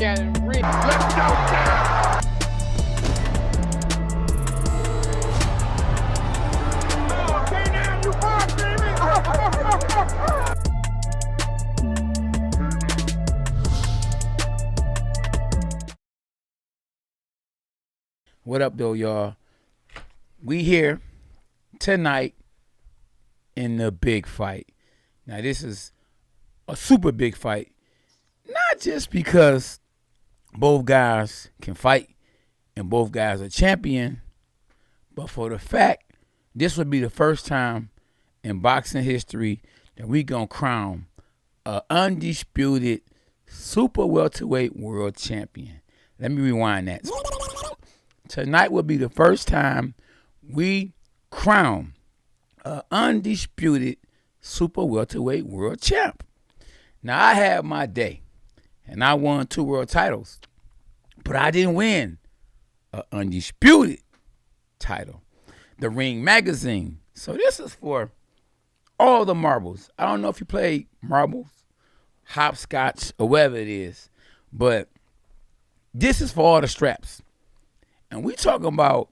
at it. Let's go down. Oh, stay down, you hard, baby. What up, though, y'all? We here tonight in the big fight. Now, this is a super big fight. Not just because both guys can fight and both guys are champion, but for the fact this would be the first time in boxing history that we gonna crown an undisputed super welterweight world champion. Let me rewind that. Tonight will be the first time we crown an undisputed super welterweight world champ. Now, I had my day, and I won 2 world titles, but I didn't win an undisputed title. The Ring Magazine. So this is for all the marbles. I don't know if you play marbles, hopscotch, or whatever it is, but this is for all the straps. And we talking about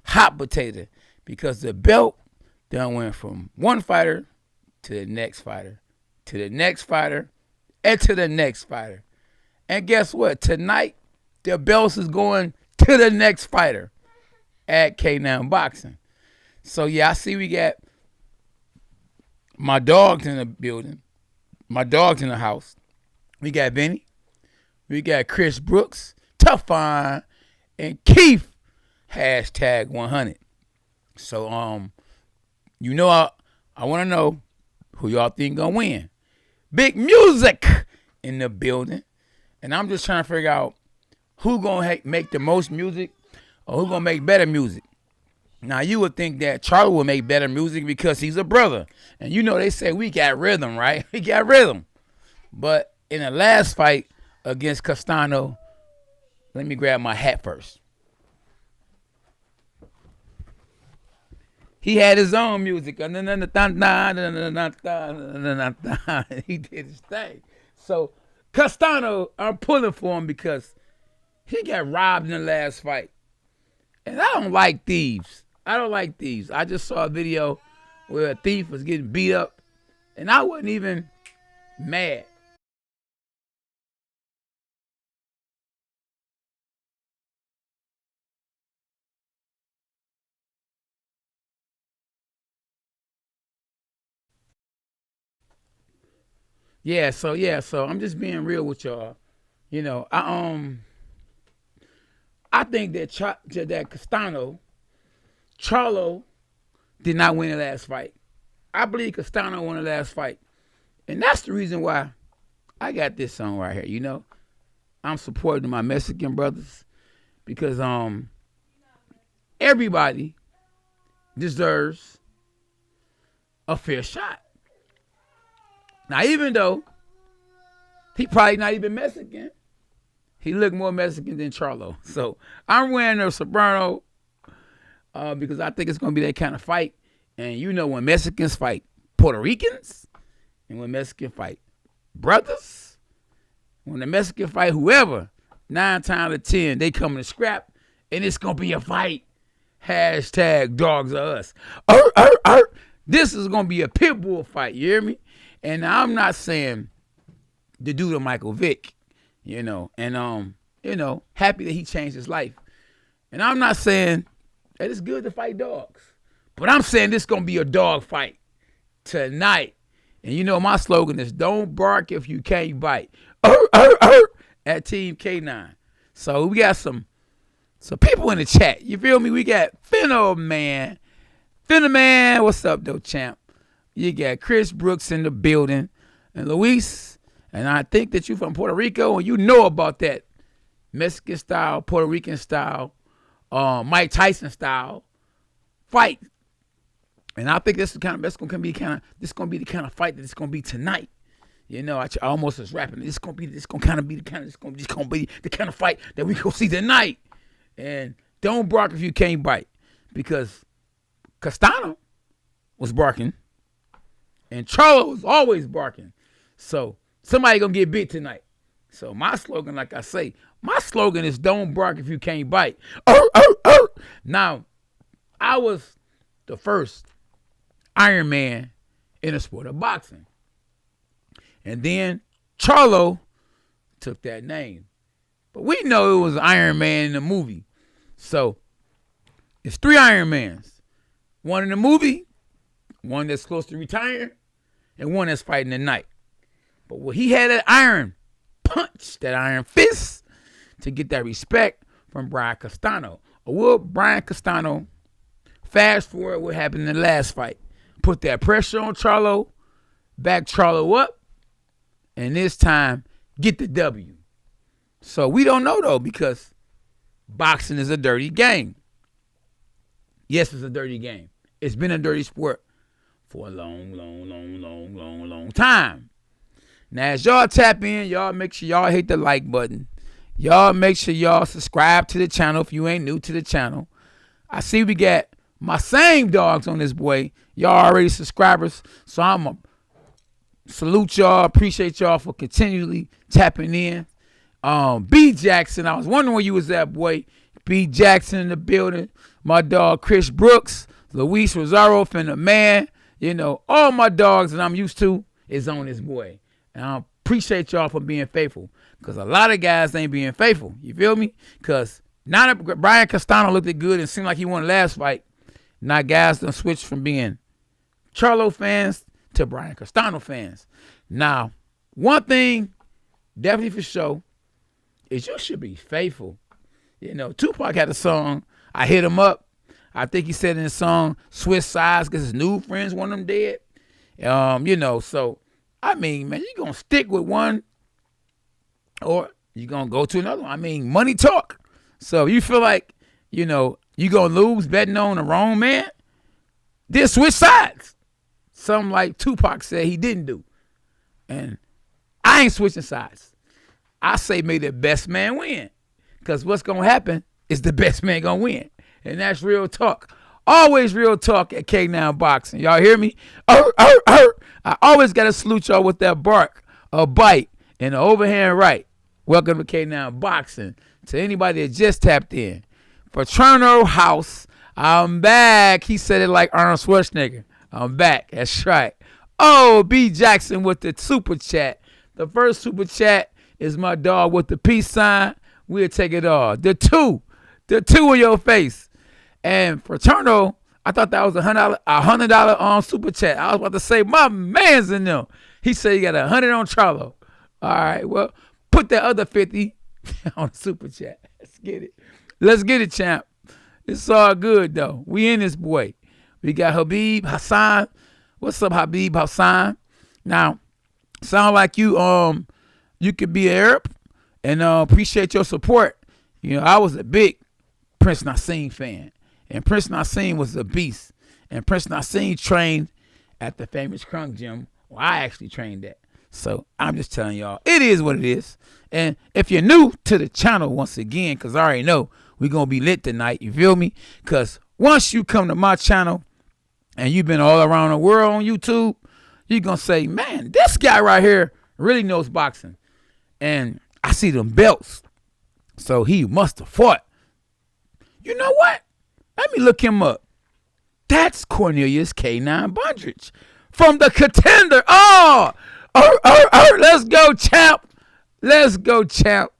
hot potato because the belt done went from one fighter to the next fighter, to the next fighter, and to the next fighter. And guess what? Tonight, the belts is going to the next fighter at K9 Boxing. So, yeah, I see we got my dogs in the building, my dogs in the house. We got Benny, we got Chris Brooks, Tough Fine, and Keith, #100. So, you know, I want to know who y'all think gonna win. Big music in the building. And I'm just trying to figure out who gonna make the most music or who gonna make better music. Now, you would think that Charlo will make better music because he's a brother. And you know they say we got rhythm, right? We got rhythm. But in the last fight against Castano, let me grab my hat first. He had his own music. He did his thing. So, Castano, I'm pulling for him because he got robbed in the last fight. And I don't like thieves. I don't like thieves. I just saw a video where a thief was getting beat up, and I wasn't even mad. So I'm just being real with y'all. You know, I think that Castano, Charlo did not win the last fight. I believe Castano won the last fight. And that's the reason why I got this song right here, you know. I'm supporting my Mexican brothers because everybody deserves a fair shot. Now, even though he probably not even Mexican, he looked more Mexican than Charlo. So I'm wearing a soprano because I think it's going to be that kind of fight. And you know when Mexicans fight Puerto Ricans and when Mexicans fight brothers, when the Mexican fight whoever, 9 times out of 10, they come to scrap and it's going to be a fight. #dogs are us. This is going to be a pit bull fight. You hear me? And I'm not saying to do to Michael Vick, you know, and happy that he changed his life. And I'm not saying that it's good to fight dogs, but I'm saying this is gonna be a dog fight tonight. And you know my slogan is "Don't bark if you can't bite." At Team K9. So we got some people in the chat. You feel me? We got Finno Man, what's up though, champ? You got Chris Brooks in the building, and Luis, and I think that you from Puerto Rico, and you know about that Mexican style, Puerto Rican style, Mike Tyson style fight. And I think this gonna be the kind of fight that it's gonna be tonight. You know, I almost was rapping. This gonna be the kind of fight that we gonna see tonight. And don't bark if you can't bite, because Castano was barking. And Charlo was always barking. So somebody gonna get bit tonight. So my slogan, like I say, my slogan is don't bark if you can't bite. Now, I was the first Iron Man in the sport of boxing. And then Charlo took that name. But we know it was Iron Man in the movie. So it's 3 Iron Mans. One in the movie, one that's close to retiring, and one that's fighting tonight. But when he had that iron punch, that iron fist, to get that respect from Brian Castano. Or will Brian Castano, fast forward what happened in the last fight, put that pressure on Charlo, back Charlo up, and this time get the W. So we don't know, though, because boxing is a dirty game. Yes, it's a dirty game. It's been a dirty sport for a long time. Now, as y'all tap in, y'all make sure y'all hit the like button. Y'all make sure y'all subscribe to the channel if you ain't new to the channel. I see we got my same dogs on this boy. Y'all already subscribers, so I'm going to salute y'all. Appreciate y'all for continually tapping in. B. Jackson, I was wondering where you was at, boy. B. Jackson in the building. My dog Chris Brooks, Luis Rosario, finna man. You know, all my dogs that I'm used to is on this boy. And I appreciate y'all for being faithful. Because a lot of guys ain't being faithful. You feel me? Because now that Brian Castano looked good and seemed like he won the last fight, now guys done switched from being Charlo fans to Brian Castano fans. Now, one thing, definitely for sure, is you should be faithful. You know, Tupac had a song, I Hit Him Up. I think he said in the song, switch sides because his new friends want him dead. You know, so, I mean, man, you going to stick with one or you going to go to another one. I mean, money talk. So you feel like, you know, you going to lose betting on the wrong man, then switch sides. Something like Tupac said he didn't do. And I ain't switching sides. I say may the best man win. Because what's going to happen is the best man going to win. And that's real talk. Always real talk at K9 Boxing. Y'all hear me? I always got to salute y'all with that bark, a bite, and an overhand right. Welcome to K9 Boxing. To anybody that just tapped in. Paterno House, I'm back. He said it like Arnold Schwarzenegger. I'm back. That's right. Oh, B. Jackson with the super chat. The first super chat is my dog with the peace sign. We'll take it all. The two in your face. And Fraterno, I thought that was $100 super chat. I was about to say, my man's in them. He said he got 100 on Charlo. All right, well, put that other 50 on the super chat. Let's get it. Let's get it, champ. It's all good, though. We in this boy. We got Habib Hassan. What's up, Habib Hassan? Now, sound like you could be an Arab, and appreciate your support. You know, I was a big Prince Nassim fan, and Prince Nassim was a beast. And Prince Nassim trained at the famous Crunk Gym, where I actually trained at. So I'm just telling y'all, it is what it is. And if you're new to the channel, once again, because I already know we're going to be lit tonight, you feel me? Because once you come to my channel and you've been all around the world on YouTube, you're going to say, man, this guy right here really knows boxing. And I see them belts. So he must have fought. You know what? Let me look him up. That's Cornelius K9 Bundridge from the Contender. Let's go, champ. Let's go, champ.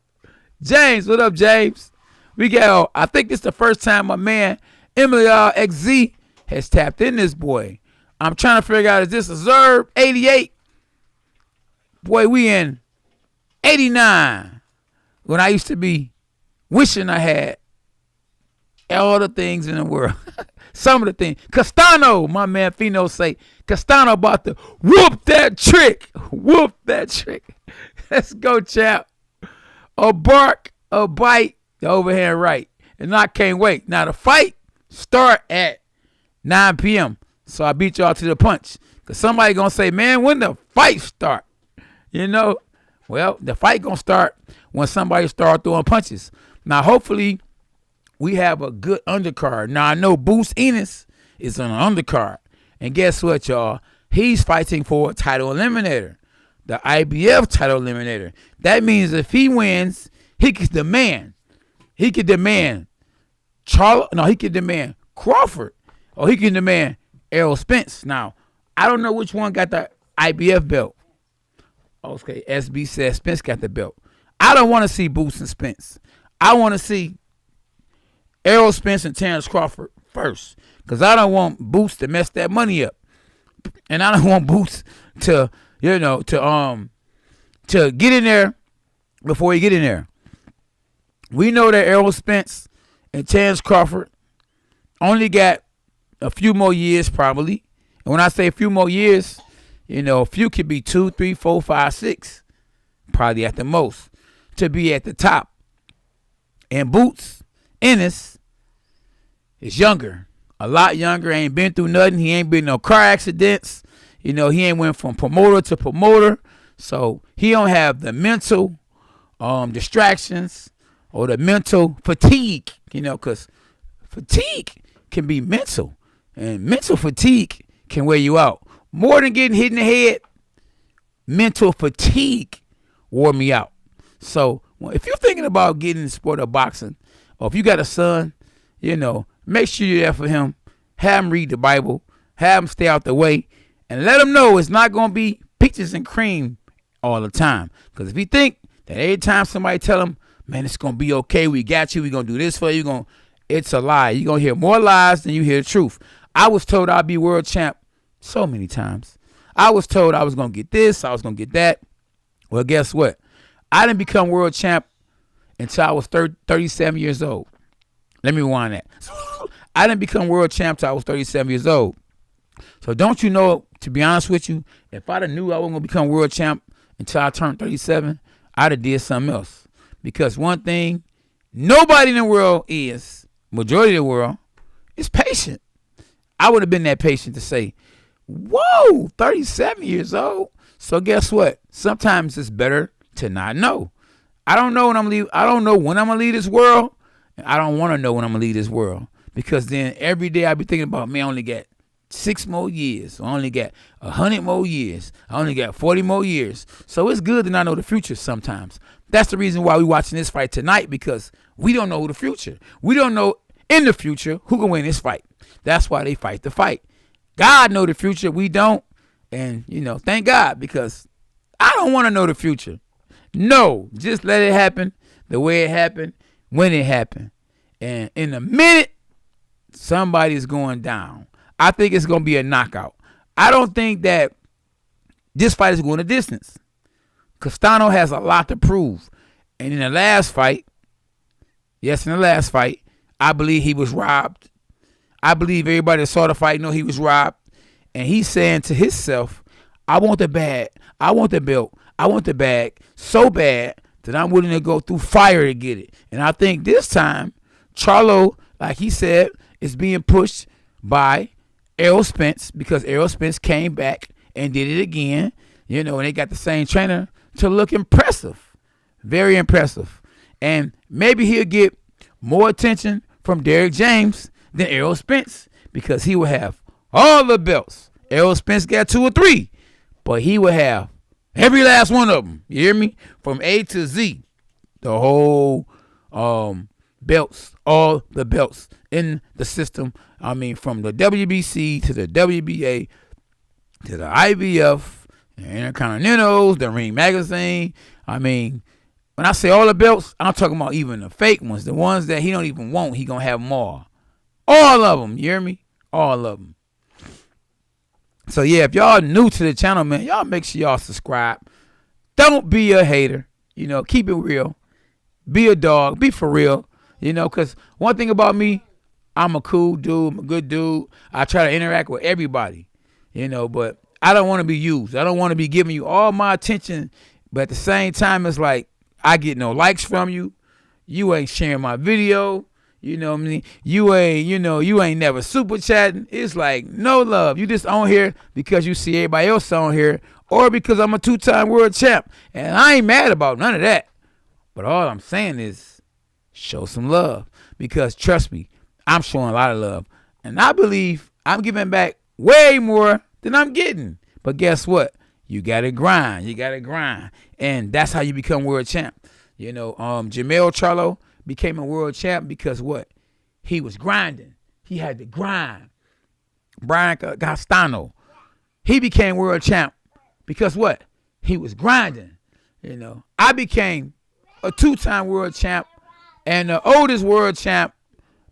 James, what up, James? We got, I think this is the first time my man, Emily XZ, has tapped in this boy. I'm trying to figure out, is this a Zerb 88? Boy, we in 89. When I used to be wishing I had all the things in the world. Some of the things. Castano, my man Fino say, Castano about to whoop that trick. Whoop that trick. Let's go, champ. A bark, a bite, the overhand right. And I can't wait. Now, the fight start at 9 p.m. So I beat y'all to the punch. Because somebody going to say, man, when the fight start? You know? Well, the fight going to start when somebody start throwing punches. Now, hopefully, we have a good undercard. Now, I know Boost Ennis is on an undercard. And guess what, y'all? He's fighting for a title eliminator. the IBF Title Eliminator. That means if he wins, he could demand Charlo. No, he could demand Crawford, or he can demand Errol Spence. Now, I don't know which one got the IBF belt. Okay, SB says Spence got the belt. I don't want to see Boots and Spence. I want to see Errol Spence and Terrence Crawford first, because I don't want Boots to mess that money up, and I don't want Boots to get in there before he get in there. We know that Errol Spence and Terrence Crawford only got a few more years probably, and when I say a few more years, a few could be 2, 3, 4, 5, 6, probably at the most, to be at the top. And Boots, Ennis, is younger, a lot younger, ain't been through nothing. He ain't been in no car accidents. He ain't went from promoter to promoter. So he don't have the mental distractions or the mental fatigue, because fatigue can be mental. And mental fatigue can wear you out. More than getting hit in the head, mental fatigue wore me out. So if you're thinking about getting in the sport of boxing, or if you got a son, make sure you're there for him. Have him read the Bible. Have him stay out the way. And let him know it's not going to be peaches and cream all the time. Because if you think that every time somebody tell him, man, it's going to be okay, we got you, we're going to do this for you, it's a lie. You're going to hear more lies than you hear the truth. I was told I'd be world champ so many times. I was told I was going to get this, I was going to get that. Well, guess what? I didn't become world champ until I was 37 years old. Let me rewind that. I didn't become world champ until I was 37 years old. So don't you know, to be honest with you, if I'd have knew I wasn't going to become world champ until I turned 37, I'd have did something else. Because one thing nobody in the world majority of the world, is patient. I would have been that patient to say, whoa, 37 years old. So guess what? Sometimes it's better to not know. I don't know when I'm gonna leave this world, and I don't want to know when I'm gonna leave this world, because then every day I be thinking about, man, I only got 6 more years. I only got 100 more years. I only got 40 more years. So it's good to not know the future sometimes. That's the reason why we're watching this fight tonight, because we don't know the future. We don't know in the future who can win this fight. That's why they fight the fight. God know the future. We don't. And, thank God, because I don't want to know the future. No, just let it happen the way it happened, when it happened. And in a minute, somebody's going down. I think it's going to be a knockout. I don't think that this fight is going the distance. Castano has a lot to prove. And in the last fight, I believe he was robbed. I believe everybody that saw the fight know he was robbed. And he's saying to himself, I want the bag. I want the belt. I want the bag so bad that I'm willing to go through fire to get it. And I think this time, Charlo, like he said, is being pushed by Errol Spence, because Errol Spence came back and did it again, and they got the same trainer to look impressive, very impressive. And maybe he'll get more attention from Derrick James than Errol Spence, because he will have all the belts. Errol Spence got 2 or 3, but he will have every last one of them. You hear me? From A to Z, the whole belts, all the belts in the system. I mean, from the WBC to the WBA to the IBF, the Intercontinentals, the Ring Magazine. I mean, when I say all the belts, I'm talking about even the fake ones, the ones that he don't even want. He gonna have them all of them. You hear me? All of them. So yeah, if y'all new to the channel, man, y'all make sure y'all subscribe. Don't be a hater. Keep it real. Be a dog. Be for real. Because one thing about me, I'm a cool dude. I'm a good dude. I try to interact with everybody, but I don't want to be used. I don't want to be giving you all my attention, but at the same time, it's like I get no likes from you. You ain't sharing my video. You know what I mean? You ain't never super chatting. It's like no love. You just on here because you see everybody else on here, or because I'm a 2-time world champ. And I ain't mad about none of that. But all I'm saying is show some love, because trust me, I'm showing a lot of love. And I believe I'm giving back way more than I'm getting. But guess what? You gotta grind. You gotta grind. And that's how you become world champ. You know, Jermell Charlo became a world champ because what? He was grinding. He had to grind. Brian Castano, he became world champ because what? He was grinding. You know, I became a 2-time world champ and the oldest world champ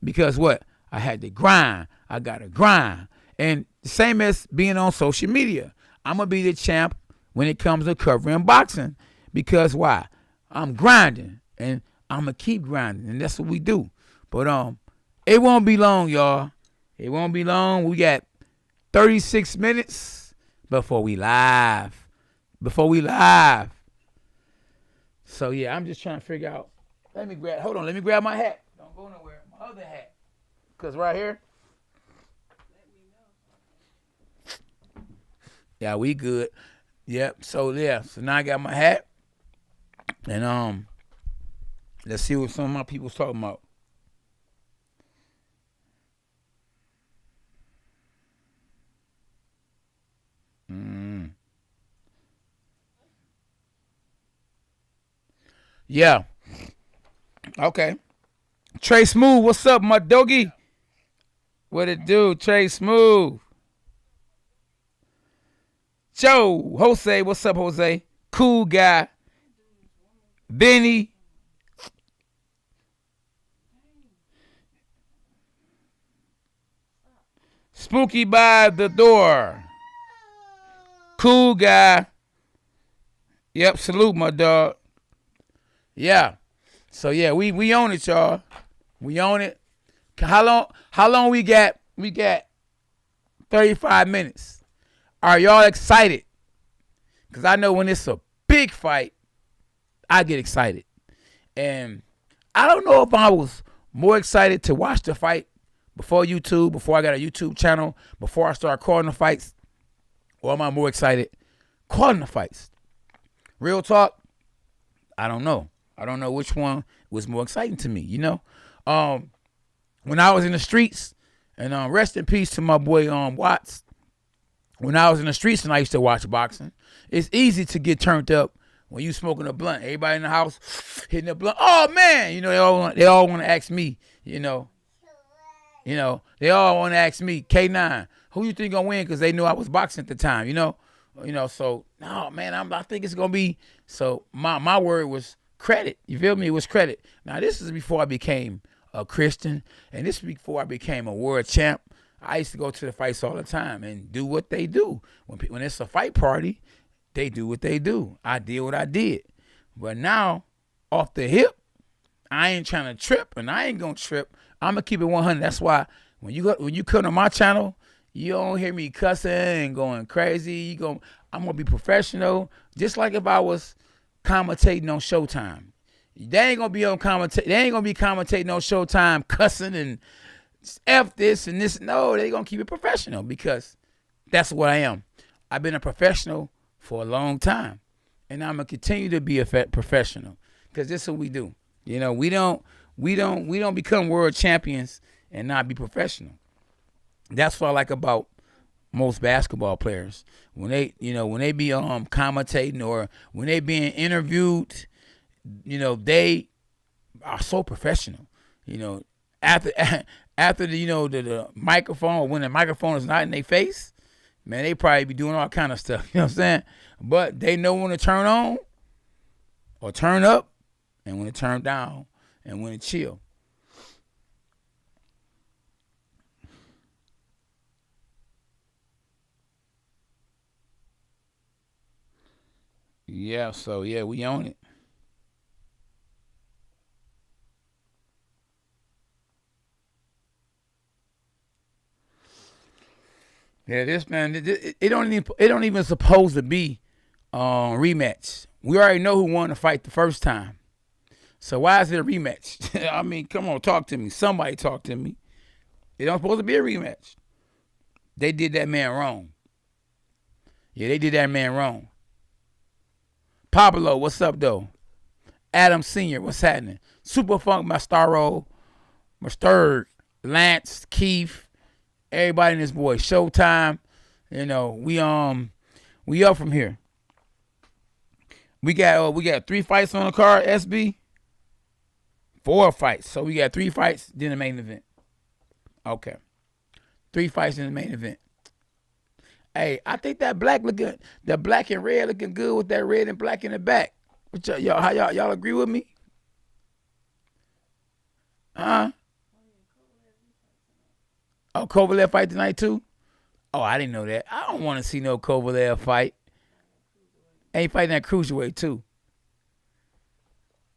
because what? I had to grind. I got to grind. And the same as being on social media. I'm going to be the champ when it comes to covering boxing because why? I'm grinding and I'm going to keep grinding. And that's what we do. But it won't be long, y'all. It won't be long. We got 36 minutes before we live. So, yeah, I'm just trying to figure out. Let me grab my hat. Don't go nowhere. My other hat. Because right here. Yeah, we good. Yep. So, yeah. So, now I got my hat. And, let's see what some of my people's talking about. Yeah. Okay. Trey Smooth, what's up, my doggy? What it do, Trey Smooth? Joe, Jose, what's up, Jose? Cool guy. Benny. Spooky by the door. Cool guy. Yep, salute my dog. Yeah. So yeah, we own it, y'all. We own it. How long we got? We got 35 minutes. Are y'all excited? Because I know when it's a big fight, I get excited. And I don't know if I was more excited to watch the fight before YouTube, before I got a YouTube channel, before I started calling the fights, or am I more excited calling the fights? Real talk, I don't know. I don't know which one was more exciting to me, you know? When I was in the streets, and rest in peace to my boy Watts, when I was in the streets and I used to watch boxing, it's easy to get turned up when you smoking a blunt. Everybody in the house hitting a blunt. Oh, man! You know, they all want to ask me, you know, they all want to ask me, K9, who you think gonna win? Because they knew I was boxing at the time, you know. So, no, man, I think it's gonna be. So my word was credit. You feel me? It was credit. Now this is before I became a Christian, and this is before I became a world champ. I used to go to the fights all the time and do what they do. When it's a fight party, they do what they do. I did what I did. But now, off the hip, I ain't trying to trip, and I ain't gonna trip. I'm gonna keep it 100. That's why when you come to my channel, you don't hear me cussing and going crazy. I'm gonna be professional, just like if I was commentating on Showtime. They ain't gonna be commentating on Showtime cussing and F this and this. No, they gonna keep it professional because that's what I am. I've been a professional for a long time, and I'm gonna continue to be a professional because this is what we do. You know, we don't become world champions and not be professional. That's what I like about most basketball players. When they be commentating or when they being interviewed, you know, they are so professional. You know, after the microphone, or when the microphone is not in their face, man, they probably be doing all kind of stuff. You know what I'm saying? But they know when to turn on or turn up, and when to turn down, and when to chill. Yeah, so yeah, we own it. Yeah, this man, it don't even supposed to be rematch. We already know who won the fight the first time. So why is it a rematch? I mean, come on, talk to me. Somebody talk to me. It don't supposed to be a rematch. They did that man wrong. Yeah, they did that man wrong. Pablo, what's up, though? Adam Sr., what's happening? Super Funk, Mastaro, Mustard, Lance, Keith, everybody in this boy. Showtime. You know, we up from here. We got 3 fights on the card, SB. 4 fights. So we got 3 fights, then the main event. Okay. 3 fights in the main event. Hey, I think that black and red looking good with that red and black in the back. What y'all agree with me? Huh? Oh, Kovalev fight tonight too? Oh, I didn't know that. I don't want to see no Kovalev fight. And he fighting that cruiserweight too.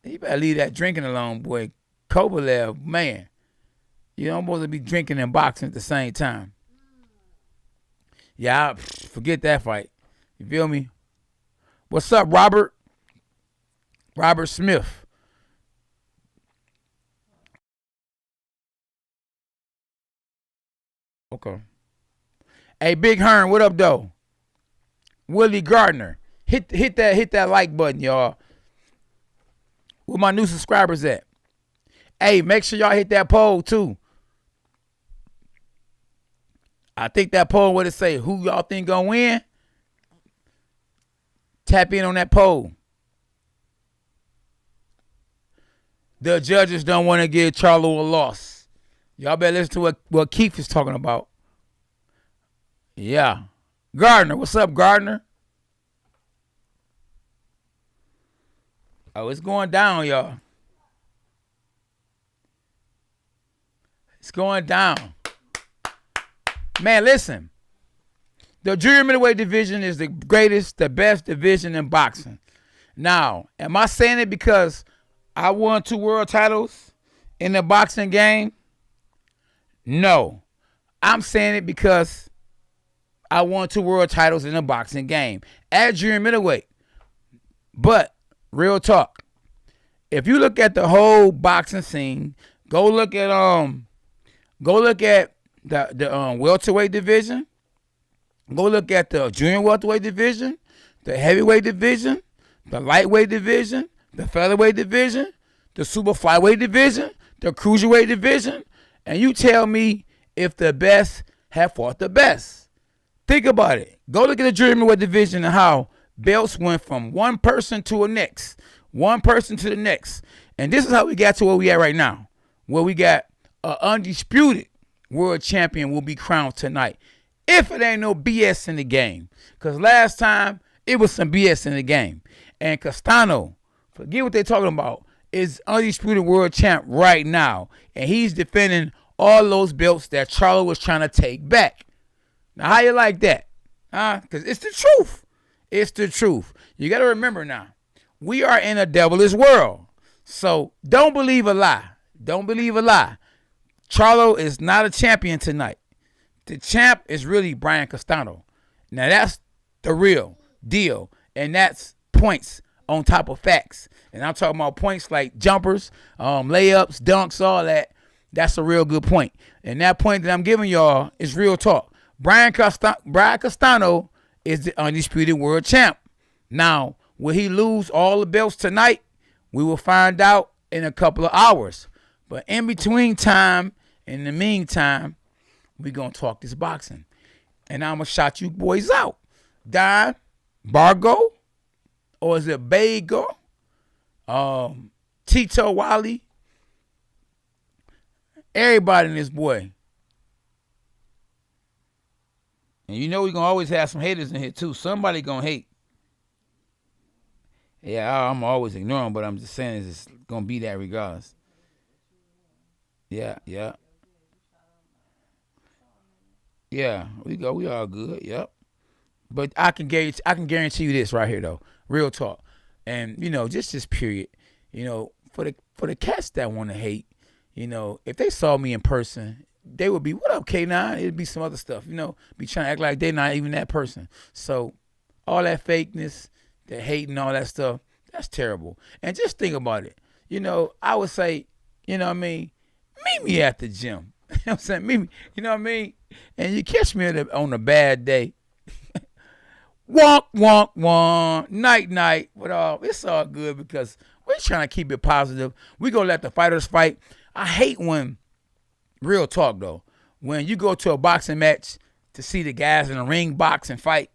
You better leave that drinking alone, boy. Kovalev, man. You don't supposed to be drinking and boxing at the same time. Yeah, forget that fight. You feel me? What's up, Robert? Robert Smith. Okay. Hey, Big Hearn, what up, though? Willie Gardner. Hit that like button, y'all. Where my new subscribers at? Hey, make sure y'all hit that poll, too. I think that poll, what it say, who y'all think gonna win? Tap in on that poll. The judges don't want to give Charlo a loss. Y'all better listen to what Keith is talking about. Yeah. Gardner, what's up, Gardner? Oh, it's going down, y'all. It's going down. Man, listen. The junior middleweight division is the greatest, the best division in boxing. Now, am I saying it because I won 2 world titles in the boxing game? No. I'm saying it because I won 2 world titles in the boxing game at junior middleweight. But, real talk, if you look at the whole boxing scene, go look at the welterweight division. Go look at the junior welterweight division, the heavyweight division, the lightweight division, the featherweight division, the super flyweight division, the cruiserweight division, and you tell me if the best have fought the best. Think about it. Go look at the junior middleweight division and how belts went from one person to the next, and this is how we got to where we at right now, where we got an undisputed world champion will be crowned tonight. If it ain't no BS in the game. Because last time, it was some BS in the game. And Castano, forget what they're talking about, is undisputed world champ right now. And he's defending all those belts that Charlo was trying to take back. Now, how you like that? Because it's the truth. It's the truth. You got to remember now, we are in a devilish world. So don't believe a lie. Don't believe a lie. Charlo is not a champion tonight. The champ is really Brian Castano. Now that's the real deal. And that's points on top of facts. And I'm talking about points like jumpers, layups, dunks, all that. That's a real good point. And that point that I'm giving y'all is real talk. Brian Castano is the undisputed world champ. Now, will he lose all the belts tonight? We will find out in a couple of hours. But in between time, in the meantime, we're going to talk this boxing. And I'm going to shout you boys out. Don Bargo, or is it Bago? Tito Wally. Everybody in this boy. And you know we're going to always have some haters in here too. Somebody going to hate. Yeah, I'm always ignoring, but I'm just saying it's going to be that regardless. Yeah. Yeah, we all good. Yep. But I can guarantee you this right here though. Real talk. And just this period, for the cats that want to hate, if they saw me in person, they would be, what up, K9? It'd be some other stuff, be trying to act like they're not even that person. So all that fakeness, the hating, all that stuff, that's terrible. And just think about it. I would say, meet me at the gym. You know what I'm saying? Meet me, you know what I mean? And you catch me on a bad day. Wonk, wonk, wonk. Night, night. But it's all good because we're trying to keep it positive. We're going to let the fighters fight. I hate when, real talk though, when you go to a boxing match to see the guys in the ring box and fight,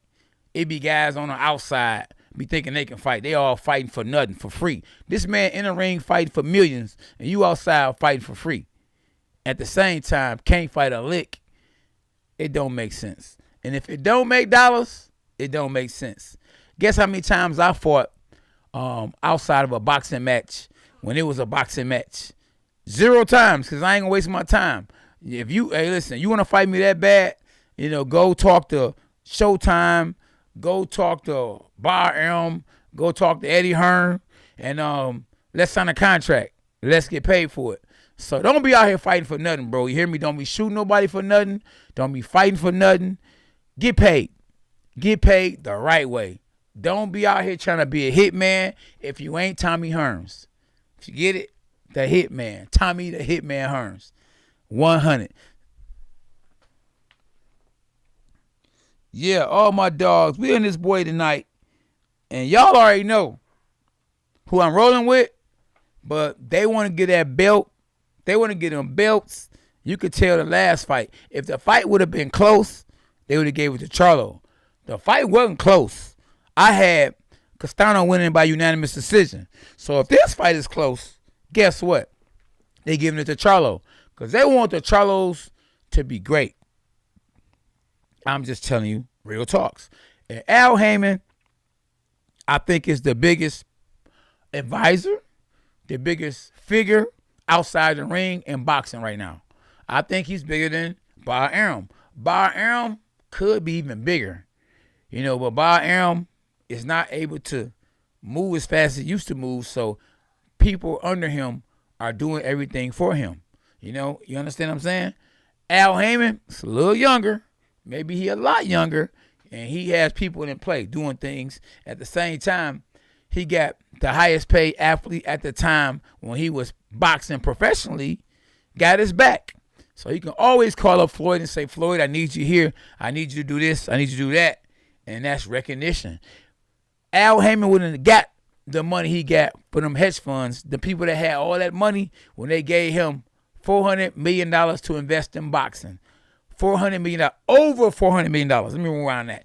it be guys on the outside be thinking they can fight. They all fighting for nothing, for free. This man in the ring fighting for millions, and you outside fighting for free. At the same time, can't fight a lick. It don't make sense. And if it don't make dollars, it don't make sense. Guess how many times I fought outside of a boxing match when it was a boxing match? 0 times, because I ain't gonna waste my time. If you, hey, listen, you want to fight me that bad, go talk to Showtime, go talk to Bar Elm, go talk to Eddie Hearn, and let's sign a contract. Let's get paid for it. So don't be out here fighting for nothing, bro. You hear me? Don't be shooting nobody for nothing. Don't be fighting for nothing. Get paid. Get paid the right way. Don't be out here trying to be a hitman if you ain't Tommy Hearns. If you get it, the hitman. Tommy the Hitman Hearns. 100. Yeah, all my dogs. We in this boy tonight. And y'all already know who I'm rolling with. But they want to get that belt. They want to get them belts. You could tell the last fight. If the fight would have been close, they would have gave it to Charlo. The fight wasn't close. I had Castano winning by unanimous decision. So if this fight is close, guess what? They giving it to Charlo. Because they want the Charlos to be great. I'm just telling you real talks. And Al Heyman, I think, is the biggest advisor, the biggest figure outside the ring in boxing right now. I think he's bigger than Bar Arum. Bar Arum could be even bigger. But Bar Arum is not able to move as fast as he used to move, so people under him are doing everything for him. You understand what I'm saying? Al Heyman is a little younger. Maybe he a lot younger, and he has people in play doing things. At the same time, he got the highest paid athlete at the time when he was boxing professionally, got his back. So you can always call up Floyd and say, Floyd, I need you here. I need you to do this. I need you to do that. And that's recognition. Al Heyman wouldn't have got the money he got for them hedge funds, the people that had all that money when they gave him $400 million to invest in boxing. $400 million, over $400 million. Let me rewind that.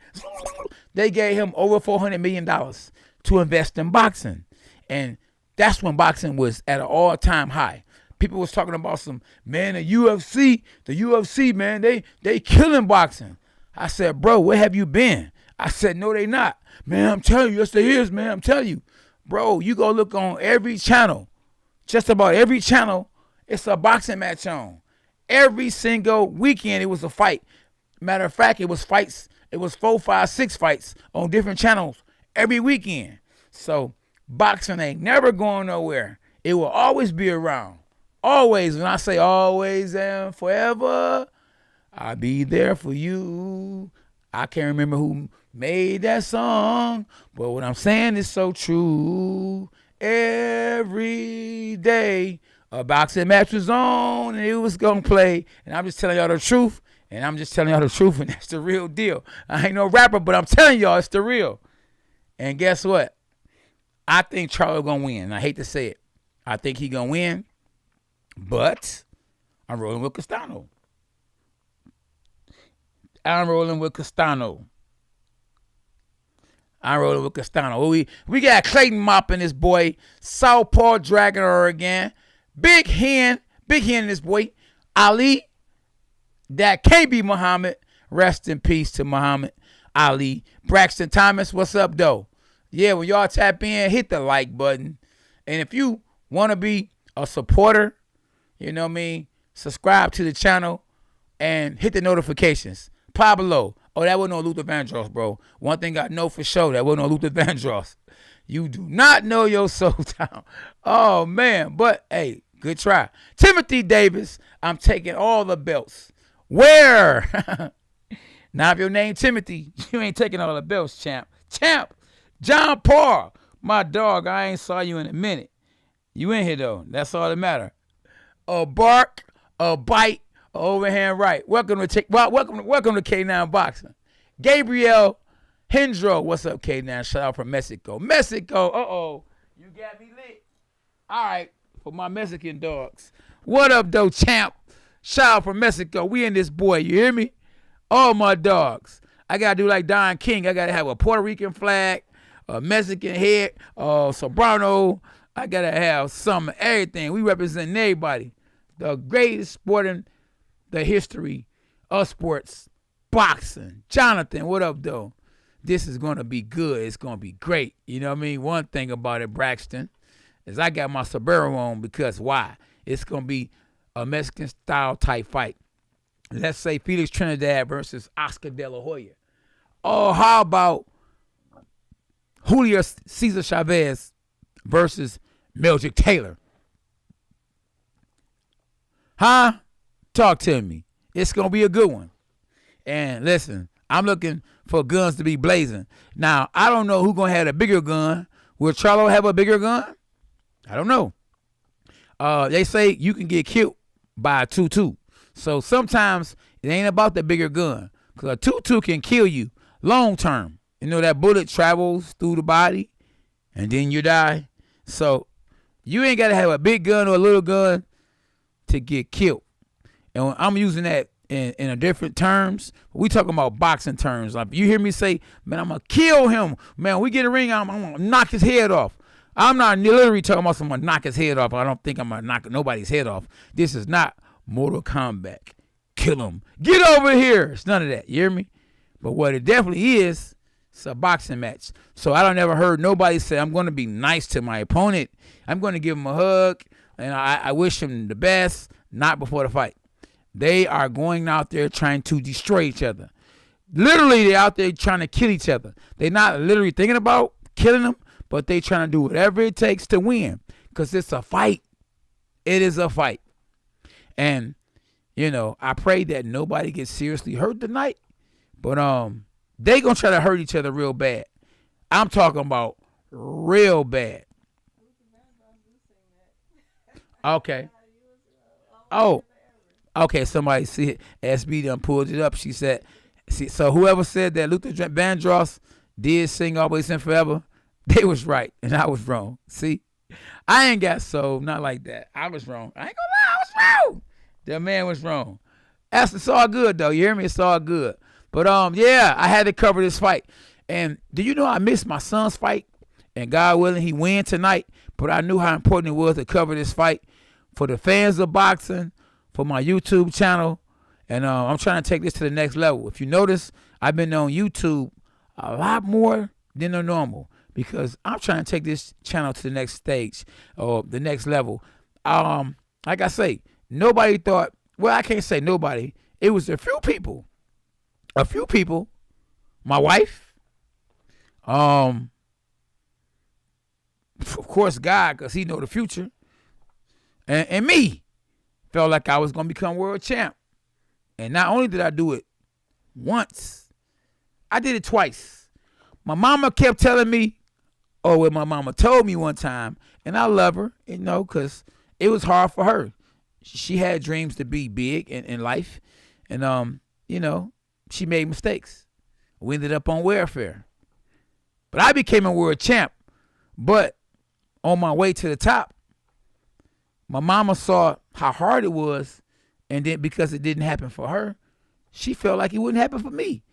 They gave him over $400 million to invest in boxing. And that's when boxing was at an all-time high. People was talking about the UFC, man, they killing boxing. I said, bro, where have you been? I said, no, they not. Man, I'm telling you, yes, they is, man. I'm telling you. Bro, you go look on every channel, just about every channel, it's a boxing match on. Every single weekend, it was a fight. Matter of fact, it was fights. It was 4, 5, 6 fights on different channels every weekend. So boxing ain't never going nowhere. It will always be around. Always. When I say always and forever, I'll be there for you. I can't remember who made that song, but what I'm saying is so true. Every day a boxing match was on and it was going to play. And I'm just telling y'all the truth. And I'm just telling y'all the truth, and that's the real deal. I ain't no rapper, but I'm telling y'all it's the real. And guess what? I think Charlo going to win. And I hate to say it. I think he going to win, but I'm rolling with Castano. I'm rolling with Castano. We got Clayton mopping this boy. Southpaw dragging her again. Big hand in this boy. Ali, that can't be Muhammad. Rest in peace to Muhammad Ali. Braxton Thomas, what's up, though? Yeah, when y'all tap in, hit the like button. And if you want to be a supporter, you know what I mean, subscribe to the channel and hit the notifications. Pablo. Oh, that wasn't no Luther Vandross, bro. One thing I know for sure, that wasn't no Luther Vandross. You do not know your soul down. Oh, man. But, hey, good try. Timothy Davis, I'm taking all the belts. Where? Now, if your name Timothy, you ain't taking all the belts, champ. Champ. John Paul, my dog, I ain't saw you in a minute. You in here, though. That's all that matter. A bark, a bite, a overhand right. Welcome to K9 Boxing. Gabriel Hendro, what's up, K9? Shout out from Mexico. Mexico, you got me lit. All right, for my Mexican dogs. What up, though, champ? Shout out from Mexico. We in this boy, you hear me? All my dogs. I got to do like Don King. I got to have a Puerto Rican flag, Mexican head, soprano. I gotta have some of everything. We represent everybody. The greatest sport in the history of sports, boxing. Jonathan, what up, though? This is gonna be good. It's gonna be great. You know what I mean? One thing about it, Braxton, is I got my sombrero on because why? It's gonna be a Mexican style type fight. Let's say Felix Trinidad versus Oscar De La Hoya. Oh, how about Julio Cesar Chavez versus Mildred Taylor? Huh? Talk to me. It's going to be a good one. And listen, I'm looking for guns to be blazing. Now, I don't know who's going to have a bigger gun. Will Charlo have a bigger gun? I don't know. They say you can get killed by a 2-2. So sometimes it ain't about the bigger gun. Because a 2-2 can kill you long term. You know, that bullet travels through the body and then you die. So you ain't got to have a big gun or a little gun to get killed. And I'm using that in a different terms. We talking about boxing terms. Like you hear me say, man, I'm going to kill him. Man, we get a ring, I'm going to knock his head off. I'm not literally talking about someone knock his head off. I don't think I'm going to knock nobody's head off. This is not Mortal Kombat. Kill him. Get over here. It's none of that. You hear me? But what it definitely is, it's a boxing match. So I don't ever heard nobody say, I'm going to be nice to my opponent. I'm going to give him a hug. And I wish him the best. Not before the fight. They are going out there trying to destroy each other. Literally, they're out there trying to kill each other. They're not literally thinking about killing them, but they trying to do whatever it takes to win. Because it's a fight. It is a fight. And, you know, I pray that nobody gets seriously hurt tonight. But they going to try to hurt each other real bad. I'm talking about real bad. Okay. Oh. Okay, somebody see it. SB done pulled it up. She said, see, so whoever said that Luther Vandross did sing Always and Forever, they was right and I was wrong. See? I ain't got soul, not like that. I was wrong. I ain't gonna lie, I was wrong. That man was wrong. It's all good though. You hear me? It's all good. But yeah, I had to cover this fight. And do you know I missed my son's fight? And God willing, he win tonight. But I knew how important it was to cover this fight for the fans of boxing, for my YouTube channel. And I'm trying to take this to the next level. If you notice, I've been on YouTube a lot more than the normal because I'm trying to take this channel to the next stage or the next level. Like I say, nobody thought, well, I can't say nobody. It was a few people, my wife, of course, God, because he know the future, and me felt like I was going to become world champ. And not only did I do it once, I did it twice. My mama kept telling me, or what my mama told me one time, and I love her, you know, because it was hard for her. She had dreams to be big in life, and, you know, she made mistakes. We ended up on welfare. But I became a world champ. But on my way to the top, my mama saw how hard it was, and then because it didn't happen for her, she felt like it wouldn't happen for me.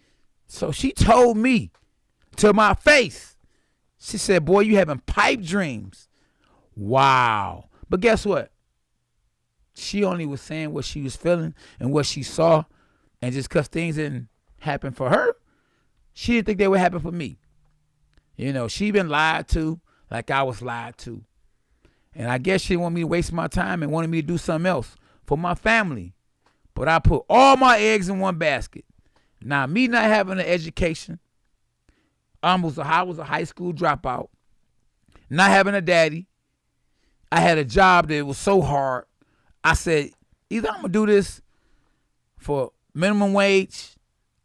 So she told me to my face, she said, boy, you having pipe dreams. Wow. But guess what? She only was saying what she was feeling and what she saw, and just because things didn't happen for her, she didn't think they would happen for me. You know, she been lied to like I was lied to. And I guess she didn't want me to waste my time and wanted me to do something else for my family. But I put all my eggs in one basket. Now, me not having an education, I was a high school dropout, not having a daddy. I had a job that was so hard. I said, either I'm going to do this for minimum wage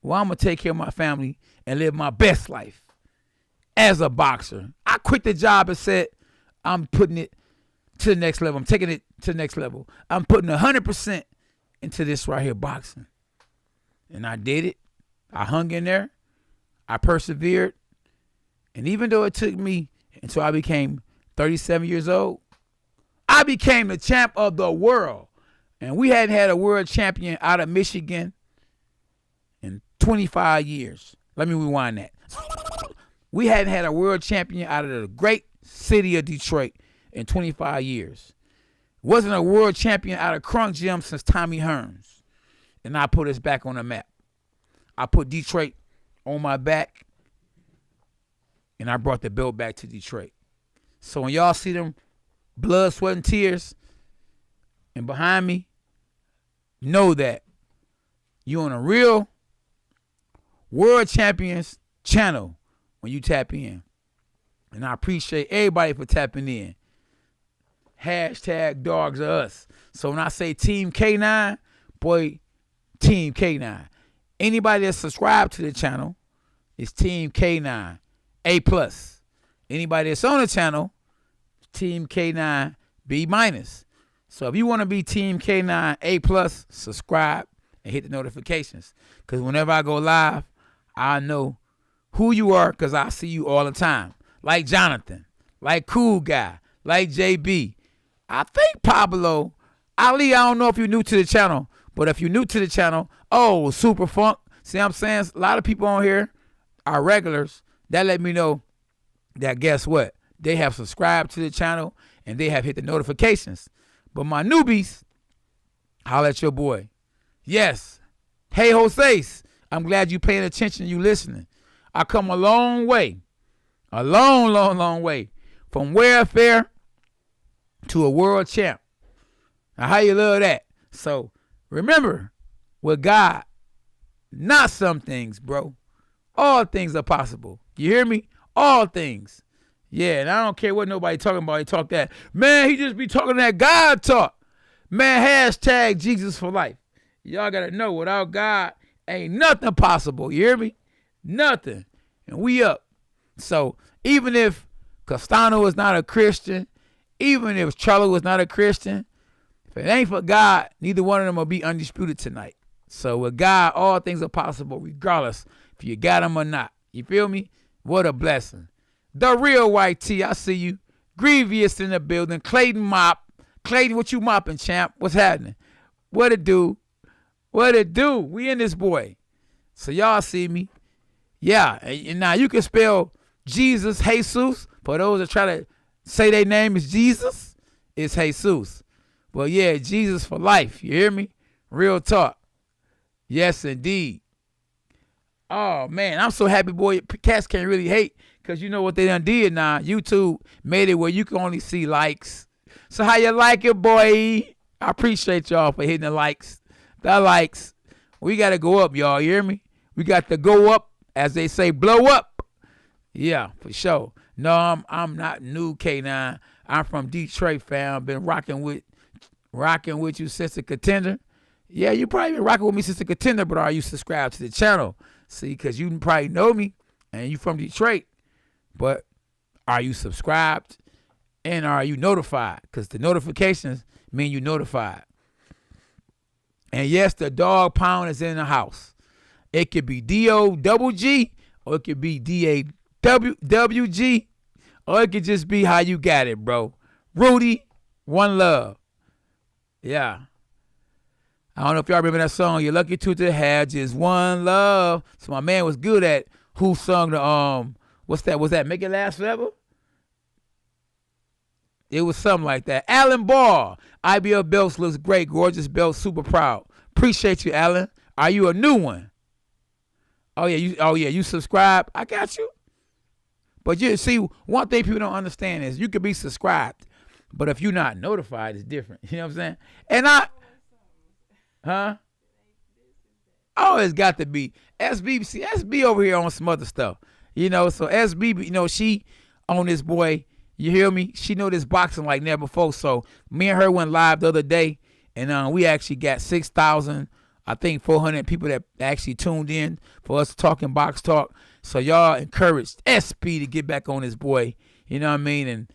or I'm going to take care of my family and live my best life as a boxer. I quit the job and said, I'm putting it to the next level. I'm taking it to the next level. I'm putting 100% into this right here, boxing. And I did it. I hung in there. I persevered. And even though it took me until I became 37 years old, I became the champ of the world. And we hadn't had a world champion out of Michigan in 25 years. Let me rewind that. We hadn't had a world champion out of the great city of Detroit in 25 years. Wasn't a world champion out of Crunk Gym since Tommy Hearns. And I put us back on the map. I put Detroit on my back, and I brought the belt back to Detroit. So when y'all see them blood, sweat, and tears, and behind me, know that you're on a real world champions channel when you tap in. And I appreciate everybody for tapping in. Hashtag dogs are us. So when I say Team K9, boy, Team K9. Anybody that's subscribed to the channel is Team K9, A+. Anybody that's on the channel, Team K9, B-. So if you want to be Team K9, A+, subscribe and hit the notifications. Because whenever I go live, I know who you are because I see you all the time. Like Jonathan, like Cool Guy, like JB. I think Pablo, Ali, I don't know if you're new to the channel, but if you're new to the channel, oh, Super Funk. See what I'm saying? A lot of people on here are regulars. That let me know that guess what? They have subscribed to the channel and they have hit the notifications. But my newbies, holla at your boy. Yes. Hey, Jose, I'm glad you paying attention, you listening. I come a long way. A long, long, long way. From welfare to a world champ. Now, how you love that? So, remember, with God, not some things, bro. All things are possible. You hear me? All things. Yeah, and I don't care what nobody talking about. He talk that. Man, he just be talking that God talk. Man, hashtag Jesus for life. Y'all got to know, without God, ain't nothing possible. You hear me? Nothing. And we up. So, even if Castano is not a Christian, even if Charlo is not a Christian, if it ain't for God, neither one of them will be undisputed tonight. So with God, all things are possible, regardless if you got them or not. You feel me? What a blessing. The real white T, I see you. Grievous in the building. Clayton mop. Clayton, what you mopping, champ? What's happening? What it do? What it do? We in this boy. So y'all see me. Yeah, and now you can spell Jesus, Jesus. For those that try to say their name is Jesus, it's Jesus. Well, yeah, Jesus for life. You hear me? Real talk. Yes, indeed. Oh, man, I'm so happy, boy. Cats can't really hate because you know what they done did now. YouTube made it where you can only see likes. So how you like it, boy? I appreciate y'all for hitting the likes. The likes. We got to go up, y'all. You hear me? We got to go up, as they say, blow up. Yeah, for sure. No, I'm not new, K9. I'm from Detroit, fam. Been rocking with you since the contender. Yeah, you probably been rocking with me since the contender, but are you subscribed to the channel? See, because you probably know me, and you from Detroit. But are you subscribed, and are you notified? Because the notifications mean you notified. And yes, the dog pound is in the house. It could be D-O-double-G, or it could be D-A-W-G, or it could just be how you got it, bro. Rudy, one love. Yeah. I don't know if y'all remember that song, You're Lucky to have just one love. So my man was good at who sung the, what's that? Was that Make It Last Forever? It was something like that. Alan Ball. IBF belts looks great. Gorgeous belt. Super proud. Appreciate you, Alan. Are you a new one? Oh yeah, you subscribe. I got you. But you see, one thing people don't understand is you could be subscribed, but if you're not notified, it's different. You know what I'm saying? And oh, it's got to be SB. See, SB over here on some other stuff. You know, so SB, you know, she on this boy. You hear me? She know this boxing like never before. So me and her went live the other day, and we actually got 6,000, I think 400 people that actually tuned in for us talking box talk. So y'all encouraged SB to get back on this boy. You know what I mean? And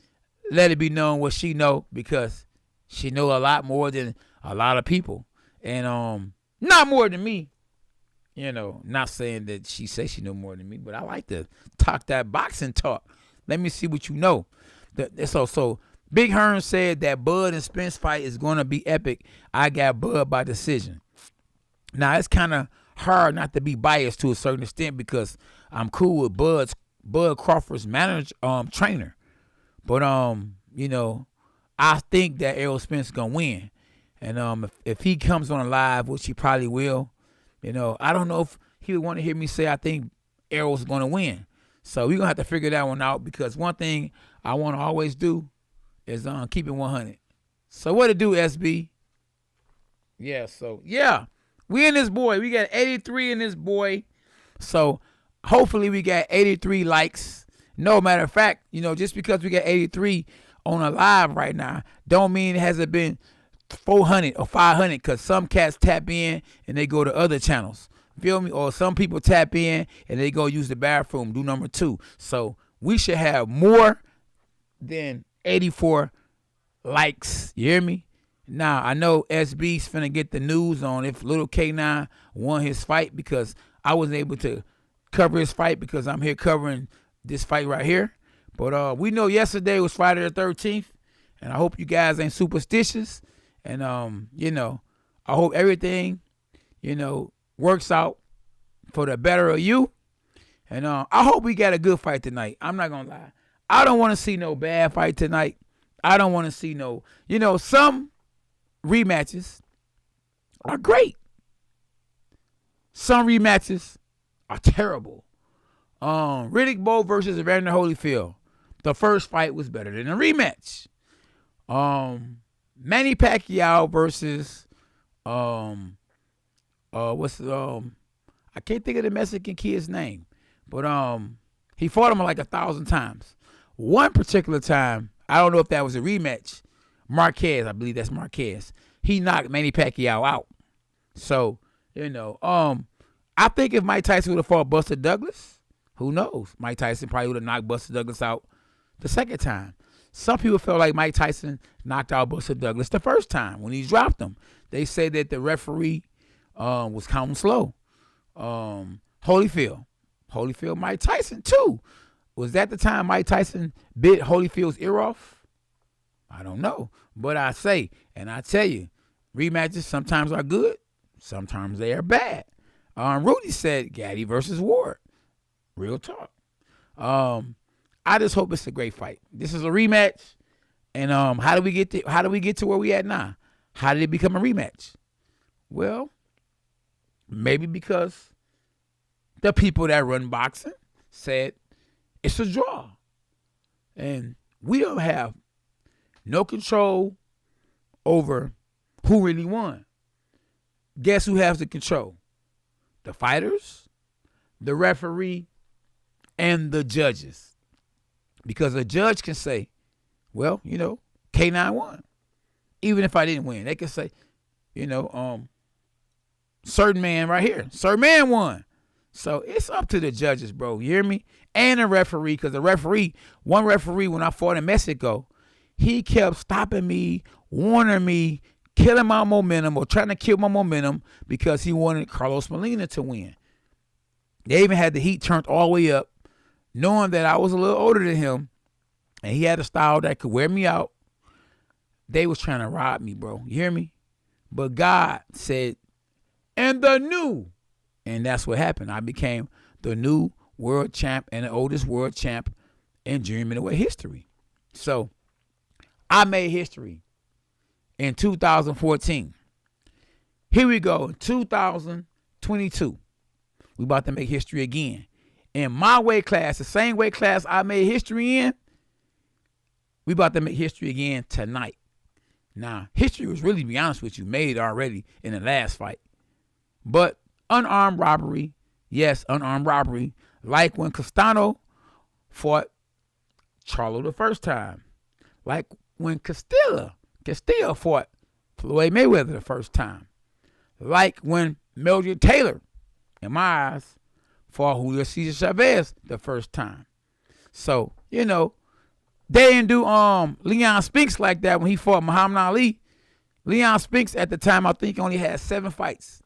let it be known what she know, because she know a lot more than a lot of people, and not more than me. You know, not saying that she says she know more than me, but I like to talk that boxing talk. Let me see what you know. So Big Hearn said that Bud and Spence fight is going to be epic. I got Bud by decision. Now, it's kind of hard not to be biased to a certain extent because I'm cool with Bud Crawford's trainer. But I think that Errol Spence gonna win. And if he comes on live, which he probably will, I don't know if he would want to hear me say I think Errol's gonna win. So we're gonna have to figure that one out, because one thing I want to always do is keep it 100. So what it do, SB? Yeah, so yeah, we in this boy. We got 83 in this boy. So hopefully we got 83 likes. No matter of fact, just because we got 83 on a live right now, don't mean it hasn't been 400 or 500, because some cats tap in and they go to other channels. Feel me? Or some people tap in and they go use the bathroom, do number 2. So we should have more than 84 likes. You hear me? Now, I know SB's finna get the news on if Little K9 won his fight, because I wasn't able to cover his fight because I'm here covering this fight right here. But we know yesterday was Friday the 13th, and I hope you guys ain't superstitious. And, I hope everything, works out for the better of you. And I hope we got a good fight tonight. I'm not going to lie. I don't want to see no bad fight tonight. I don't want to see no, some rematches are great. Some rematches are terrible. Riddick Bowe versus Evander Holyfield. The first fight was better than the rematch. Manny Pacquiao versus I can't think of the Mexican kid's name, but he fought him like 1,000 times. One particular time, I don't know if that was a rematch. Marquez, I believe that's Marquez. He knocked Manny Pacquiao out. So, I think if Mike Tyson would have fought Buster Douglas, who knows? Mike Tyson probably would have knocked Buster Douglas out the second time. Some people felt like Mike Tyson knocked out Buster Douglas the first time when he dropped him. They say that the referee was counting slow. Holyfield, Mike Tyson too. Was that the time Mike Tyson bit Holyfield's ear off? I don't know. But I say, and I tell you, rematches sometimes are good, sometimes they are bad. Rudy said Gaddy versus Ward. Real talk. I just hope it's a great fight. This is a rematch. And how do we get to where we at now? How did it become a rematch? Well, maybe because the people that run boxing said it's a draw. And we don't have no control over who really won. Guess who has the control? The fighters, the referee, and the judges. Because a judge can say, well, K9 won. Even if I didn't win, they can say, certain man right here, certain man won. So it's up to the judges, bro. You hear me? And the referee, because one referee, when I fought in Mexico, he kept stopping me, warning me, killing my momentum or trying to kill my momentum because he wanted Carlos Molina to win. They even had the heat turned all the way up, knowing that I was a little older than him, and he had a style that could wear me out. They was trying to rob me, bro. You hear me? But God said, and that's what happened. I became the new world champ and the oldest world champ in junior middleweight history. So I made history in 2014. Here we go, in 2022. We about to make history again. In my weight class, the same weight class I made history in, we about to make history again tonight. Now, history was really, to be honest with you, made already in the last fight. But unarmed robbery, yes, unarmed robbery, like when Castano fought Charlo the first time. Like when Castillo fought Floyd Mayweather the first time. Like when Mildred Taylor, in my eyes, fought Julio Cesar Chavez the first time. So, they didn't do Leon Spinks like that when he fought Muhammad Ali. Leon Spinks at the time, I think, only had 7 fights.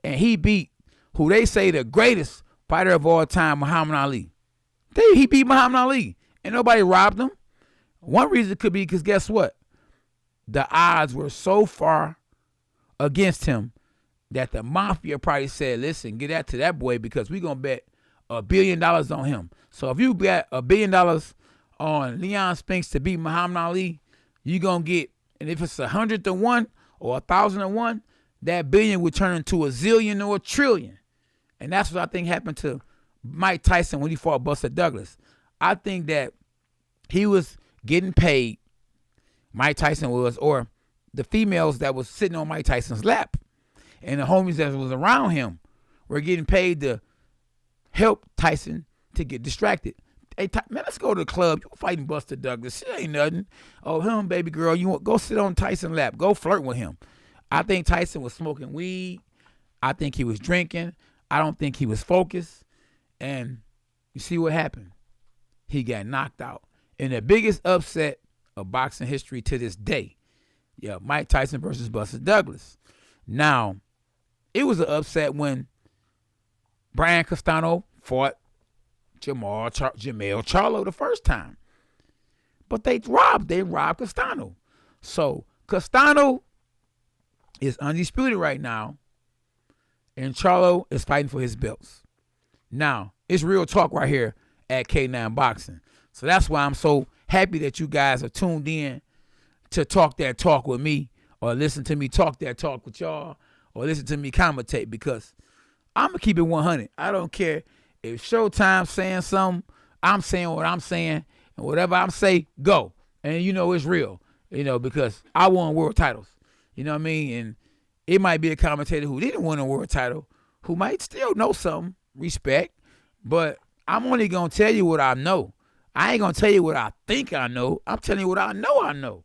And he beat who they say the greatest fighter of all time, Muhammad Ali. He beat Muhammad Ali. And nobody robbed him. One reason could be because guess what? The odds were so far against him that the mafia probably said, listen, get that to that boy because we're going to bet $1 billion on him. So if you bet $1 billion on Leon Spinks to beat Muhammad Ali, you're going to get, and if it's 100 to 1 or 1,000 to 1, that billion would turn into a zillion or a trillion. And that's what I think happened to Mike Tyson when he fought Buster Douglas. I think that he was getting paid, Mike Tyson was, or the females that was sitting on Mike Tyson's lap and the homies that was around him were getting paid to help Tyson to get distracted. Hey, man, let's go to the club. You fighting Buster Douglas. Shit ain't nothing. Oh, him, baby girl, you want go sit on Tyson's lap. Go flirt with him. I think Tyson was smoking weed. I think he was drinking. I don't think he was focused. And you see what happened? He got knocked out in the biggest upset of boxing history to this day. Yeah, Mike Tyson versus Buster Douglas. Now, it was an upset when Brian Castano fought Jermell Charlo the first time. But they robbed Castano. So Castano is undisputed right now, and Charlo is fighting for his belts. Now, it's real talk right here at K9 Boxing. So that's why I'm so happy that you guys are tuned in to talk that talk with me, or listen to me talk that talk with y'all, or listen to me commentate, because I'm going to keep it 100. I don't care if Showtime's saying something, I'm saying what I'm saying, and whatever I'm say, go. And you know it's real, because I won world titles. You know what I mean? And it might be a commentator who didn't win a world title who might still know something, respect, but I'm only going to tell you what I know. I ain't going to tell you what I think I know. I'm telling you what I know.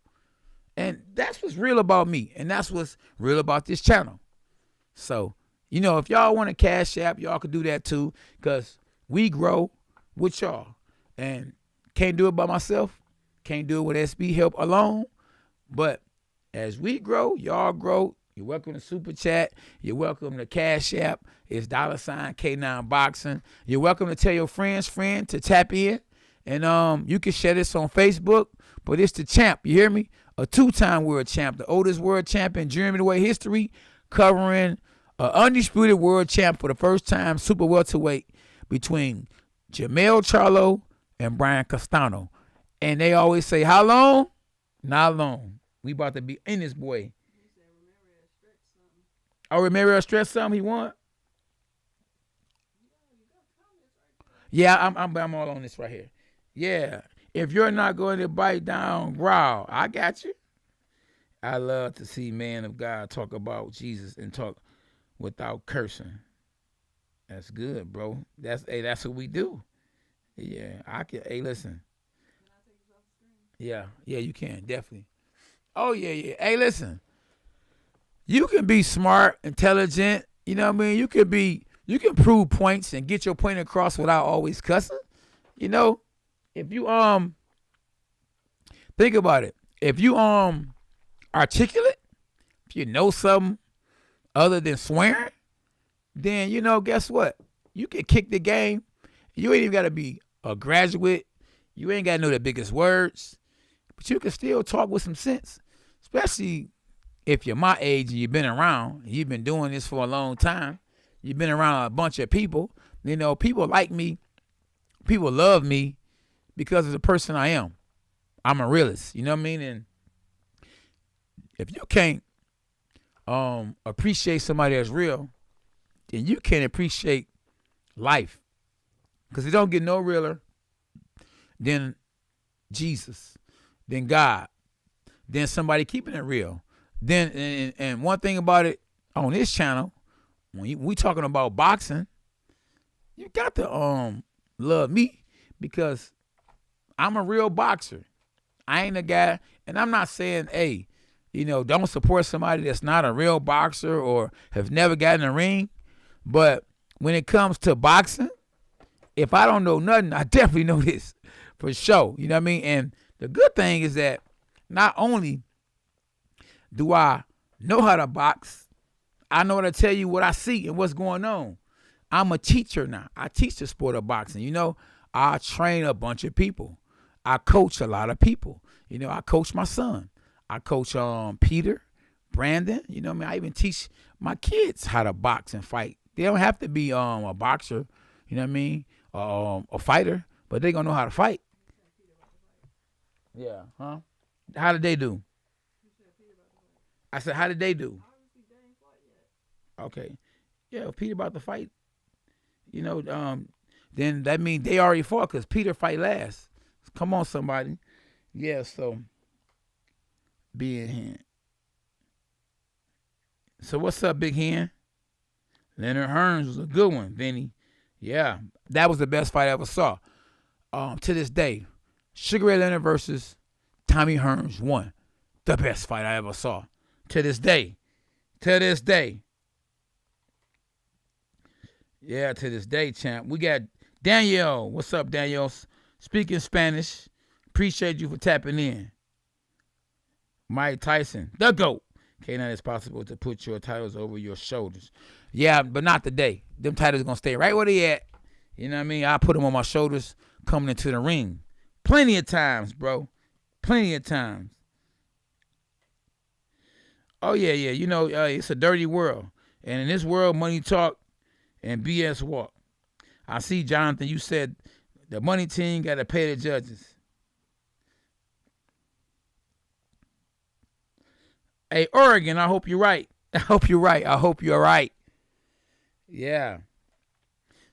And that's what's real about me, and that's what's real about this channel. So, if y'all want a Cash App, y'all can do that too, because we grow with y'all. And can't do it by myself. Can't do it with SB help alone. But as we grow, y'all grow. You're welcome to Super Chat. You're welcome to Cash App. It's $ K9 Boxing. You're welcome to tell your friend to tap in. And you can share this on Facebook. But it's the champ, you hear me? A 2-time world champ, the oldest world champ in German weight history, covering an undisputed world champ for the first time, super welterweight, between Jermell Charlo and Brian Castano. And they always say, how long? Not long. We about to be in this boy. Oh, Romero stretched something he won? Yeah, I'm all on this right here. Yeah. If you're not going to bite down, growl. I got you. I love to see man of God talk about Jesus and talk without cursing. That's good, bro. That's what we do. Yeah, I can. Hey, listen. Can I take this off the screen? Yeah, you can, definitely. Oh, yeah. Hey, listen. You can be smart, intelligent. You know what I mean? You can prove points and get your point across without always cussing. If you think about it. If you articulate, if you know something other than swearing, then guess what? You can kick the game. You ain't even got to be a graduate. You ain't got to know the biggest words, but you can still talk with some sense, especially if you're my age and you've been around. You've been doing this for a long time. You've been around a bunch of people. People like me. People love me because of the person I am. I'm a realist. You know what I mean? And if you can't appreciate somebody that's real, then you can't appreciate life. Because it don't get no realer than Jesus, than God, than somebody keeping it real. Then and one thing about it on this channel, when we talking about boxing, you got to love me because I'm a real boxer. I ain't a guy, and I'm not saying, hey, don't support somebody that's not a real boxer or have never gotten in the ring. But when it comes to boxing, if I don't know nothing, I definitely know this for sure. You know what I mean? And the good thing is that not only do I know how to box, I know how to tell you what I see and what's going on. I'm a teacher now. I teach the sport of boxing. I train a bunch of people. I coach a lot of people. I coach my son. I coach Peter, Brandon. I even teach my kids how to box and fight. They don't have to be a boxer you know what I mean, a fighter, but they gonna know how to fight. Yeah, huh? How did they do? I said, how did they do? Okay, yeah, if Peter about to fight, you know, then that means they already fought because Peter fight last. Come on, somebody. Yeah, so Big Hen. So what's up, Big Hen? Leonard Hearns was a good one, Vinny. Yeah, that was the best fight I ever saw. To this day, Sugar Ray Leonard versus Tommy Hearns won. The best fight I ever saw. To this day. To this day. Yeah, to this day, champ. We got Danielle. What's up, Danielle? Speaking Spanish. Appreciate you for tapping in. Mike Tyson, the GOAT. K9, it's possible to put your titles over your shoulders. Yeah, but not today. Them titles are going to stay right where they at. You know what I mean? I put them on my shoulders coming into the ring. Plenty of times, bro. Plenty of times. Oh, yeah. You know, it's a dirty world. And in this world, money talk and BS walk. I see, Jonathan, you said the money team got to pay the judges. Hey, Oregon, I hope you're right. I hope you're right. Yeah.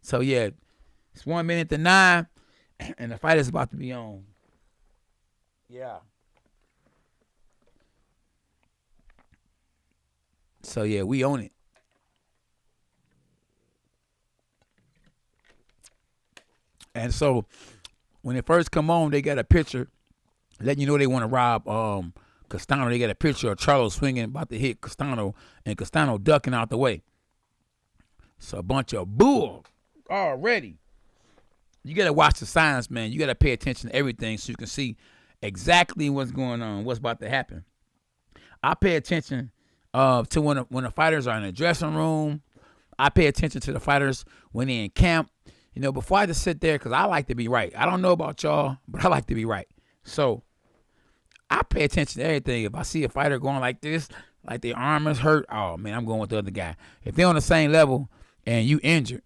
So, yeah, it's 1 minute to 9, and the fight is about to be on. Yeah. So, yeah, we own it. And so, when it first come on, they got a picture letting you know they want to rob Castano. They got a picture of Charlo swinging, about to hit Castano, and Castano ducking out the way. So a bunch of bull already. You got to watch the signs, man. You got to pay attention to everything so you can see exactly what's going on, what's about to happen. I pay attention to when the fighters are in the dressing room. I pay attention to the fighters when they're in camp. You know, before I just sit there, because I like to be right. I don't know about y'all, but I like to be right. So I pay attention to everything. If I see a fighter going like this, like their arm is hurt, oh, man, I'm going with the other guy. If they're on the same level and you injured,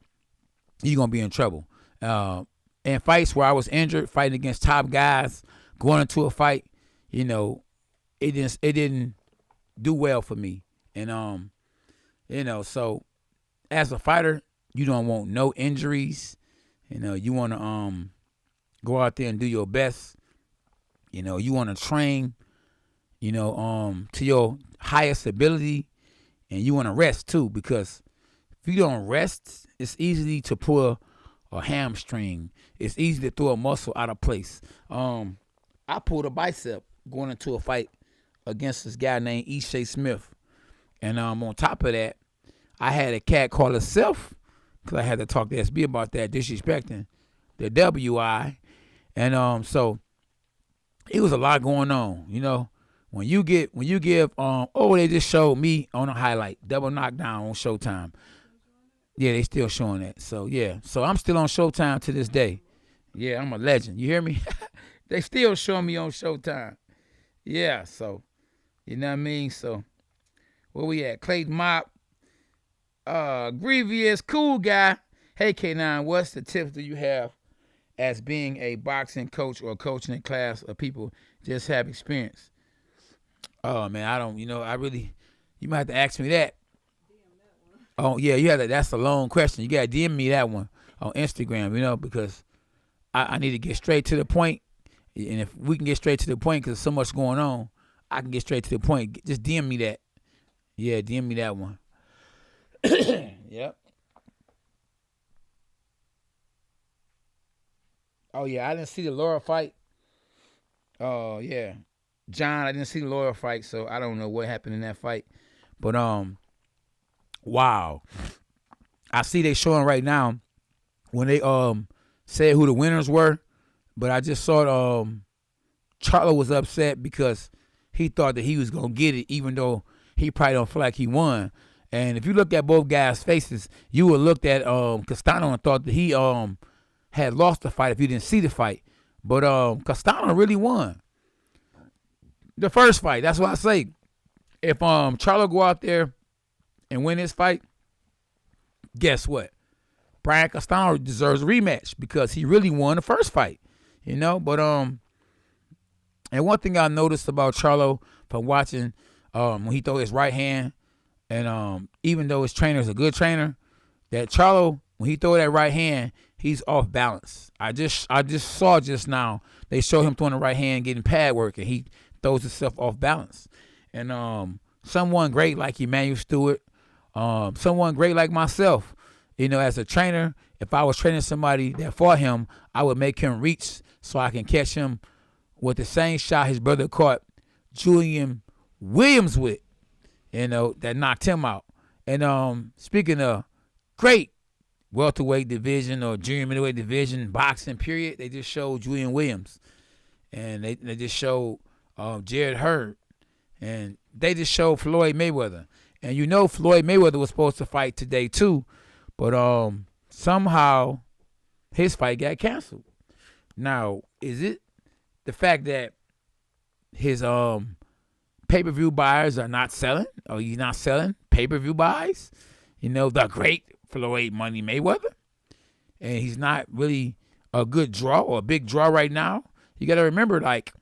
you're going to be in trouble. In fights where I was injured, fighting against top guys, going into a fight, you know, it didn't do well for me. And, you know, so as a fighter, you don't want no injuries. You know, you want to go out there and do your best. You know, you want to train, you know, to your highest ability, and you want to rest too, because if you don't rest, it's easy to pull a hamstring. It's easy to throw a muscle out of place. I pulled a bicep going into a fight against this guy named Ishay Smith, and on top of that, I had a cat call herself, because I had to talk to SB about that, disrespecting the WI, and so it was a lot going on, you know. When you give, they just showed me on a highlight, double knockdown on Showtime. Yeah, they still showing that. So, yeah. So, I'm still on Showtime to this day. Yeah, I'm a legend. You hear me? They still showing me on Showtime. Yeah, so, you know what I mean? So, where we at? Clayton Mop. Grievous, cool guy. Hey, K9, what's the tips do you have as being a boxing coach or coaching a class of people just have experience? Oh, man, I don't, you know, you might have to ask me that. Oh, yeah, that's a long question. You got to DM me that one on Instagram, you know, because I need to get straight to the point. And if we can get straight to the point, because there's so much going on, I can get straight to the point. Just DM me that. Yeah, DM me that one. Yep. Oh, yeah, I didn't see the Laura fight. Oh, yeah. John, I didn't see the Laura fight, so I don't know what happened in that fight. But, wow. I see they showing right now when they said who the winners were, but I just saw Charlo was upset because he thought that he was going to get it, even though he probably don't feel like he won. And if you look at both guys' faces, you would look at Castano and thought that he had lost the fight if you didn't see the fight. But Castano really won the first fight. That's why I say, if Charlo go out there and win this fight, guess what? Brian Castano deserves a rematch because he really won the first fight, you know. But and one thing I noticed about Charlo from watching when he throw his right hand, and even though his trainer is a good trainer, that Charlo, when he throw that right hand, he's off balance. I just saw just now they show him throwing the right hand, getting pad work, and he throws himself off balance. And someone great like Emmanuel Stewart, someone great like myself, you know, as a trainer, if I was training somebody that fought him, I would make him reach so I can catch him with the same shot his brother caught Julian Williams with, you know, that knocked him out. And speaking of great welterweight division or junior middleweight division boxing period, they just showed Julian Williams, and they just showed Jared Hurd, and they just showed Floyd Mayweather. And you know Floyd Mayweather was supposed to fight today too, but somehow his fight got canceled. Now, is it the fact that his pay-per-view buyers are not selling, or he's not selling pay-per-view buys? You know, the great Floyd Money Mayweather, and he's not really a good draw or a big draw right now. You got to remember, like,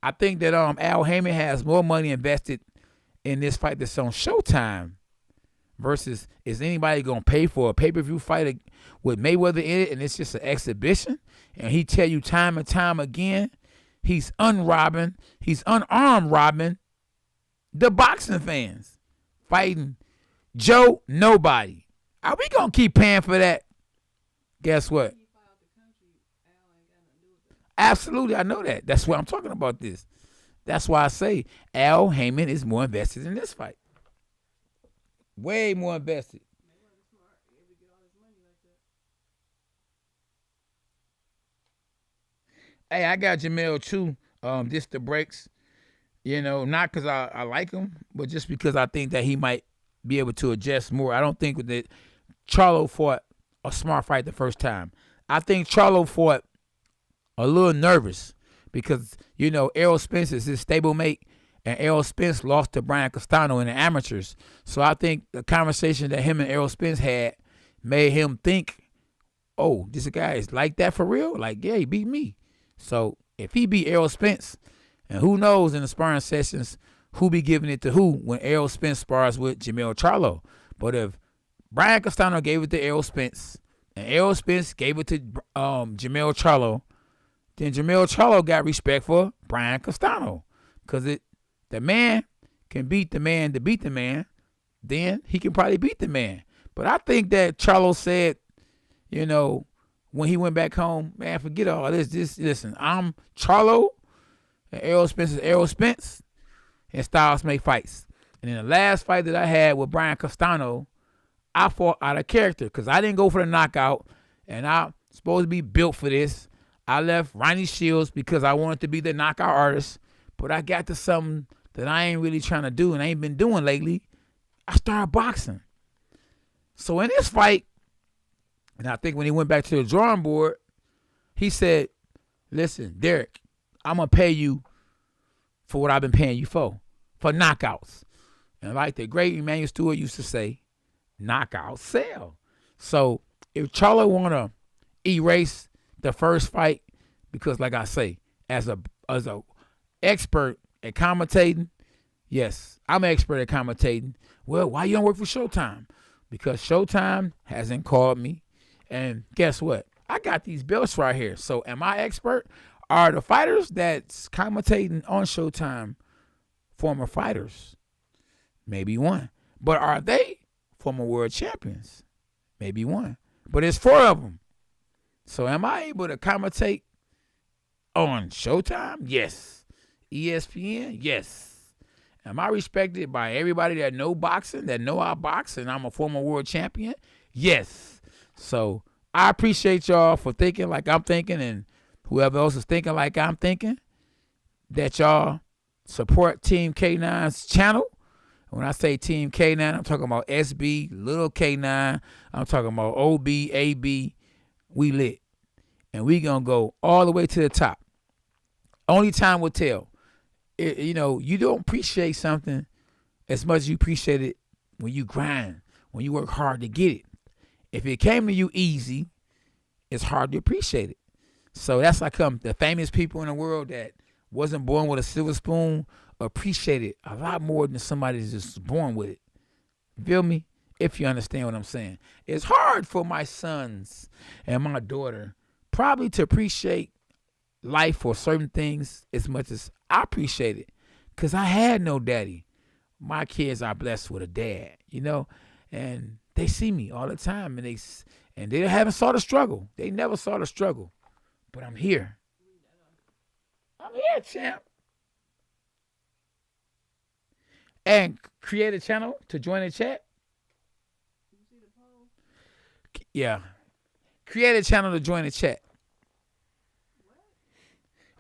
I think that Al Heyman has more money invested in this fight that's on Showtime versus is anybody going to pay for a pay-per-view fight with Mayweather in it, and it's just an exhibition. And he tell you time and time again, he's unarmed robbing the boxing fans, fighting Joe Nobody. Are we going to keep paying for that? Guess what? Absolutely, I know that. That's why I'm talking about this. That's why I say Al Heyman is more invested in this fight. Way more invested. Hey, I got Jermell too. This the breaks. You know, not because I like him, but just because I think that he might be able to adjust more. I don't think that Charlo fought a smart fight the first time. I think Charlo fought a little nervous because, you know, Errol Spence is his stablemate, and Errol Spence lost to Brian Castano in the amateurs. So I think the conversation that him and Errol Spence had made him think, oh, this guy is like that for real? Like, yeah, he beat me. So if he beat Errol Spence, and who knows in the sparring sessions who be giving it to who when Errol Spence spars with Jermell Charlo. But if Brian Castano gave it to Errol Spence, and Errol Spence gave it to Jermell Charlo, then Jermell Charlo got respect for Brian Castano. Because the man can beat the man to beat the man, then he can probably beat the man. But I think that Charlo said, you know, when he went back home, man, forget all this. Listen, I'm Charlo, and Errol Spence is Errol Spence, and styles make fights. And in the last fight that I had with Brian Castano, I fought out of character because I didn't go for the knockout, and I'm supposed to be built for this. I left Ronnie Shields because I wanted to be the knockout artist, but I got to something that I ain't really trying to do and I ain't been doing lately. I started boxing. So in this fight, and I think when he went back to the drawing board, he said, listen, Derek, I'm going to pay you for what I've been paying you for knockouts. And like the great Emmanuel Stewart used to say, knockouts sell. So if Charlo want to erase the first fight, because like I say, as a expert at commentating, yes, I'm an expert at commentating. Well, why you don't work for Showtime? Because Showtime hasn't called me. And guess what? I got these belts right here. So am I expert? Are the fighters that's commentating on Showtime former fighters? Maybe one. But are they former world champions? Maybe one. But it's 4 of them. So am I able to commentate on Showtime? Yes. ESPN? Yes. Am I respected by everybody that know boxing, that know I box, and I'm a former world champion? Yes. So I appreciate y'all for thinking like I'm thinking, and whoever else is thinking like I'm thinking, that y'all support Team K9's channel. When I say Team K9, I'm talking about SB, Little K9. I'm talking about OB, AB. We lit. And we going to go all the way to the top. Only time will tell. You know, you don't appreciate something as much as you appreciate it when you grind, when you work hard to get it. If it came to you easy, it's hard to appreciate it. So that's like the famous people in the world that wasn't born with a silver spoon appreciate it a lot more than somebody that's just born with it. Feel me? If you understand what I'm saying. It's hard for my sons and my daughter probably to appreciate life or certain things as much as I appreciate it, because I had no daddy. My kids are blessed with a dad, and they see me all the time, and they haven't saw the struggle. They never saw the struggle, but I'm here. I'm here, champ. And create a channel to join the chat. Yeah, create a channel to join the chat.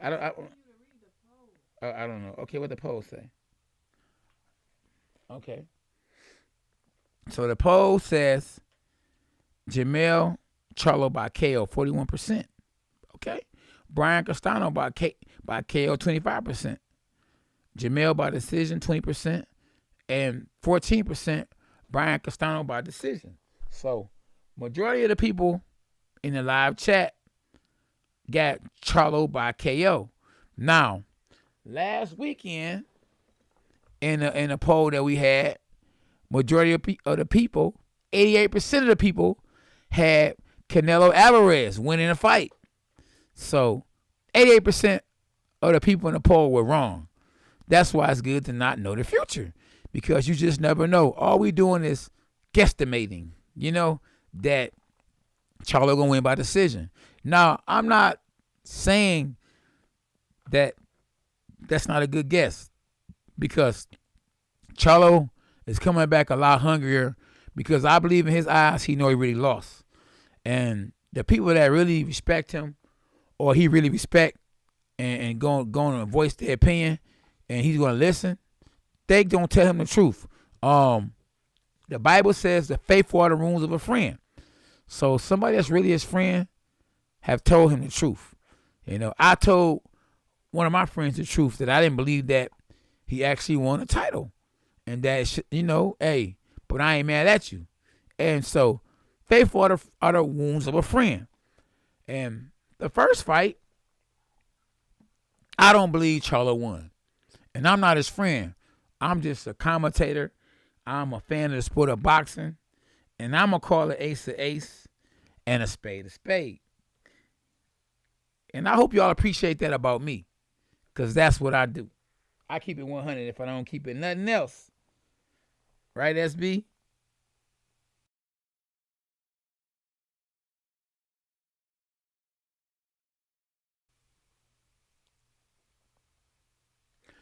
I don't know. Okay, what the poll say? Okay. So the poll says Jermell Charlo by KO 41%. Okay. Brian Castano by KO 25%. Jermell by decision 20%. And 14% Brian Castano by decision. So majority of the people in the live chat got Charlo by KO. Now, last weekend in a poll that we had, majority of the people, 88% of the people had Canelo Alvarez winning a fight. So 88% of the people in the poll were wrong. That's why it's good to not know the future, because you just never know. All we doing is guesstimating, that Charlo gonna win by decision. Now, I'm not saying that that's not a good guess, because Charlo is coming back a lot hungrier, because I believe in his eyes he know he really lost. And the people that really respect him, or he really respect, and going to voice their opinion, and he's going to listen, they don't tell him the truth. The Bible says the faithful are the wounds of a friend. So somebody that's really his friend have told him the truth. I told one of my friends the truth, that I didn't believe that he actually won a title. And that, hey, but I ain't mad at you. And so faithful are the wounds of a friend. And the first fight, I don't believe Charlo won. And I'm not his friend. I'm just a commentator. I'm a fan of the sport of boxing. And I'm going to call it ace a ace and a spade a spade. And I hope y'all appreciate that about me, because that's what I do. I keep it 100 if I don't keep it nothing else. Right, SB?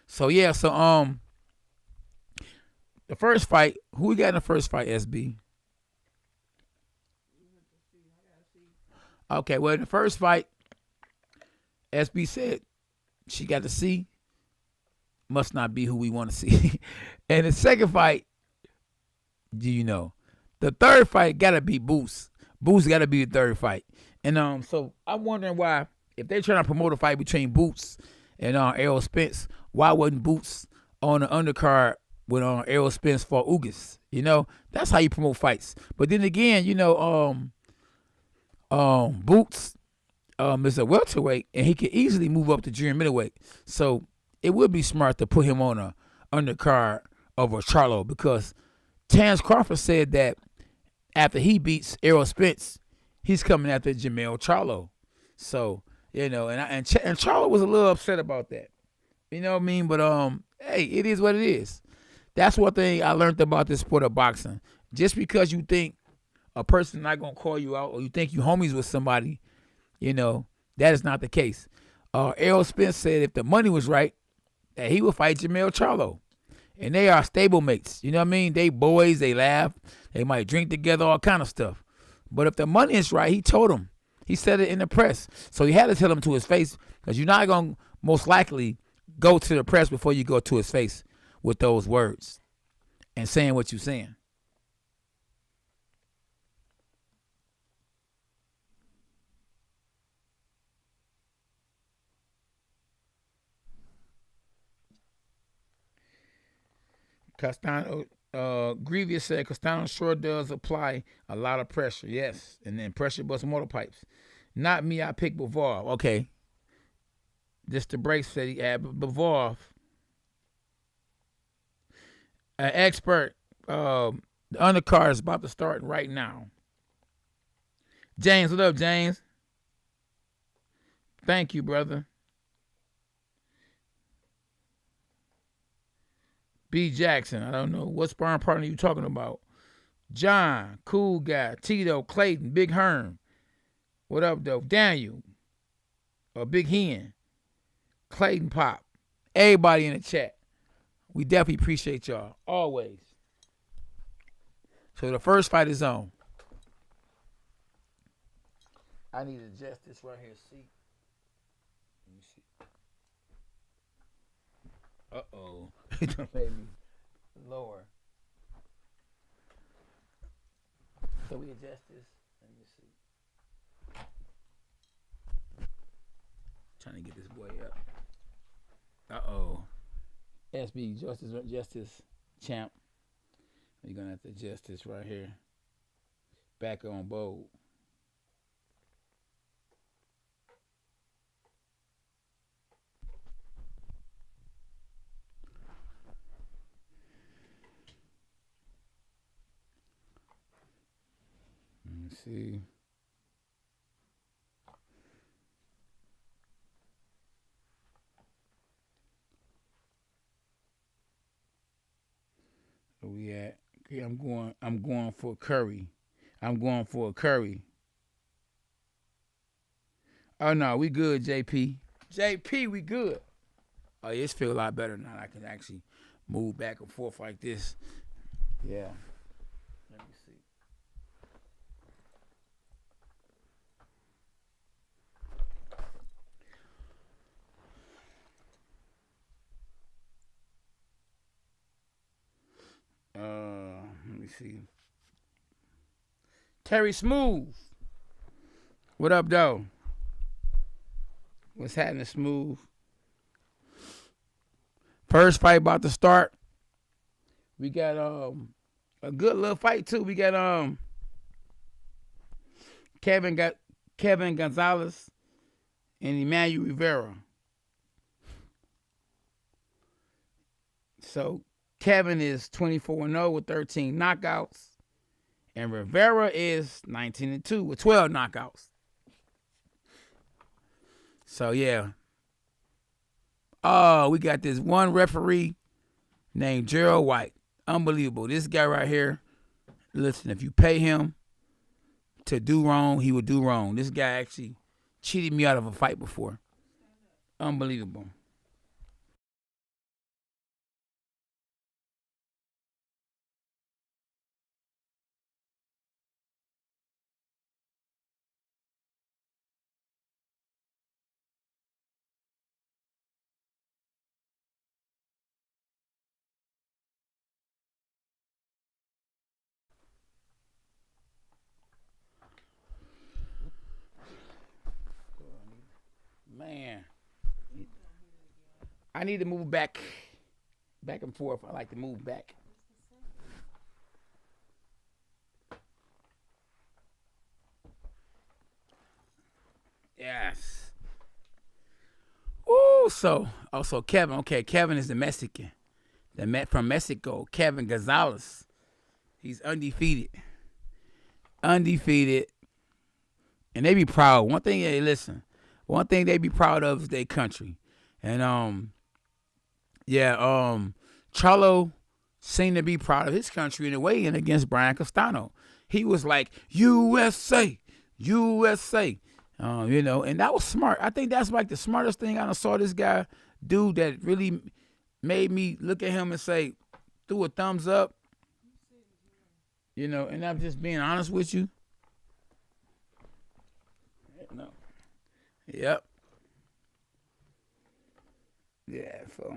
So the first fight, who we got in the first fight, SB? Okay, well, in the first fight, SB said she got to see. Must not be who we want to see. And the second fight, the third fight got to be Boots. Boots got to be the third fight. And so I'm wondering why, if they're trying to promote a fight between Boots and Errol Spence, why wasn't Boots on the undercard when Errol Spence fought Ugas? That's how you promote fights. But then again, Boots is a welterweight, and he could easily move up to junior middleweight. So it would be smart to put him on a undercard over Charlo, because Terrence Crawford said that after he beats Errol Spence, he's coming after Jermell Charlo. So, and Charlo was a little upset about that. You know what I mean? But hey, it is what it is. That's one thing I learned about this sport of boxing. Just because you think a person not gonna call you out, or you think you homies with somebody, that is not the case. Errol Spence said if the money was right, that he would fight Jermell Charlo. And they are stable mates. You know what I mean? They boys, they laugh, they might drink together, all kind of stuff. But if the money is right, he told him. He said it in the press. So he had to tell him to his face, because you're not going to most likely go to the press before you go to his face with those words and saying what you're saying. Castano Grievous said Castano sure does apply a lot of pressure. Yes, and then pressure busts motor pipes. Not me. I picked Bavard. Okay, this the break said he had Bavard. An expert. The undercard is about to start right now. James, what up, James? Thank you, brother. B. Jackson, I don't know. What sparring partner you talking about? John, cool guy. Tito, Clayton, Big Herm. What up, though? Daniel, Big Hen, Clayton Pop. Everybody in the chat. We definitely appreciate y'all. Always. So the first fight is on. I need to adjust this right here. See? Let me see. Uh-oh. It done made me lower. So we adjust this. Let me see. Trying to get this boy up. Uh-oh. SB, Justice Champ. You're going to have to adjust this right here. Back on bold. Let me see. Where we at? Okay, I'm going for Curry. I'm going for a Curry. Oh no, we good, JP. JP, we good. Oh, yeah, this feel a lot better now. I can actually move back and forth like this. Yeah. Let me see. Let me see. Terry Smooth. What up, though? What's happening, Smooth? First fight about to start. We got a good little fight too. We got Kevin Gonzalez and Emmanuel Rivera. So Kevin is 24-0 with 13 knockouts. And Rivera is 19-2 with 12 knockouts. So, yeah. Oh, we got this one referee named Gerald White. Unbelievable. This guy right here, listen, if you pay him to do wrong, he will do wrong. This guy actually cheated me out of a fight before. Unbelievable. Man, I need to move back and forth. I like to move back. Yes. Ooh, so Kevin. Okay, Kevin is the Mexican. From Mexico, Kevin Gonzalez. He's undefeated. Undefeated. And they be proud. One thing, hey, listen. One thing they be proud of is their country. And Charlo seemed to be proud of his country in a way and against Brian Castano. He was like, USA, USA. And that was smart. I think that's like the smartest thing I saw this guy do that really made me look at him and say, threw a thumbs up. And I'm just being honest with you. No. Yep. Yeah, so.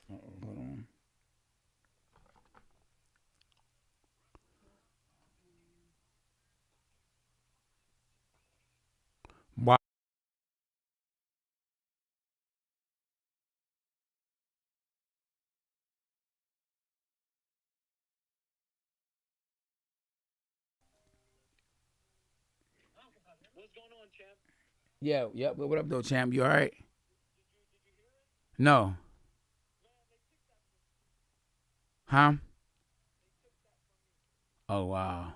Hold on. Wow. Yeah, yep. What up, though, champ? You all right? No. Huh? Oh, wow.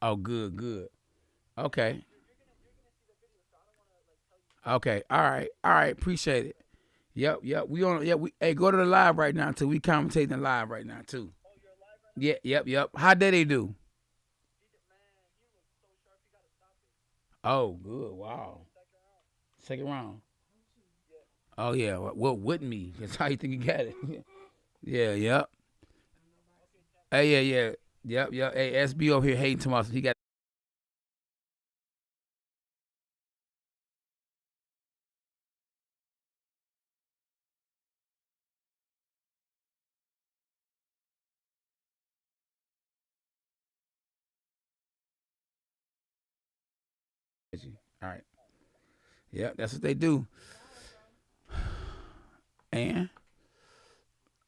Oh, good, good. Okay. Okay. All right. All right. Appreciate it. Yep, yep. We on. Yeah, we. Hey, go to the live right now too. We commentating live right now too. Yeah, yep, yep. How did they do? Oh, good. Wow. Second round. Oh yeah. What wouldn't me? That's how you think you got it. Yeah, yep. Hey, yeah, yeah. Yep, yep. Hey, SB over here hating to us. He got. All right. Yep, that's what they do. And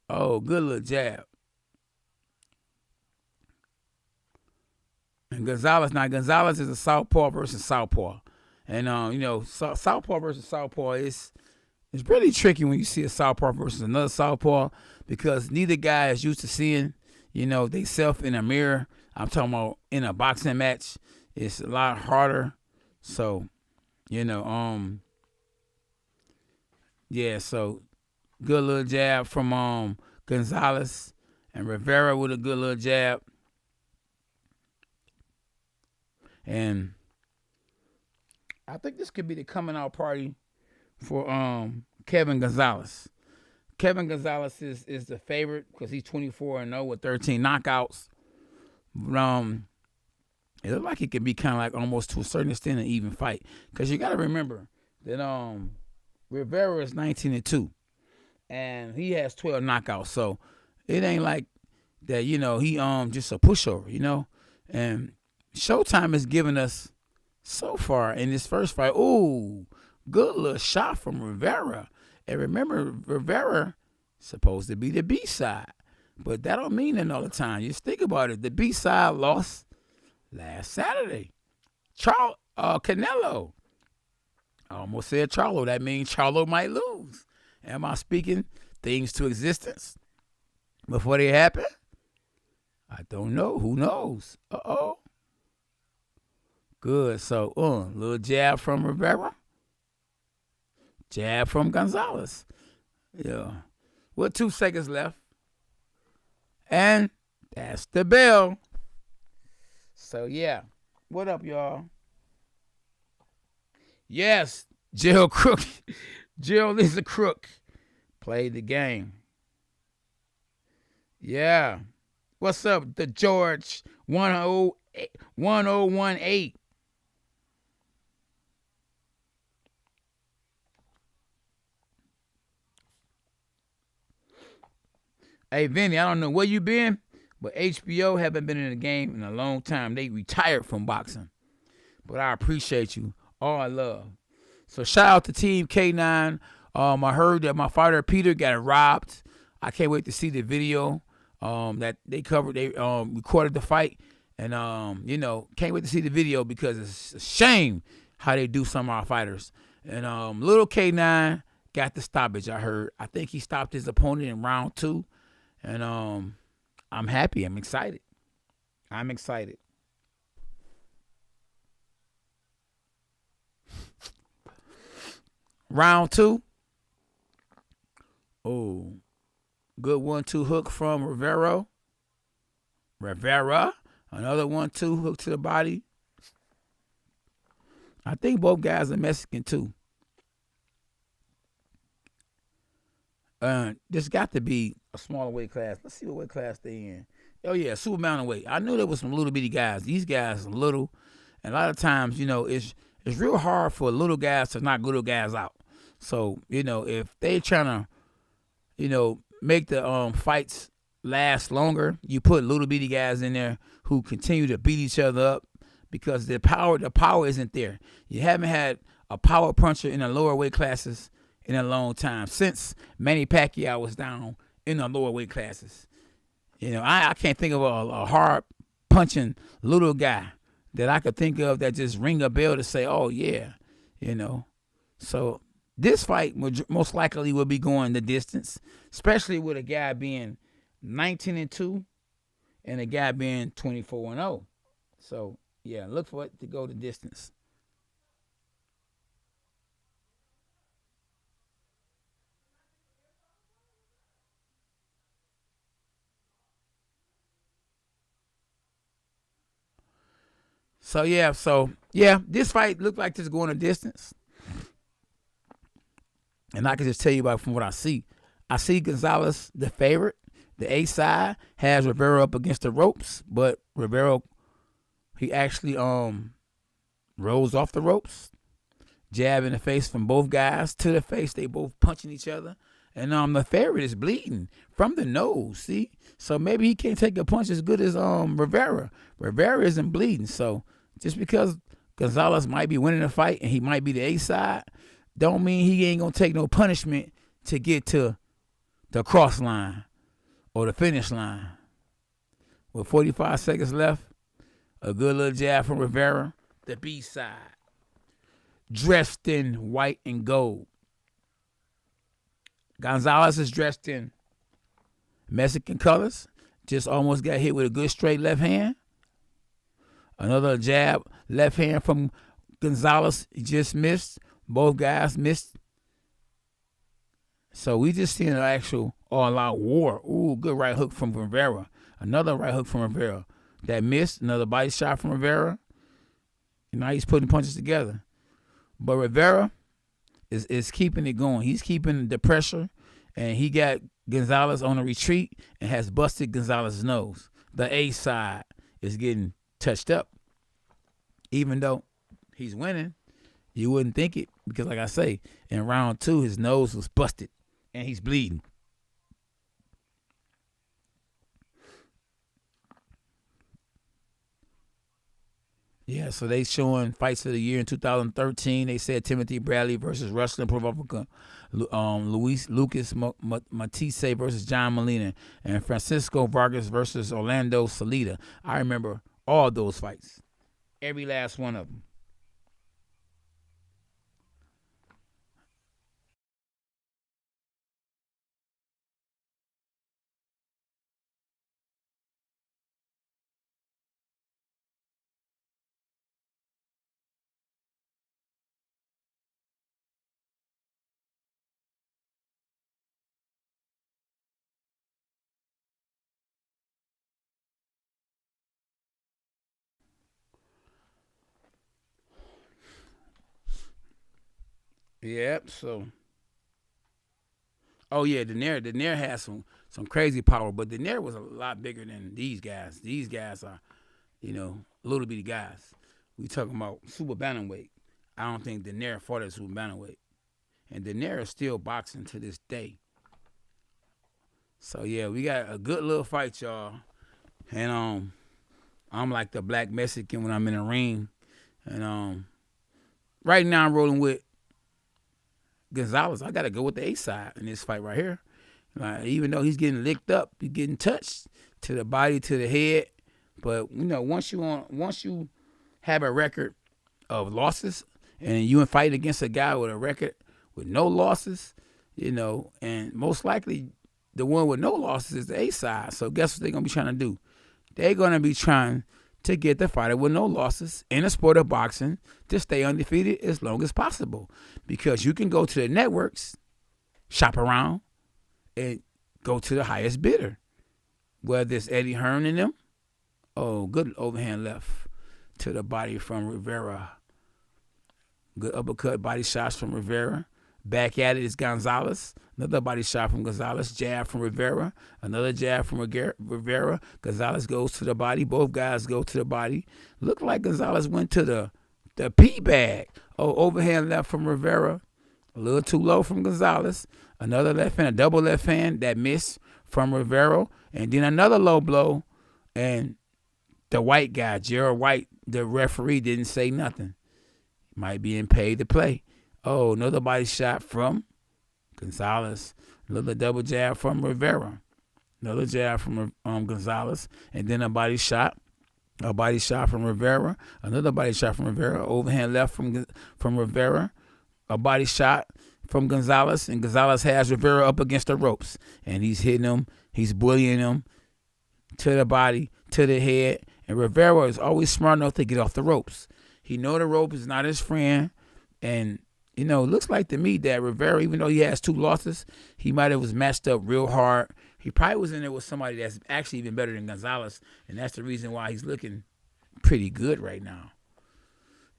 oh, good little jab. And Gonzalez is a southpaw versus southpaw, and southpaw versus southpaw is it's really tricky when you see a southpaw versus another southpaw because neither guy is used to seeing they self in a mirror. I'm talking about in a boxing match, it's a lot harder. So you know yeah. So good little jab from Gonzalez and Rivera with a good little jab. And I think this could be the coming out party for Kevin Gonzalez. Kevin Gonzalez is the favorite because he's 24-0 with 13 knockouts. But, it looks like it could be kind of like almost to a certain extent an even fight because you got to remember that Rivera is 19-2 and he has 12 knockouts. So it ain't like that. He just a pushover. And Showtime has given us so far in this first fight. Ooh, good little shot from Rivera. And remember, Rivera supposed to be the B side, but that don't mean it all the time. Just think about it. The B side lost last Saturday. Canelo. I almost said Charlo. That means Charlo might lose. Am I speaking things to existence before they happen? I don't know. Who knows? Uh-oh. Good. So, little jab from Rivera. Jab from Gonzalez. Yeah. With 2 seconds left. And that's the bell. So, yeah. What up, y'all? Yes. Jill Crook. Jill is a crook. Played the game. Yeah. What's up, the George 1018? Hey, Vinny, I don't know where you been, but HBO haven't been in the game in a long time. They retired from boxing. But I appreciate you. All love. So shout out to Team K9. I heard that my fighter Peter got robbed. I can't wait to see the video that they covered. They recorded the fight. And, can't wait to see the video because it's a shame how they do some of our fighters. And little K9 got the stoppage, I heard. I think he stopped his opponent in round 2. And I'm happy. I'm excited. Round 2. Oh, good 1-2 hook from Rivera. Another 1-2 hook to the body. I think both guys are Mexican too. This got to be a smaller weight class. Let's see what weight class they in. Oh yeah, super mountain weight. I knew there was some little bitty guys. These guys are little, and a lot of times, it's real hard for little guys to knock little guys out. So if they trying to, make the fights last longer, you put little bitty guys in there who continue to beat each other up because the power isn't there. You haven't had a power puncher in the lower weight classes in a long time since Manny Pacquiao was down in the lower weight classes. You know, I can't think of a hard punching little guy that I could think of that just ring a bell to say, oh, yeah, you know. So this fight most likely will be going the distance, especially with a guy being 19-2 and a guy being 24-0. So, yeah, look for it to go the distance. So this fight looked like it's going a distance. And I can just tell you about from what I see. I see Gonzalez, the favorite. The A side has Rivera up against the ropes, but Rivera, he actually rolls off the ropes. Jab in the face from both guys to the face. They both punching each other. And the favorite is bleeding from the nose, see? So maybe he can't take a punch as good as Rivera. Rivera isn't bleeding. So just because Gonzalez might be winning the fight and he might be the A side, don't mean he ain't going to take no punishment to get to the cross line or the finish line. With 45 seconds left, a good little jab from Rivera, the B side. Dressed in white and gold. Gonzalez is dressed in Mexican colors. Just almost got hit with a good straight left hand. Another jab, left hand from Gonzalez. He just missed. Both guys missed. So we just seen an actual all-out war. Ooh, good right hook from Rivera. Another right hook from Rivera. That missed. Another body shot from Rivera. And now he's putting punches together. But Rivera is keeping it going. He's keeping the pressure. And he got Gonzalez on a retreat and has busted Gonzalez's nose. The A side is getting touched up. Even though he's winning, you wouldn't think it. Because like I say, in round 2, his nose was busted. And he's bleeding. Yeah, so they showing fights of the year in 2013. They said Timothy Bradley versus wrestling provocateur Lucas Matisse versus John Molina, and Francisco Vargas versus Orlando Salida. I remember all those fights, every last one of them. Yep. So, oh yeah, Daenerys has some crazy power, but Daenerys was a lot bigger than these guys. These guys are, little bitty guys. We talking about super bantamweight. I don't think Daenerys fought at super bantamweight, and Daenerys still boxing to this day. So yeah, we got a good little fight, y'all. And I'm like the black Mexican when I'm in the ring, and right now I'm rolling with Gonzalez. I gotta go with the A side in this fight right here. Even though he's getting licked up, he's getting touched to the body, to the head. But once you have a record of losses and you fight against a guy with a record with no losses, and most likely the one with no losses is the A side. So guess what they're gonna be trying to do? They're gonna be trying to get the fighter with no losses in the sport of boxing to stay undefeated as long as possible. Because you can go to the networks, shop around, and go to the highest bidder. Whether it's Eddie Hearn and them. Oh, good overhand left to the body from Rivera. Good uppercut body shots from Rivera. Back at it is Gonzalez. Another body shot from Gonzalez. Jab from Rivera. Another jab from Rivera. Gonzalez goes to the body. Both guys go to the body. Looked like Gonzalez went to the P bag. Oh, overhand left from Rivera. A little too low from Gonzalez. Another left hand, a double left hand that missed from Rivera. And then another low blow. And the white guy, Gerald White, the referee, didn't say nothing. Might be in paid to play. Oh, another body shot from Gonzalez. Another double jab from Rivera. Another jab from Gonzalez, and then a body shot. A body shot from Rivera. Another body shot from Rivera. Overhand left from Rivera. A body shot from Gonzalez, and Gonzalez has Rivera up against the ropes, and he's hitting him. He's bullying him to the body, to the head, and Rivera is always smart enough to get off the ropes. He know the rope is not his friend, and it looks like to me that Rivera, even though he has 2 losses, he might have was matched up real hard. He probably was in there with somebody that's actually even better than Gonzalez, and that's the reason why he's looking pretty good right now.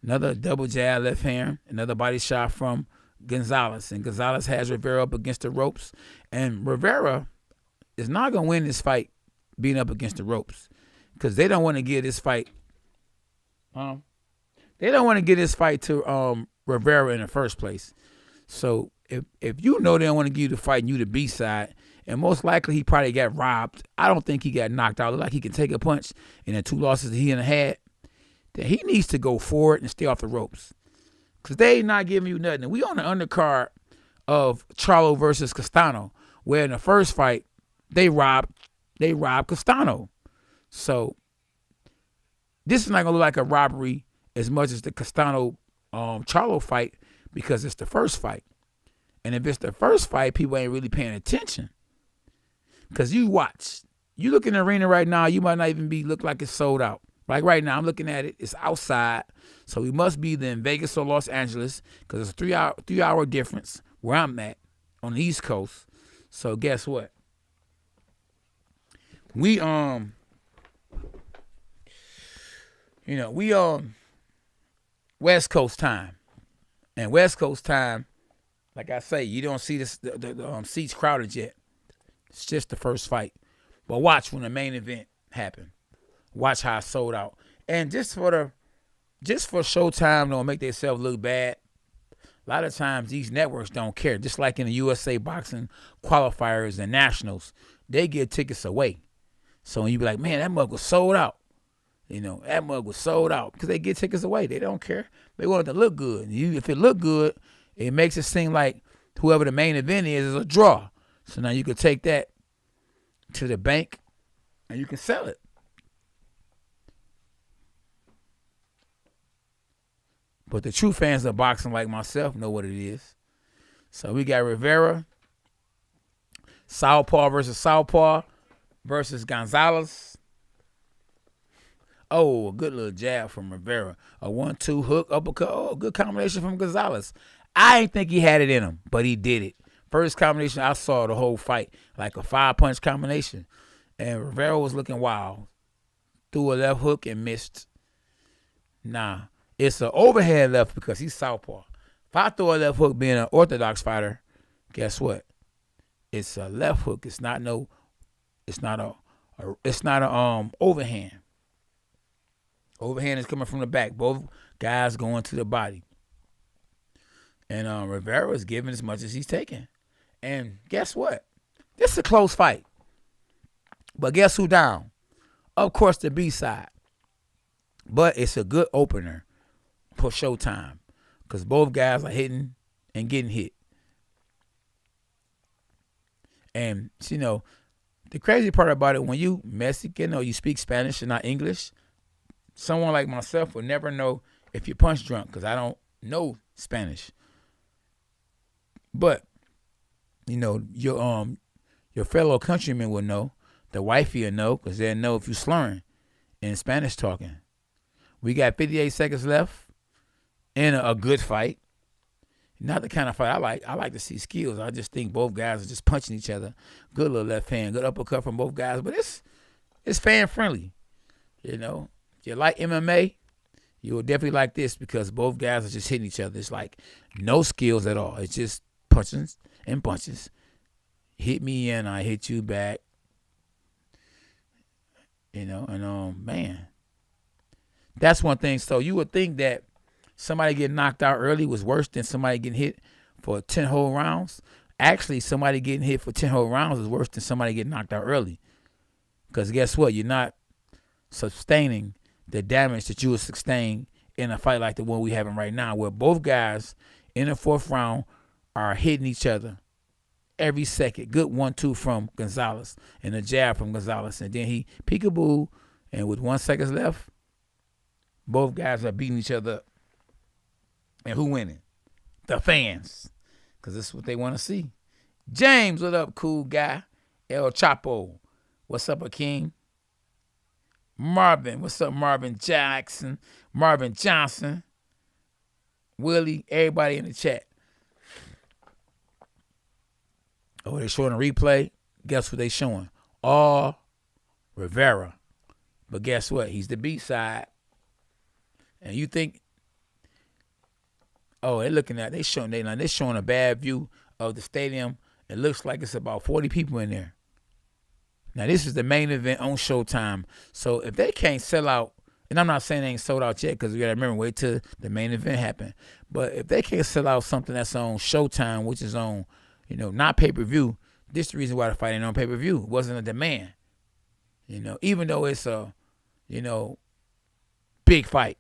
Another double jab left hand, another body shot from Gonzalez, and Gonzalez has Rivera up against the ropes, and Rivera is not going to win this fight being up against the ropes because they don't want to give this fight to Rivera in the first place. So if you know they don't want to give you the fight and you the B side, and most likely he probably got robbed. I don't think he got knocked out. Look like he can take a punch in the 2 losses that he had. Then he needs to go forward and stay off the ropes. Because they ain't not giving you nothing. And we on the undercard of Charlo versus Castano, where in the first fight, they robbed Castano. So this is not going to look like a robbery as much as the Castano Charlo fight because it's the first fight. And if it's the first fight, people ain't really paying attention. Because you watch. You look in the arena right now, you might not even look like it's sold out. Like right now, I'm looking at it. It's outside. So we must be either in Vegas or Los Angeles because it's a 3-hour difference where I'm at on the East Coast. So guess what? We West Coast time. And West Coast time, like I say, you don't see the seats crowded yet. It's just the first fight. But watch when the main event happen. Watch how it sold out. And just for Showtime, don't make themselves look bad. A lot of times these networks don't care. Just like in the USA boxing qualifiers and nationals, they give tickets away. So when you be like, man, that mug was sold out. That mug was sold out because they get tickets away. They don't care. They want it to look good. If it look good, it makes it seem like whoever the main event is a draw. So now you can take that to the bank and you can sell it. But the true fans of boxing like myself know what it is. So we got Rivera, Southpaw versus Gonzalez. Oh, a good little jab from Rivera. A 1-2 hook, uppercut. Oh, good combination from Gonzalez. I didn't think he had it in him, but he did it. First combination I saw the whole fight, like a 5-punch combination. And Rivera was looking wild. Threw a left hook and missed. Nah, it's an overhead left because he's southpaw. If I throw a left hook being an orthodox fighter, guess what? It's a left hook. It's not a overhand. Overhand is coming from the back. Both guys going to the body. And Rivera is giving as much as he's taking. And guess what? This is a close fight. But guess who down? Of course, the B side. But it's a good opener for Showtime because both guys are hitting and getting hit. And, the crazy part about it, when you Mexican or you speak Spanish and not English, someone like myself would never know if you're punch drunk because I don't know Spanish. But, your fellow countrymen will know. The wifey will know because they'll know if you're slurring in Spanish talking. We got 58 seconds left in a good fight. Not the kind of fight I like. I like to see skills. I just think both guys are just punching each other. Good little left hand, good uppercut from both guys. But it's fan friendly. If you like MMA, you will definitely like this because both guys are just hitting each other. It's like no skills at all. It's just punches and punches. Hit me and I hit you back. Man. That's one thing. So you would think that somebody getting knocked out early was worse than somebody getting hit for 10 whole rounds. Actually, somebody getting hit for 10 whole rounds is worse than somebody getting knocked out early. Because guess what? You're not sustaining the damage that you would sustain in a fight like the one we having right now, where both guys in the 4th round are hitting each other every second. Good 1-2 from Gonzalez and a jab from Gonzalez. And then he peekaboo, and with 1 second left, both guys are beating each other up. And who winning? The fans. Because this is what they want to see. James, what up, cool guy? El Chapo, what's up, Akeem? Marvin, what's up, Marvin Jackson? Marvin Johnson. Willie, everybody in the chat. Oh, they showing a replay? Guess what they showing? All Rivera. But guess what? He's the B-side. And you think, oh, they're looking at, they're showing a bad view of the stadium. It looks like it's about 40 people in there. Now, this is the main event on Showtime. So if they can't sell out, and I'm not saying they ain't sold out yet because we got to remember, wait till the main event happen. But if they can't sell out something that's on Showtime, which is on, not pay-per-view, this is the reason why the fight ain't on pay-per-view. It wasn't a demand. Even though it's a, big fight.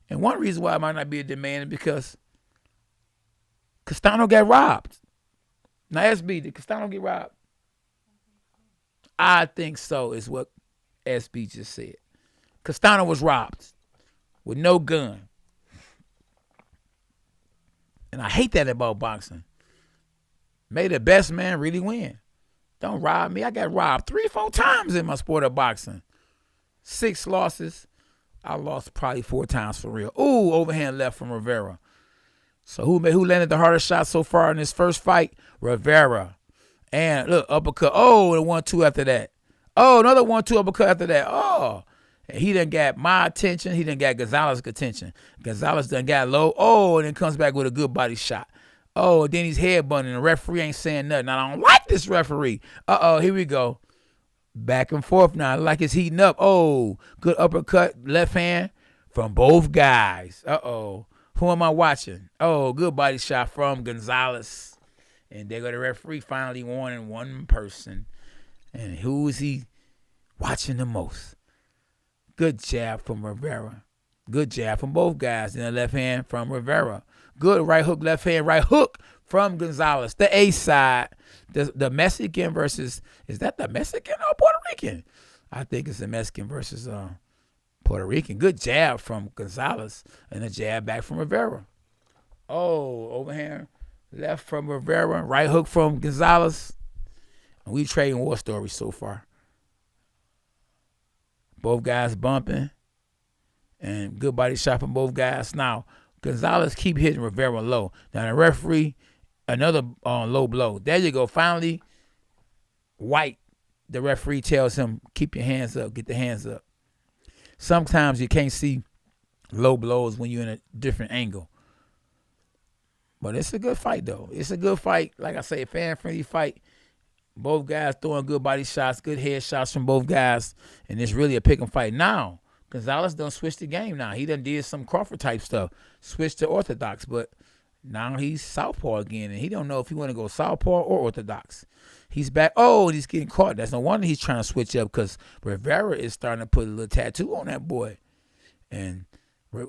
And one reason why it might not be a demand is because Castano got robbed. Now, SB, did Castano get robbed? I think so, is what SB just said. Castano was robbed with no gun. And I hate that about boxing. May the best man really win. Don't rob me. I got robbed 3-4 times in my sport of boxing. 6 losses. I lost probably 4 times for real. Ooh, overhand left from Rivera. So who landed the hardest shot so far in this first fight? Rivera. And look, uppercut. Oh, the 1-2 after that. Oh, another 1-2 uppercut after that. Oh, and he done got my attention. He done got Gonzalez's attention. Gonzalez done got low. Oh, and then comes back with a good body shot. Oh, then he's headbutting. The referee ain't saying nothing. I don't like this referee. Uh-oh, here we go. Back and forth now. Like it's heating up. Oh, good uppercut, left hand from both guys. Uh-oh. Who am I watching? Oh, good body shot from Gonzalez. And there go the referee finally warning one person. And who is he watching the most? Good jab from Rivera. Good jab from both guys. And the left hand from Rivera. Good right hook, left hand, right hook from Gonzalez. The A side. The Mexican versus, is that the Mexican or Puerto Rican? I think it's the Mexican versus Puerto Rican. Good jab from Gonzalez. And a jab back from Rivera. Oh, overhand. Left from Rivera. Right hook from Gonzalez. And we trading war stories so far. Both guys bumping. And good body shot from both guys. Now, Gonzalez keep hitting Rivera low. Now, the referee, another low blow. There you go. Finally, White, the referee tells him, keep your hands up. Get the hands up. Sometimes you can't see low blows when you're in a different angle. But it's a good fight, though. It's a good fight. Like I say, a fan-friendly fight. Both guys throwing good body shots, good head shots from both guys. And it's really a pick-em fight. Now, Gonzalez done switch the game now. He done did some Crawford-type stuff. Switched to orthodox, but now he's southpaw again. And he don't know if he want to go southpaw or orthodox. He's back. Oh, he's getting caught. That's no wonder he's trying to switch up because Rivera is starting to put a little tattoo on that boy. And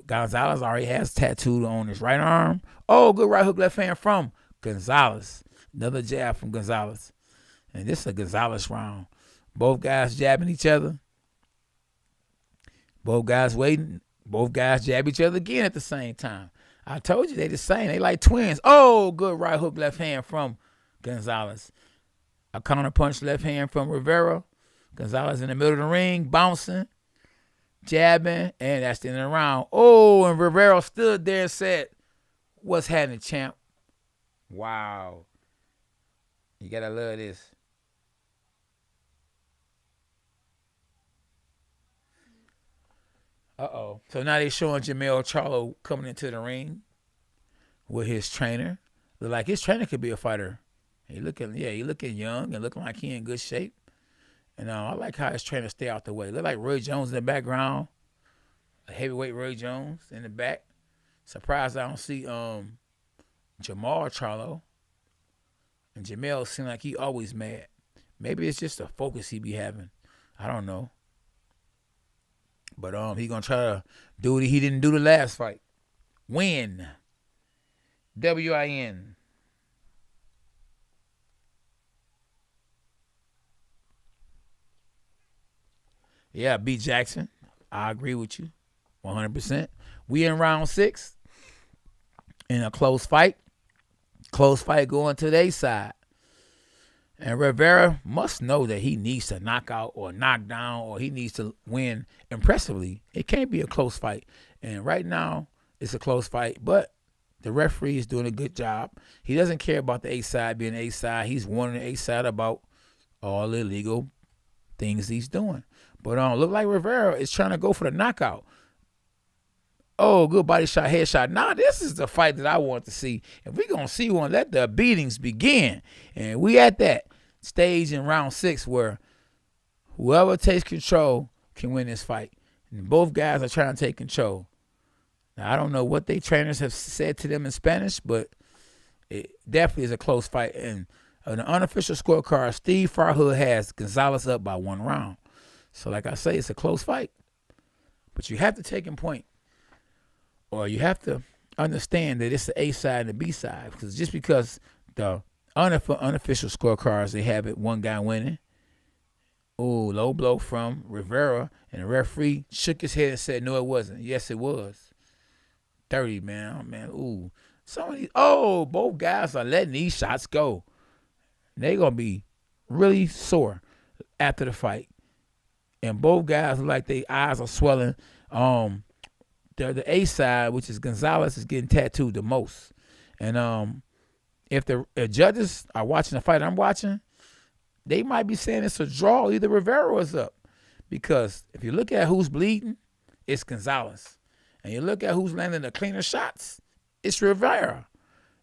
Gonzalez already has tattooed on his right arm. Oh, good right hook, left hand from Gonzalez. Another jab from Gonzalez. And this is a Gonzalez round. Both guys jabbing each other. Both guys waiting. Both guys jab each other again at the same time. I told you they the same. They like twins. Oh, good right hook, left hand from Gonzalez. A counter punch, left hand from Rivera. Gonzalez in the middle of the ring, bouncing, jabbing, and that's the end of the round. Oh, and Rivera stood there and said, "What's happening, champ?" Wow. You gotta love this. Uh-oh. So now they showing Jermell Charlo coming into the ring with his trainer. Look like his trainer could be a fighter. He looking young and looking like he in good shape. And I like how his trainer stay out the way. Look like Roy Jones in the background. A heavyweight Roy Jones in the back. Surprised I don't see Jermell Charlo. And Jermell seems like he always mad. Maybe it's just the focus he be having. I don't know. But he gonna try to do what he didn't do the last fight. Win. W-I-N. Yeah, beat Jackson. I agree with you 100%. We in round 6 in a close fight. Close fight going to their side. And Rivera must know that he needs to knock out or knock down or he needs to win impressively. It can't be a close fight. And right now, it's a close fight, but the referee is doing a good job. He doesn't care about the A-side being A-side. He's warning the A-side about all the illegal things he's doing. But look like Rivera is trying to go for the knockout. Oh, good body shot, headshot. Nah, this is the fight that I want to see. If we're going to see one, let the beatings begin. And we at that stage in round 6 where whoever takes control can win this fight. And both guys are trying to take control. Now, I don't know what their trainers have said to them in Spanish, but it definitely is a close fight. And on the unofficial scorecard, Steve Farhood has Gonzalez up by 1 round. So like I say, it's a close fight. But you have to take in point, or you have to understand that it's the A side and the B side. Because just because the unofficial scorecards, they have it one guy winning. Ooh, low blow from Rivera. And the referee shook his head and said, no, it wasn't. Yes, it was. 30, man. Oh, man. Ooh. Some of these, both guys are letting these shots go. They're going to be really sore after the fight. And both guys look like their eyes are swelling. The A side, which is Gonzalez, is getting tattooed the most. And if the judges are watching the fight I'm watching, they might be saying it's a draw. Either Rivera was up. Because if you look at who's bleeding, it's Gonzalez. And you look at who's landing the cleaner shots, it's Rivera.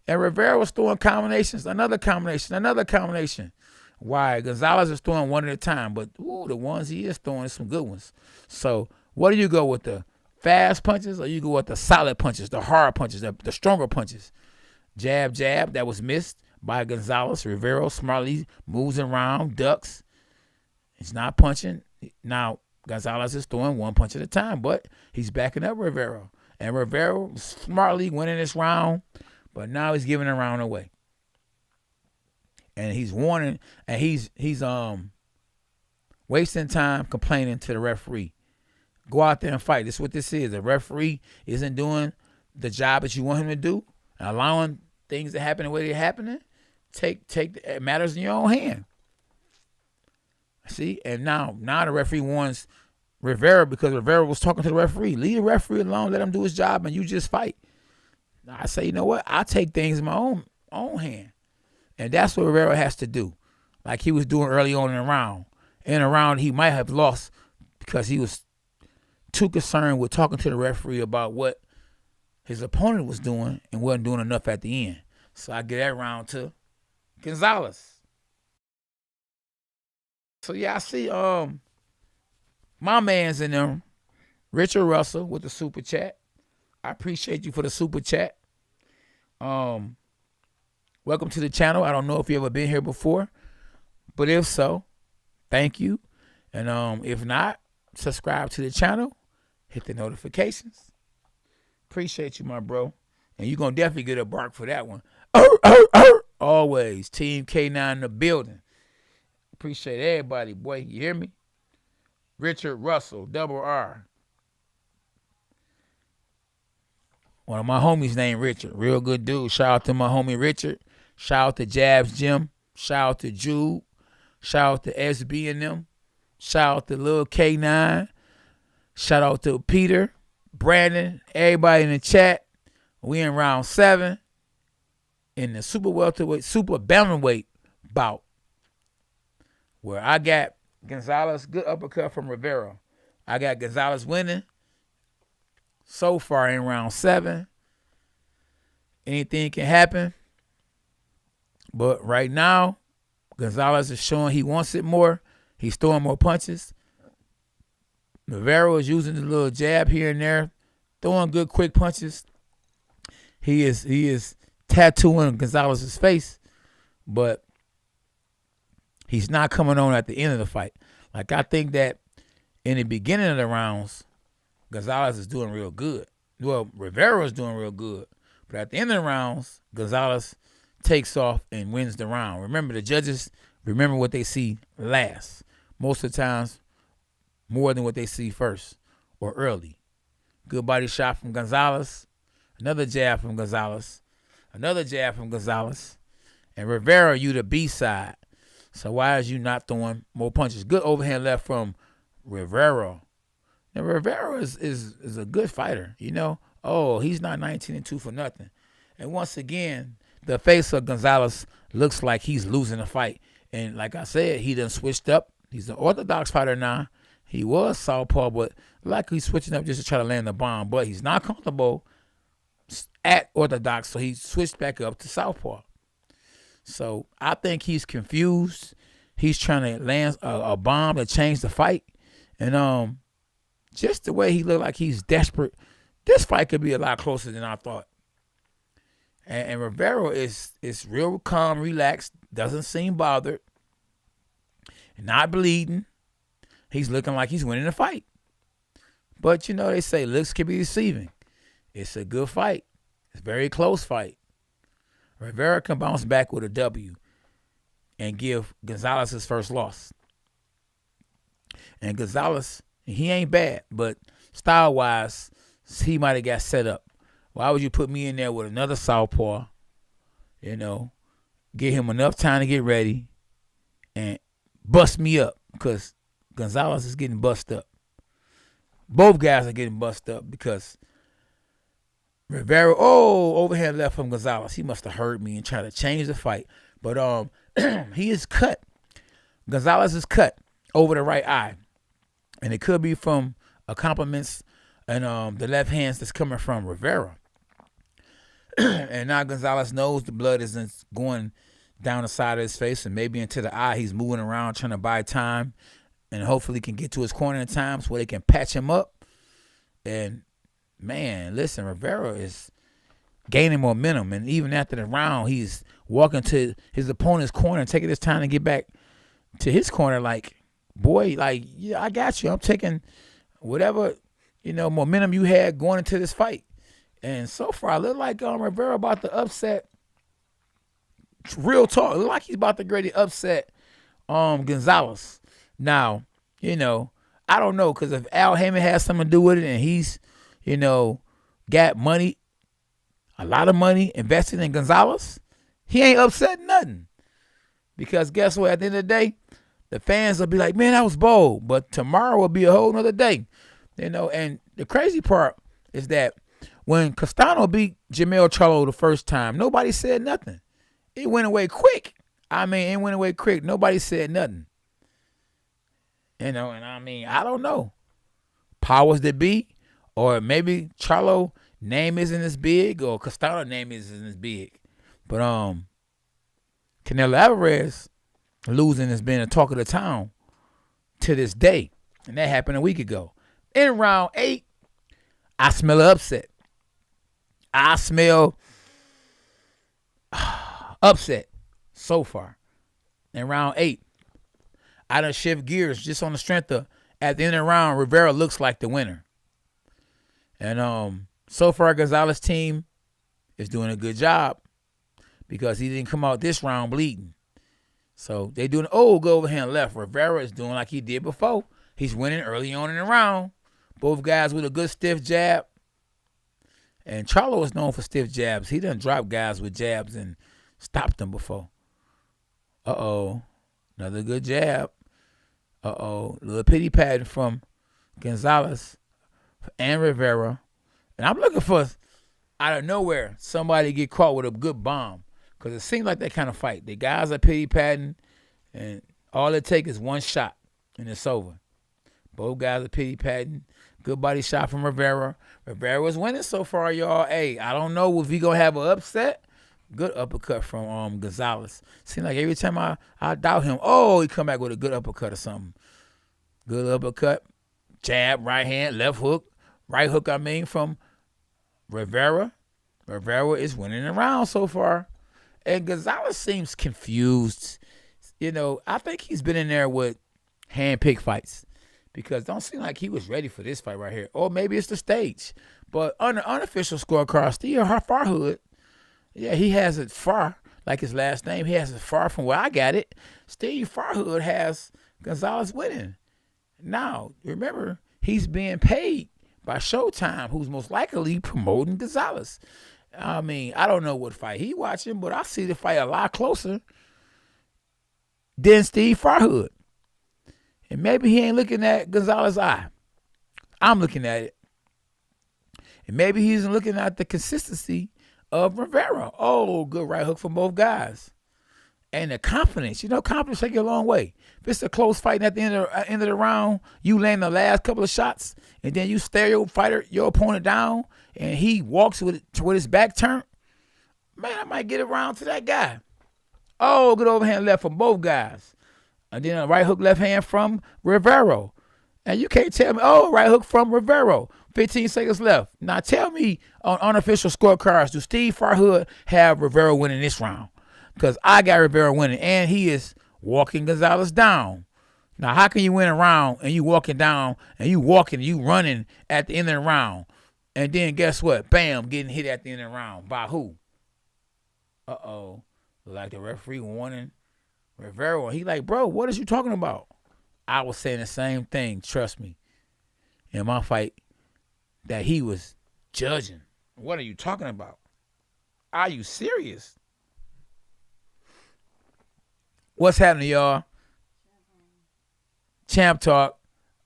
And Rivera was throwing combinations, another combination. Why? Gonzalez is throwing one at a time, but the ones he is throwing is some good ones. So what do you go with, the fast punches, or you go with the solid punches, the hard punches, the stronger punches? Jab, jab, that was missed by Gonzalez. Rivera smartly moves around, ducks. He's not punching. Now, Gonzalez is throwing one punch at a time, but he's backing up Rivera. And Rivera smartly winning this round, but now he's giving the round away. And he's warning, and he's wasting time complaining to the referee. Go out there and fight. This is what this is. The referee isn't doing the job that you want him to do, and allowing things to happen the way they're happening. Take matters in your own hand. See, and now the referee warns Rivera because Rivera was talking to the referee. Leave the referee alone. Let him do his job, and you just fight. Now I say, you know what? I take things in my own hand. And that's what Rivera has to do, like he was doing early on in the round. In a round, he might have lost because he was too concerned with talking to the referee about what his opponent was doing and wasn't doing enough at the end. So I give that round to Gonzalez. So yeah, I see my man's in there, Richard Russell with the super chat. I appreciate you for the super chat. Welcome to the channel. I don't know if you ever been here before, but if so, thank you. And if not, subscribe to the channel, hit the notifications. Appreciate you, my bro. And you're going to definitely get a bark for that one. Always. Team K9 in the building. Appreciate everybody, boy. You hear me? Richard Russell, double R. One of my homies named Richard. Real good dude. Shout out to my homie Richard. Shout out to Jabs Jim. Shout out to Jude. Shout out to SB and them. Shout out to Lil K9. Shout out to Peter, Brandon, everybody in the chat. We in round 7 in the super welterweight, super bantamweight bout, where I got Gonzalez, good uppercut from Rivera. I got Gonzalez winning so far in round 7. Anything can happen. But right now, Gonzalez is showing he wants it more. He's throwing more punches. Rivera is using the little jab here and there, throwing good quick punches. He is tattooing Gonzalez's face, but he's not coming on at the end of the fight. Like, I think that in the beginning of the rounds, Gonzalez is doing real good. Well, Rivera is doing real good. But at the end of the rounds, Gonzalez takes off and wins the round. Remember, the judges remember what they see last. Most of the times, more than what they see first or early. Good body shot from Gonzalez. Another jab from Gonzalez. Another jab from Gonzalez. And Rivera, you the B side. So why is you not throwing more punches? Good overhand left from Rivera. Now Rivera is a good fighter, you know. Oh, he's not 19-2 for nothing. And once again, the face of Gonzalez looks like he's losing the fight. And like I said, he done switched up. He's an orthodox fighter now. He was southpaw, but like he's switching up just to try to land the bomb. But he's not comfortable at orthodox, so he switched back up to southpaw. So I think he's confused. He's trying to land a bomb to change the fight. And just the way he looked like he's desperate, this fight could be a lot closer than I thought. And Rivera is real calm, relaxed, doesn't seem bothered, not bleeding. He's looking like he's winning the fight. But, you know, they say looks can be deceiving. It's a good fight. It's a very close fight. Rivera can bounce back with a W and give Gonzalez his first loss. And Gonzalez, he ain't bad, but style-wise, he might have got set up. Why would you put me in there with another southpaw, you know, get him enough time to get ready and bust me up? Because Gonzalez is getting bust up. Both guys are getting bust up because Rivera, overhand left from Gonzalez. He must have heard me and tried to change the fight. But he is cut. Gonzalez is cut over the right eye. And it could be from accompaniments and the left hands that's coming from Rivera. And now Gonzalez knows the blood isn't going down the side of his face and maybe into the eye. He's moving around trying to buy time and hopefully can get to his corner in time so they can patch him up. And, man, listen, Rivera is gaining momentum. And even after the round, he's walking to his opponent's corner and taking his time to get back to his corner like, boy, like, yeah, I got you. I'm taking whatever, you know, momentum you had going into this fight. And so far, I look like Rivera about to upset. Real talk. Look like he's about to greatly upset Gonzalez. Now, you know, I don't know, because if Al Heyman has something to do with it and he's, you know, got money, a lot of money invested in Gonzalez, he ain't upset nothing. Because guess what? At the end of the day, the fans will be like, man, that was bold. But tomorrow will be a whole nother day. You know, and the crazy part is that when Castano beat Jermell Charlo the first time, nobody said nothing. It went away quick. I mean, it went away quick. Nobody said nothing. You know, and I mean, I don't know. Powers that be, or maybe Charlo name isn't as big, or Castano name isn't as big. But Canelo Alvarez losing has been a talk of the town to this day. And that happened a week ago. In round 8, I smell an upset. I smell upset so far. In round 8, I done shift gears just on the strength of, at the end of the round, Rivera looks like the winner. And so far, Gonzalez' team is doing a good job because he didn't come out this round bleeding. So they doing good overhand left. Rivera is doing like he did before. He's winning early on in the round. Both guys with a good stiff jab. And Charlo is known for stiff jabs. He done dropped guys with jabs and stopped them before. Another good jab. Little pity pattern from Gonzalez and Rivera. And I'm looking for, out of nowhere, somebody to get caught with a good bomb. Because it seems like that kind of fight. The guys are pity patting, and all it takes is one shot, and it's over. Both guys are pity patting. Good body shot from Rivera. Rivera was winning so far, y'all. Hey, I don't know if he going to have an upset. Good uppercut from Gonzalez. Seems like every time I doubt him, he come back with a good uppercut or something. Good uppercut. Jab, right hand, left hook. Right hook, from Rivera. Rivera is winning the round so far. And Gonzalez seems confused. You know, I think he's been in there with hand-picked fights because don't seem like he was ready for this fight right here. Or maybe it's the stage. But on the unofficial scorecard, Steve Farhood, yeah, he has it far, like his last name. He has it far from where I got it. Steve Farhood has Gonzalez winning. Now, remember, he's being paid by Showtime, who's most likely promoting Gonzalez. I mean, I don't know what fight he watching, but I see the fight a lot closer than Steve Farhood. And maybe he ain't looking at Gonzalez's eye. I'm looking at it. And maybe he's looking at the consistency of Rivera. Oh, good right hook from both guys. And the confidence. You know, confidence take you a long way. If it's a close fight and at the end of the round, you land the last couple of shots, and then you stare your opponent down, and he walks with his back turned, man, I might get around to that guy. Oh, good overhand left from both guys. And then a right hook left hand from Rivero. And you can't tell me, oh, right hook from Rivero. 15 seconds left. Now tell me on unofficial scorecards, do Steve Farhood have Rivero winning this round? Because I got Rivera winning, and he is walking Gonzalez down. Now, how can you win a round and you walking down and you running at the end of the round? And then guess what? Bam, getting hit at the end of the round. By who? Uh-oh. Like the referee warning Rivera. He like, bro, what is you talking about? I was saying the same thing, trust me, in my fight that he was judging. What are you talking about? Are you serious? What's happening, y'all? Champ talk.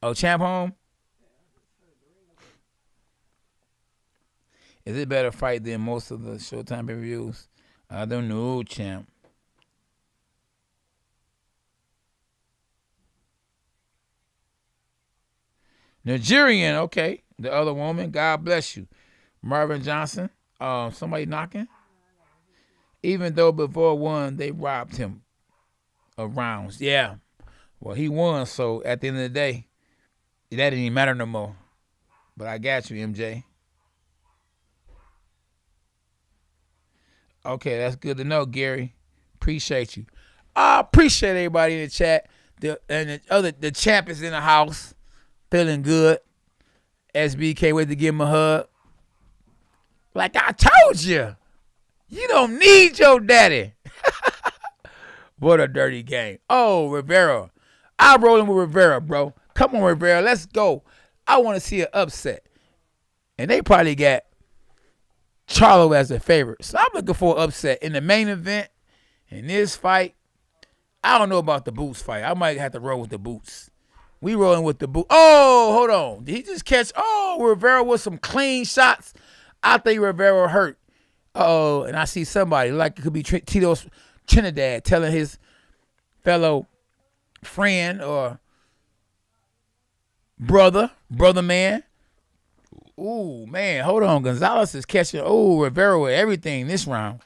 Oh, Champ home? Is it better fight than most of the Showtime reviews? I don't know, Champ. Nigerian, okay. The other woman, God bless you. Marvin Johnson, somebody knocking? Even though before one, they robbed him of rounds. Yeah. Well, he won, so at the end of the day, that didn't even matter no more. But I got you, MJ. Okay, that's good to know, Gary. Appreciate you. I appreciate everybody in the chat. The champ is in the house, feeling good. SB can't wait to give him a hug. Like I told you, you don't need your daddy. What a dirty game. Oh, Rivera. I'm rolling with Rivera, bro. Come on, Rivera. Let's go. I want to see an upset. And they probably got Charlo as a favorite. So I'm looking for an upset. In the main event, in this fight, I don't know about the Boots fight. I might have to roll with the Boots. We rolling with the Boots. Oh, hold on. Did he just catch? Oh, Rivera with some clean shots. I think Rivera hurt. Uh-oh. And I see somebody, like it could be Tito Trinidad, telling his fellow friend or brother man, ooh, man, hold on. Gonzalez is catching, Rivera with everything this round.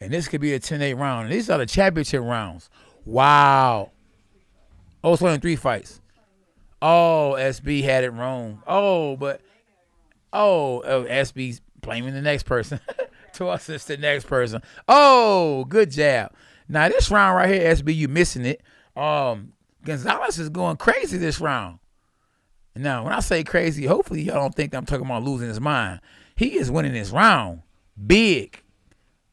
And this could be a 10-8 round. These are the championship rounds. Wow. Oh, it's only 3 fights. Oh, SB had it wrong. SB's blaming the next person. To us, it's the next person. Oh, good jab. Now, this round right here, SB, you missing it. Gonzalez is going crazy this round. Now, when I say crazy, hopefully y'all don't think I'm talking about losing his mind. He is winning this round. Big.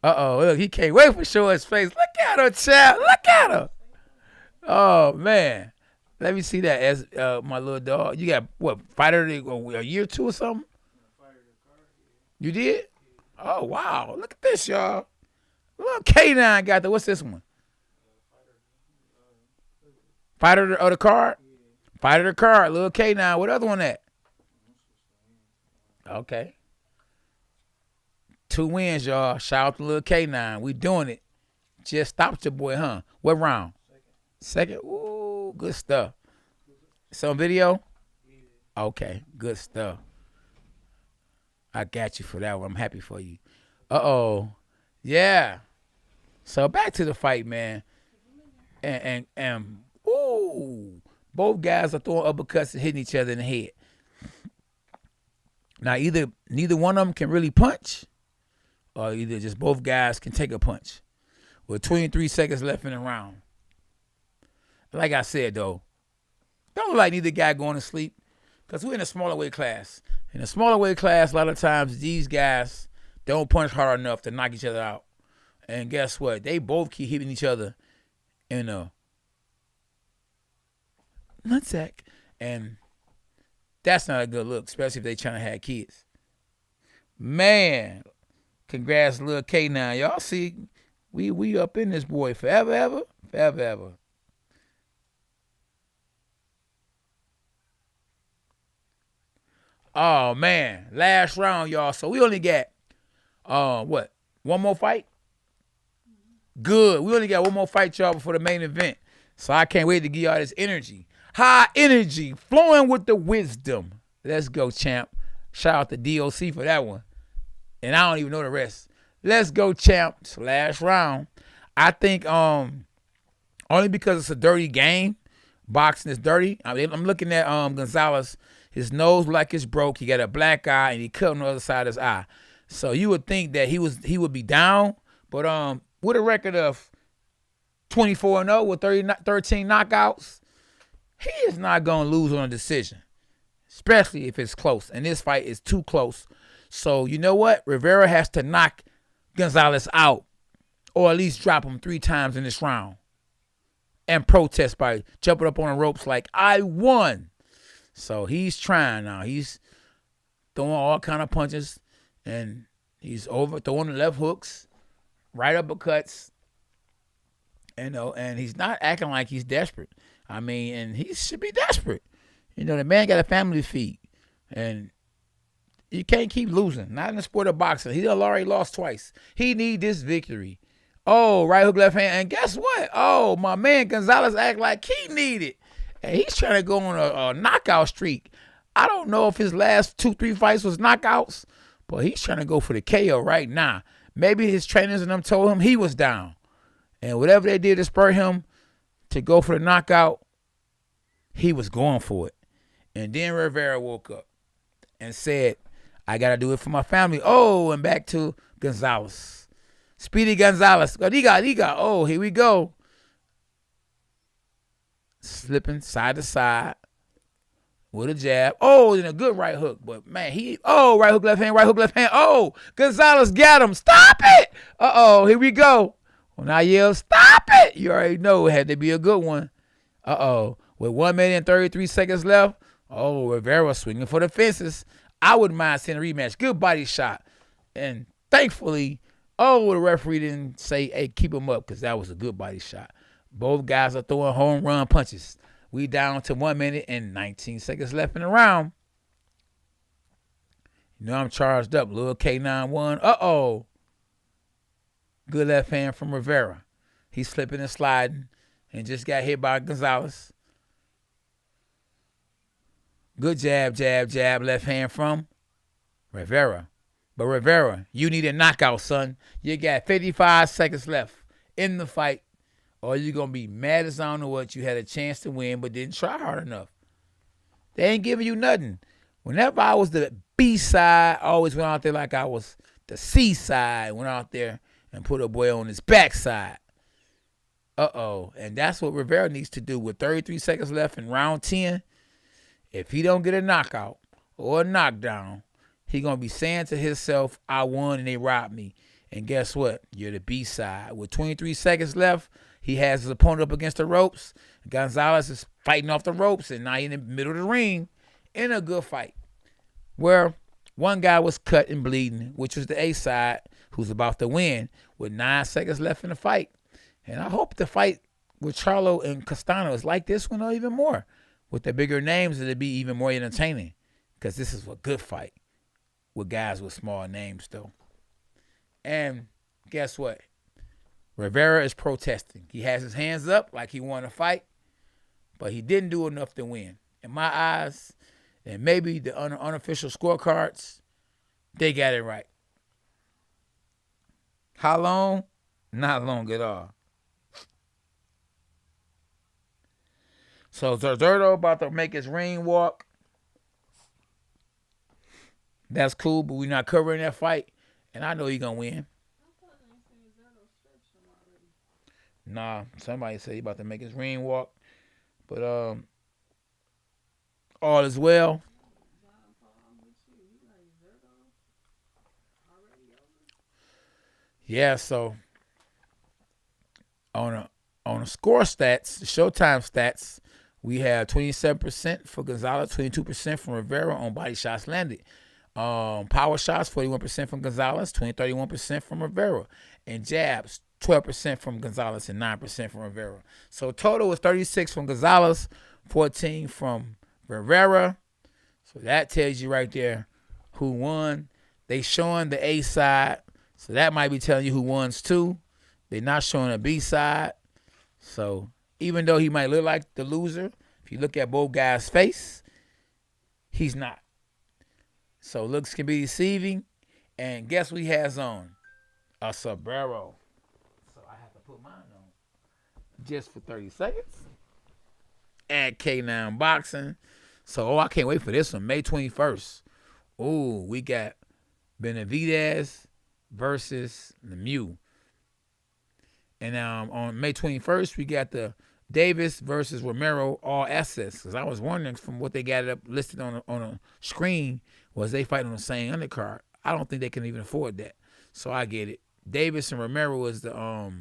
Uh-oh, look, he can't wait for show his face. Look at her, child. Look at her. Oh, man. Let me see that as my little dog. You got, what, fighter a year or 2 or something? You did? Oh, wow. Look at this, y'all. Little K9 got the, what's this one? Fighter of the card? Fighter of the card, little K9. What other one at? Okay. 2 wins, y'all. Shout out to little K9. We doing it. Just stopped your boy, huh? What round? Second? Ooh, good stuff. Some video? Okay, good stuff. I got you for that one. I'm happy for you. Uh-oh. Yeah. So back to the fight, man. And ooh, both guys are throwing uppercuts and hitting each other in the head. Now, neither one of them can really punch, or either just both guys can take a punch. With 23 seconds left in the round. Like I said, though, don't look like neither guy going to sleep, because we're in a smaller weight class. In a smaller weight class, a lot of times these guys don't punch hard enough to knock each other out. And guess what? They both keep hitting each other in a nutsack. And that's not a good look, especially if they trying to have kids. Man, congrats, Lil K now. Y'all see, we up in this boy forever, ever, forever, ever. Oh man, last round, y'all. So we only got what? One more fight? Good. We only got one more fight, y'all, before the main event. So I can't wait to give y'all this energy. High energy, flowing with the wisdom. Let's go, champ. Shout out to DOC for that one. And I don't even know the rest. Let's go, champ. It's the last round. I think only because it's a dirty game. Boxing is dirty. I'm looking at Gonzalez. His nose like it's broke. He got a black eye, and he cut on the other side of his eye. So you would think that he would be down. But with a record of 24-0 with 13 knockouts, he is not going to lose on a decision, especially if it's close. And this fight is too close. So you know what? Rivera has to knock Gonzalez out, or at least drop him 3 times in this round, and protest by jumping up on the ropes like, I won. So he's trying now. He's throwing all kind of punches, and he's throwing the left hooks, right uppercuts, and he's not acting like he's desperate. I mean, and he should be desperate. You know, the man got a family to feed, and you can't keep losing. Not in the sport of boxing. He already lost twice. He need this victory. Oh, right hook, left hand, and guess what? Oh, my man Gonzalez act like he need it. And he's trying to go on a knockout streak. I don't know if his last 2-3 fights was knockouts, but he's trying to go for the KO right now. Maybe his trainers and them told him he was down. And whatever they did to spur him to go for the knockout, he was going for it. And then Rivera woke up and said, I got to do it for my family. Oh, and back to Gonzalez. Speedy Gonzalez. He got. Oh, here we go. Slipping side to side with a jab. Oh, then a good right hook. But, man, right hook, left hand, right hook, left hand. Oh, Gonzalez got him. Stop it. Uh-oh, here we go. When I yell, stop it, you already know it had to be a good one. Uh-oh. With 1 minute and 33 seconds left, oh, Rivera swinging for the fences. I wouldn't mind seeing a rematch. Good body shot. And thankfully, the referee didn't say, hey, keep him up, because that was a good body shot. Both guys are throwing home run punches. We down to 1 minute and 19 seconds left in the round. You know I'm charged up. Lil K91. Uh-oh. Good left hand from Rivera. He's slipping and sliding and just got hit by Gonzalez. Good jab, left hand from Rivera. But Rivera, you need a knockout, son. You got 55 seconds left in the fight, or you're going to be mad as I don't know what. You had a chance to win but didn't try hard enough. They ain't giving you nothing. Whenever I was the B side, I always went out there like I was the C side. Went out there and put a boy on his backside. Uh-oh. And that's what Rivera needs to do with 33 seconds left in round 10. If he don't get a knockout or a knockdown, he going to be saying to himself, I won and they robbed me. And guess what? You're the B side. With 23 seconds left, he has his opponent up against the ropes. Gonzalez is fighting off the ropes, and now he's in the middle of the ring in a good fight, where one guy was cut and bleeding, which was the A side, who's about to win with 9 seconds left in the fight. And I hope the fight with Charlo and Castano is like this one or even more. With the bigger names, it'll be even more entertaining, because this is a good fight with guys with small names, though. And guess what? Rivera is protesting. He has his hands up like he won a fight, but he didn't do enough to win. In my eyes, and maybe the unofficial scorecards, they got it right. How long? Not long at all. So Zerdo about to make his ring walk. That's cool, but we're not covering that fight. And I know he's going to win. Nah, somebody said he about to make his ring walk. But all is well. Yeah, so on the score stats, the Showtime stats, We have 27% for Gonzalez, 22% from Rivera on body shots landed. Power shots, 41% from Gonzalez, 31% from Rivera. And jabs, 12% from Gonzalez and 9% from Rivera. So total was 36 from Gonzalez, 14 from Rivera. So that tells you right there who won. They showing the A side, so that might be telling you who won too. They're not showing a B side. So even though he might look like the loser, if you look at both guys' face, he's not. So looks can be deceiving. And guess what he has on? A sombrero. So I have to put mine on just for 30 seconds. At K9 Boxing. So, I can't wait for this one. May 21st. Oh, we got Benavidez versus Lemieux. And on May 21st, we got the Davis versus Romero all access. Because I was wondering from what they got it up listed on a screen, was they fighting on the same undercard. I don't think they can even afford that. So I get it. Davis and Romero is the all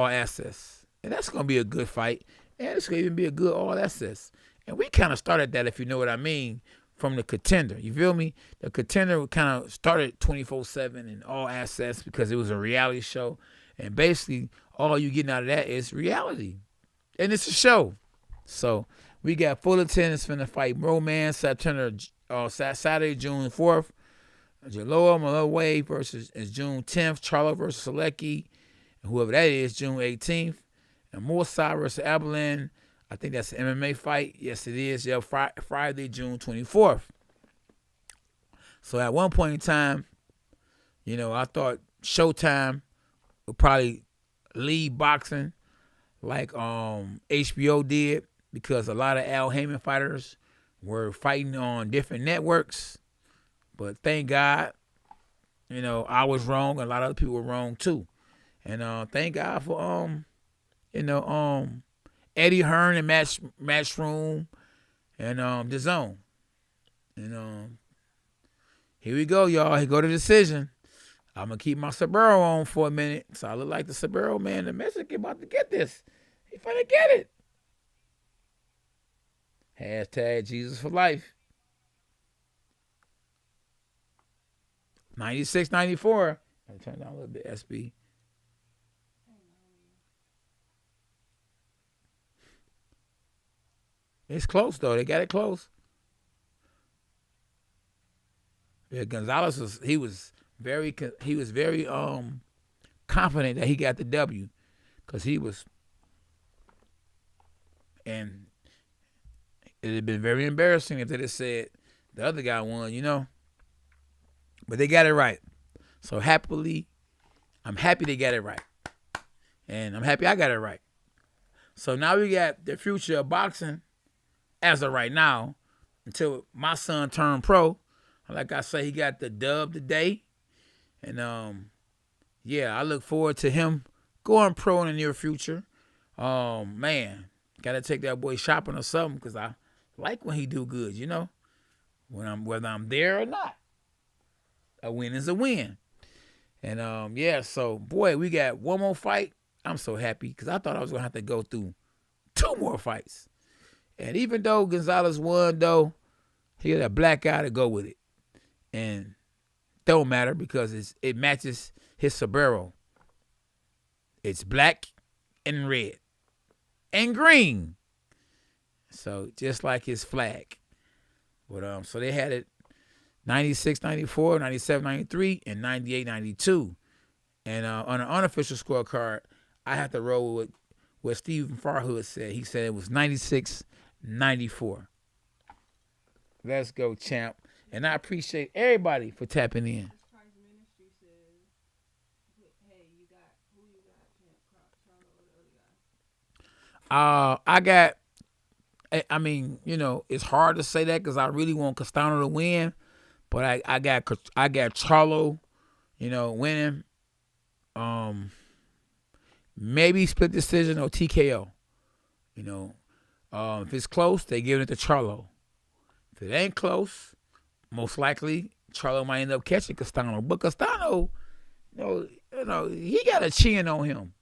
access. And that's going to be a good fight. And it's going to even be a good all access. And we kind of started that, if you know what I mean, from the Contender. You feel me? The Contender kind of started 24/7 and all access because it was a reality show. And basically, all you getting out of that is reality. And it's a show. So we got Fullerton is finna fight Romance Saturday, June 4th. Jaloa Malaway versus is June 10th. Charlo versus Selecki. And whoever that is, June 18th. And Morsai versus Abilene. I think that's an MMA fight. Yes, it is. Yeah, Friday, June 24th. So at one point in time, I thought Showtime would probably lead boxing like HBO did, because a lot of Al Heyman fighters were fighting on different networks. But thank God, I was wrong. A lot of other people were wrong too. And thank God for Eddie Hearn and Matchroom and The Zone. And here we go, y'all. Here go the decision. I'm going to keep my Sabero on for a minute. So I look like the Sabero man. The Mexican about to get this. He finna get it. Hashtag Jesus for life. 96, 94. Let me turn down a little bit, SB. It's close though. They got it close. Yeah, Gonzalez was very confident that he got the W, because he was, and it had been very embarrassing if they had said the other guy won, But they got it right. So I'm happy they got it right. And I'm happy I got it right. So now we got the future of boxing as of right now, until my son turned pro. Like I say, he got the dub today. And I look forward to him going pro in the near future. Man, gotta take that boy shopping or something, because I like when he do good, whether I'm there or not. A win is a win. And so boy, we got one more fight. I'm so happy, because I thought I was gonna have to go through 2 more fights. And even though Gonzalez won, though, he had a black guy to go with it. And don't matter, because it matches his sombrero. It's black and red and green. So just like his flag. But so they had it 96, 94, 97, 93, and 98, 92. And on an unofficial scorecard, I have to roll with what Stephen Farhood said. He said it was 96, 94. Let's go, champ. And I appreciate everybody for tapping in. It's hard to say that, because I really want Castano to win, but I got Charlo, winning. Maybe split decision or TKO. If it's close, they giving it to Charlo. If it ain't close, most likely Charlo might end up catching Castano. But Castano, he got a chin on him.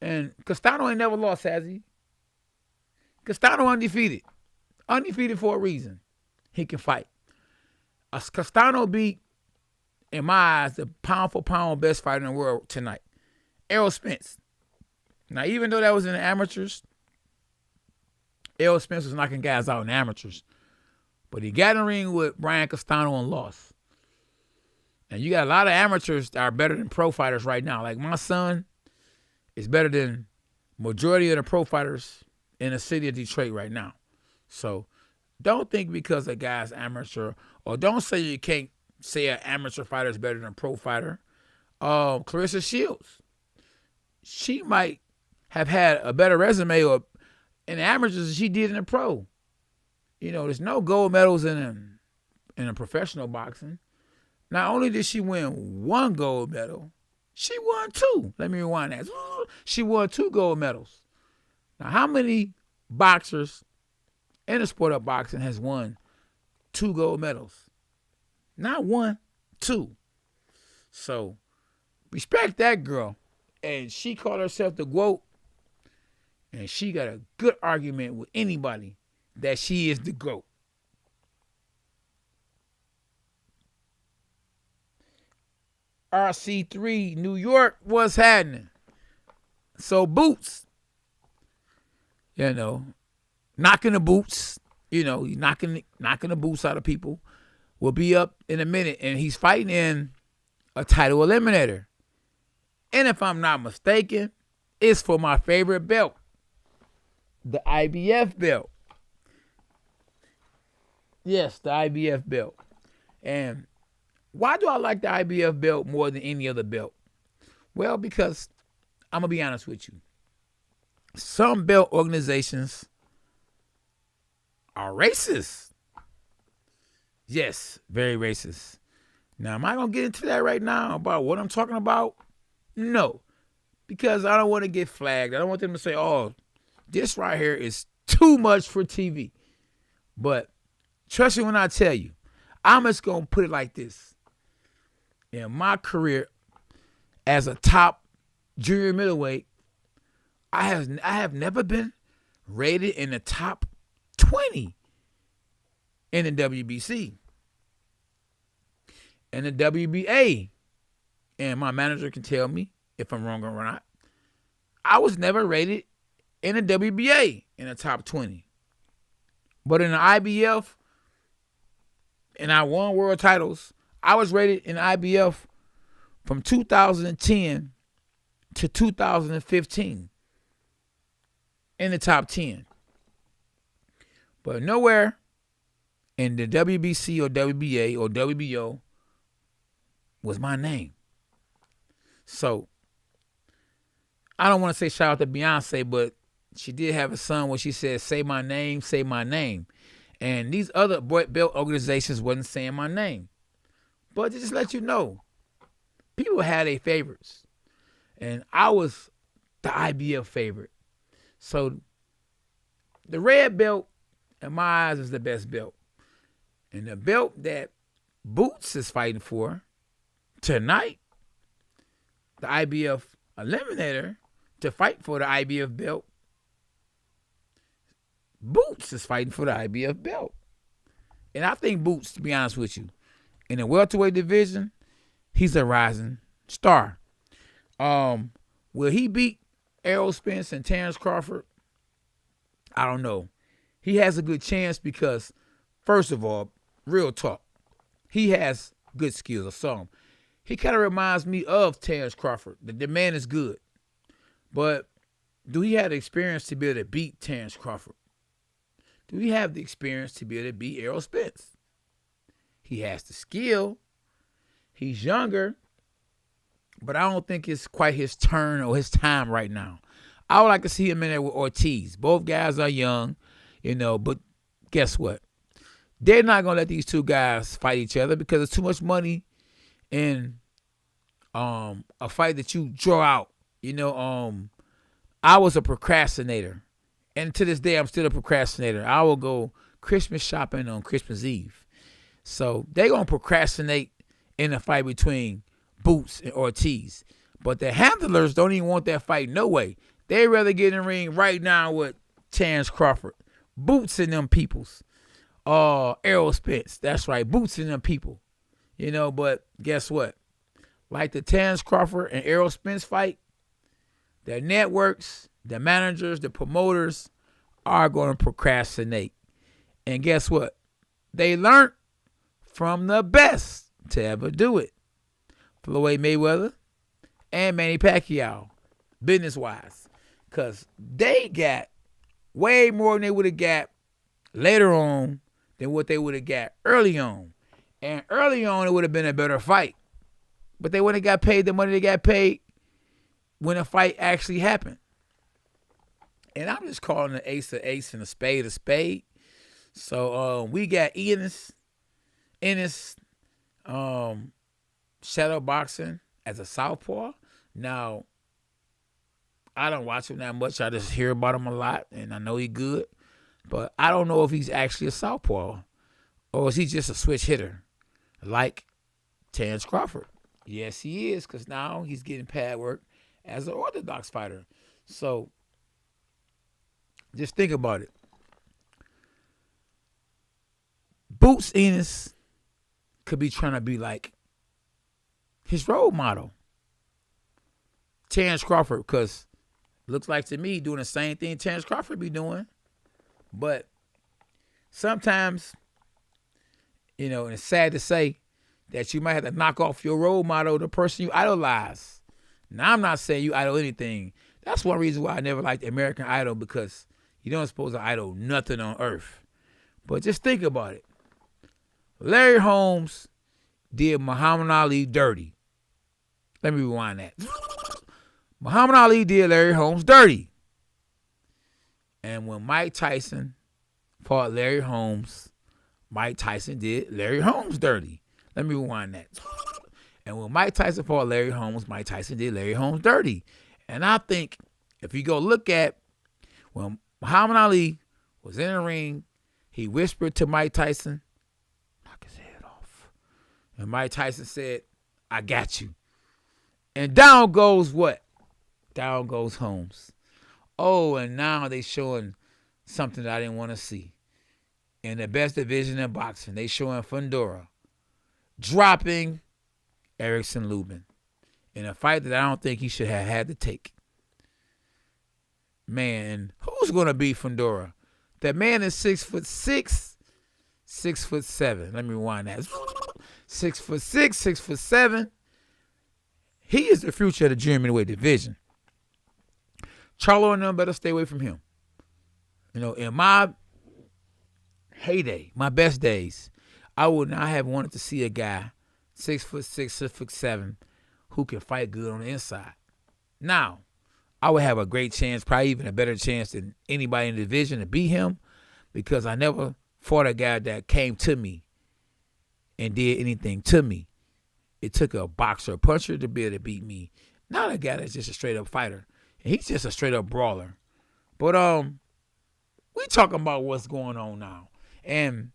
And Castano ain't never lost, has he? Castano undefeated. Undefeated for a reason. He can fight. Castano beat, in my eyes, the pound for pound best fighter in the world tonight. Errol Spence. Now, even though that was in the amateurs, Errol Spence was knocking guys out in the amateurs. But he got in the ring with Brian Castano and lost. And you got a lot of amateurs that are better than pro fighters right now. Like my son is better than majority of the pro fighters in the city of Detroit right now. So don't think because a guy's amateur, or don't say you can't say an amateur fighter is better than a pro fighter. Clarissa Shields, she might have had a better resume or in the amateurs than she did in the pro. You know, there's no gold medals in a professional boxing. Not only did she win 1 gold medal, she won 2. Let me rewind that. She won 2 gold medals. Now, how many boxers in the sport of boxing has won 2 gold medals? Not 1, 2. So, respect that girl. And she called herself the GOAT. And she got a good argument with anybody that she is the GOAT. RC3, New York, what's happening? So Boots, you know, knocking the boots, you know, he's knocking the boots out of people, will be up in a minute, and he's fighting in a title eliminator. And if I'm not mistaken, it's for my favorite belt, the IBF belt. Yes, the IBF belt. And why do I like the IBF belt more than any other belt? Well, because I'm going to be honest with you. Some belt organizations are racist. Yes, very racist. Now, am I going to get into that right now about what I'm talking about? No, because I don't want to get flagged. I don't want them to say, oh, this right here is too much for TV. But trust me when I tell you, I'm just going to put it like this. In my career as a top junior middleweight, I have never been rated in the top 20 in the WBC. In the WBA, and my manager can tell me if I'm wrong or not, I was never rated in the WBA in the top 20. But in the IBF, and I won world titles, I was rated in IBF from 2010 to 2015 in the top 10. But nowhere in the WBC or WBA or WBO was my name. So I don't want to say shout out to Beyonce, but she did have a song where she said, say my name, say my name. And these other belt organizations wasn't saying my name. But to just let you know, people had their favorites. And I was the IBF favorite. So the red belt, in my eyes, is the best belt. And the belt that Boots is fighting for tonight, the IBF Eliminator, to fight for the IBF belt, Boots is fighting for the IBF belt. And I think Boots, to be honest with you, in the welterweight division, he's a rising star. Will he beat Errol Spence and Terrence Crawford? I don't know. He has a good chance because, first of all, real talk, he has good skills. I saw him. He kind of reminds me of Terrence Crawford. The man is good. But do he have the experience to be able to beat Terrence Crawford? Do he have the experience to be able to beat Errol Spence? He has the skill. He's younger. But I don't think it's quite his turn or his time right now. I would like to see him in there with Ortiz. Both guys are young, you know, but guess what? They're not going to let these two guys fight each other because there's too much money in a fight that you draw out. You know, I was a procrastinator. And to this day, I'm still a procrastinator. I will go Christmas shopping on Christmas Eve. So they're going to procrastinate in a fight between Boots and Ortiz. But the handlers don't even want that fight no way. They'd rather get in the ring right now with Terrence Crawford. Boots in them peoples. Errol Spence. That's right. Boots in them people. You know, but guess what? Like the Terrence Crawford and Errol Spence fight, the networks, the managers, the promoters are going to procrastinate. And guess what? They learned from the best to ever do it. Floyd Mayweather and Manny Pacquiao, business-wise. Because they got way more than they would have got later on than what they would have got early on. And early on, it would have been a better fight. But they wouldn't have got paid the money they got paid when a fight actually happened. And I'm just calling the ace a ace and a spade. So we got Ennis, shadow boxing as a southpaw. Now, I don't watch him that much. I just hear about him a lot, and I know he's good. But I don't know if he's actually a southpaw or is he just a switch hitter like Terrence Crawford. Yes, he is, because now he's getting pad work as an orthodox fighter. So just think about it. Boots Ennis could be trying to be like his role model. Terrence Crawford, because looks like to me doing the same thing Terrence Crawford be doing. But sometimes, you know, and it's sad to say that you might have to knock off your role model, the person you idolize. Now, I'm not saying you idol anything. That's one reason why I never liked American Idol, because you don't supposed to idol nothing on earth. But just think about it. Larry Holmes did Muhammad Ali dirty. Let me rewind that. Muhammad Ali did Larry Holmes dirty. And when Mike Tyson fought Larry Holmes, Mike Tyson did Larry Holmes dirty. Let me rewind that. And when Mike Tyson fought Larry Holmes, Mike Tyson did Larry Holmes dirty. And I think if you go look at when Muhammad Ali was in the ring, he whispered to Mike Tyson, knock his head off. And Mike Tyson said, I got you. And down goes what? Down goes Holmes. Oh, and now they showing something that I didn't want to see. In the best division in boxing, they showing Fundora dropping Erickson Lubin in a fight that I don't think he should have had to take. Man, who's going to beat Fundora? That man is 6'6", 6'7". Let me rewind that. 6'6", 6'7". He is the future of the German weight division. Charlo and them better stay away from him. You know, in my heyday, my best days, I would not have wanted to see a guy 6'6", 6'7", who can fight good on the inside. Now, I would have a great chance, probably even a better chance than anybody in the division to beat him, because I never fought a guy that came to me and did anything to me. It took a boxer, a puncher to be able to beat me. Not a guy that's just a straight-up fighter. And he's just a straight-up brawler. But we talking about what's going on now. And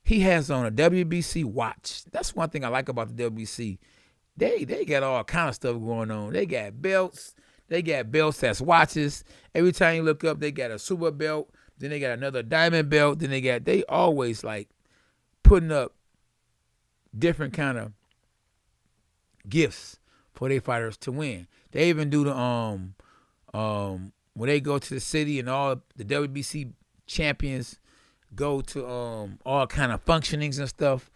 he has on a WBC watch. That's one thing I like about the WBC. They got all kind of stuff going on. They got belts. They got belts that's watches. Every time you look up, they got a super belt. Then they got another diamond belt. Then they always like putting up different kind of gifts for their fighters to win. They even do the when they go to the city and all the WBC champions go to all kind of functionings and stuff.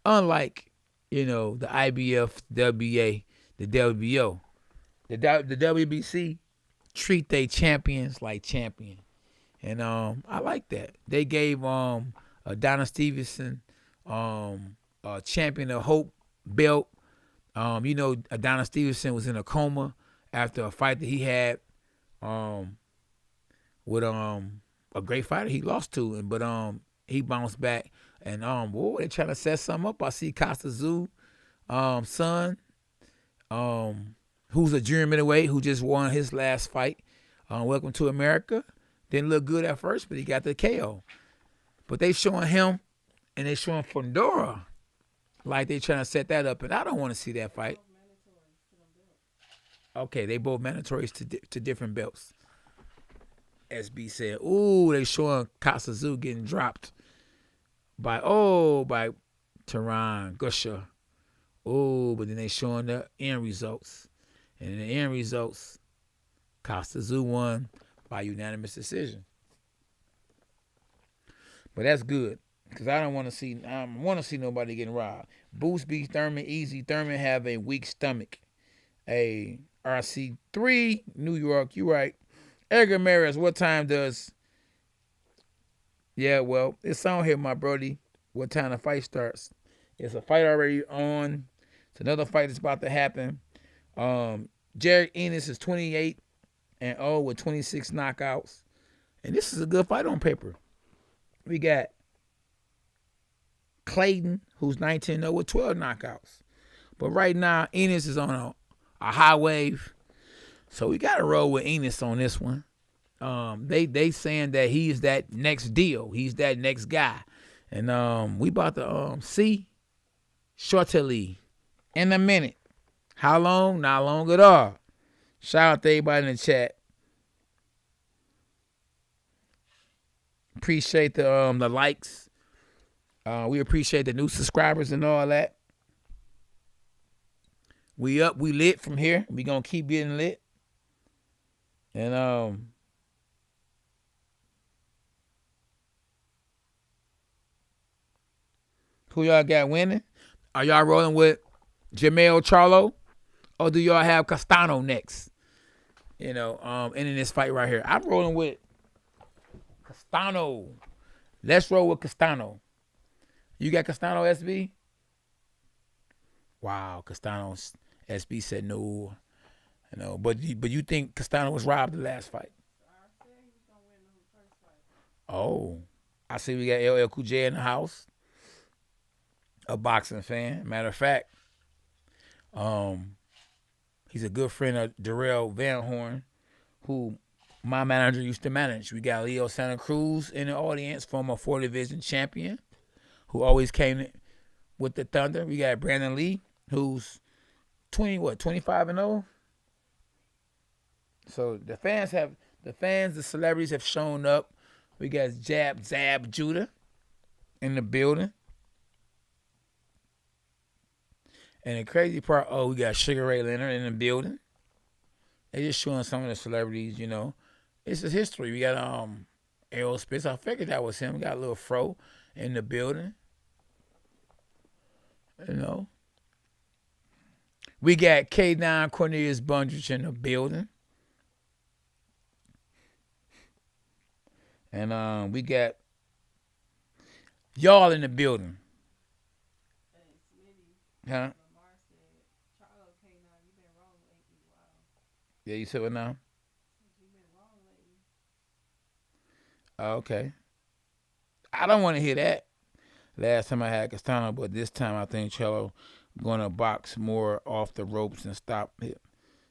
Unlike, you know, the IBF, WBA, the WBO. The WBC treat their champions like champion. And I like that. They gave Adonis Stevenson a Champion of Hope belt. You know, Adonis Stevenson was in a coma after a fight that he had with a great fighter he lost to, but he bounced back. And boy, they trying to set something up. I see Costa Zoo son, who's a junior middleweight who just won his last fight. Welcome to America. Didn't look good at first, but he got the KO. But they showing him and they showing Fundora like they trying to set that up, and I don't want to see that fight. Okay, they both mandatories to different belts. SB said, ooh, they showing Kasazu getting dropped by Tehran Gusher. Oh, but then they showing the end results. And in the end results, Kasazu won by unanimous decision. But that's good. Because I want to see nobody getting robbed. Boost beats Thurman easy. Thurman have a weak stomach. A RC3, New York, you right. Edgar Maris, what time does... Yeah, well, it's on here, my brody. What time the fight starts? It's a fight already on. It's another fight that's about to happen. Ennis is 28-0 with 26 knockouts. And this is a good fight on paper. We got Clayton, who's 19-0 with 12 knockouts. But right now, Ennis is on a high wave. So we got to roll with Ennis on this one. They saying that he's that next deal. He's that next guy. And we about to see shortly in a minute. How long? Not long at all. Shout out to everybody in the chat. Appreciate the likes. We appreciate the new subscribers and all that. We up, we lit from here. We gonna keep getting lit. And who y'all got winning? Are y'all rolling with Jermell Charlo? Or do y'all have Castano next? You know, and in this fight right here. I'm rolling with Castano. Let's roll with Castano. You got Castano, SB? Wow, Castano's SB said no. You know, but you think Castano was robbed the last fight? I said he was gonna win the first fight. Oh, I see we got LL Cool J in the house. A boxing fan. Matter of fact, he's a good friend of Darrell Van Horn, who my manager used to manage. We got Leo Santa Cruz in the audience, former 4 division champion, who always came with the Thunder. We got Brandon Lee, who's 25-0. So the celebrities have shown up. We got Zab Judah in the building. And the crazy part, we got Sugar Ray Leonard in the building. They just showing some of the celebrities, you know. It's his history. We got Errol Spitz. I figured that was him. We got a little Fro in the building. You know. We got K9 Cornelius Bundrich in the building. And we got y'all in the building. Hey, Smitty. Huh? Lamar said, Charlo K9, you've been wrong lately. Wow. Yeah, you said what now? You've been wrong lately. Okay. I don't want to hear that. Last time I had Castano, but this time I think Charlo going to box more off the ropes and stop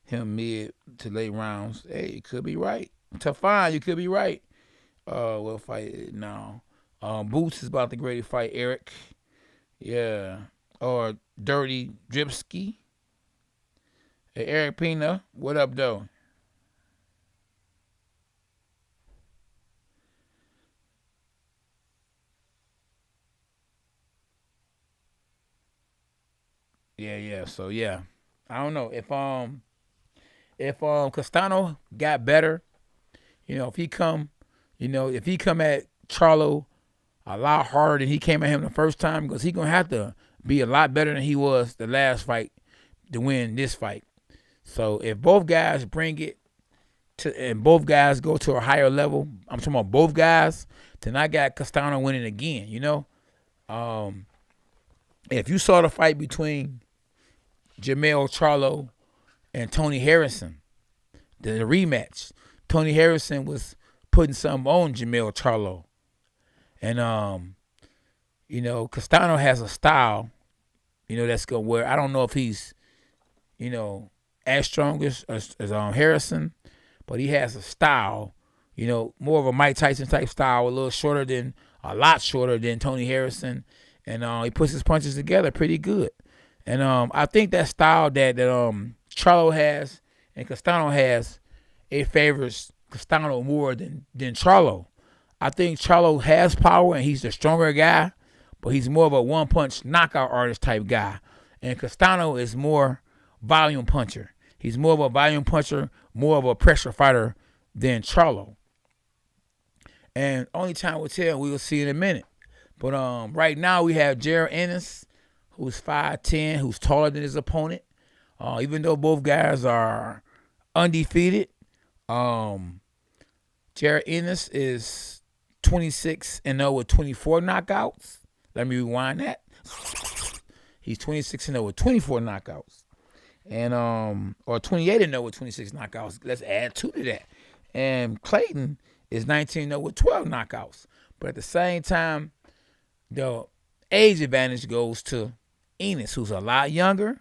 him mid to late rounds. Hey, you could be right. Tafan, you could be right. We'll fight now. Boots is about to grade to fight Eric. Yeah. Or Dirty Dripski. Hey, Eric Pina, what up, though? Yeah. So yeah, I don't know if Castano got better. You know, if he come at Charlo a lot harder than he came at him the first time, because he gonna have to be a lot better than he was the last fight to win this fight. So if both guys bring it to, and both guys go to a higher level, I'm talking about both guys, then I got Castano winning again. You know, if you saw the fight between Jermell Charlo and Tony Harrison, the rematch, Tony Harrison was putting something on Jermell Charlo. And, you know, Castano has a style, you know, that's going to wear. I don't know if he's, you know, as strong as Harrison, but he has a style, you know, more of a Mike Tyson type style, a lot shorter than Tony Harrison. And he puts his punches together pretty good. And I think that style that Charlo has and Castano has, it favors Castano more than Charlo. I think Charlo has power and he's the stronger guy, but he's more of a one-punch knockout artist type guy. And Castano is more volume puncher. He's more of a volume puncher, more of a pressure fighter than Charlo. And only time will tell. We will see in a minute. But right now we have Jaron Ennis, who's 5'10", who's taller than his opponent. Even though both guys are undefeated, Jaron Ennis is 26-0 with 24 knockouts. Let me rewind that. He's 26-0 with 24 knockouts. And or 28-0 with 26 knockouts. Let's add 2 to that. And Clayton is 19-0 with 12 knockouts. But at the same time, the age advantage goes to Ennis, who's a lot younger.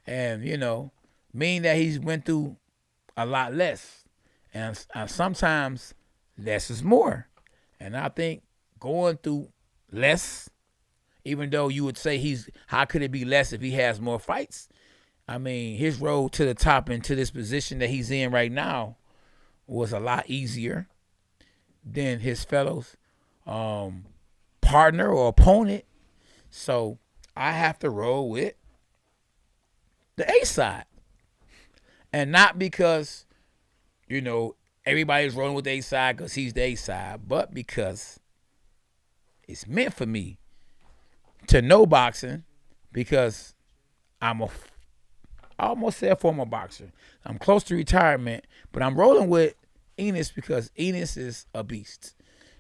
And, meaning that he's went through a lot less. And sometimes less is more. And I think going through less, even though you would say how could it be less if he has more fights? I mean, his road to the top and to this position that he's in right now was a lot easier than his fellows partner or opponent. So I have to roll with the A side. And not because, everybody's rolling with the A side because he's the A side, but because it's meant for me to know boxing, because I almost said former boxer. I'm close to retirement, but I'm rolling with Ennis because Ennis is a beast.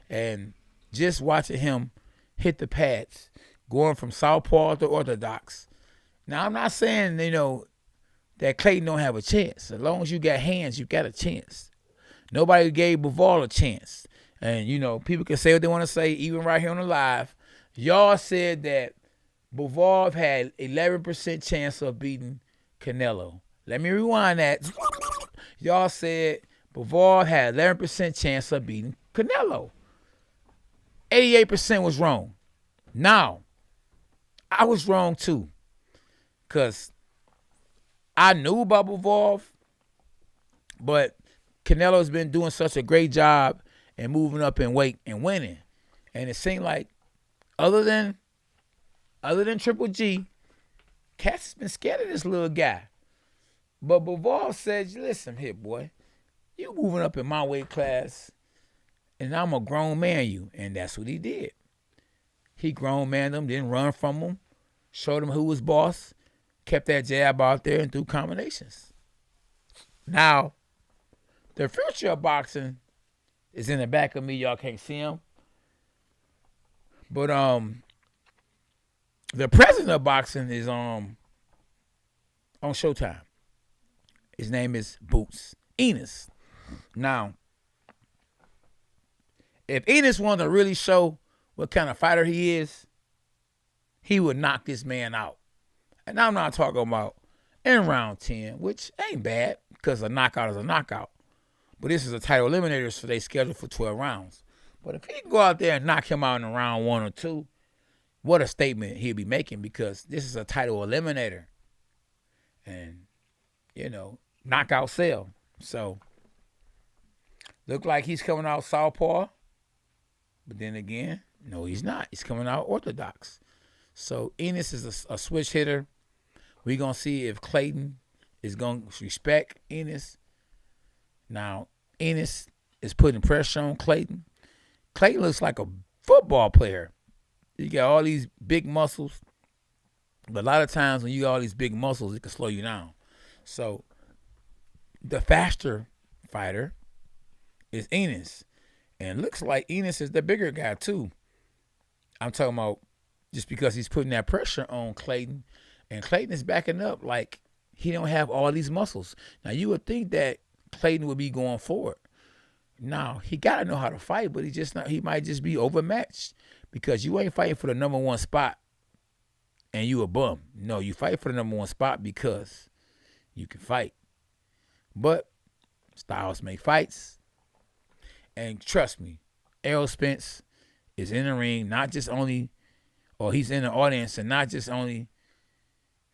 And just watching him hit the pads, going from southpaw to orthodox. Now, I'm not saying, that Clayton don't have a chance. As long as you got hands, you got a chance. Nobody gave Bivol a chance. And, people can say what they want to say, even right here on the live. Y'all said that Bivol had 11% chance of beating Canelo. Let me rewind that. Y'all said Bivol had 11% chance of beating Canelo. 88% was wrong. Now, I was wrong too. Because I knew about Bivol, but Canelo's been doing such a great job and moving up in weight and winning. And it seemed like other than Triple G, Cass has been scared of this little guy. But Bivol said, listen here, boy, you moving up in my weight class, and I'm a grown man you. And that's what he did. He grown manned him, didn't run from him, showed him who was boss, kept that jab out there and threw combinations. Now, the future of boxing is in the back of me. Y'all can't see him. But the president of boxing is on Showtime. His name is Boots Ennis. Now, if Ennis wanted to really show what kind of fighter he is, he would knock this man out. And I'm not talking about in round 10, which ain't bad because a knockout is a knockout. But this is a title eliminator, so they scheduled for 12 rounds. But if he can go out there and knock him out in round 1 or 2, what a statement he'll be making, because this is a title eliminator. And, knockout sale. So, look like he's coming out southpaw. But then again, no, he's not. He's coming out orthodox. So, Ennis is a switch hitter. We're going to see if Clayton is going to respect Ennis. Now, Ennis is putting pressure on Clayton. Clayton looks like a football player. You got all these big muscles. But a lot of times when you got all these big muscles, it can slow you down. So, the faster fighter is Ennis. And it looks like Ennis is the bigger guy, too. I'm talking about just because he's putting that pressure on Clayton. And Clayton is backing up like he don't have all these muscles. Now, you would think that Clayton would be going forward. Now, he got to know how to fight, but he might just be overmatched, because you ain't fighting for the number 1 spot and you a bum. No, you fight for the number 1 spot because you can fight. But styles make fights. And trust me, Errol Spence is in the ring, not just only, or he's in the audience, and not just only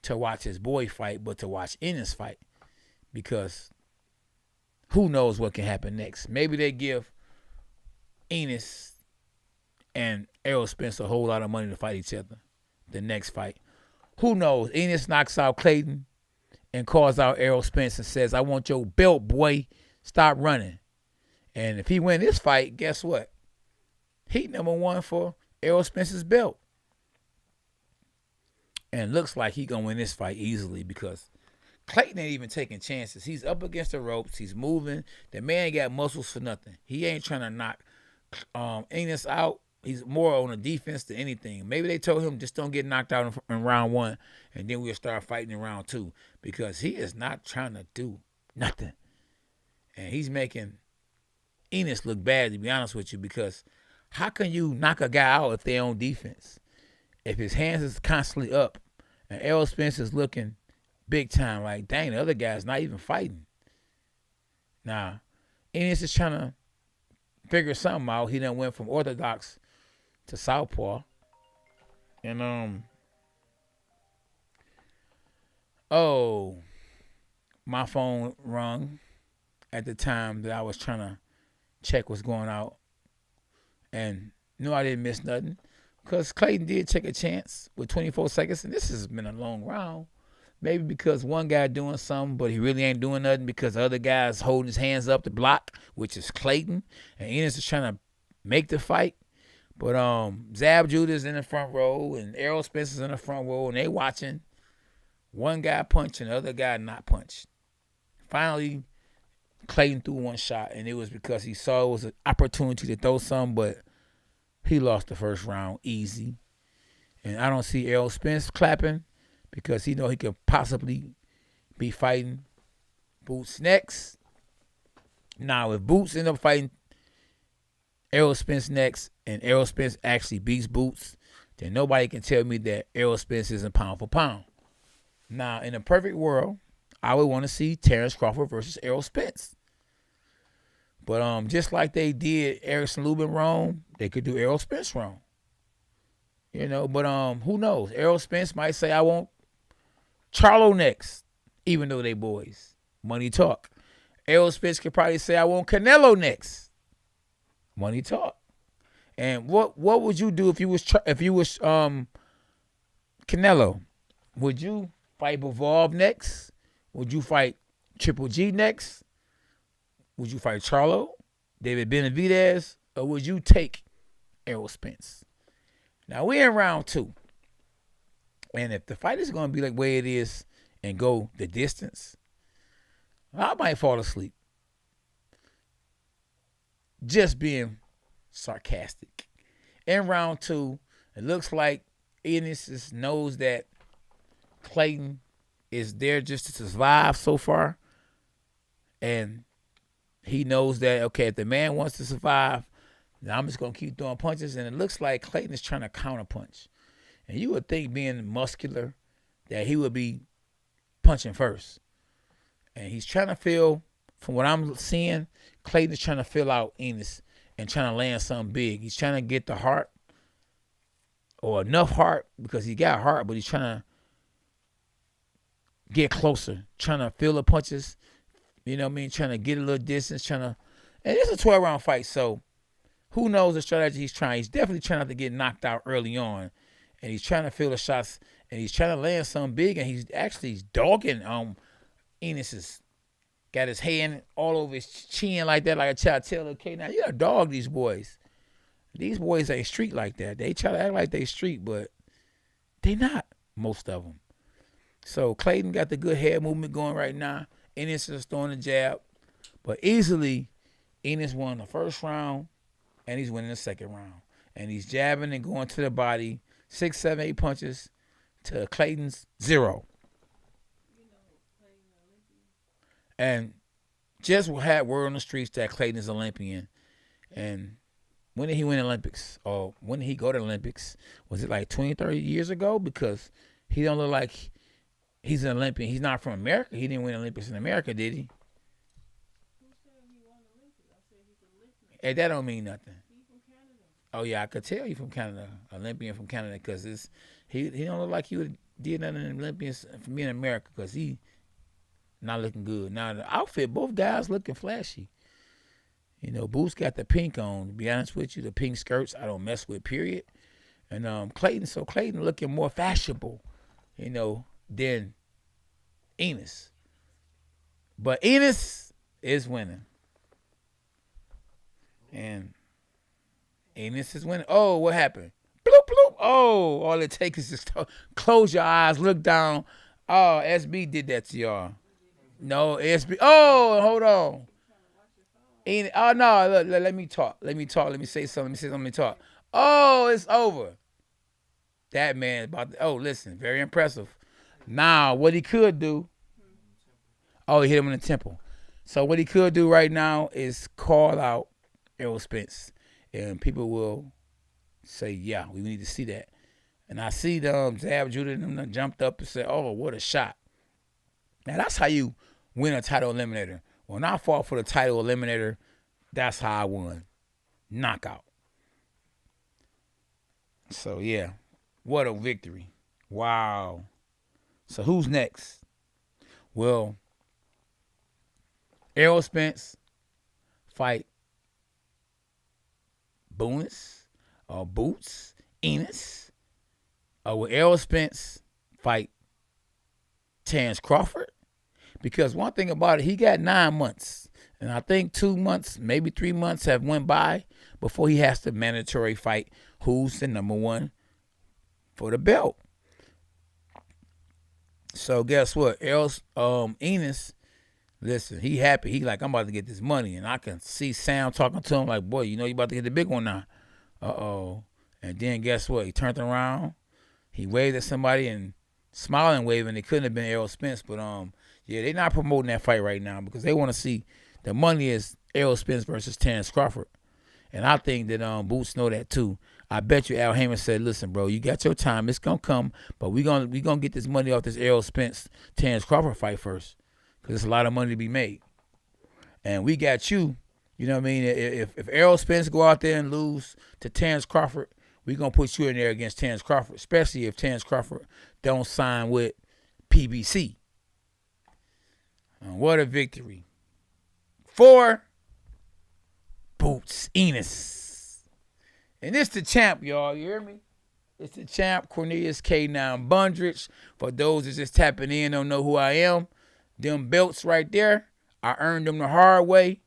to watch his boy fight, but to watch Ennis fight. Because who knows what can happen next. Maybe they give Ennis and Errol Spence a whole lot of money to fight each other the next fight. Who knows? Ennis knocks out Clayton and calls out Errol Spence and says, I want your belt, boy. Stop running. And if he win this fight, guess what? He #1 for Errol Spence's belt. And looks like he going to win this fight easily because Clayton ain't even taking chances. He's up against the ropes. He's moving. The man got muscles for nothing. He ain't trying to knock Ennis out. He's more on the defense than anything. Maybe they told him just don't get knocked out in round 1, and then we'll start fighting in round 2 because he is not trying to do nothing. And he's making Ennis look bad, to be honest with you, because how can you knock a guy out if they're on defense? If his hands is constantly up and Errol Spence is looking big time, like, dang, the other guy's not even fighting. Now, Ennis is trying to figure something out. He done went from orthodox to southpaw. And, oh, my phone rung at the time that I was trying to check what's going out. And no, I didn't miss nothing because Clayton did take a chance with 24 seconds. And this has been a long round. Maybe because one guy doing something, but he really ain't doing nothing because the other guy's holding his hands up to block, which is Clayton. And Ennis is trying to make the fight. But Zab Judah's in the front row and Errol Spence is in the front row and they watching one guy punch and the other guy not punch. Finally, Clayton threw one shot, and it was because he saw it was an opportunity to throw some, but he lost the first round easy. And I don't see Errol Spence clapping because he know he could possibly be fighting Boots next. Now, if Boots end up fighting Errol Spence next and Errol Spence actually beats Boots, then nobody can tell me that Errol Spence isn't pound for pound. Now, in a perfect world, I would want to see Terrence Crawford versus Errol Spence. But just like they did Erickson Lubin wrong, they could do Errol Spence wrong. You know, but who knows? Errol Spence might say, I want Charlo next, even though they boys. Money talk. Errol Spence could probably say, I want Canelo next. Money talk. And what would you do if you was Canelo? Would you fight Bivol next? Would you fight Triple G next? Would you fight Charlo, David Benavidez, or would you take Errol Spence? Now, we're in round 2. And if the fight is going to be like the way it is and go the distance, I might fall asleep. Just being sarcastic. In round 2, it looks like Ennis knows that Clayton is there just to survive so far. And he knows that, okay, if the man wants to survive, then I'm just going to keep throwing punches. And it looks like Clayton is trying to counterpunch. And you would think, being muscular, that he would be punching first. And he's trying to feel, from what I'm seeing, Clayton is trying to fill out Ennis and trying to land something big. He's trying to get the heart, or enough heart, because he got heart, but he's trying to get closer, trying to feel the punches, you know what I mean, trying to get a little distance, and it's a 12-round fight, so who knows the strategy he's trying. He's definitely trying not to get knocked out early on, and he's trying to feel the shots, and he's trying to land something big, and he's dogging Ennis. Got his hand all over his chin like that, like a child. Tell, okay, now you gotta dog these boys. These boys ain't street like that. They try to act like they street, but they not, most of them. So Clayton got the good head movement going right now. Ennis is throwing a jab. But easily, Ennis won the first round, and he's winning the second round. And he's jabbing and going to the body. 6, 7, 8 punches to Clayton's 0. And just had word on the streets that Clayton is Olympian. And when did he win the Olympics? Or when did he go to the Olympics? Was it like 20, 30 years ago? Because he don't look like he's an Olympian. He's not from America. He didn't win the Olympics in America, did he? Who said he won the Olympics? I said he's Olympian. Hey, that don't mean nothing. He's from Canada. Oh, yeah, I could tell you from Canada. Olympian from Canada, because he don't look like he would did nothing in Olympians for me in America, because he not looking good. Now the outfit, both guys looking flashy. You know, Boots got the pink on. To be honest with you, the pink skirts I don't mess with, period. And Clayton looking more fashionable, you know, than Ennis. But Ennis is winning. And Ennis is winning. Oh, what happened? Bloop, bloop. Oh, all it takes is just close your eyes, look down. Oh, SB did that to y'all. No, SB. Oh, hold on. Oh, no, look, let me talk. Let me say something. Let me talk. Oh, it's over. That man listen, very impressive. Now, what he could do, he hit him in the temple. So what he could do right now is call out Errol Spence. And people will say, yeah, we need to see that. And I see the Zab Judah and them jumped up and said, oh, what a shot. Now, that's how you win a title eliminator. When I fought for the title eliminator, that's how I won. Knockout. So, yeah. What a victory. Wow. So, who's next? Well, Errol Spence fight Boots, Ennis. Will Errol Spence fight Terrence Crawford? Because one thing about it, he got 9 months. And I think 2 months, maybe 3 months have went by before he has to mandatory fight who's the number one for the belt. So guess what? Ennis, listen, he happy. He like, I'm about to get this money. And I can see Sam talking to him like, boy, you know you about to get the big one now. Uh-oh. And then guess what? He turned around. He waved at somebody and smiling waving. It couldn't have been Errol Spence. But yeah, they're not promoting that fight right now because they want to see the money is Errol Spence versus Terrence Crawford. And I think that Boots know that too. I bet you Al Heyman said, listen, bro, you got your time. It's going to come. But we gonna get this money off this Errol Spence Terrence Crawford fight first. Because there's a lot of money to be made. And we got you. You know what I mean? If Errol Spence go out there and lose to Terrence Crawford, we're going to put you in there against Terrence Crawford, especially if Terrence Crawford don't sign with PBC. What a victory. For Boots Ennis. And it's the champ, y'all. You hear me? It's the champ, Cornelius K9 Bundrich. For those that just tapping in, don't know who I am. Them belts right there, I earned them the hard way.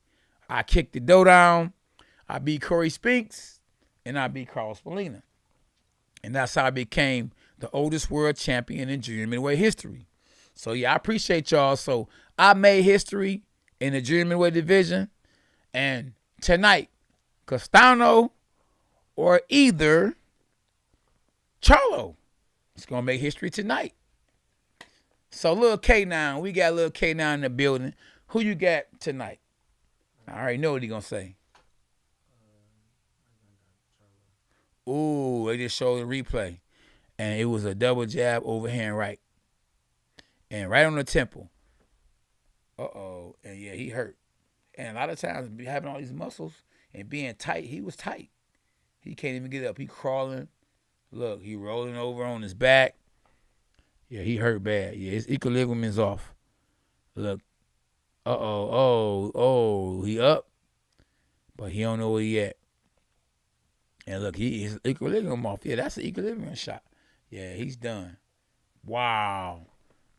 I kicked the dough down. I beat Corey Spinks, and I beat Carlos Molina. And that's how I became the oldest world champion in junior middleweight history. So, yeah, I appreciate y'all. So, I made history in the junior middleweight division. And tonight, Castano or either Charlo is going to make history tonight. So, Lil K9, we got Lil K9 in the building. Who you got tonight? I already know what he going to say. Ooh, they just showed the replay. And it was a double jab, overhand right. And right on the temple. Uh-oh. And, yeah, he hurt. And a lot of times, having all these muscles and being tight, he was tight. He can't even get up. He crawling. Look, he rolling over on his back. Yeah, he hurt bad. Yeah, his equilibrium is off. Look. Oh, he up. But he don't know where he at. And look, his equilibrium off. Yeah, that's an equilibrium shot. Yeah, he's done. Wow.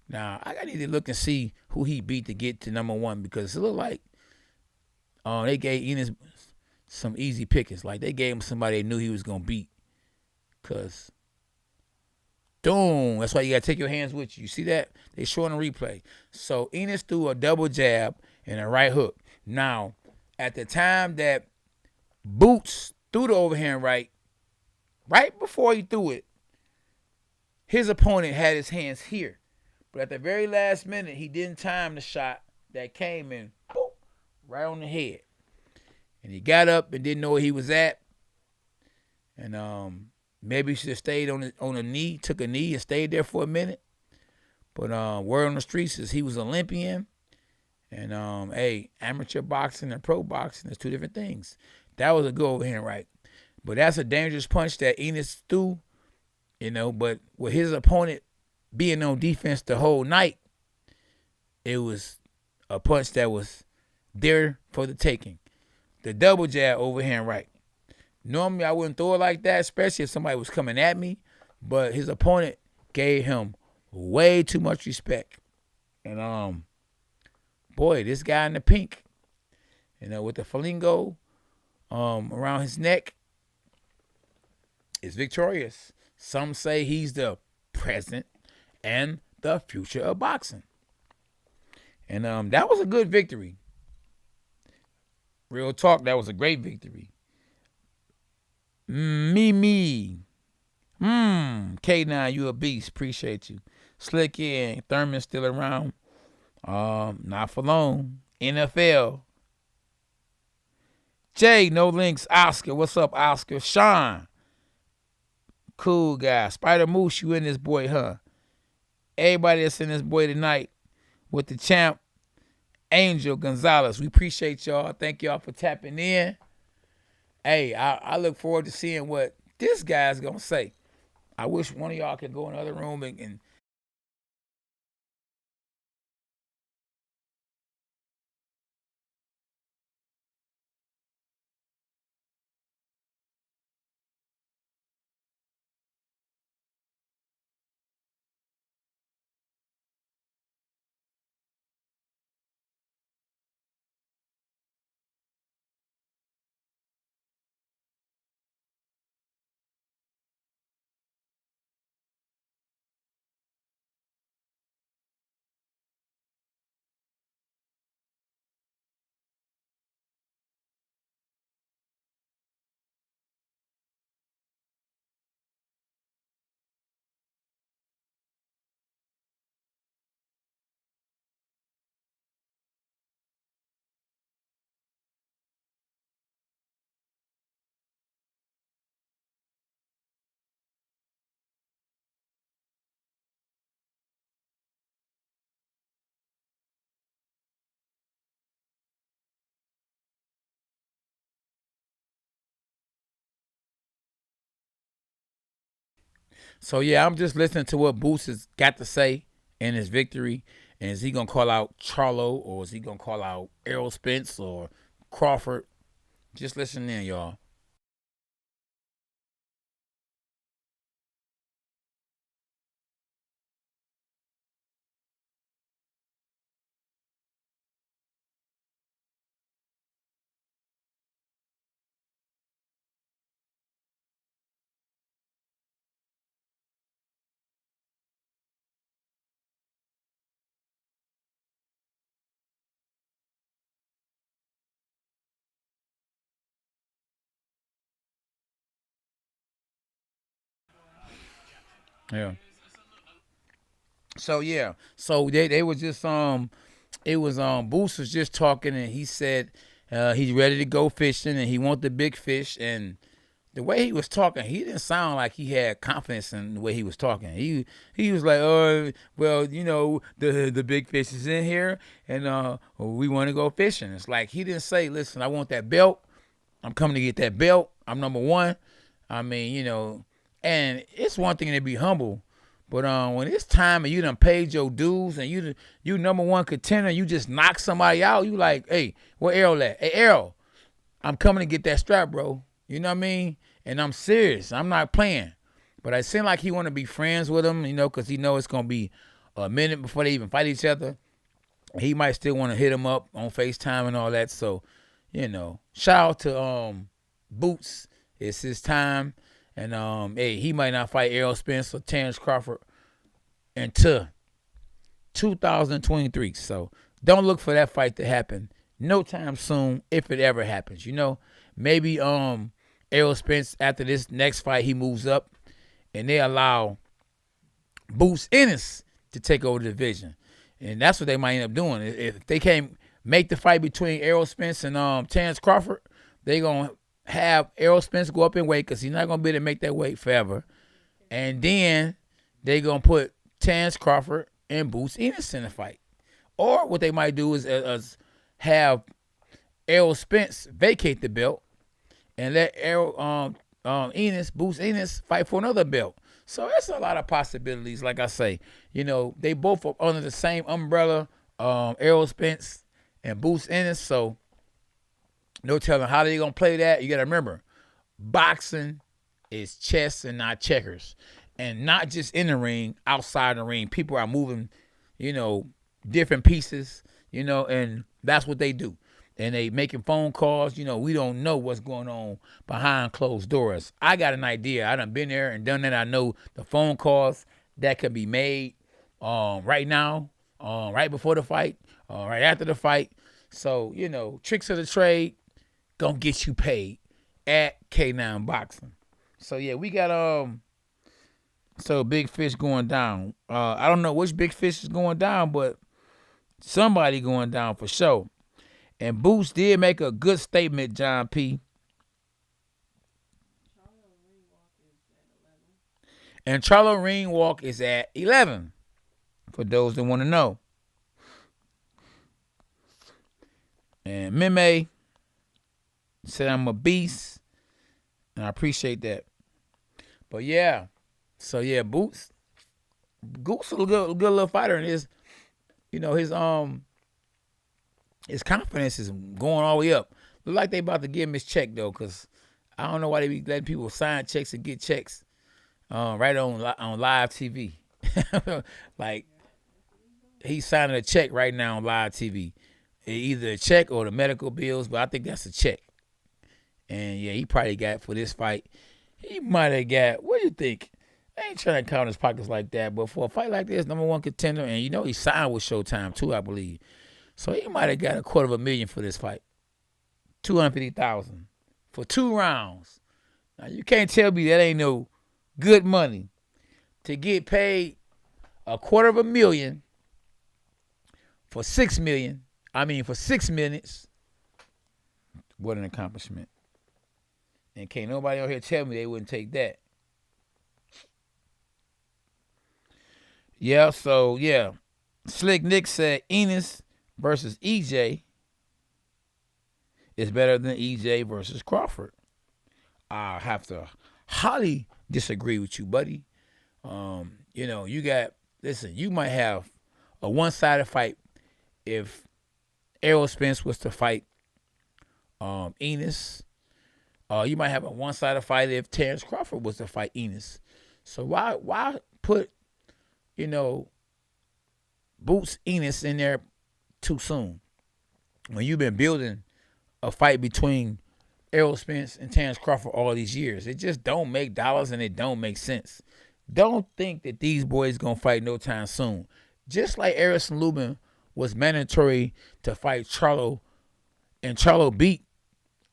Now, I need to look and see who he beat to get to number one because it looked like they gave Ennis some easy pickings. Like, they gave him somebody they knew he was going to beat. Because, boom, that's why you got to take your hands with you. You see that? They showing a replay. So, Ennis threw a double jab and a right hook. Now, at the time that Boots threw the overhand right before he threw it, his opponent had his hands here. But at the very last minute, he didn't time the shot that came in, boom, right on the head. And he got up and didn't know where he was at. And maybe he should have stayed on a knee, took a knee and stayed there for a minute. But word on the streets is he was an Olympian. And, amateur boxing and pro boxing is two different things. That was a good overhand right. But that's a dangerous punch that Ennis threw, but with his opponent being on defense the whole night, it was a punch that was there for the taking. The double jab, overhand right. Normally, I wouldn't throw it like that, especially if somebody was coming at me. But his opponent gave him way too much respect. And, boy, this guy in the pink, with the flamingo around his neck, is victorious. Some say he's the present and the future of boxing. And that was a good victory. Real talk, that was a great victory. Me. K9, you a beast. Appreciate you. Slick in. Thurman still around. Not for long. NFL. Jay, no links. Oscar, what's up, Oscar? Sean, cool guy. Spider Moose, you in this boy, huh? Everybody that's in this boy tonight with the champ, Angel Gonzalez. We appreciate y'all. Thank y'all for tapping in. Hey, I look forward to seeing what this guy's going to say. I wish one of y'all could go in the other room and so, yeah, I'm just listening to what Boots has got to say in his victory. And is he going to call out Charlo, or is he going to call out Errol Spence or Crawford? Just listen in, y'all. Yeah. So, yeah. So they were just it was Boots was just talking, and he said he's ready to go fishing and he want the big fish. And the way he was talking, he didn't sound like he had confidence in the way he was talking. He was like, oh, well, the big fish is in here, and we want to go fishing. It's like he didn't say, listen, I want that belt. I'm coming to get that belt. I'm number one. I mean, and it's one thing to be humble, but when it's time and you done paid your dues and you number one contender, you just knock somebody out, you like, hey, where Errol at? Hey, Errol, I'm coming to get that strap, bro. You know what I mean? And I'm serious. I'm not playing. But it seemed like he want to be friends with him, because he know it's going to be a minute before they even fight each other. He might still want to hit him up on FaceTime and all that. So, shout out to Boots. It's his time. And, hey, he might not fight Errol Spence or Terrence Crawford until 2023. So, don't look for that fight to happen no time soon, if it ever happens. Maybe Errol Spence, after this next fight, he moves up, and they allow Boots Ennis to take over the division. And that's what they might end up doing. If they can't make the fight between Errol Spence and Terrence Crawford, they're going to have Errol Spence go up in weight because he's not going to be able to make that weight forever. And then they're going to put Terrence Crawford and Boots Ennis in the fight. Or what they might do is have Errol Spence vacate the belt and let Boots Ennis fight for another belt. So it's a lot of possibilities. Like I say, they both are under the same umbrella Errol Spence and Boots Ennis. So no telling how they gonna play that. You gotta remember, boxing is chess and not checkers, and not just in the ring, outside the ring. People are moving, different pieces, and that's what they do. And they making phone calls. We don't know what's going on behind closed doors. I got an idea. I done been there and done that. I know the phone calls that can be made right now, right before the fight, right after the fight. So, tricks of the trade gonna get you paid at K9 Boxing. So, yeah, we got big fish going down. I don't know which big fish is going down, but somebody going down for sure. And Boots did make a good statement, John P. And Charlo ring walk is at 11, for those that want to know. And Meme said I'm a beast, and I appreciate that. But yeah, so yeah, Boots is a good little fighter, and his confidence is going all the way up. Look like they about to give him his check though, cause I don't know why they be letting people sign checks and get checks right on live TV. Like he's signing a check right now on live TV, either a check or the medical bills, but I think that's a check. And yeah, he probably got for this fight. He might have got. What do you think? I ain't trying to count his pockets like that, but for a fight like this, #1 contender, and he signed with Showtime too, I believe. So he might have got $250,000 for this fight. $250,000 for 2 rounds. Now you can't tell me that ain't no good money to get paid $250,000 for 6 million. I mean for 6 minutes. What an accomplishment. And can't nobody out here tell me they wouldn't take that. Yeah, so yeah. Slick Nick said Ennis versus EJ is better than EJ versus Crawford. I have to highly disagree with you, buddy. You might have a one-sided fight if Errol Spence was to fight Ennis. You might have a one-sided fight if Terrence Crawford was to fight Ennis. So why put, Boots Ennis in there too soon when you've been building a fight between Errol Spence and Terrence Crawford all these years? It just don't make dollars and it don't make sense. Don't think that these boys gonna fight no time soon. Just like Erickson Lubin was mandatory to fight Charlo, and Charlo beat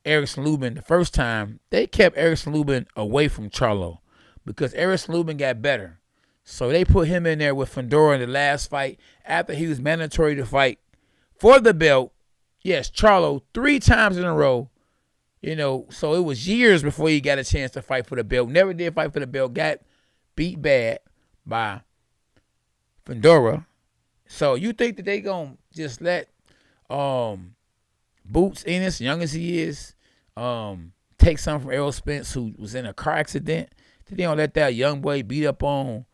Erickson Lubin the first time, they kept Erickson Lubin away from Charlo because Erickson Lubin got better. So they put him in there with Fundora in the last fight after he was mandatory to fight for the belt. Yes, Charlo 3 times in a row. So it was years before he got a chance to fight for the belt. Never did fight for the belt. Got beat bad by Fundora. So you think that they gonna just let Boots Ennis, young as he is, take something from Errol Spence, who was in a car accident? They don't let that young boy beat up on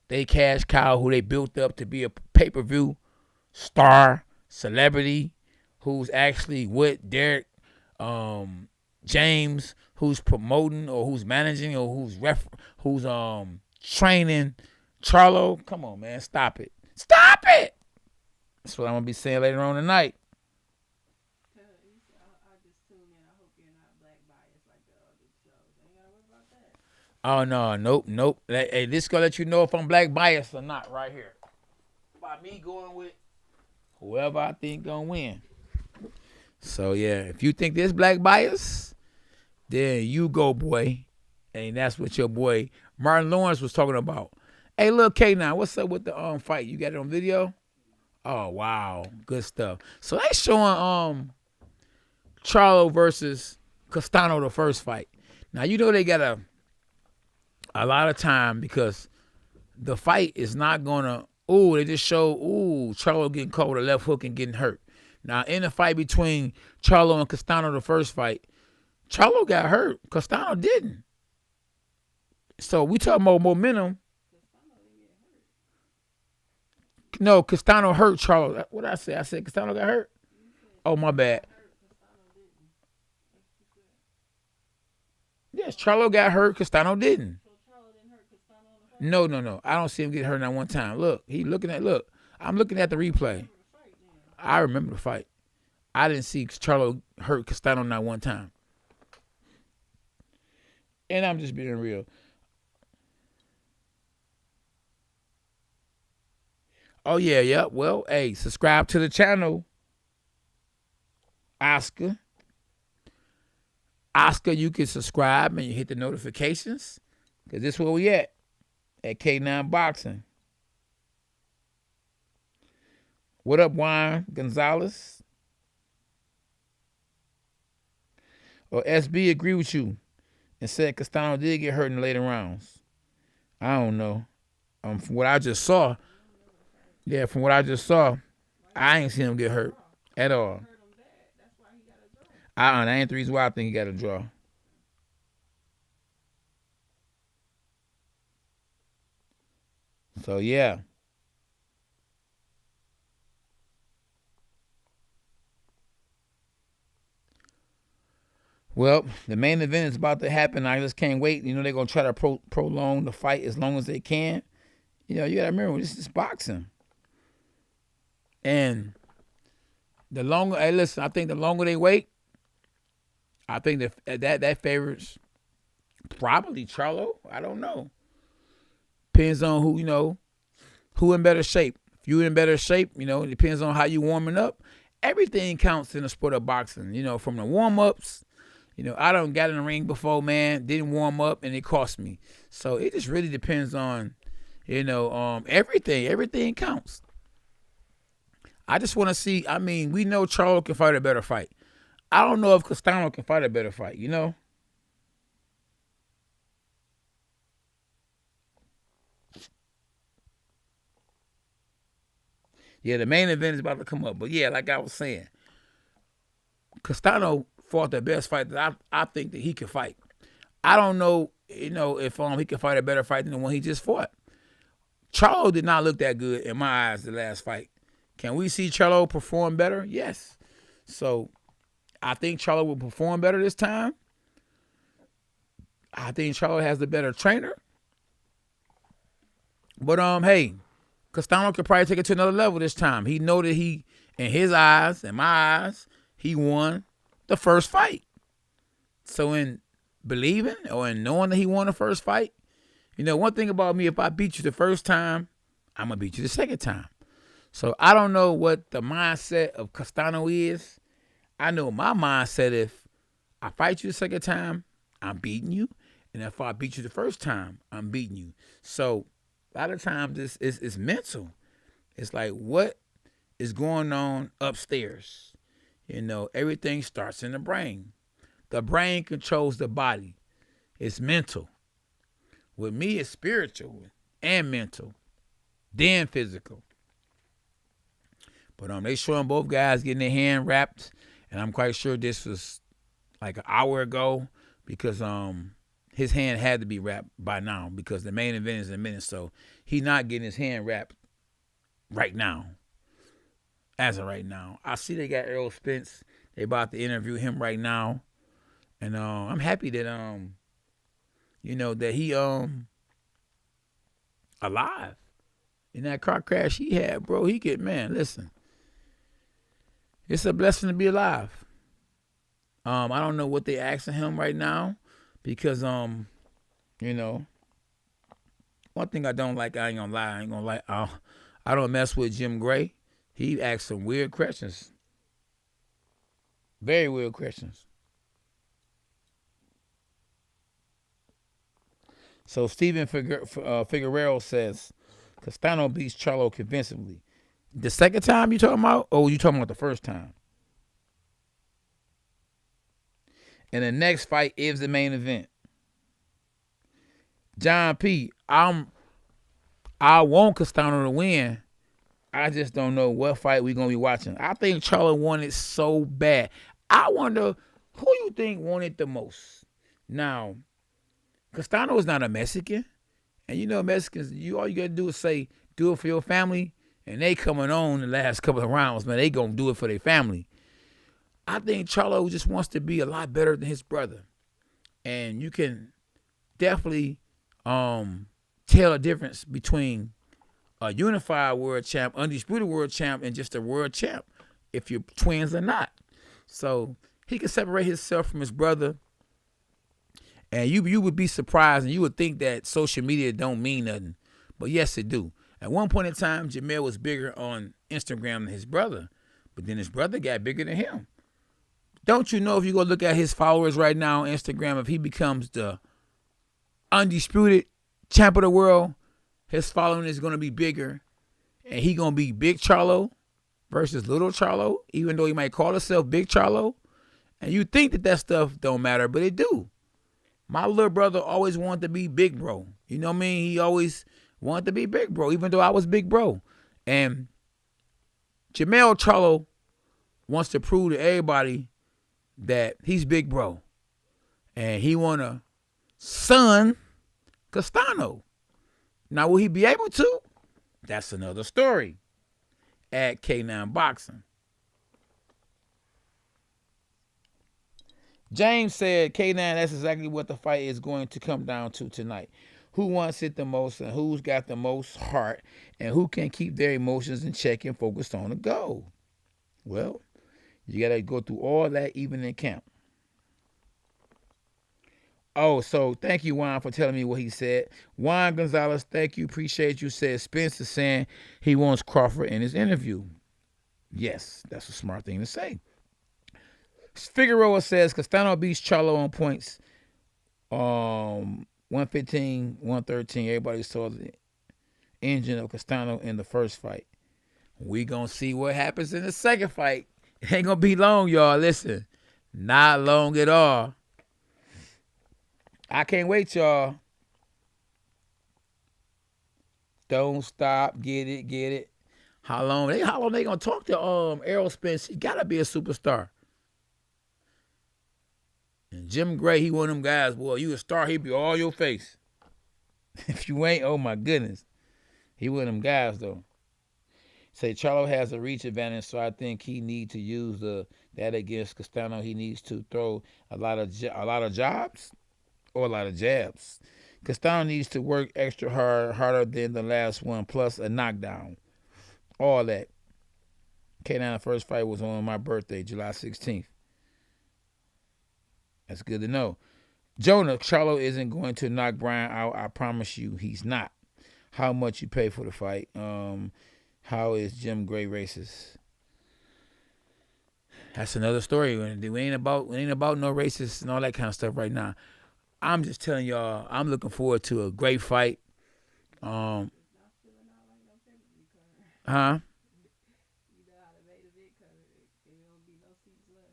they cash cow who they built up to be a pay-per-view star, celebrity, who's actually with Derek James, who's promoting or who's managing or who's training Charlo. Come on, man. Stop it. Stop it! That's what I'm going to be saying later on tonight. I just tuned in. I hope you're not black biased like the other shows. Ain't gotta worry about that. Oh, no. Nope. Hey, this going to let you know if I'm black biased or not right here. By me going with whoever I think going to win. So, yeah, if you think there's black bias, then you go, boy. And that's what your boy Martin Lawrence was talking about. Hey, look, K9, what's up with the fight? You got it on video? Oh, wow. Good stuff. So they showing Charlo versus Castano, the first fight. Now, they got a lot of time because the fight is not going to, they just show, Charlo getting caught with a left hook and getting hurt. Now, in the fight between Charlo and Castano, the first fight, Charlo got hurt. Castano didn't. So we talking about momentum. No, Castano hurt Charlo. What did I say? I said Castano got hurt? Oh, my bad. Yes, Charlo got hurt. Castano didn't. No. I don't see him get hurt not one time. Look, I'm looking at the replay. I remember the fight. I didn't see Charlo hurt Castano not one time. And I'm just being real. Oh, yeah. Well, hey, subscribe to the channel. Oscar, you can subscribe and you hit the notifications. Because this is where we at K9 Boxing. What up, Juan Gonzalez? Or SB agree with you and said Castano did get hurt in the later rounds. I don't know. From what I just saw, I ain't seen him get hurt at all. That ain't the reason why I think he got a draw. So, yeah. Well, the main event is about to happen. I just can't wait. You know, they're going to try to prolong the fight as long as they can. You know, you got to remember, this is boxing. And the longer, hey, listen, I think the longer they wait, I think that favors probably Charlo. I don't know. Depends on who in better shape. If you in better shape, it depends on how you warming up. Everything counts in the sport of boxing. From the warm-ups. I done got in the ring before, man, didn't warm up, and it cost me. So it just really depends on, everything. Everything counts. I just want to see, we know Charlo can fight a better fight. I don't know if Castano can fight a better fight, Yeah, the main event is about to come up. But, yeah, like I was saying, Castano fought the best fight that I think that he could fight. I don't know, if he can fight a better fight than the one he just fought. Charlo did not look that good in my eyes the last fight. Can we see Charlo perform better? Yes. So I think Charlo will perform better this time. I think Charlo has the better trainer. But hey, Castano could probably take it to another level this time. He know that he, in his eyes, in my eyes, he won the first fight. So in believing or in knowing that he won the first fight, one thing about me, if I beat you the first time, I'm going to beat you the second time. So I don't know what the mindset of Castano is. I know my mindset, if I fight you the second time, I'm beating you. And if I beat you the first time, I'm beating you. So a lot of times this is mental. It's like, what is going on upstairs? Everything starts in the brain. The brain controls the body. It's mental. With me, it's spiritual and mental, then physical. But they showing both guys getting their hand wrapped, and I'm quite sure this was like an hour ago because his hand had to be wrapped by now because the main event is in a minute, so he's not getting his hand wrapped right now. As of right now, I see they got Errol Spence. They about to interview him right now, and I'm happy that that he alive in that car crash he had, bro. Listen. It's a blessing to be alive. I don't know what they asking him right now because, one thing I don't like, I ain't gonna lie. I don't mess with Jim Gray. He asked some weird questions. Very weird questions. So Steven Figueroa says, Castano beats Charlo convincingly. The second time you talking about? Or you talking about the first time? And the next fight is the main event. John P., I want Castano to win. I just don't know what fight we're going to be watching. I think Charlo won it so bad. I wonder who you think won it the most. Now, Castano is not a Mexican. And Mexicans, all you got to do is say, do it for your family and they coming on the last couple of rounds, man, they going to do it for their family. I think Charlo just wants to be a lot better than his brother. And you can definitely tell a difference between a unified world champ, undisputed world champ, and just a world champ, if you're twins or not. So he can separate himself from his brother. And you would be surprised, and you would think that social media don't mean nothing. But yes, it do. At one point in time, Jermell was bigger on Instagram than his brother. But then his brother got bigger than him. Don't you know, if you go look at his followers right now on Instagram, if he becomes the undisputed champ of the world, his following is going to be bigger. And he going to be Big Charlo versus Little Charlo, even though he might call himself Big Charlo. And you think that stuff don't matter, but it do. My little brother always wanted to be big bro. You know what I mean? He always wanted to be big bro, even though I was big bro. And Jermell Charlo wants to prove to everybody that he's big bro. And he want to son Castano. Now, will he be able to? That's another story. At K9 Boxing. James said, K9, that's exactly what the fight is going to come down to tonight. Who wants it the most, and who's got the most heart, and who can keep their emotions in check and focused on the goal. Well, you got to go through all that even in camp. Oh, so thank you, Juan, for telling me what he said. Juan Gonzalez, thank you. Appreciate you. Said Spence is saying he wants Crawford in his interview. Yes, that's a smart thing to say. Figueroa says Castano beats Charlo on points. 115, 113. Everybody saw the engine of Castano in the first fight. We gonna see what happens in the second fight. It ain't gonna be long, y'all. Listen, not long at all. I can't wait, y'all. Don't stop. Get it. How long they gonna talk to Errol Spence? He gotta be a superstar. And Jim Gray, he one of them guys, boy, you a star, he be all your face. If you ain't, oh my goodness. He one of them guys, though. Say Charlo has a reach advantage, so I think he need to use that against Castano. He needs to throw a lot of jobs or a lot of jabs. Castano needs to work extra harder than the last one, plus a knockdown. All that. K9, the first fight was on my birthday, July 16th. That's good to know. Jonah, Charlo isn't going to knock Brian out. I promise you he's not. How much you pay for the fight? How is Jim Gray racist? That's another story. We ain't about no racist and all that kind of stuff right now. I'm just telling y'all, I'm looking forward to a great fight. Huh?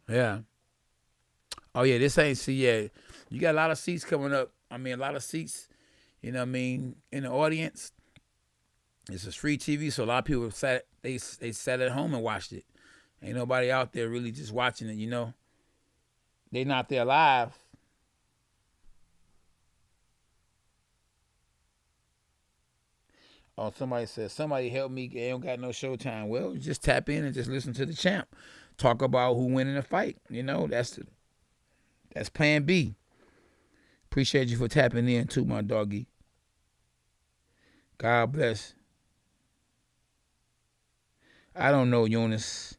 Yeah. Oh, yeah, this ain't, see, yeah, you got a lot of seats coming up. I mean, a lot of seats, you know what I mean, in the audience. This is free TV, so a lot of people sat at home and watched it. Ain't nobody out there really just watching it, you know. They not there live. Oh, somebody says, somebody help me, they don't got no Showtime. Well, just tap in and just listen to the champ. Talk about who winning the fight, you know, that's plan B. Appreciate you for tapping in too, my doggy. God bless. I don't know, Eunice.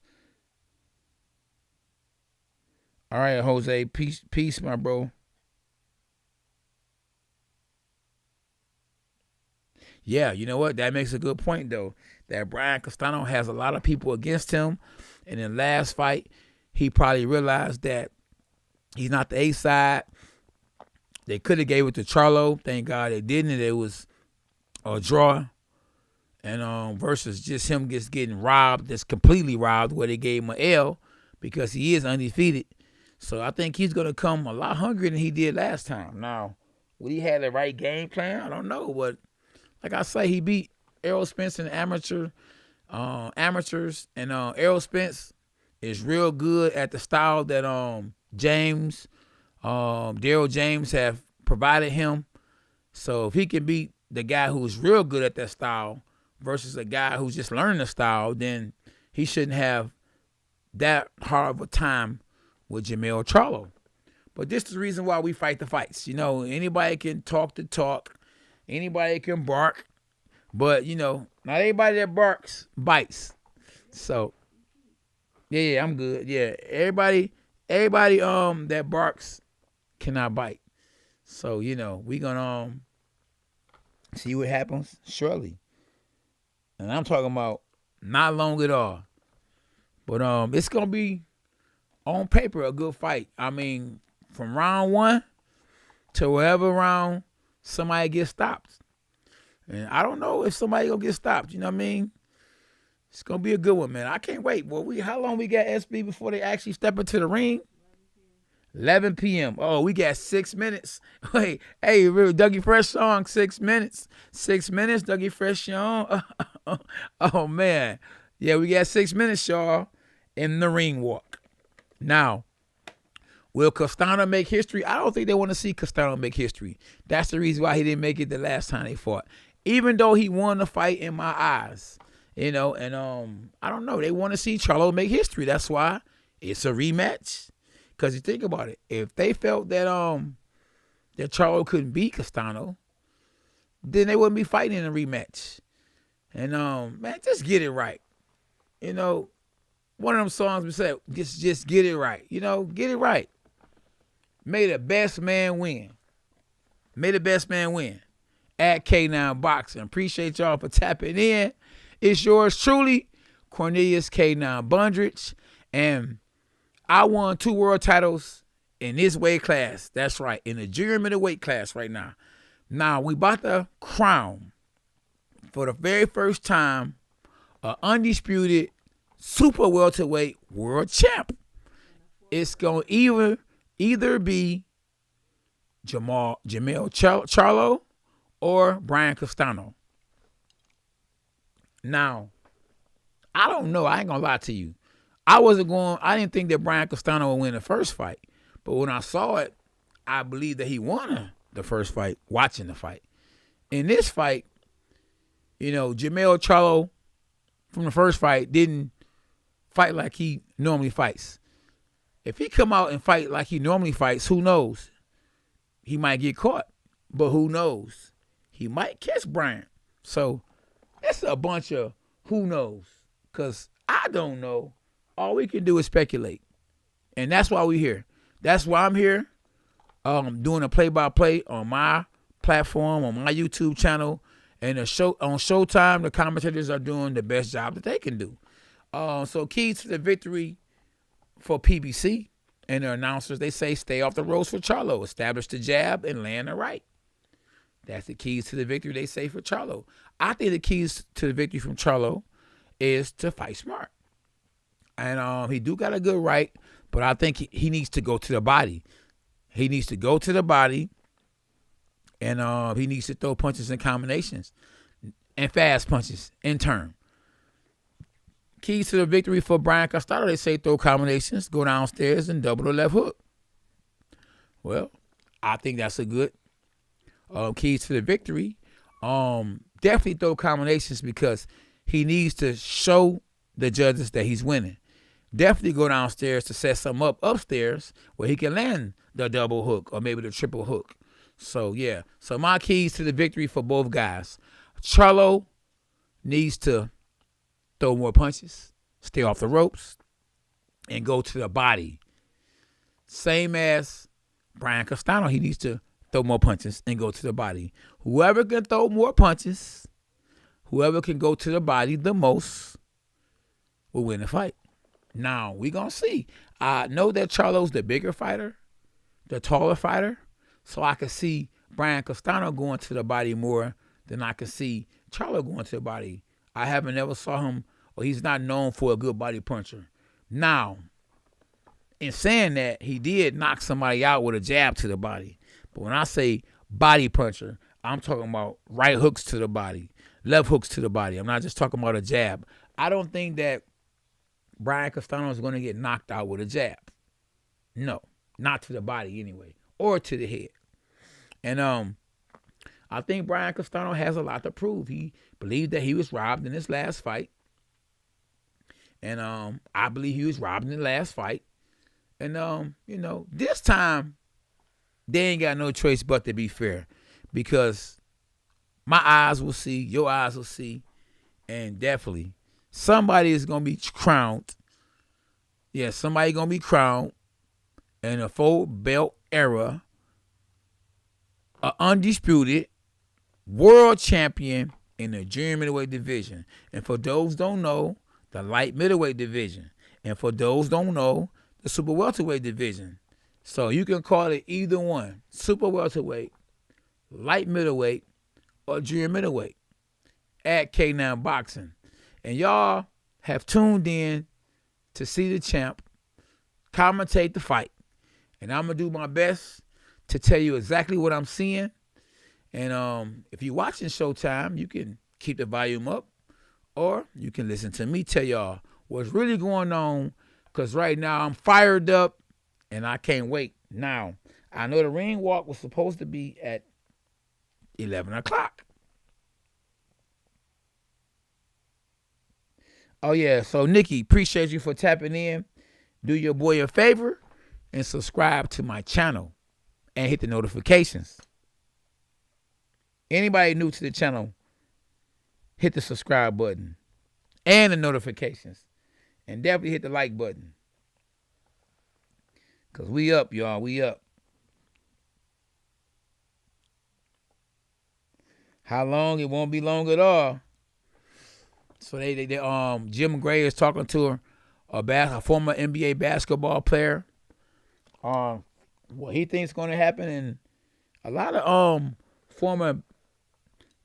All right, Jose. Peace, my bro. Yeah, you know what? That makes a good point, though. That Brian Castano has a lot of people against him. And in the last fight, he probably realized that he's not the A side. They could have gave it to Charlo. Thank God they didn't. And it was a draw. And versus just him just getting robbed, just completely robbed, where they gave him an L because he is undefeated. So I think he's going to come a lot hungrier than he did last time. Now, would he have the right game plan? I don't know. But like I say, he beat Errol Spence in amateurs. And Errol Spence is real good at the style that Daryl James have provided him. So if he can beat the guy who's real good at that style, versus a guy who's just learning the style, then he shouldn't have that hard of a time with Jermell Charlo. But this is the reason why we fight the fights. Anybody can talk the talk. Anybody can bark. But, not everybody that barks bites. So, yeah, I'm good. Yeah, everybody that barks cannot bite. So, we gonna see what happens shortly. And I'm talking about not long at all. But it's gonna be on paper a good fight. I mean, from round 1 to wherever round somebody gets stopped. And I don't know if somebody gonna get stopped. You know what I mean? It's gonna be a good one, man. I can't wait. Well, how long we got SB before they actually step into the ring? 11 p.m. Oh, we got 6 minutes. Hey, Dougie Fresh song, 6 minutes. 6 minutes, Dougie Fresh song. Oh, man. Yeah, we got 6 minutes, y'all, in the ring walk. Now, will Castano make history? I don't think they want to see Castano make history. That's the reason why he didn't make it the last time they fought. Even though he won the fight in my eyes, and I don't know. They want to see Charlo make history. That's why it's a rematch. Because you think about it, if they felt that that Charlo couldn't beat Castano, then they wouldn't be fighting in a rematch. And man, just get it right. One of them songs we said, just get it right. Get it right. May the best man win. May the best man win. At K9 Boxing. Appreciate y'all for tapping in. It's yours truly, Cornelius K9 Bundrich, and I won 2 world titles in this weight class. That's right, in the junior middleweight class right now. Now, we about to crown, for the very first time, an undisputed super welterweight world champ. It's going to either be Jermell Charlo or Brian Castano. Now, I don't know. I ain't going to lie to you. I didn't think that Brian Castano would win the first fight. But when I saw it, I believed that he won the first fight, watching the fight. In this fight, Jermell Charlo from the first fight didn't fight like he normally fights. If he come out and fight like he normally fights, who knows? He might get caught. But who knows? He might catch Brian. So it's a bunch of who knows. Because I don't know. All we can do is speculate. And that's why we're here. That's why I'm here, doing a play-by-play on my platform, on my YouTube channel. And on Showtime, the commentators are doing the best job that they can do. So keys to the victory for PBC and the announcers, they say stay off the ropes for Charlo, establish the jab, and land the right. That's the keys to the victory they say for Charlo. I think the keys to the victory from Charlo is to fight smart. And he do got a good right, but I think he needs to go to the body. He needs to go to the body, and he needs to throw punches and combinations and fast punches in turn. Keys to the victory for Brian Castano, they say throw combinations, go downstairs, and double the left hook. Well, I think that's a good keys to the victory. Definitely throw combinations because he needs to show the judges that he's winning. Definitely go downstairs to set something up upstairs where he can land the double hook or maybe the triple hook. So, yeah. So, my keys to the victory for both guys. Charlo needs to throw more punches, stay off the ropes, and go to the body. Same as Brian Castano. He needs to throw more punches and go to the body. Whoever can throw more punches, whoever can go to the body the most, will win the fight. Now, we're going to see. I know that Charlo's the bigger fighter, the taller fighter, so I can see Brian Castano going to the body more than I can see Charlo going to the body. I haven't ever saw him, or he's not known for a good body puncher. Now, in saying that, he did knock somebody out with a jab to the body. But when I say body puncher, I'm talking about right hooks to the body, left hooks to the body. I'm not just talking about a jab. I don't think that Brian Castano is going to get knocked out with a jab. No, not to the body anyway, or to the head. And I think Brian Castano has a lot to prove. He believed that he was robbed in his last fight. And I believe he was robbed in the last fight. And, this time, they ain't got no choice but to be fair. Because my eyes will see, your eyes will see, and definitely somebody is going to be crowned. Yeah, somebody going to be crowned in a full belt era, an undisputed world champion in the junior middleweight division. And for those who don't know, the light middleweight division. And for those who don't know, the super welterweight division. So you can call it either one, super welterweight, light middleweight, or junior middleweight at K9 Boxing. And y'all have tuned in to see the champ commentate the fight. And I'm going to do my best to tell you exactly what I'm seeing. And if you're watching Showtime, you can keep the volume up, or you can listen to me tell y'all what's really going on, because right now I'm fired up and I can't wait. Now, I know the ring walk was supposed to be at 11 o'clock. Oh, yeah. So, Nikki, appreciate you for tapping in. Do your boy a favor and subscribe to my channel and hit the notifications. Anybody new to the channel, hit the subscribe button and the notifications. And definitely hit the like button. Because we up, y'all. We up. How long? It won't be long at all. So Jim Gray is talking to a former NBA basketball player. What he thinks is going to happen, and a lot of former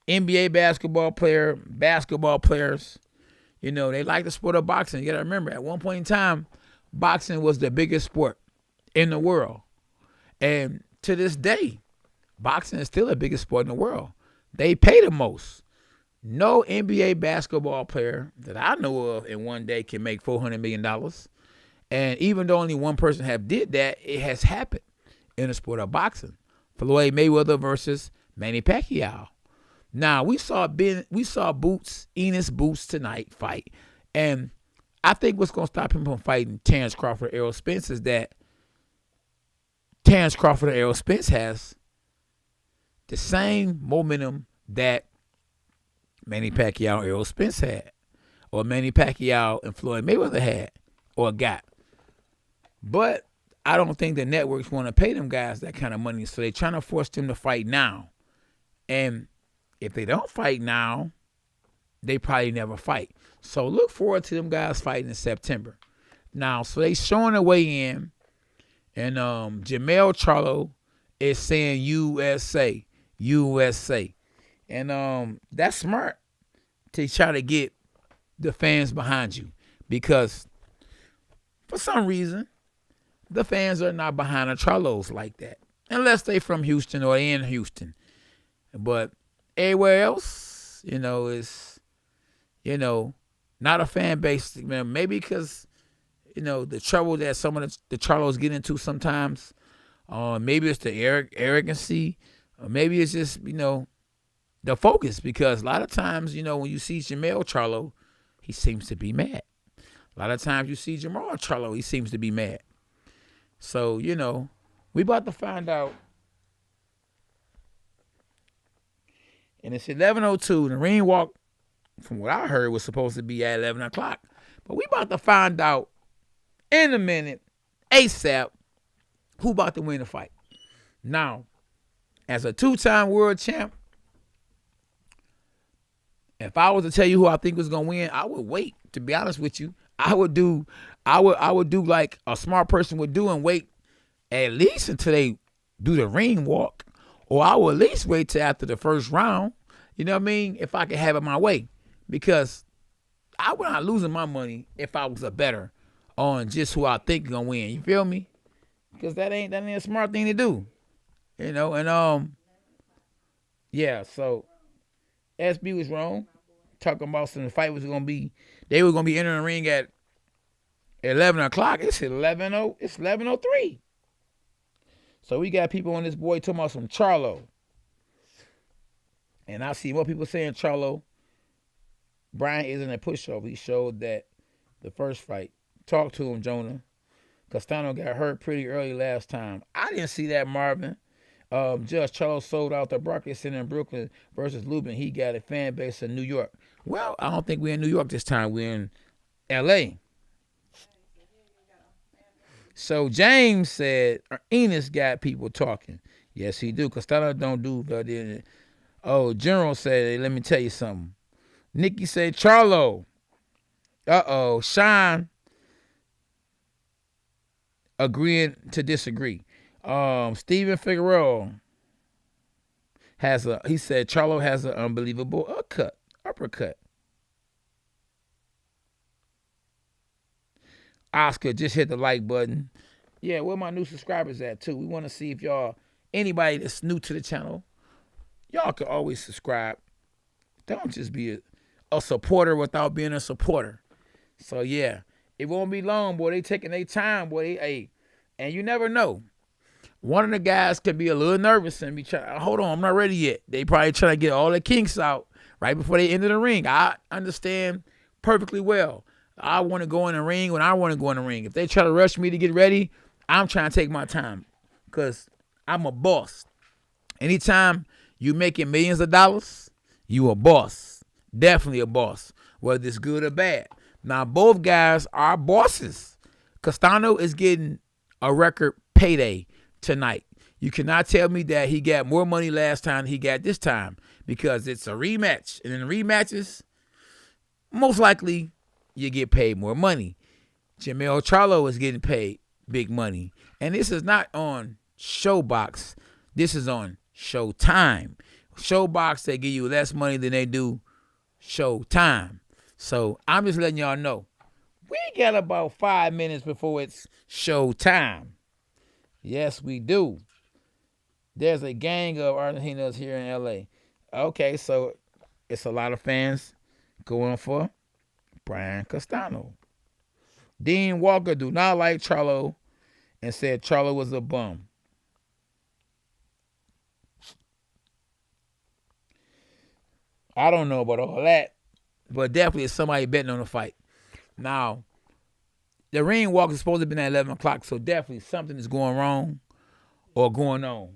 NBA basketball players, they like the sport of boxing. You got to remember, at one point in time, boxing was the biggest sport in the world, and to this day, boxing is still the biggest sport in the world. They pay the most. No NBA basketball player that I know of in one day can make $400 million. And even though only one person have did that, it has happened in the sport of boxing. Floyd Mayweather versus Manny Pacquiao. Now, we saw Ennis Boots tonight fight. And I think what's going to stop him from fighting Terrence Crawford, Errol Spence, is that Terrence Crawford and Errol Spence has the same momentum that Manny Pacquiao and Errol Spence had, or Manny Pacquiao and Floyd Mayweather had, or got. But I don't think the networks want to pay them guys that kind of money, so they're trying to force them to fight now. And if they don't fight now, they probably never fight. So look forward to them guys fighting in September. Now, so they showing a way in, and Jermell Charlo is saying USA, USA. And that's smart to try to get the fans behind you, because for some reason, the fans are not behind the Charlos like that, unless they from Houston or in Houston. But everywhere else, is, not a fan base. Maybe because, the trouble that some of the Charlos get into sometimes. Maybe it's the arrogancy. Or maybe it's just, the focus, because a lot of times, when you see Jermell Charlo, he seems to be mad. A lot of times you see Jermell Charlo, he seems to be mad. So, we about to find out. And it's 11:02. The ring walk, from what I heard, was supposed to be at 11 o'clock. But we about to find out in a minute, ASAP, who about to win the fight. Now, as a two-time world champ, if I was to tell you who I think was gonna win, I would wait. To be honest with you, I would do like a smart person would do and wait at least until they do the ring walk, or I would at least wait till after the first round. You know what I mean? If I could have it my way, because I would not losing my money if I was a better on just who I think gonna win. You feel me? Because that ain't a smart thing to do. And yeah. So SB was wrong. Talking about some the fight was gonna be, they were gonna be entering the ring at 11 o'clock. It's 11:03. So we got people on this boy talking about some Charlo. And I see more people saying Charlo. Brian isn't a pushover. He showed that the first fight. Talk to him, Jonah. Castano got hurt pretty early last time. I didn't see that, Marvin. Judge Charlo sold out the Barclays Center in Brooklyn versus Lubin. He got a fan base in New York. Well, I don't think we're in New York this time. We're in L.A. So James said Ennis got people talking. Yes, he do. Castano don't do that. Oh, Jermell said, let me tell you something. Nikki said Charlo. Sean agreeing to disagree. Steven Figueroa he said Charlo has an unbelievable uppercut. Oscar just hit the like button. Yeah, where my new subscribers at too? We want to see if anybody that's new to the channel, y'all can always subscribe. Don't just be a supporter without being a supporter. So yeah, it won't be long, boy. They taking their time, boy. And you never know. One of the guys could be a little nervous and be trying, hold on, I'm not ready yet. They probably trying to get all the kinks out right before they enter the ring. I understand perfectly well. I want to go in the ring when I want to go in the ring. If they try to rush me to get ready, I'm trying to take my time because I'm a boss. Anytime you making millions of dollars, you a boss. Definitely a boss, whether it's good or bad. Now, both guys are bosses. Castano is getting a record payday tonight. You cannot tell me that he got more money last time than he got this time because it's a rematch. And in rematches, most likely you get paid more money. Jermell Charlo is getting paid big money. And this is not on Showbox. This is on Showtime. Showbox, they give you less money than they do Showtime. So I'm just letting y'all know. We got about 5 minutes before it's Showtime. Yes, we do. There's a gang of Argentinos here in L.A. Okay, so it's a lot of fans going for Brian Castano. Dean Walker do not like Charlo and said Charlo was a bum. I don't know about all that, but definitely it's somebody betting on the fight. Now, the ring walk is supposed to be at 11 o'clock, so definitely something is going wrong or going on.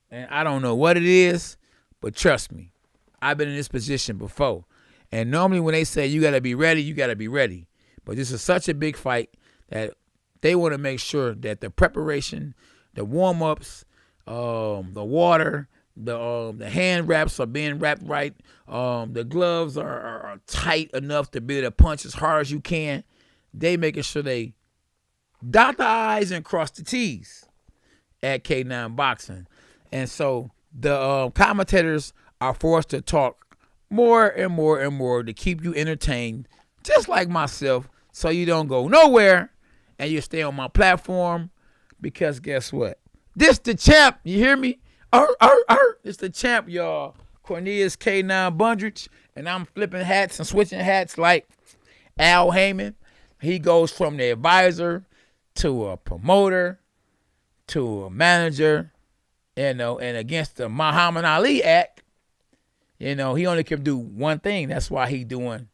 And I don't know what it is, but trust me, I've been in this position before. And normally when they say you got to be ready, you got to be ready. But this is such a big fight that they want to make sure that the preparation, the warm-ups, the water, the hand wraps are being wrapped right. The gloves are tight enough to be able to punch as hard as you can. They making sure they dot the I's and cross the T's at K9 Boxing. And so the commentators are forced to talk more and more and more to keep you entertained, just like myself, so you don't go nowhere and you stay on my platform because guess what? This the champ. You hear me? It's the champ, y'all. Cornelius K9 Bundrich, and I'm flipping hats and switching hats like Al Heyman. He goes from the advisor to a promoter to a manager, and against the Muhammad Ali Act, he only can do one thing. That's why he doing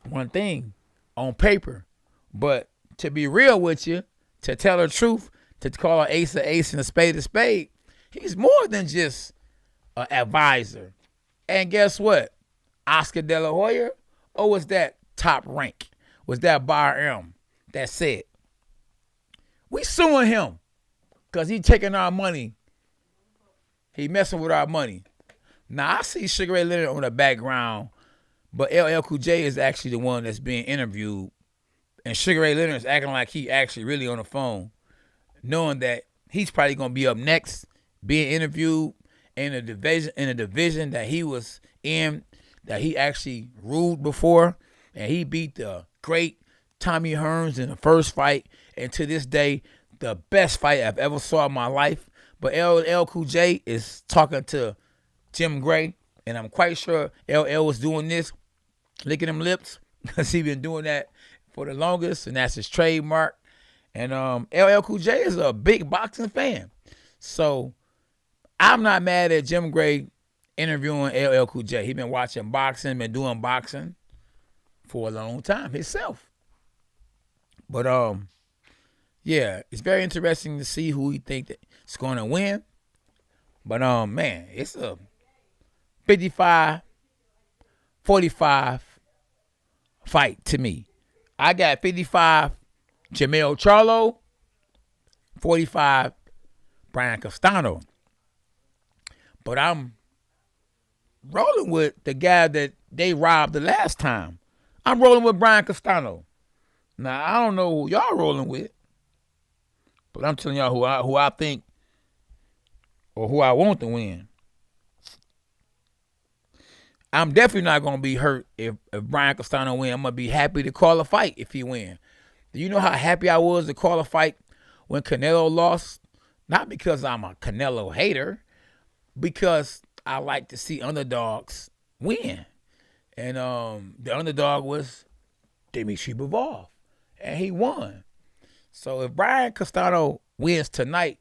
one thing on paper. But to be real with you, to tell the truth, to call an ace and a spade, he's more than just an advisor. And guess what? Oscar De La Hoya, or was that Top Rank? Was that Bar M that said, we suing him because he taking our money. He messing with our money. Now, I see Sugar Ray Leonard on the background, but LL Cool J is actually the one that's being interviewed. And Sugar Ray Leonard is acting like he actually really on the phone, knowing that he's probably going to be up next, being interviewed in a division that he was in, that he actually ruled before, and he beat the great Tommy Hearns in the first fight, and to this day, the best fight I've ever saw in my life. But LL Cool J is talking to Jim Gray, and I'm quite sure LL was doing this, licking them lips, because he been doing that for the longest, and that's his trademark. And LL Cool J is a big boxing fan. So I'm not mad at Jim Gray interviewing LL Cool J. He been watching boxing, been doing boxing for a long time himself. But yeah, it's very interesting to see who he think that's going to win. But man, it's a 55-45 fight to me. I got 55 Jermell Charlo, 45 Brian Castano. But I'm rolling with the guy that they robbed the last time. I'm rolling with Brian Castano. Now, I don't know who y'all rolling with, but I'm telling y'all who I think or who I want to win. I'm definitely not going to be hurt if Brian Castano win. I'm going to be happy to call a fight if he win. Do you know how happy I was to call a fight when Canelo lost? Not because I'm a Canelo hater, because I like to see underdogs win. And the underdog was Dimitri Bivol, and he won. So if Brian Castano wins tonight,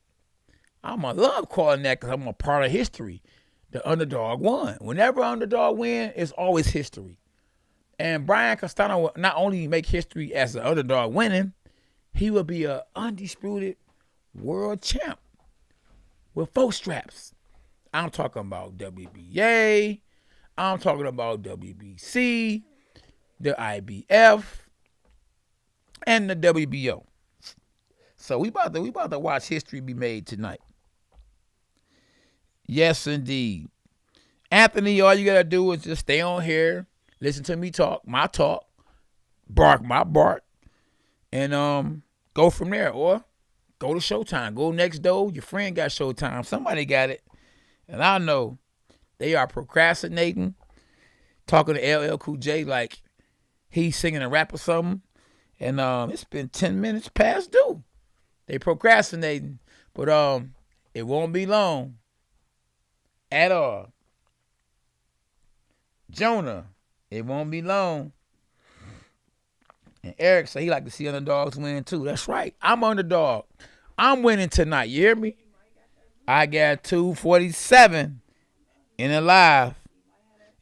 I'm going to love calling that because I'm a part of history. The underdog won. Whenever underdog win, it's always history. And Brian Castano will not only make history as the underdog winning, he will be an undisputed world champ with 4 straps. I'm talking about WBA. I'm talking about WBC, the IBF, and the WBO. So we about to watch history be made tonight. Yes, indeed. Anthony, all you gotta do is just stay on here, listen to me talk, my talk, bark my bark, and go from there. Or go to Showtime. Go next door. Your friend got Showtime. Somebody got it. And I know they are procrastinating, talking to LL Cool J like he's singing a rap or something. And it's been 10 minutes past due. They procrastinating. But it won't be long at all. Jonah, it won't be long. And Eric said he like to see underdogs win too. That's right. I'm underdog. I'm winning tonight. You hear me? I got 247 in the live.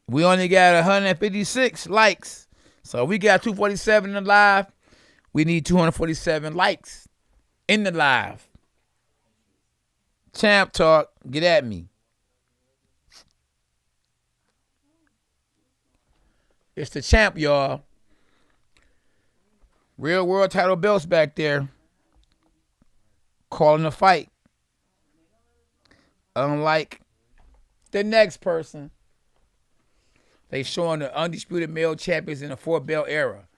We only got 156 likes. So we got 247 in the live. We need 247 likes in the live. Champ Talk, get at me. It's the champ, y'all. Real world title belts back there. Calling the fight. Unlike the next person, they showing the undisputed male champions in the 4-belt era.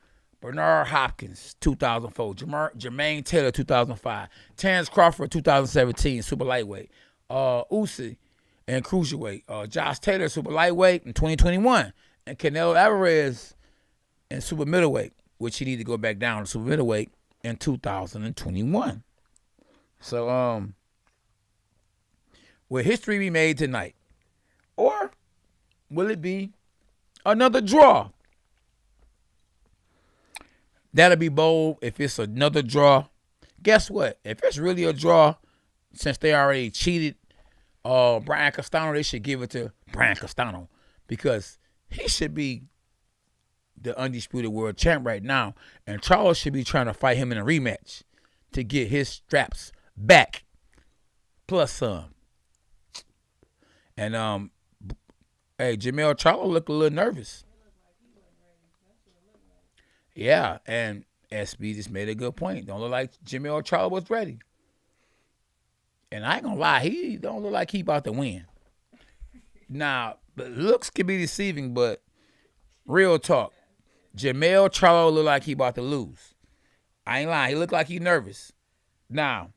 Bernard Hopkins, 2004. Jermaine Taylor, 2005. Terrence Crawford, 2017, super lightweight. Usyk and cruiserweight. Josh Taylor, super lightweight in 2021. And Canelo Alvarez in super middleweight, which he need to go back down to super middleweight in 2021. So, will history be made tonight? Or will it be another draw? That'll be bold if it's another draw. Guess what? If it's really a draw, since they already cheated Brian Castano, they should give it to Brian Castano because he should be the undisputed world champ right now. And Charles should be trying to fight him in a rematch to get his straps back. Plus some. And hey, Jermell Charlo looked a little nervous. Yeah, and SB just made a good point. Don't look like Jermell Charlo was ready. And I ain't gonna lie, he don't look like he about to win. Now, the looks can be deceiving, but real talk, Jermell Charlo look like he about to lose. I ain't lying, he look like he nervous. Now,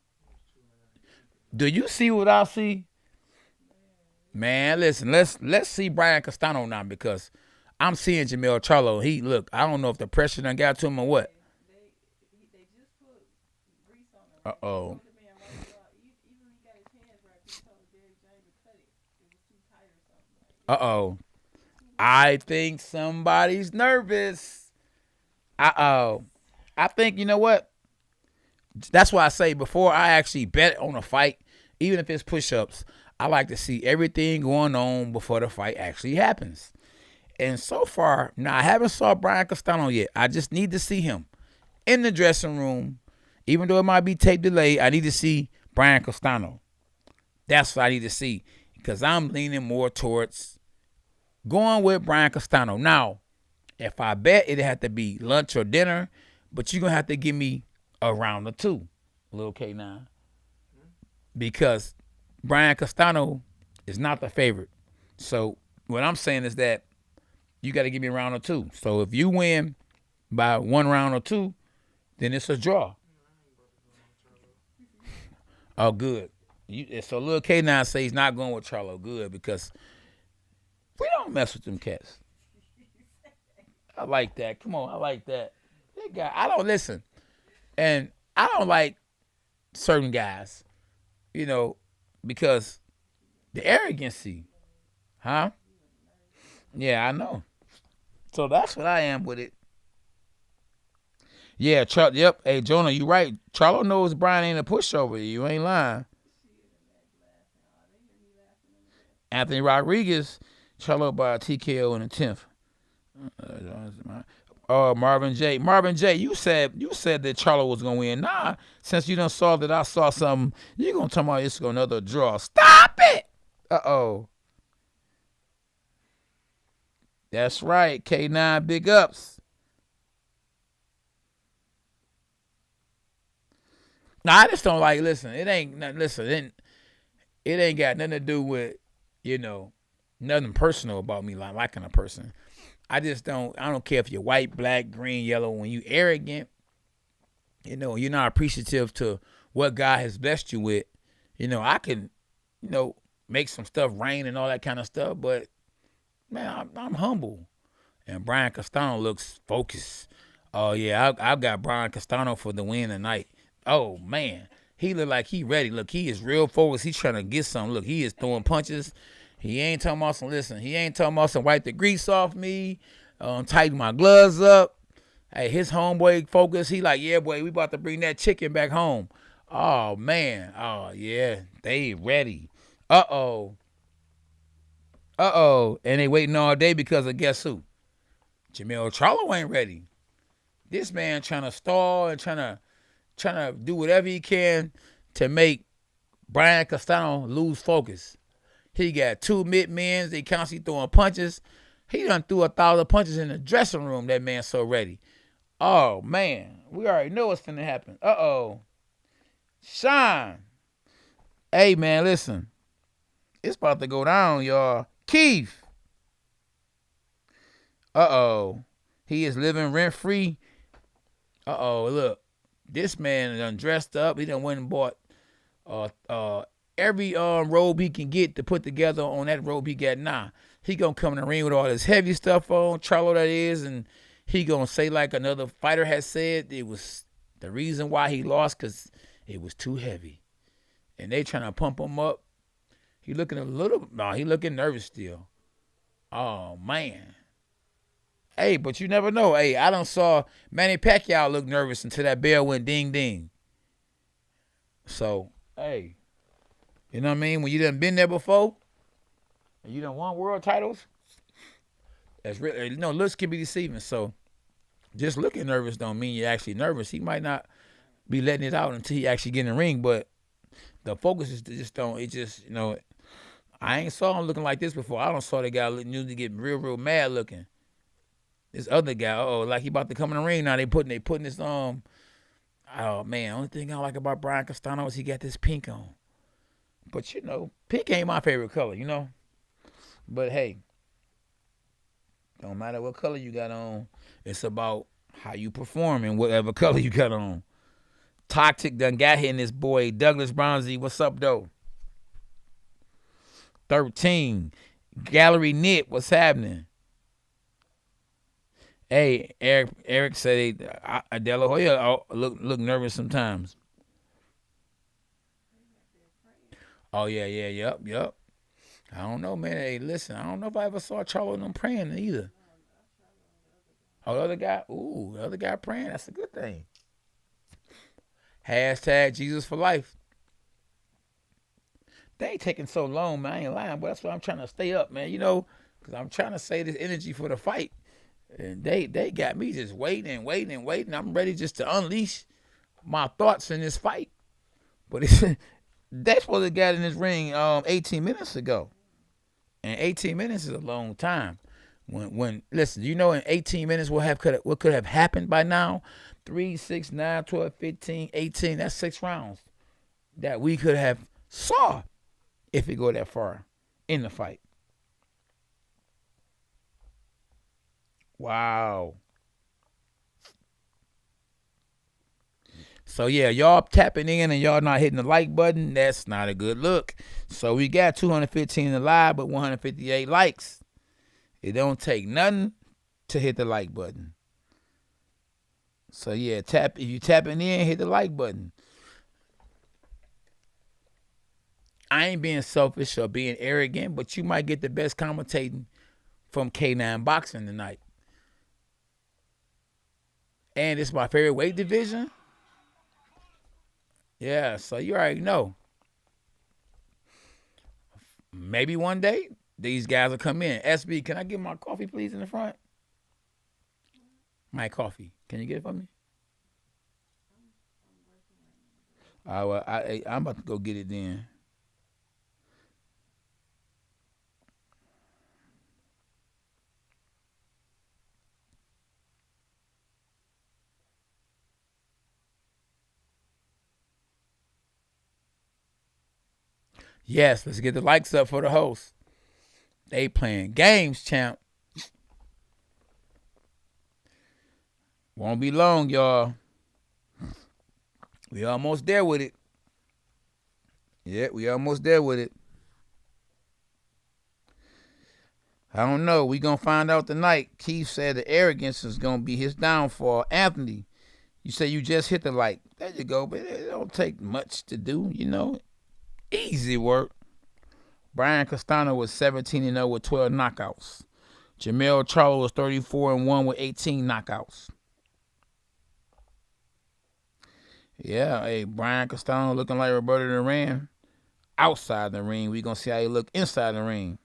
do you see what I see? Man, listen, let's see Brian Castano now because I'm seeing Jermell Charlo. He look, I don't know if the pressure done got to him or what. They just put grease on him. Uh-oh. Uh-oh. I think somebody's nervous. Uh-oh. I think, you know what? That's why I say before I actually bet on a fight, even if it's push-ups, I like to see everything going on before the fight actually happens. And so far, now I haven't saw Brian Castano yet. I just need to see him in the dressing room. Even though it might be tape delayed, I need to see Brian Castano. That's what I need to see. Because I'm leaning more towards going with Brian Castano. Now, if I bet, it'd have to be lunch or dinner. But you're going to have to give me a round or two, Lil K9. Because Brian Castano is not the favorite. So what I'm saying is that you got to give me a round or two. So if you win by 1 round or 2, then it's a draw. Oh, good. So Lil K9 say he's not going with Charlo. Good, because we don't mess with them cats. I like that. Come on, I like that. That guy, I don't listen. And I don't like certain guys, because the arrogancy. Huh? Yeah, I know. So that's what I am with it. Yeah, yep. Hey, Jonah, you right. Charlo knows Brian ain't a pushover. You ain't lying. Anthony Rodriguez, Charlo by a TKO in the 10th. Marvin J, you said that Charlo was gonna win. Nah, since you done saw that I saw something, you gonna tell me it's another draw. Stop it! That's right, K9, big ups. Nah, I just don't like. Listen, it ain't got nothing to do with nothing personal about me liking a person. I don't care if you're white, black, green, yellow. When you arrogant, you're not appreciative to what God has blessed you with. I can, make some stuff rain and all that kind of stuff, but man, I'm humble. And Brian Castano looks focused. Oh yeah, I got Brian Castano for the win tonight. Oh man, he look like he ready. Look, he is real focused. He's trying to get something. Look, he is throwing punches. He ain't talking about some, he ain't talking about some wipe the grease off me, tighten my gloves up. Hey, his homeboy focus, he like, yeah, boy, we about to bring that chicken back home. Oh, man. Oh, yeah, they ready. Uh-oh. And they waiting all day because of guess who? Jermell Charlo ain't ready. This man trying to stall and trying to do whatever he can to make Brian Castano lose focus. He got 2 mid-mens. They constantly throwing punches. He done threw 1,000 punches in the dressing room. That man so ready. Oh, man. We already know what's finna happen. Shine. Hey, man, listen. It's about to go down, y'all. Keith. He is living rent-free. Look. This man done dressed up. He done went and bought every robe he can get to put together on that robe he got now. He gonna come in the ring with all this heavy stuff on, Charlo that is, and he gonna say like another fighter has said, it was the reason why he lost because it was too heavy. And they trying to pump him up. He looking he looking nervous still. Oh, man. Hey, but you never know. Hey, I done saw Manny Pacquiao look nervous until that bell went ding, ding. So, hey. You know what I mean? When you done been there before, and you done won world titles, that's really, looks can be deceiving. So just looking nervous don't mean you're actually nervous. He might not be letting it out until he actually get in the ring, but the focus is just don't. It just, I ain't saw him looking like this before. I don't saw the guy usually get real, real mad looking. This other guy, like he about to come in the ring now. They putting this oh man, only thing I like about Brian Castano is he got this pink on. But, pink ain't my favorite color, But, hey, don't matter what color you got on. It's about how you perform in whatever color you got on. Toxic done got here in this boy. Douglas Bronzy, what's up, though? 13. Gallery Knit, what's happening? Hey, Eric said De La Hoya look nervous sometimes. Oh, yeah, yep. I don't know, man. Hey, listen, I don't know if I ever saw Charlo and them praying either. Oh, the other guy? Ooh, the other guy praying. That's a good thing. # Jesus for life. They ain't taking so long, man. I ain't lying, but that's why I'm trying to stay up, man. You know, because I'm trying to save this energy for the fight. And they got me just waiting and waiting and waiting. I'm ready just to unleash my thoughts in this fight. But they supposed to got in this ring 18 minutes ago. And 18 minutes is a long time. When listen, you know in 18 minutes what could have happened by now? 3, 6, 9, 12, 15, 18, that's 6 rounds that we could have saw if it go that far in the fight. Wow. So yeah, y'all tapping in and y'all not hitting the like button, that's not a good look. So we got 215 in the live, but 158 likes. It don't take nothing to hit the like button. So yeah, if you tapping in, hit the like button. I ain't being selfish or being arrogant, but you might get the best commentating from K9 Boxing tonight. And it's my favorite weight division. Yeah, so you already know. Maybe one day these guys will come in. SB, can I get my coffee, please, in the front? My coffee. Can you get it for me? Well, I'm about to go get it then. Yes, let's get the likes up for the host. They playing games, champ. Won't be long, y'all. We almost there with it. Yeah, we almost there with it. I don't know. We going to find out tonight. Keith said the arrogance is going to be his downfall. Anthony, you say you just hit the like. There you go. But it don't take much to do, you know. Easy work. Brian Castano was 17-0 with 12 knockouts. Jermell Charlo was 34-1 with 18 knockouts. Yeah, hey, Brian Castano looking like Roberto Duran outside the ring. We going to see how he look inside the ring.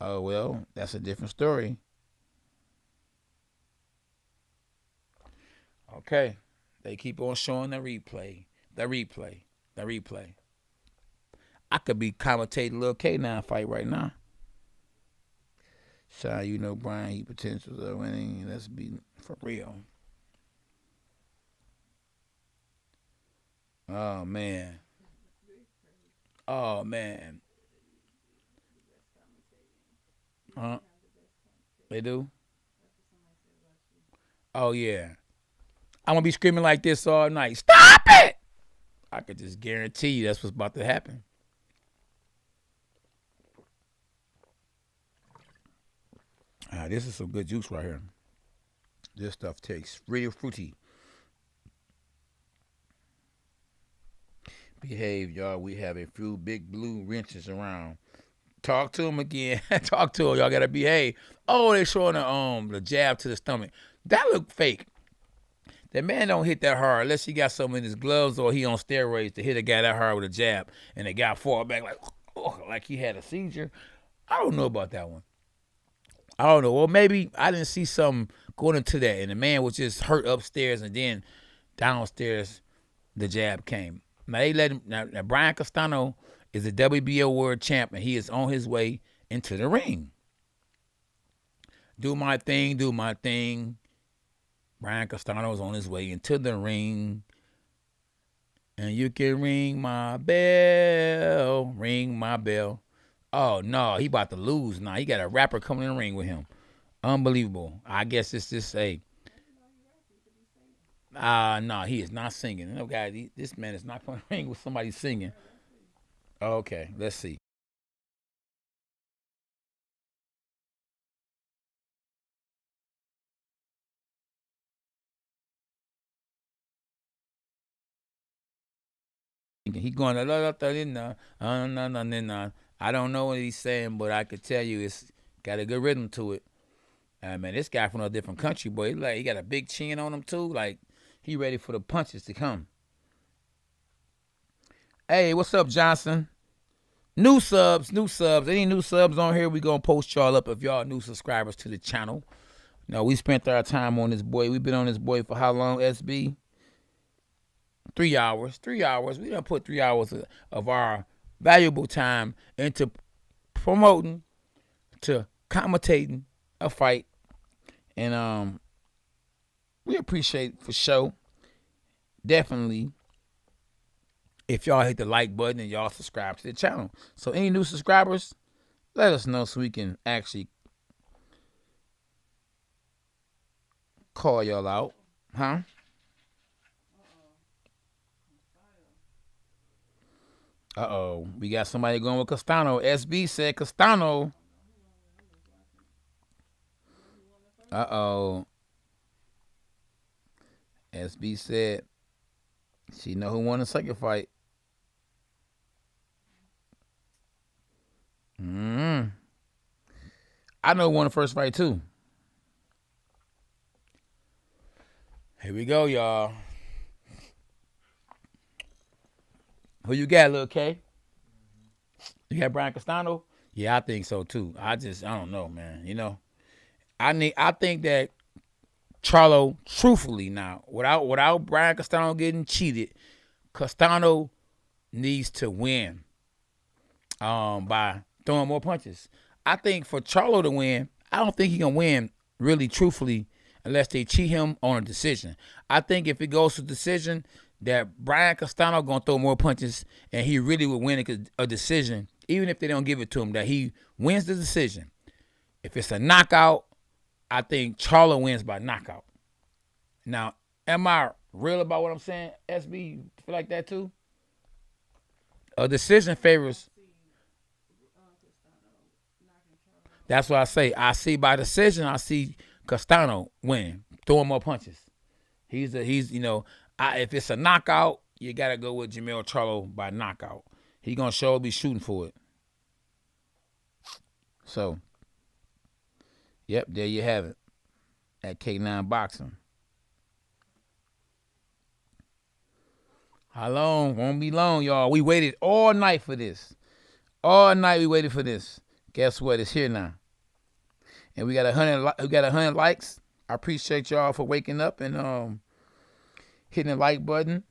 Oh, well, that's a different story. Okay. They keep on showing the replay. I could be commentating a little K9 fight right now. Shy, you know Brian, he potentials of winning. Let's be for real. Oh, man. Huh? They do? Oh, yeah. I'm going to be screaming like this all night. Stop it! I could just guarantee you that's what's about to happen. This is some good juice right here. This stuff tastes really fruity. Behave, y'all. We have a few big blue wrenches around. Talk to him again. Talk to him. Y'all gotta behave. Oh, they showing the jab to the stomach. That look fake. That man don't hit that hard unless he got something in his gloves or he on steroids to hit a guy that hard with a jab and the guy fall back like he had a seizure. I don't know about that one. I don't know. Well, maybe I didn't see something going into that, and the man was just hurt upstairs, and then downstairs the jab came. Now they let him. Now Brian Castano is a WBO world champ, and he is on his way into the ring. Do my thing. Brian Castano is on his way into the ring, and you can ring my bell. Oh, no, he about to lose now. He got a rapper coming in the ring with him. Unbelievable. I guess it's just a... no, he is not singing. No, guy, this man is not going to ring with somebody singing. Okay, let's see. He going I don't know what he's saying, but I could tell you it's got a good rhythm to it. Man, this guy from a different country, boy. He got a big chin on him too. Like he ready for the punches to come. Hey, what's up, Johnson? New subs. Any new subs on here, we going to post y'all up if y'all new subscribers to the channel. No, we spent our time on this boy. We've been on this boy for how long, SB? 3 hours. 3 hours. We done put 3 hours of our valuable time into promoting, to commentating a fight. And we appreciate for sure. Definitely. If y'all hit the like button and y'all subscribe to the channel. So any new subscribers, let us know so we can actually call y'all out. Huh? Uh-oh. We got somebody going with Castano. SB said Castano. Uh-oh. SB said she know who won the second fight. I know who won the first fight too. Here we go, y'all. Who you got, Lil K? You got Brian Castano? Yeah, I think so too. I don't know, man. You know, I think that Charlo, truthfully now, without Brian Castano getting cheated, Castano needs to win by throwing more punches. I think for Charlo to win, I don't think he can win really truthfully unless they cheat him on a decision. I think if it goes to decision, that Brian Castano going to throw more punches and he really would win a decision, even if they don't give it to him, that he wins the decision. If it's a knockout, I think Charlo wins by knockout. Now, am I real about what I'm saying, SB? You feel like that too? A decision favors. That's what I say. I see by decision, I see Castano win, throwing more punches. If it's a knockout, you got to go with Jermell Charlo by knockout. He going to sure be shooting for it. So, yep, there you have it. At K9 Boxing. How long? Won't be long, y'all. We waited all night for this. All night we waited for this. Guess what? It's here now. And we got 100 likes. I appreciate y'all for waking up and hitting the like button.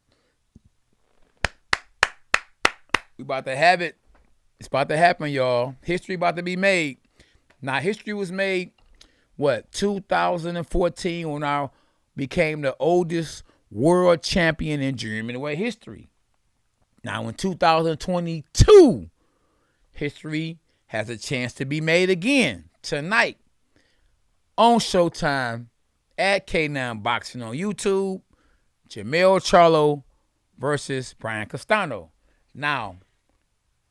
We about to have it. It's about to happen, y'all. History about to be made. Now, history was made, 2014 when I became the oldest world champion in junior middleweight history. Now, in 2022, history has a chance to be made again tonight on Showtime at K9 Boxing on YouTube. Jermell Charlo versus Brian Castano. Now,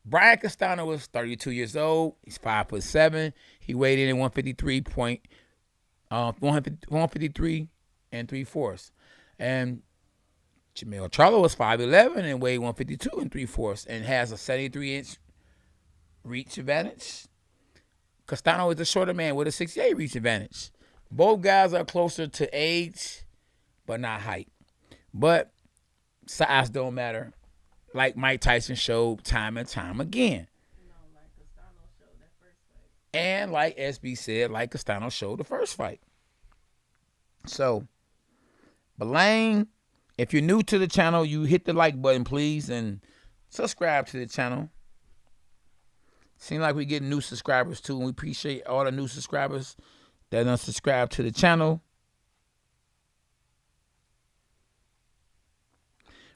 Brian Castano is 32 years old. He's 5'7". He weighed in at 153 and 3/4. And Jermell Charlo is 5'11" and weighed 152 and 3/4 and has a 73-inch reach advantage. Castano is the shorter man with a 68 reach advantage. Both guys are closer to age, but not height. But size don't matter, like Mike Tyson showed time and time again. Like Castano showed that first fight. And like SB said, like Castano showed the first fight. So, Belaine, if you're new to the channel, you hit the like button, please, and subscribe to the channel. Seems like we're getting new subscribers, too, and we appreciate all the new subscribers that unsubscribe to the channel.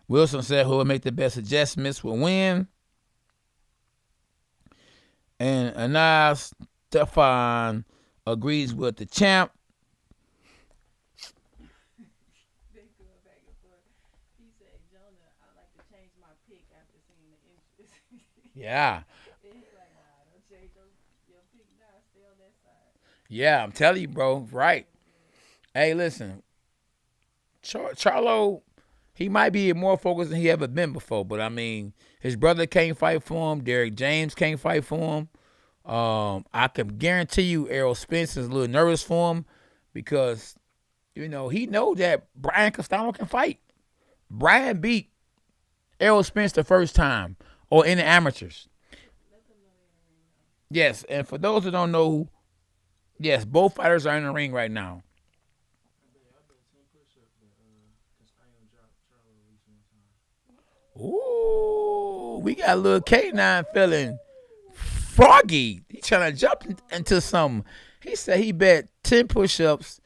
Wilson said who will make the best adjustments will win. And Anas Stefan agrees with the champ. They go back and forth. He said, Jonah, I like to change my pick after seeing the inches. Yeah. And he's like, nah, don't change your pick now. Stay on that side. Yeah, I'm telling you, bro. Right. Hey, listen. Charlo, he might be more focused than he ever been before. But, I mean, his brother can't fight for him. Derek James can't fight for him. I can guarantee you Errol Spence is a little nervous for him because, he know that Brian Castano can fight. Brian beat Errol Spence the first time, or in the amateurs. Yes, and for those who don't know, yes, both fighters are in the ring right now. Ooh, we got a little K9 feeling froggy. He trying to jump into something. He said he bet 10 push-ups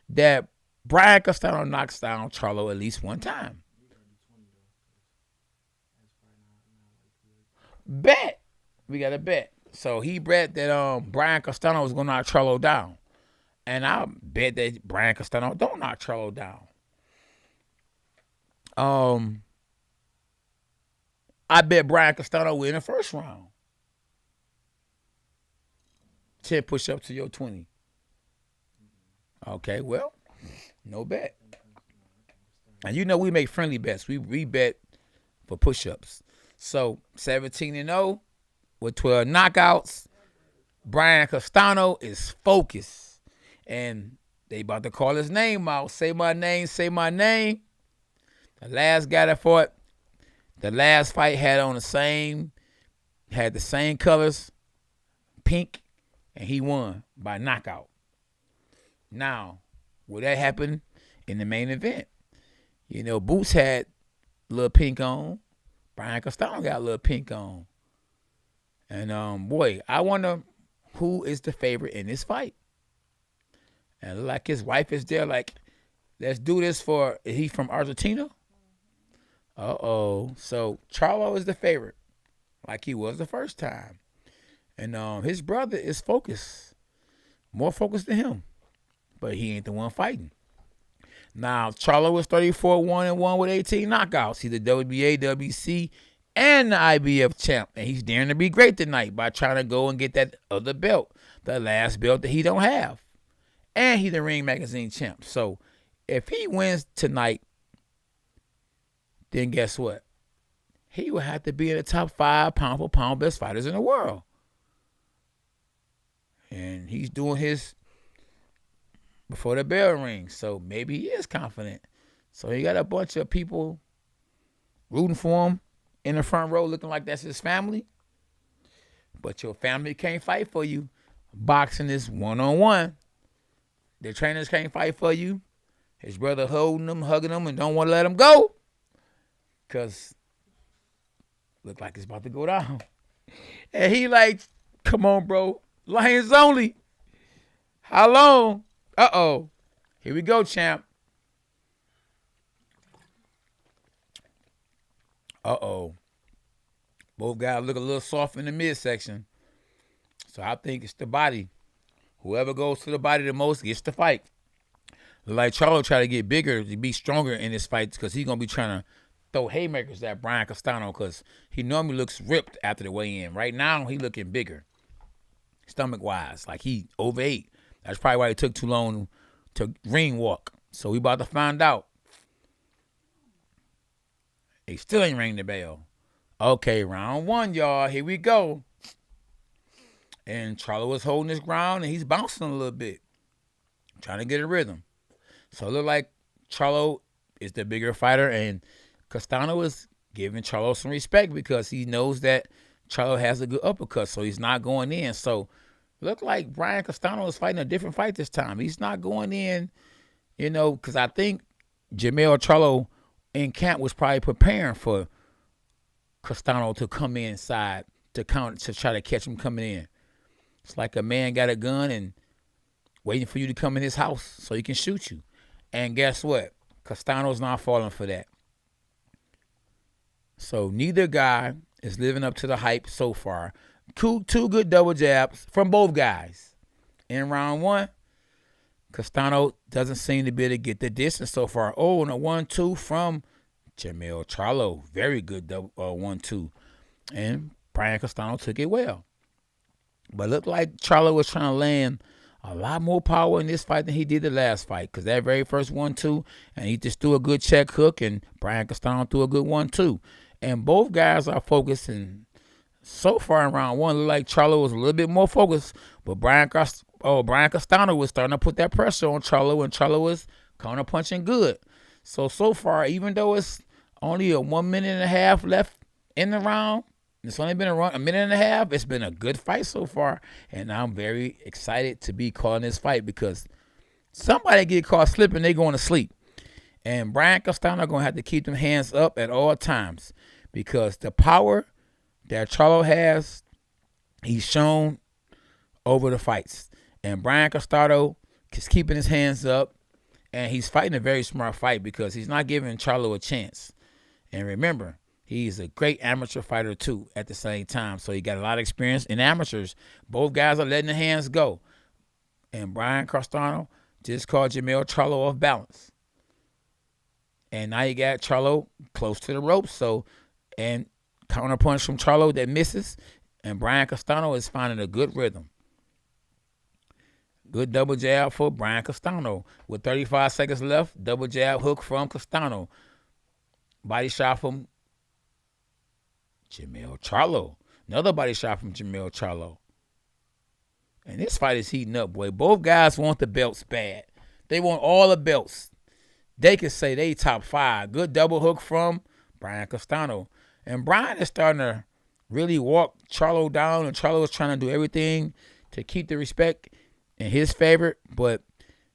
that Brian Castano knocks down Charlo at least one time. Bet. We got a bet. So he bet that Brian Castano was going to knock Charlo down. And I bet that Brian Castano don't knock Charlo down. I bet Brian Castano win the first round. 10 push-ups to your 20. Okay, well, no bet. And you know we make friendly bets. We bet for push-ups. So 17-0 with 12 knockouts. Brian Castano is focused. And they about to call his name out. Say my name, say my name. The last guy that fought, the last fight had the same colors, pink, and he won by knockout. Now, will that happen in the main event? You know, Boots had a little pink on. Brian Castano got a little pink on. And, boy, I wonder who is the favorite in this fight. And like his wife is there, like, let's do this for, is he from Argentina? Uh-oh. So, Charlo is the favorite, like he was the first time. And his brother is focused, more focused than him. But he ain't the one fighting. Now, Charlo is 34-1-1 with 18 knockouts. He's the WBA, WC, and the IBF champ. And he's daring to be great tonight by trying to go and get that other belt, the last belt that he don't have. And he's the Ring Magazine champ. So, if he wins tonight, then guess what? He will have to be in the top 5 pound-for-pound best fighters in the world. And he's doing his before the bell rings. So maybe he is confident. So he got a bunch of people rooting for him in the front row looking like that's his family. But your family can't fight for you. Boxing is one-on-one. The trainers can't fight for you. His brother holding him, hugging him, and don't want to let him go. Because look like it's about to go down. And he like, come on, bro. Lions only. How long? Uh-oh. Here we go, champ. Uh-oh. Both guys look a little soft in the midsection. So I think it's the body. Whoever goes to the body the most gets the fight. Like Charlo try to get bigger to be stronger in this fight because he's going to be trying to throw haymakers at Brian Castano because he normally looks ripped after the weigh-in. Right now, he looking bigger. Stomach-wise, like he overate. That's probably why he took too long to ring walk. So we about to find out. He still ain't ring the bell. Okay, round 1, y'all. Here we go. And Charlo was holding his ground, and he's bouncing a little bit. Trying to get a rhythm. So it look like Charlo is the bigger fighter, and Castano is giving Charlo some respect because he knows that Charlo has a good uppercut, so he's not going in. So look like Brian Castano is fighting a different fight this time. He's not going in, you know, because I think Jermell Charlo in camp was probably preparing for Castano to come inside to try to catch him coming in. It's like a man got a gun and waiting for you to come in his house so he can shoot you. And guess what? Castano's not falling for that. So neither guy is living up to the hype so far. Two good double jabs from both guys. In round 1, Castano doesn't seem to be able to get the distance so far. Oh, and a 1-2 from Jermell Charlo. Very good 1-2. And Brian Castano took it well. But looked like Charlo was trying to land a lot more power in this fight than he did the last fight. Because that very first 1-2, and he just threw a good check hook, and Brian Castano threw a good 1-2. And both guys are focused, and so far in round 1, looked like Charlo was a little bit more focused. But Brian Castano was starting to put that pressure on Charlo, and Charlo was counter-punching good. So far, even though it's only a 1.5 minutes left in the round. It's only been a 1.5 minutes. It's been a good fight so far, and I'm very excited to be calling this fight because somebody get caught slipping, they going to sleep. And Brian Castano going to have to keep them hands up at all times because the power that Charlo has, he's shown over the fights. And Brian Castano is keeping his hands up, and he's fighting a very smart fight because he's not giving Charlo a chance. And remember, he's a great amateur fighter, too, at the same time. So he got a lot of experience in amateurs. Both guys are letting the hands go. And Brian Castano just called Jermell Charlo off balance. And now you got Charlo close to the ropes. And counterpunch from Charlo that misses. And Brian Castano is finding a good rhythm. Good double jab for Brian Castano. With 35 seconds left, double jab hook from Castano. Body shot from Jermell Charlo. Another body shot from Jermell Charlo. And this fight is heating up, boy. Both guys want the belts bad. They want all the belts. They can say they top 5. Good double hook from Brian Castano. And Brian is starting to really walk Charlo down, and Charlo is trying to do everything to keep the respect in his favor. But,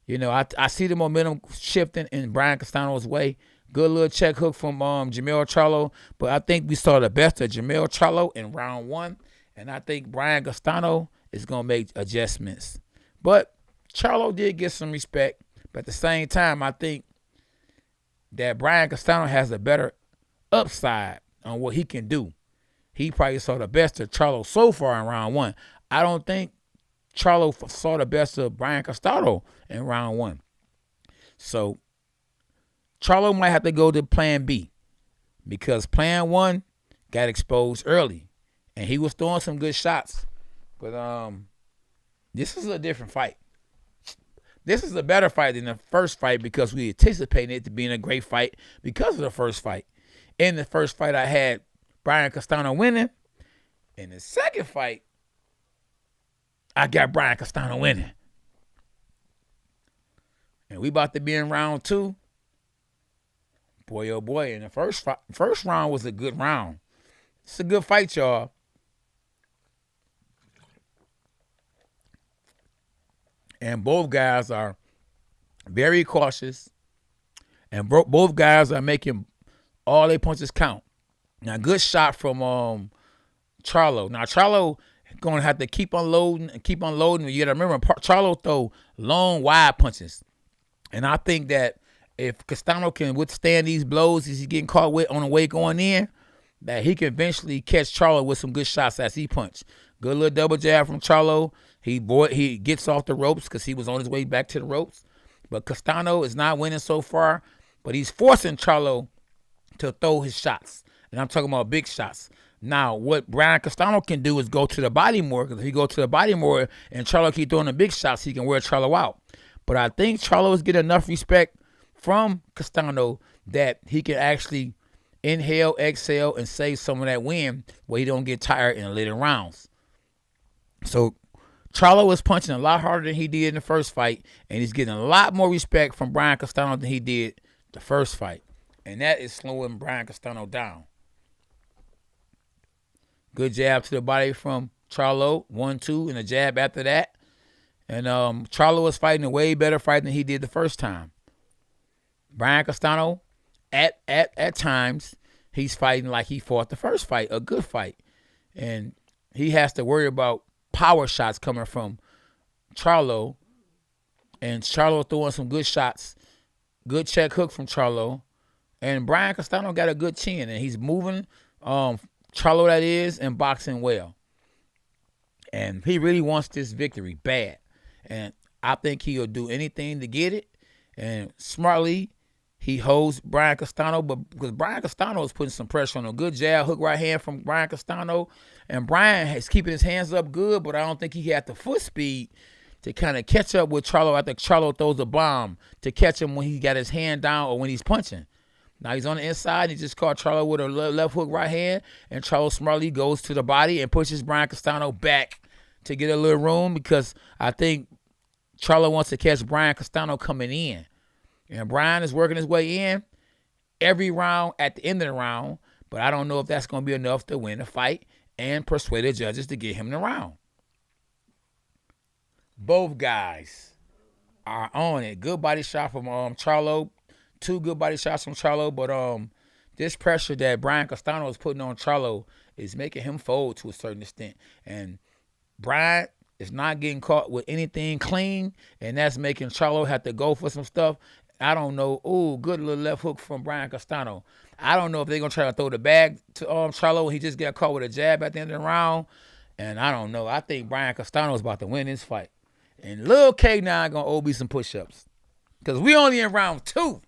you know, I see the momentum shifting in Brian Castano's way. Good little check hook from Jermell Charlo. But I think we saw the best of Jermell Charlo in round 1. And I think Brian Castano is going to make adjustments. But Charlo did get some respect. But at the same time, I think that Brian Castano has a better upside on what he can do. He probably saw the best of Charlo so far in round 1. I don't think Charlo saw the best of Brian Castano in round 1. So Charlo might have to go to plan B because plan 1 got exposed early. And he was throwing some good shots. But this is a different fight. This is a better fight than the first fight because we anticipated it to being a great fight because of the first fight. In the first fight, I had Brian Castano winning. In the second fight, I got Brian Castano winning. And we about to be in round 2. Boy, oh boy. And the first round was a good round. It's a good fight, y'all. And both guys are very cautious. And both guys are making all their punches count. Now, good shot from Charlo. Now, Charlo going to have to keep unloading and keep unloading. You got to remember, Charlo throw long, wide punches. And I think that if Castano can withstand these blows as he's getting caught with on the way going in, that he can eventually catch Charlo with some good shots as he punch. Good little double jab from Charlo. He gets off the ropes because he was on his way back to the ropes. But Castano is not winning so far. But he's forcing Charlo to throw his shots. And I'm talking about big shots. Now, what Brian Castano can do is go to the body more. Because if he goes to the body more and Charlo keep throwing the big shots, he can wear Charlo out. But I think Charlo is getting enough respect from Castano that he can actually inhale, exhale, and save some of that win where he don't get tired in the later rounds. So Charlo is punching a lot harder than he did in the first fight, and he's getting a lot more respect from Brian Castano than he did the first fight. And that is slowing Brian Castano down. Good jab to the body from Charlo, 1-2, and a jab after that. And Charlo is fighting a way better fight than he did the first time. Brian Castano, at times, he's fighting like he fought the first fight, a good fight. And he has to worry about power shots coming from Charlo. And Charlo throwing some good shots. Good check hook from Charlo. And Brian Castano got a good chin. And he's moving, Charlo that is, and boxing well. And he really wants this victory bad. And I think he'll do anything to get it. And smartly, he holds Brian Castano, but because Brian Castano is putting some pressure on him. Good jab, hook right hand from Brian Castano. And Brian is keeping his hands up good, but I don't think he had the foot speed to kind of catch up with Charlo after Charlo throws a bomb to catch him when he got his hand down or when he's punching. Now he's on the inside. He just caught Charlo with a left hook right hand, and Charlo smartly goes to the body and pushes Brian Castano back to get a little room because I think Charlo wants to catch Brian Castano coming in. And Brian is working his way in, every round at the end of the round, but I don't know if that's going to be enough to win the fight and persuade the judges to get him the round. Both guys are on it. Good body shot from Charlo. 2 good body shots from Charlo, but this pressure that Brian Castano is putting on Charlo is making him fold to a certain extent. And Brian is not getting caught with anything clean, and that's making Charlo have to go for some stuff. I don't know. Ooh, good little left hook from Brian Castano. I don't know if they're going to try to throw the bag to Charlo and he just got caught with a jab at the end of the round. And I don't know. I think Brian Castano is about to win this fight. And Lil K now going to owe me some push-ups. Because we only in round 2.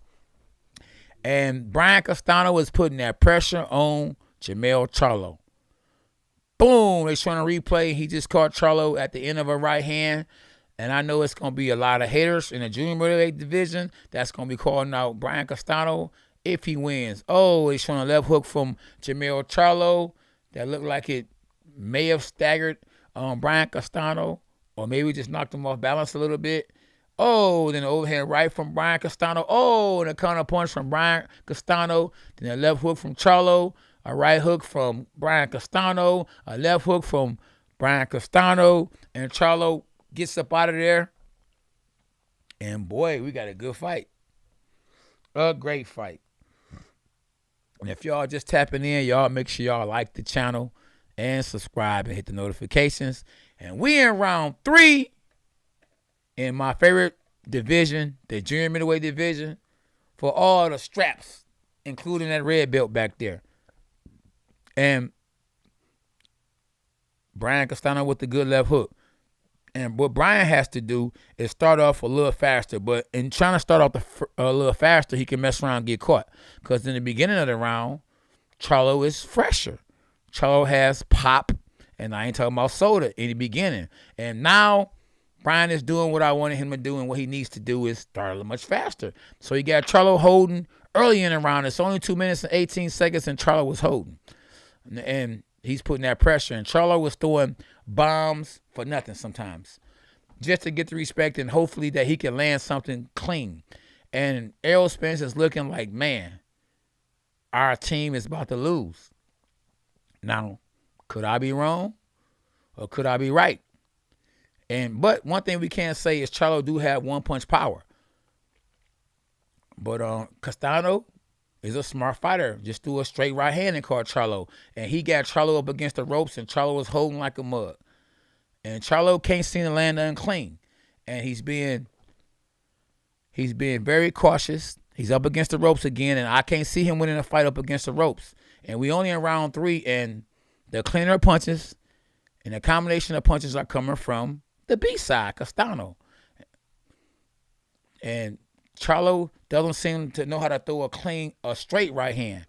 And Brian Castano is putting that pressure on Jermell Charlo. Boom. They're trying to replay. He just caught Charlo at the end of a right hand. And I know it's going to be a lot of haters in the junior middleweight division that's going to be calling out Brian Castano if he wins. Oh, he's showing a left hook from Jermell Charlo that looked like it may have staggered Brian Castano, or maybe just knocked him off balance a little bit. Oh, then the overhand right from Brian Castano. Oh, and a counter punch from Brian Castano. Then a left hook from Charlo. A right hook from Brian Castano. A left hook from Brian Castano. And Charlo gets up out of there. And boy, we got a good fight. A great fight. And if y'all just tapping in, y'all make sure y'all like the channel and subscribe and hit the notifications. And we in round 3 in my favorite division, the junior middleweight division, for all the straps, including that red belt back there. And Brian Castano with the good left hook. And what Brian has to do is start off a little faster. But in trying to start off a little faster, he can mess around and get caught. Because in the beginning of the round, Charlo is fresher. Charlo has pop, and I ain't talking about soda in the beginning. And now Brian is doing what I wanted him to do, and what he needs to do is start a little much faster. So you got Charlo holding early in the round. It's only 2 minutes and 18 seconds, and Charlo was holding. And he's putting that pressure. And Charlo was throwing bombs for nothing sometimes, just to get the respect and hopefully that he can land something clean. And Errol Spence is looking like, man, our team is about to lose. Now, could I be wrong or could I be right? But one thing we can't say is Charlo do have one-punch power. But Castano is a smart fighter. Just threw a straight right hand and caught Charlo. And he got Charlo up against the ropes, and Charlo was holding like a mug. And Charlo can't seem to land unclean. And he's being very cautious. He's up against the ropes again, and I can't see him winning a fight up against the ropes. And we only in round 3, and the cleaner punches and the combination of punches are coming from the B side, Castano. And Charlo doesn't seem to know how to throw a straight right hand.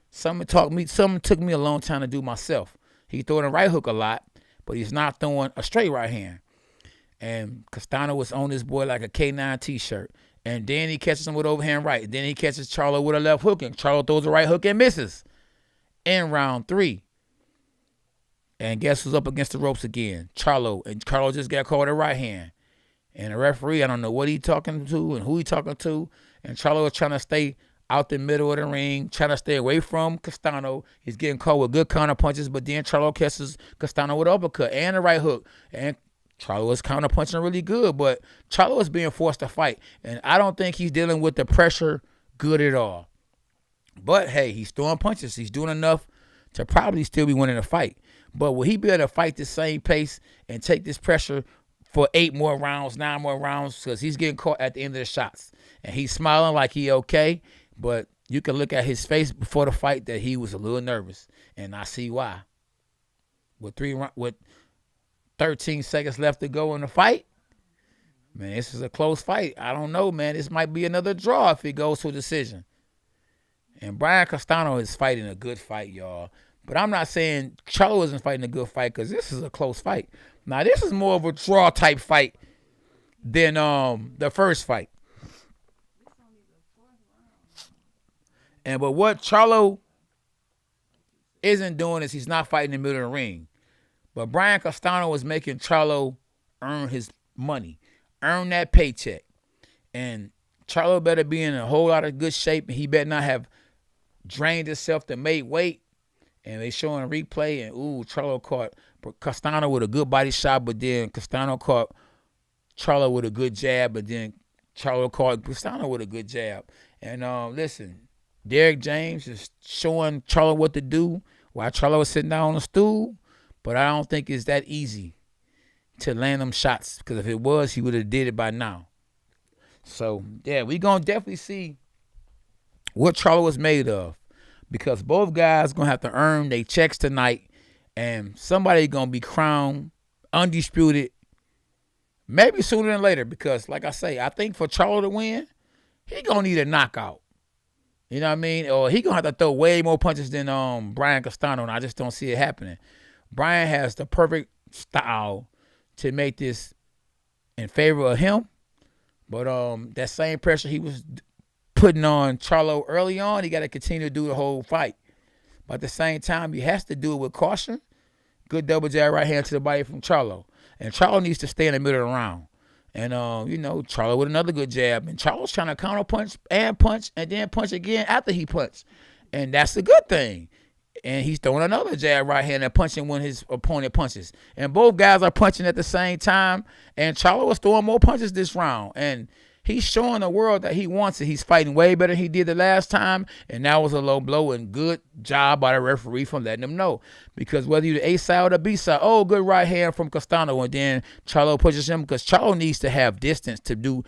Something took me a long time to do myself. He throwing a right hook a lot, but he's not throwing a straight right hand. And Castano was on this boy like a K9 t-shirt. And then he catches him with overhand right. Then he catches Charlo with a left hook, and Charlo throws a right hook and misses in round 3. And guess who's up against the ropes again? Charlo. And Charlo just got caught with a right hand. And the referee, I don't know what he talking to and who he talking to. And Charlo is trying to stay out the middle of the ring, trying to stay away from Castano. He's getting caught with good counter punches, but then Charlo catches Castano with an uppercut and a right hook. And Charlo is counter punching really good, but Charlo is being forced to fight. And I don't think he's dealing with the pressure good at all. But, hey, he's throwing punches. He's doing enough to probably still be winning the fight. But will he be able to fight the same pace and take this pressure for 8 more rounds, 9 more rounds? Because he's getting caught at the end of the shots. And he's smiling like he okay. But you can look at his face before the fight that he was a little nervous. And I see why. With 13 seconds left to go in the fight, man, this is a close fight. I don't know, man. This might be another draw if it goes to a decision. And Brian Castano is fighting a good fight, y'all. But I'm not saying Charlo isn't fighting a good fight, because this is a close fight. Now, this is more of a draw type fight than the first fight. But what Charlo isn't doing is he's not fighting in the middle of the ring. But Brian Castano is making Charlo earn his money, earn that paycheck. And Charlo better be in a whole lot of good shape, and he better not have drained himself to make weight, and they showing a replay, and Charlo caught Castano with a good body shot, but then Castano caught Charlo with a good jab, but then Charlo caught Castano with a good jab. And listen, Derek James is showing Charlo what to do while Charlo was sitting down on a stool, but I don't think it's that easy to land them shots, because if it was, he would have did it by now. So, yeah, we going to definitely see what Charlo was made of, because both guys going to have to earn their checks tonight, and somebody going to be crowned undisputed maybe sooner than later, because, like I say, I think for Charlo to win, he going to need a knockout. You know what I mean? Or he going to have to throw way more punches than Brian Castano, and I just don't see it happening. Brian has the perfect style to make this in favor of him, but that same pressure he was putting on Charlo early on, he got to continue to do the whole fight. But at the same time, he has to do it with caution. Good double jab right hand to the body from Charlo. And Charlo needs to stay in the middle of the round. And, Charlo with another good jab. And Charlo's trying to counter punch and then punch again after he punched. And that's a good thing. And he's throwing another jab right hand and punching when his opponent punches. And both guys are punching at the same time. And Charlo was throwing more punches this round. And he's showing the world that he wants it. He's fighting way better than he did the last time. And that was a low blow, and good job by the referee for letting him know. Because whether you're the A side or the B side, good right hand from Castano. And then Charlo pushes him, because Charlo needs to have distance to do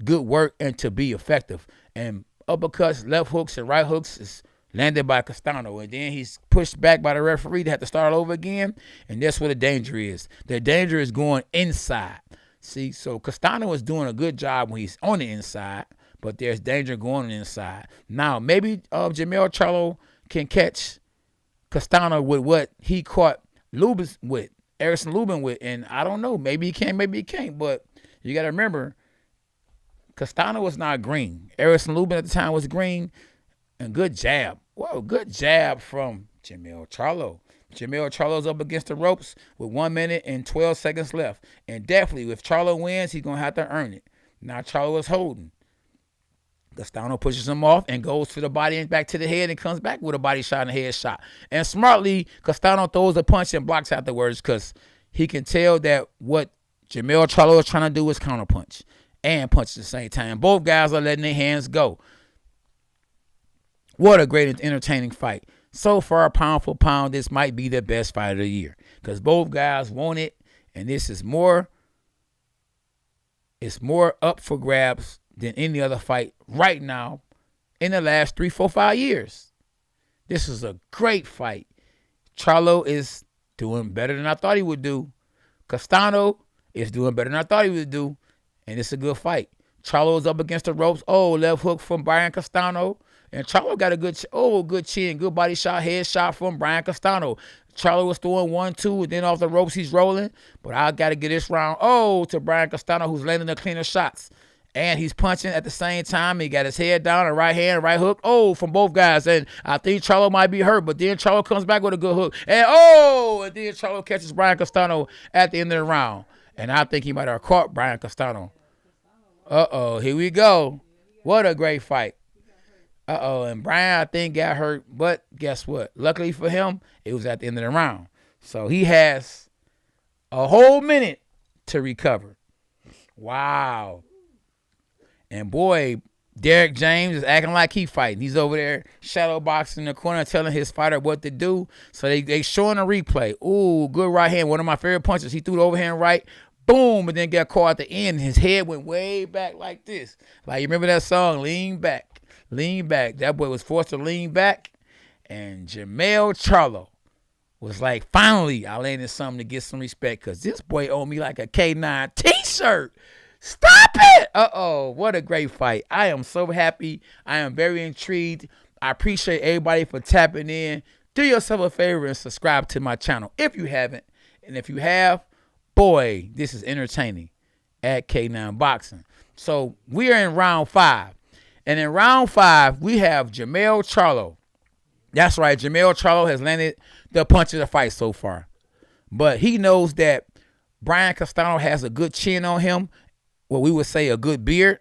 good work and to be effective. And uppercuts, left hooks, and right hooks is landed by Castano, and then he's pushed back by the referee to have to start over again, and that's where the danger is. The danger is going inside. See, so Castano is doing a good job when he's on the inside, but there's danger going inside. Now, maybe Jermell Charlo can catch Castano with what he caught Erickson Lubin with, and I don't know. Maybe he can, maybe he can't, but you got to remember, Castano was not green. Erickson Lubin at the time was green, and good jab. Whoa, good jab from Jermell Charlo. Jermell Charlo's up against the ropes with 1 minute and 12 seconds left. And definitely, if Charlo wins, he's going to have to earn it. Now Charlo is holding. Castano pushes him off and goes to the body and back to the head and comes back with a body shot and a head shot. And smartly, Castano throws a punch and blocks afterwards, because he can tell that what Jermell Charlo is trying to do is counterpunch and punch at the same time. Both guys are letting their hands go. What a great and entertaining fight. So far, pound for pound, this might be the best fight of the year, because both guys want it, and this is more up for grabs than any other fight right now in the last 3, 4, 5 years. This is a great fight. Charlo is doing better than I thought he would do. Castano is doing better than I thought he would do, and it's a good fight. Charlo's up against the ropes. Left hook from Brian Castano. And Charlo got a good chin, good body shot, head shot from Brian Castano. Charlo was throwing 1-2, and then off the ropes he's rolling. But I got to get this round, to Brian Castano, who's landing the cleaner shots. And he's punching at the same time. He got his head down, a right hand, right hook. From both guys. And I think Charlo might be hurt, but then Charlo comes back with a good hook. And then Charlo catches Brian Castano at the end of the round. And I think he might have caught Brian Castano. Here we go. What a great fight. And Brian, I think, got hurt, but guess what? Luckily for him, it was at the end of the round. So he has a whole minute to recover. Wow. And boy, Derek James is acting like he fighting. He's over there shadow boxing in the corner, telling his fighter what to do. So they showing a replay. Good right hand. One of my favorite punches. He threw the overhand right. Boom, but then got caught at the end. His head went way back like this. Like, you remember that song, Lean Back? Lean back. That boy was forced to lean back. And Jermell Charlo was like, finally, I landed something to get some respect, because this boy owed me like a K9 t-shirt. Stop it! What a great fight. I am so happy. I am very intrigued. I appreciate everybody for tapping in. Do yourself a favor and subscribe to my channel if you haven't. And if you have, boy, this is entertaining at K9 Boxing. So we are in round 5. And in round 5, we have Jermell Charlo. That's right, Jermell Charlo has landed the punch of the fight so far. But he knows that Brian Castano has a good chin on him, what we would say a good beard.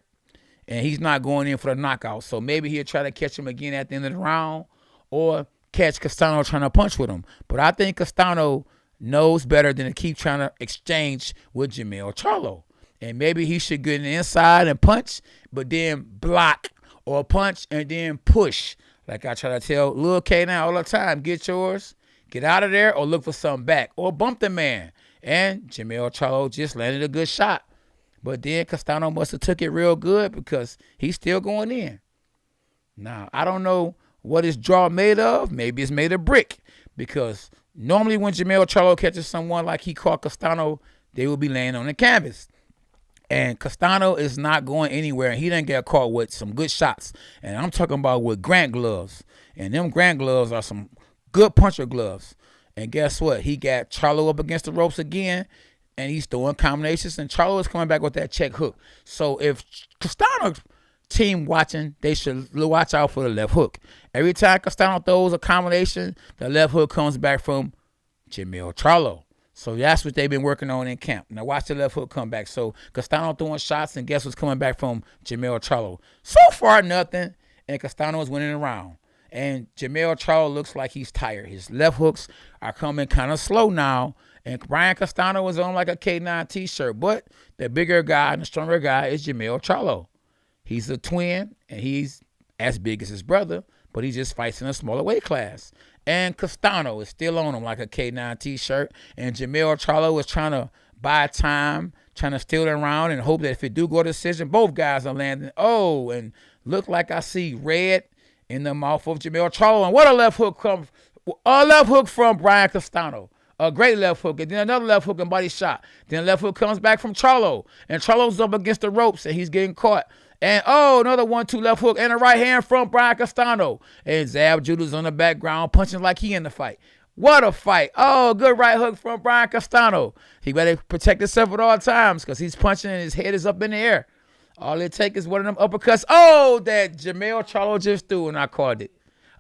and he's not going in for the knockout. So maybe he'll try to catch him again at the end of the round or catch Castano trying to punch with him. But I think Castano knows better than to keep trying to exchange with Jermell Charlo. And maybe he should get in the inside and punch, but then block or punch and then push. Like I try to tell Lil K now all the time, get yours, get out of there, or look for something back, or bump the man. And Jermell Charlo just landed a good shot. But then Castano must have took it real good because he's still going in. Now, I don't know what his jaw made of. Maybe it's made of brick. Because normally when Jermell Charlo catches someone like he caught Castano, they will be laying on the canvas. And Castano is not going anywhere, and he didn't get caught with some good shots. And I'm talking about with Grant gloves. And them Grant gloves are some good puncher gloves. And guess what? He got Charlo up against the ropes again, and he's throwing combinations, and Charlo is coming back with that check hook. So if Castano's team watching, they should watch out for the left hook. Every time Castano throws a combination, the left hook comes back from Jermell Charlo. So that's what they've been working on in camp. Now watch the left hook come back. So Castano throwing shots, and guess what's coming back from Jermell Charlo? So far, nothing, and Castano is winning the round. And Jermell Charlo looks like he's tired. His left hooks are coming kind of slow now. And Brian Castano is on like a K9 t-shirt. But the bigger guy and the stronger guy is Jermell Charlo. He's a twin, and he's as big as his brother, but he just fights in a smaller weight class. And Castano is still on him like a K9 t-shirt. And Jermell Charlo is trying to buy time, trying to steal it around and hope that if it do go to decision, both guys are landing. Oh, and look like I see red in the mouth of Jermell Charlo. And what a left hook from Brian Castano. A great left hook, and then another left hook and body shot. Then left hook comes back from Charlo, and Charlo's up against the ropes, and he's getting caught. And, another 1-2 left hook and a right hand from Brian Castano. And Zab Judah's on the background punching like he in the fight. What a fight. Oh, good right hook from Brian Castano. He better protect himself at all times because he's punching and his head is up in the air. All it takes is one of them uppercuts. Oh, that Jermell Charlo just threw, and I called it.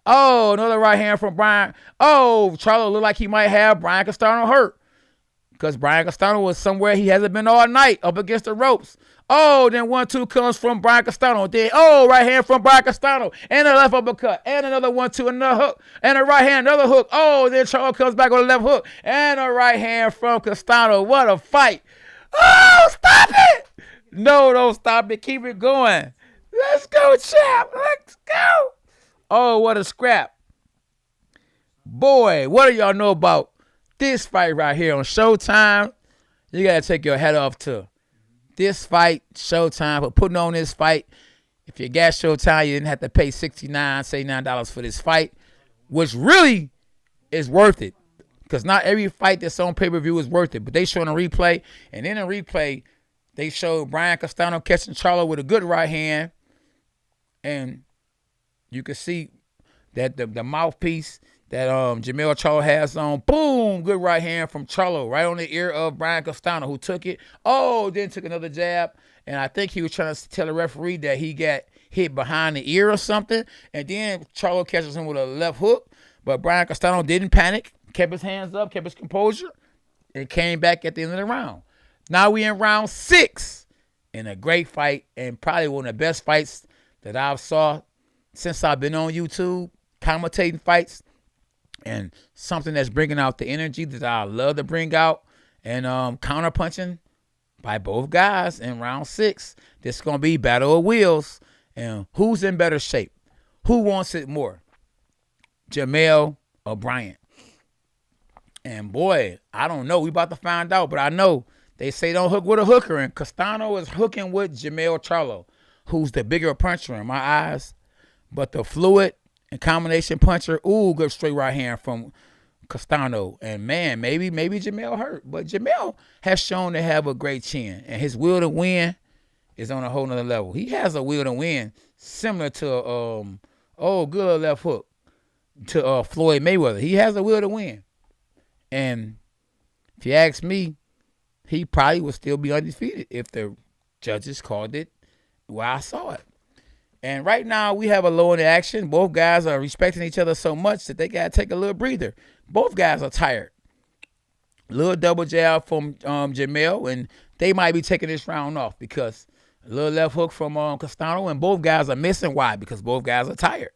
Oh, another right hand from Brian. Oh, Charlo looked like he might have Brian Castano hurt because Brian Castano was somewhere he hasn't been all night, up against the ropes. Oh, then 1-2 comes from Brian Castano. Then, right hand from Brian Castano. And a left uppercut. And another 1-2, another hook. And a right hand, another hook. Oh, then Charlo comes back with a left hook. And a right hand from Castano. What a fight. Oh, stop it. No, don't stop it. Keep it going. Let's go, champ. Let's go. Oh, what a scrap. Boy, what do y'all know about this fight right here on Showtime? You got to take your head off to this fight, Showtime, for putting on this fight. If you got Showtime, you didn't have to pay $69 for this fight, which really is worth it. Because not every fight that's on pay-per-view is worth it. But they showing a replay, and in a replay, they showed Brian Castano catching Charlo with a good right hand. And you can see that the mouthpiece that Jermell Charlo has on, boom, good right hand from Charlo, right on the ear of Brian Castano, who took it. Oh, then took another jab. And I think he was trying to tell the referee that he got hit behind the ear or something. And then Charlo catches him with a left hook. But Brian Castano didn't panic, kept his hands up, kept his composure, and came back at the end of the round. Now we in round 6 in a great fight, and probably one of the best fights that I've saw since I've been on YouTube, commentating fights, and something that's bringing out the energy that I love to bring out, and counter-punching by both guys in round 6. This is going to be battle of wheels, and who's in better shape? Who wants it more? Jermell or Brian? And boy, I don't know. We about to find out, but I know they say don't hook with a hooker, and Castano is hooking with Jermell Charlo, who's the bigger puncher in my eyes. But the fluid and combination puncher, ooh, good straight right hand from Castano. And man, maybe Jermell hurt. But Jermell has shown to have a great chin. And his will to win is on a whole nother level. He has a will to win similar to, good left hook to Floyd Mayweather. He has a will to win. And if you ask me, he probably would still be undefeated if the judges called it where I saw it. And right now, we have a low in the action. Both guys are respecting each other so much that they got to take a little breather. Both guys are tired. Little double jab from Jermell, and they might be taking this round off because A little left hook from Castano, and both guys are missing. Why? Because both guys are tired.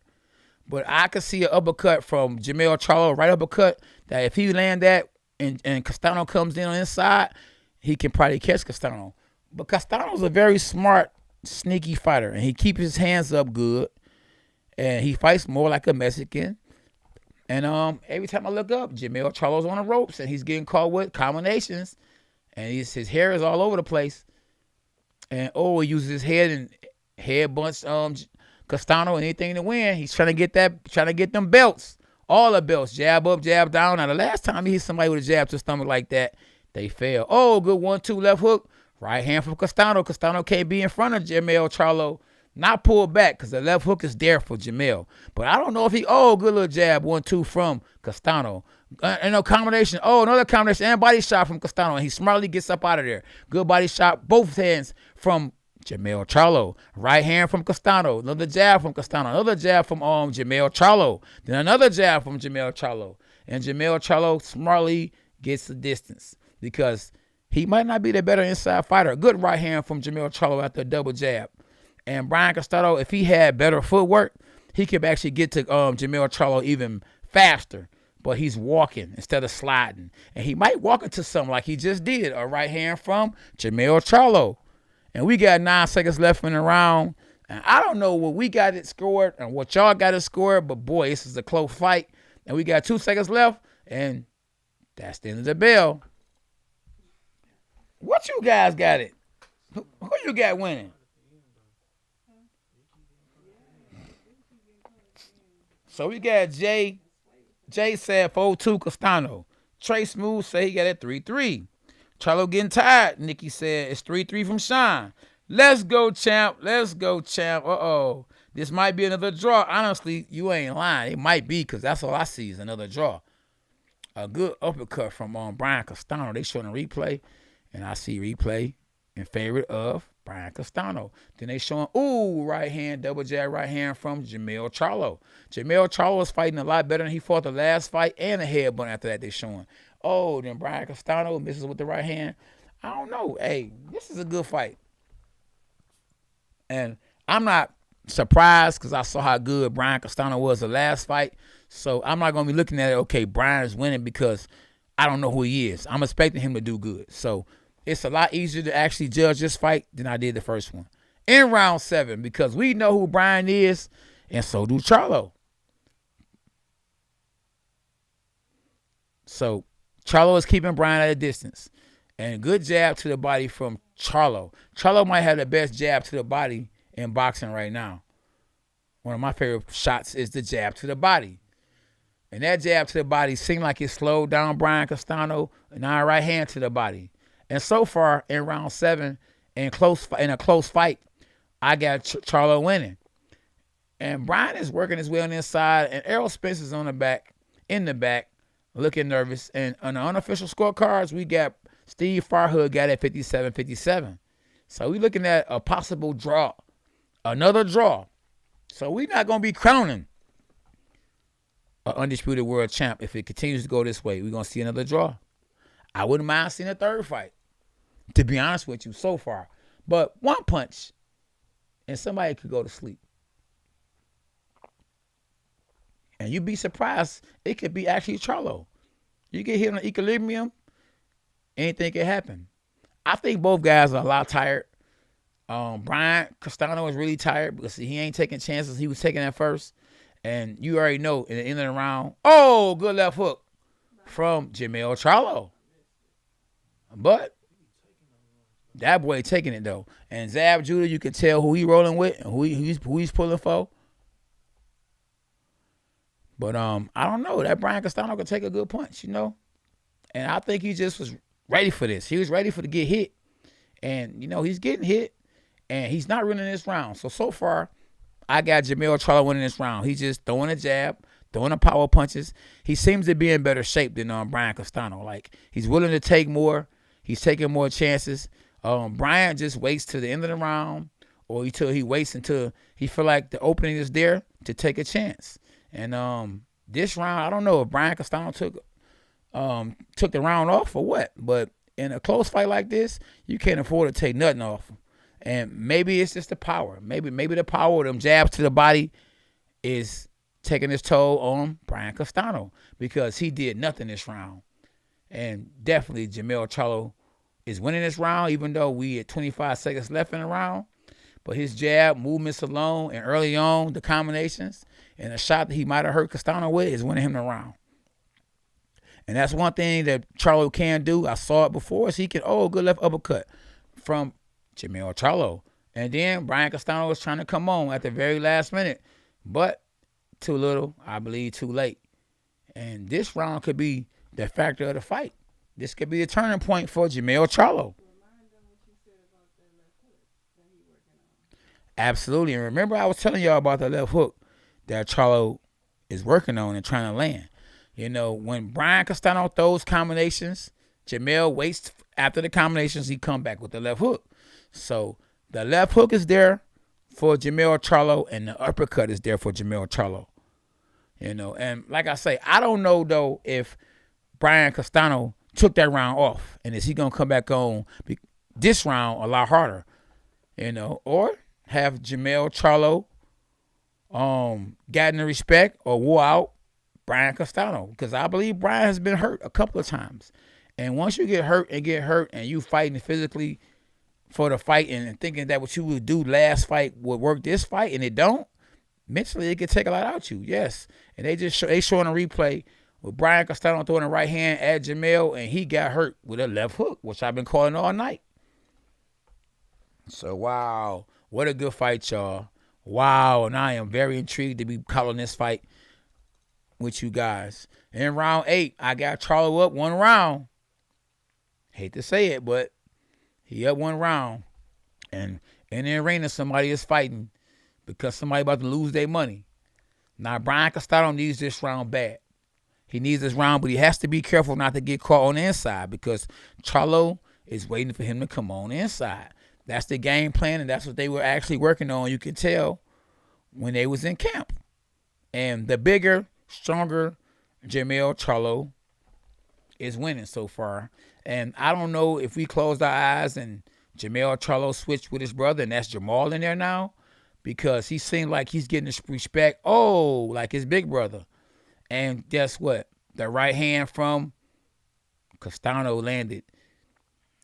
But I could see an uppercut from Jermell Charlo, right uppercut, that if he land that and Castano comes in on his side, he can probably catch Castano. But Castano's a very smart, sneaky fighter, and he keeps his hands up good, and he fights more like a Mexican. And every time I look up, Jermell Charlo's on the ropes, and he's getting caught with combinations, and his hair is all over the place. And he uses his head and head bunch Castano and anything to win. He's trying to get them belts, all the belts, jab up, jab down. Now the last time he hit somebody with a jab to the stomach like that, they fail. Oh, good 1-2 left hook, right hand from Castano. Castano can't be in front of Jermell Charlo, not pull back because the left hook is there for Jermell. But I don't know if good little jab 1-2 from Castano. Combination. Another combination and body shot from Castano, and he smartly gets up out of there. Good body shot, both hands from Jermell Charlo. Right hand from Castano. Another jab from Castano. Another jab from Jermell Charlo. Then another jab from Jermell Charlo. And Jermell Charlo smartly gets the distance because he might not be the better inside fighter. Good right hand from Jermell Charlo after a double jab. And Brian Castano, if he had better footwork, he could actually get to Jermell Charlo even faster. But he's walking instead of sliding. And he might walk into something like he just did. A right hand from Jermell Charlo. And we got 9 seconds left in the round. And I don't know what we got it scored and what y'all got it scored. But, boy, this is a close fight. And we got 2 seconds left. And that's the end of the bell. What you guys got it? Who you got winning? So we got Jay said 4-2 Castano. Trey Smooth said he got it 3-3. Charlo getting tired. Nikki said it's 3-3 from Sean. Let's go, champ. Let's go, champ. This might be another draw. Honestly, you ain't lying. It might be because that's all I see is another draw. A good uppercut from Brian Castano. They showing a replay, and I see replay in favor of Brian Castano. Then they showing, right hand, double jab right hand from Jermell Charlo. Jermell Charlo is fighting a lot better than he fought the last fight, and a headbutt after that they showing. Then Brian Castano misses with the right hand. I don't know. Hey, this is a good fight. And I'm not surprised because I saw how good Brian Castano was the last fight. So I'm not going to be looking at it, okay, Brian is winning because I don't know who he is. I'm expecting him to do good. So it's a lot easier to actually judge this fight than I did the first one. In round 7, because we know who Brian is, and so do Charlo. So Charlo is keeping Brian at a distance. And good jab to the body from Charlo. Charlo might have the best jab to the body in boxing right now. One of my favorite shots is the jab to the body. And that jab to the body seemed like it slowed down Brian Castano, and now a right hand to the body. And so far in round 7, in a close fight, I got Charlo winning. And Brian is working his way on the inside, and Errol Spence is in the back, looking nervous. And on the unofficial scorecards, we got Steve Farhood got at 57-57. So we looking at a possible draw, another draw. So we're not going to be crowning an undisputed world champ if it continues to go this way. We're going to see another draw. I wouldn't mind seeing a third fight, to be honest with you, so far. But one punch, and somebody could go to sleep. And you'd be surprised, it could be actually Charlo. You get hit on equilibrium, anything can happen. I think both guys are a lot tired. Brian Castano is really tired because he ain't taking chances he was taking at first. And you already know, in the end of the round, good left hook from Jermell Charlo. But that boy taking it, though. And Zab Judah, you can tell who he rolling with and who he's pulling for. But I don't know. That Brian Castano could take a good punch, you know. And I think he just was ready for this. He was ready to get hit. And, you know, he's getting hit. And he's not winning this round. So far, I got Jermell Charlo winning this round. He's just throwing a jab, throwing the power punches. He seems to be in better shape than Brian Castano. Like, he's willing to take more. He's taking more chances. Brian just waits to the end of the round, or until he waits until he feel like the opening is there to take a chance. And this round, I don't know if Brian Castano took the round off or what. But in a close fight like this, you can't afford to take nothing off. And maybe it's just the power. Maybe the power of them jabs to the body is taking its toll on Brian Castano because he did nothing this round. And definitely Jermell Charlo is winning this round, even though we had 25 seconds left in the round. But his jab, movements alone, and early on, the combinations, and a shot that he might have hurt Castano with is winning him the round. And that's one thing that Charlo can do. I saw it before. Is he can, good left uppercut from Jermell Charlo. And then Brian Castano was trying to come on at the very last minute. But too little, I believe too late. And this round could be the factor of the fight. This could be a turning point for Jermell Charlo. Absolutely. And remember I was telling y'all about the left hook that Charlo is working on and trying to land. You know, when Brian Castano throws combinations, Jermell waits after the combinations, he come back with the left hook. So the left hook is there for Jermell Charlo and the uppercut is there for Jermell Charlo. You know, and like I say, I don't know though if Brian Castano took that round off and is he going to come back on this round a lot harder, you know, or have Jermell Charlo gotten the respect or wore out Brian Castano, because I believe Brian has been hurt a couple of times. And once you get hurt and you fighting physically for the fight and thinking that what you would do last fight would work this fight and it don't, mentally it could take a lot out you, yes. And they showing a replay with Brian Castano throwing the right hand at Jermell and he got hurt with a left hook, which I've been calling all night. So, wow. What a good fight, y'all. Wow. And I am very intrigued to be calling this fight with you guys. In round 8, I got Charlo up 1 round. Hate to say it, but he up 1 round. And in the arena, somebody is fighting because somebody about to lose their money. Now, Brian Castano needs this round bad. He needs this round, but he has to be careful not to get caught on the inside because Charlo is waiting for him to come on the inside. That's the game plan, and that's what they were actually working on. You can tell when they was in camp. And the bigger, stronger Jermell Charlo is winning so far. And I don't know if we closed our eyes and Jermell Charlo switched with his brother, and that's Jermall in there now, because he seemed like he's getting the respect, like his big brother. And guess what? The right hand from Castano landed.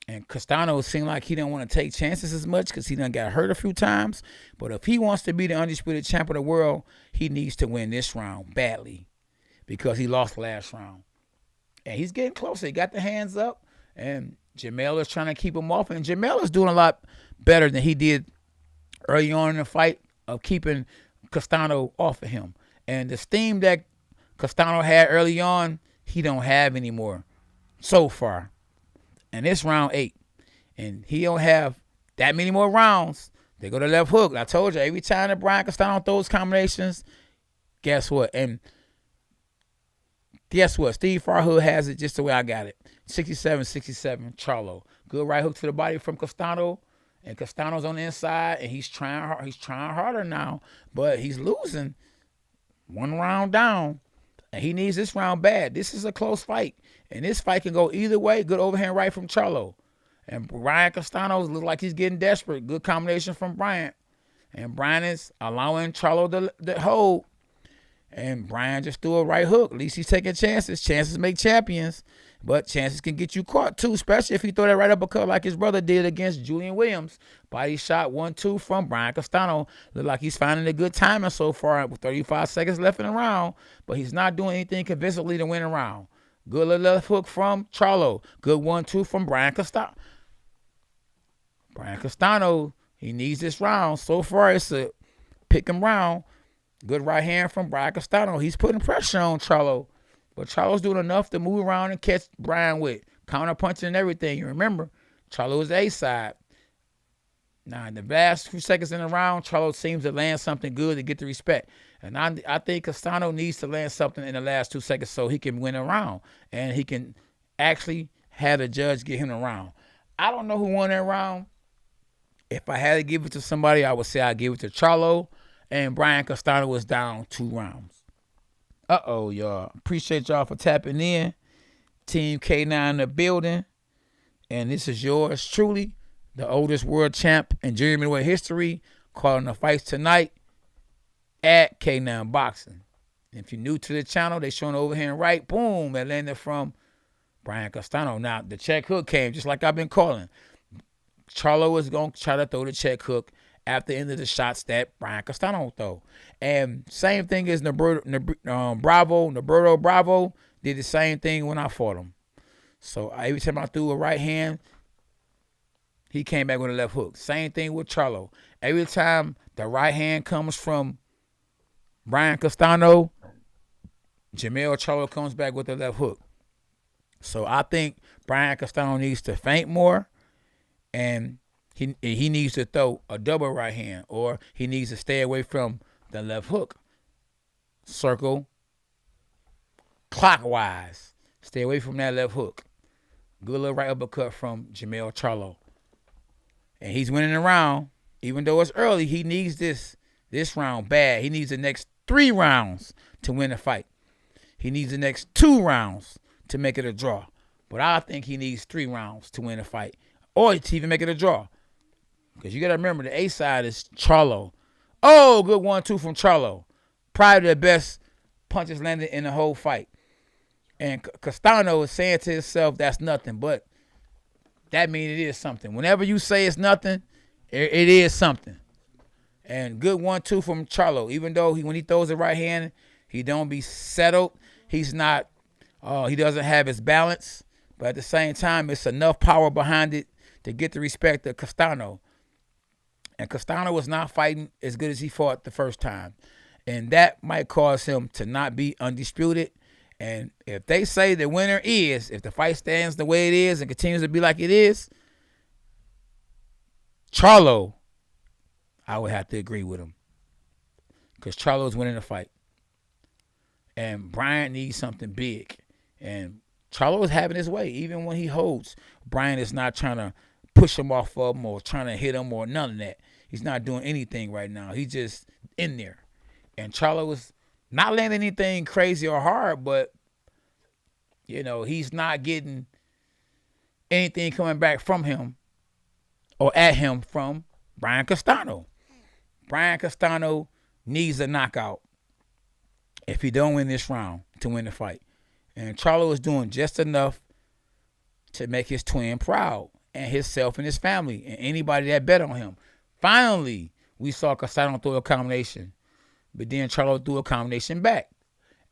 And Castano seemed like he didn't want to take chances as much because he done got hurt a few times. But if he wants to be the undisputed champ of the world, he needs to win this round badly because he lost last round. And he's getting closer. He got the hands up, and Jermell is trying to keep him off. And Jermell is doing a lot better than he did early on in the fight of keeping Castano off of him. And the steam that Castano had early on, he don't have anymore so far. And it's round 8. And he don't have that many more rounds. They go to left hook. I told you, every time that Brian Castano throws combinations, guess what? And guess what? Steve Farhood has it just the way I got it. 67-67, Charlo. Good right hook to the body from Castano. And Castano's on the inside, and he's trying harder now. But he's losing 1 round down. And he needs this round bad. This is a close fight. And this fight can go either way. Good overhand right from Charlo. And Brian Castano looks like he's getting desperate. Good combination from Brian. And Brian is allowing Charlo to hold. And Brian just threw a right hook. At least he's taking chances. Chances make champions. But chances can get you caught too, especially if he throw that right uppercut like his brother did against Julian Williams. Body shot 1-2 from Brian Castano. Look like he's finding a good timing so far with 35 seconds left in the round. But he's not doing anything convincingly to win a round. Good little left hook from Charlo. Good 1-2 from Brian Castano. Brian Castano, he needs this round. So far, it's a pick him round. Good right hand from Brian Castano. He's putting pressure on Charlo. But Charlo's doing enough to move around and catch Brian with counter punching and everything. You remember, Charlo is A-side. Now, in the last few seconds in the round, Charlo seems to land something good to get the respect. And I think Castano needs to land something in the last 2 seconds so he can win a round. And he can actually have the judge get him a round. I don't know who won that round. If I had to give it to somebody, I would say I'd give it to Charlo. And Brian Castano was down 2 rounds. Y'all. Appreciate y'all for tapping in. Team K9 in the building. And this is yours truly, the oldest world champ in junior middleweight history, calling the fights tonight at K9 Boxing. If you're new to the channel, they showing over here and right. Boom, that landed from Brian Castano. Now, the check hook came just like I've been calling. Charlo was going to try to throw the check hook after the end of the shots that Brian Castano throw. And same thing as Norberto Bravo did the same thing when I fought him. So every time I threw a right hand, he came back with a left hook. Same thing with Charlo. Every time the right hand comes from Brian Castano, Jermell Charlo comes back with the left hook. So I think Brian Castano needs to feint more, and he needs to throw a double right hand, or he needs to stay away from the left hook. Circle clockwise. Stay away from that left hook. Good little right uppercut from Jermell Charlo. And he's winning the round. Even though it's early, he needs this round bad. He needs the next 3 rounds to win the fight. He needs the next 2 rounds to make it a draw. But I think he needs 3 rounds to win a fight, or to even make it a draw. Because you got to remember, the A side is Charlo. Oh, good 1-2 from Charlo. Probably the best punches landed in the whole fight. And Castano is saying to himself, that's nothing. But that means it is something. Whenever you say it's nothing, it is something. And good 1-2 from Charlo. Even though when he throws the right hand, he don't be settled. He's not, he doesn't have his balance. But at the same time, it's enough power behind it to get the respect of Castano. And Castano was not fighting as good as he fought the first time. And that might cause him to not be undisputed. And if they say the winner is, if the fight stands the way it is and continues to be like it is, Charlo, I would have to agree with him. Because Charlo's winning the fight. And Brian needs something big. And Charlo is having his way. Even when he holds, Brian is not trying to push him off of him or trying to hit him or none of that. He's not doing anything right now. He's just in there. And Charlo is not landing anything crazy or hard, but, you know, he's not getting anything coming back from him or at him from Brian Castano. Brian Castano needs a knockout if he don't win this round to win the fight. And Charlo is doing just enough to make his twin proud, and himself and his family, and anybody that bet on him. Finally, we saw Castano throw a combination, but then Charlo threw a combination back.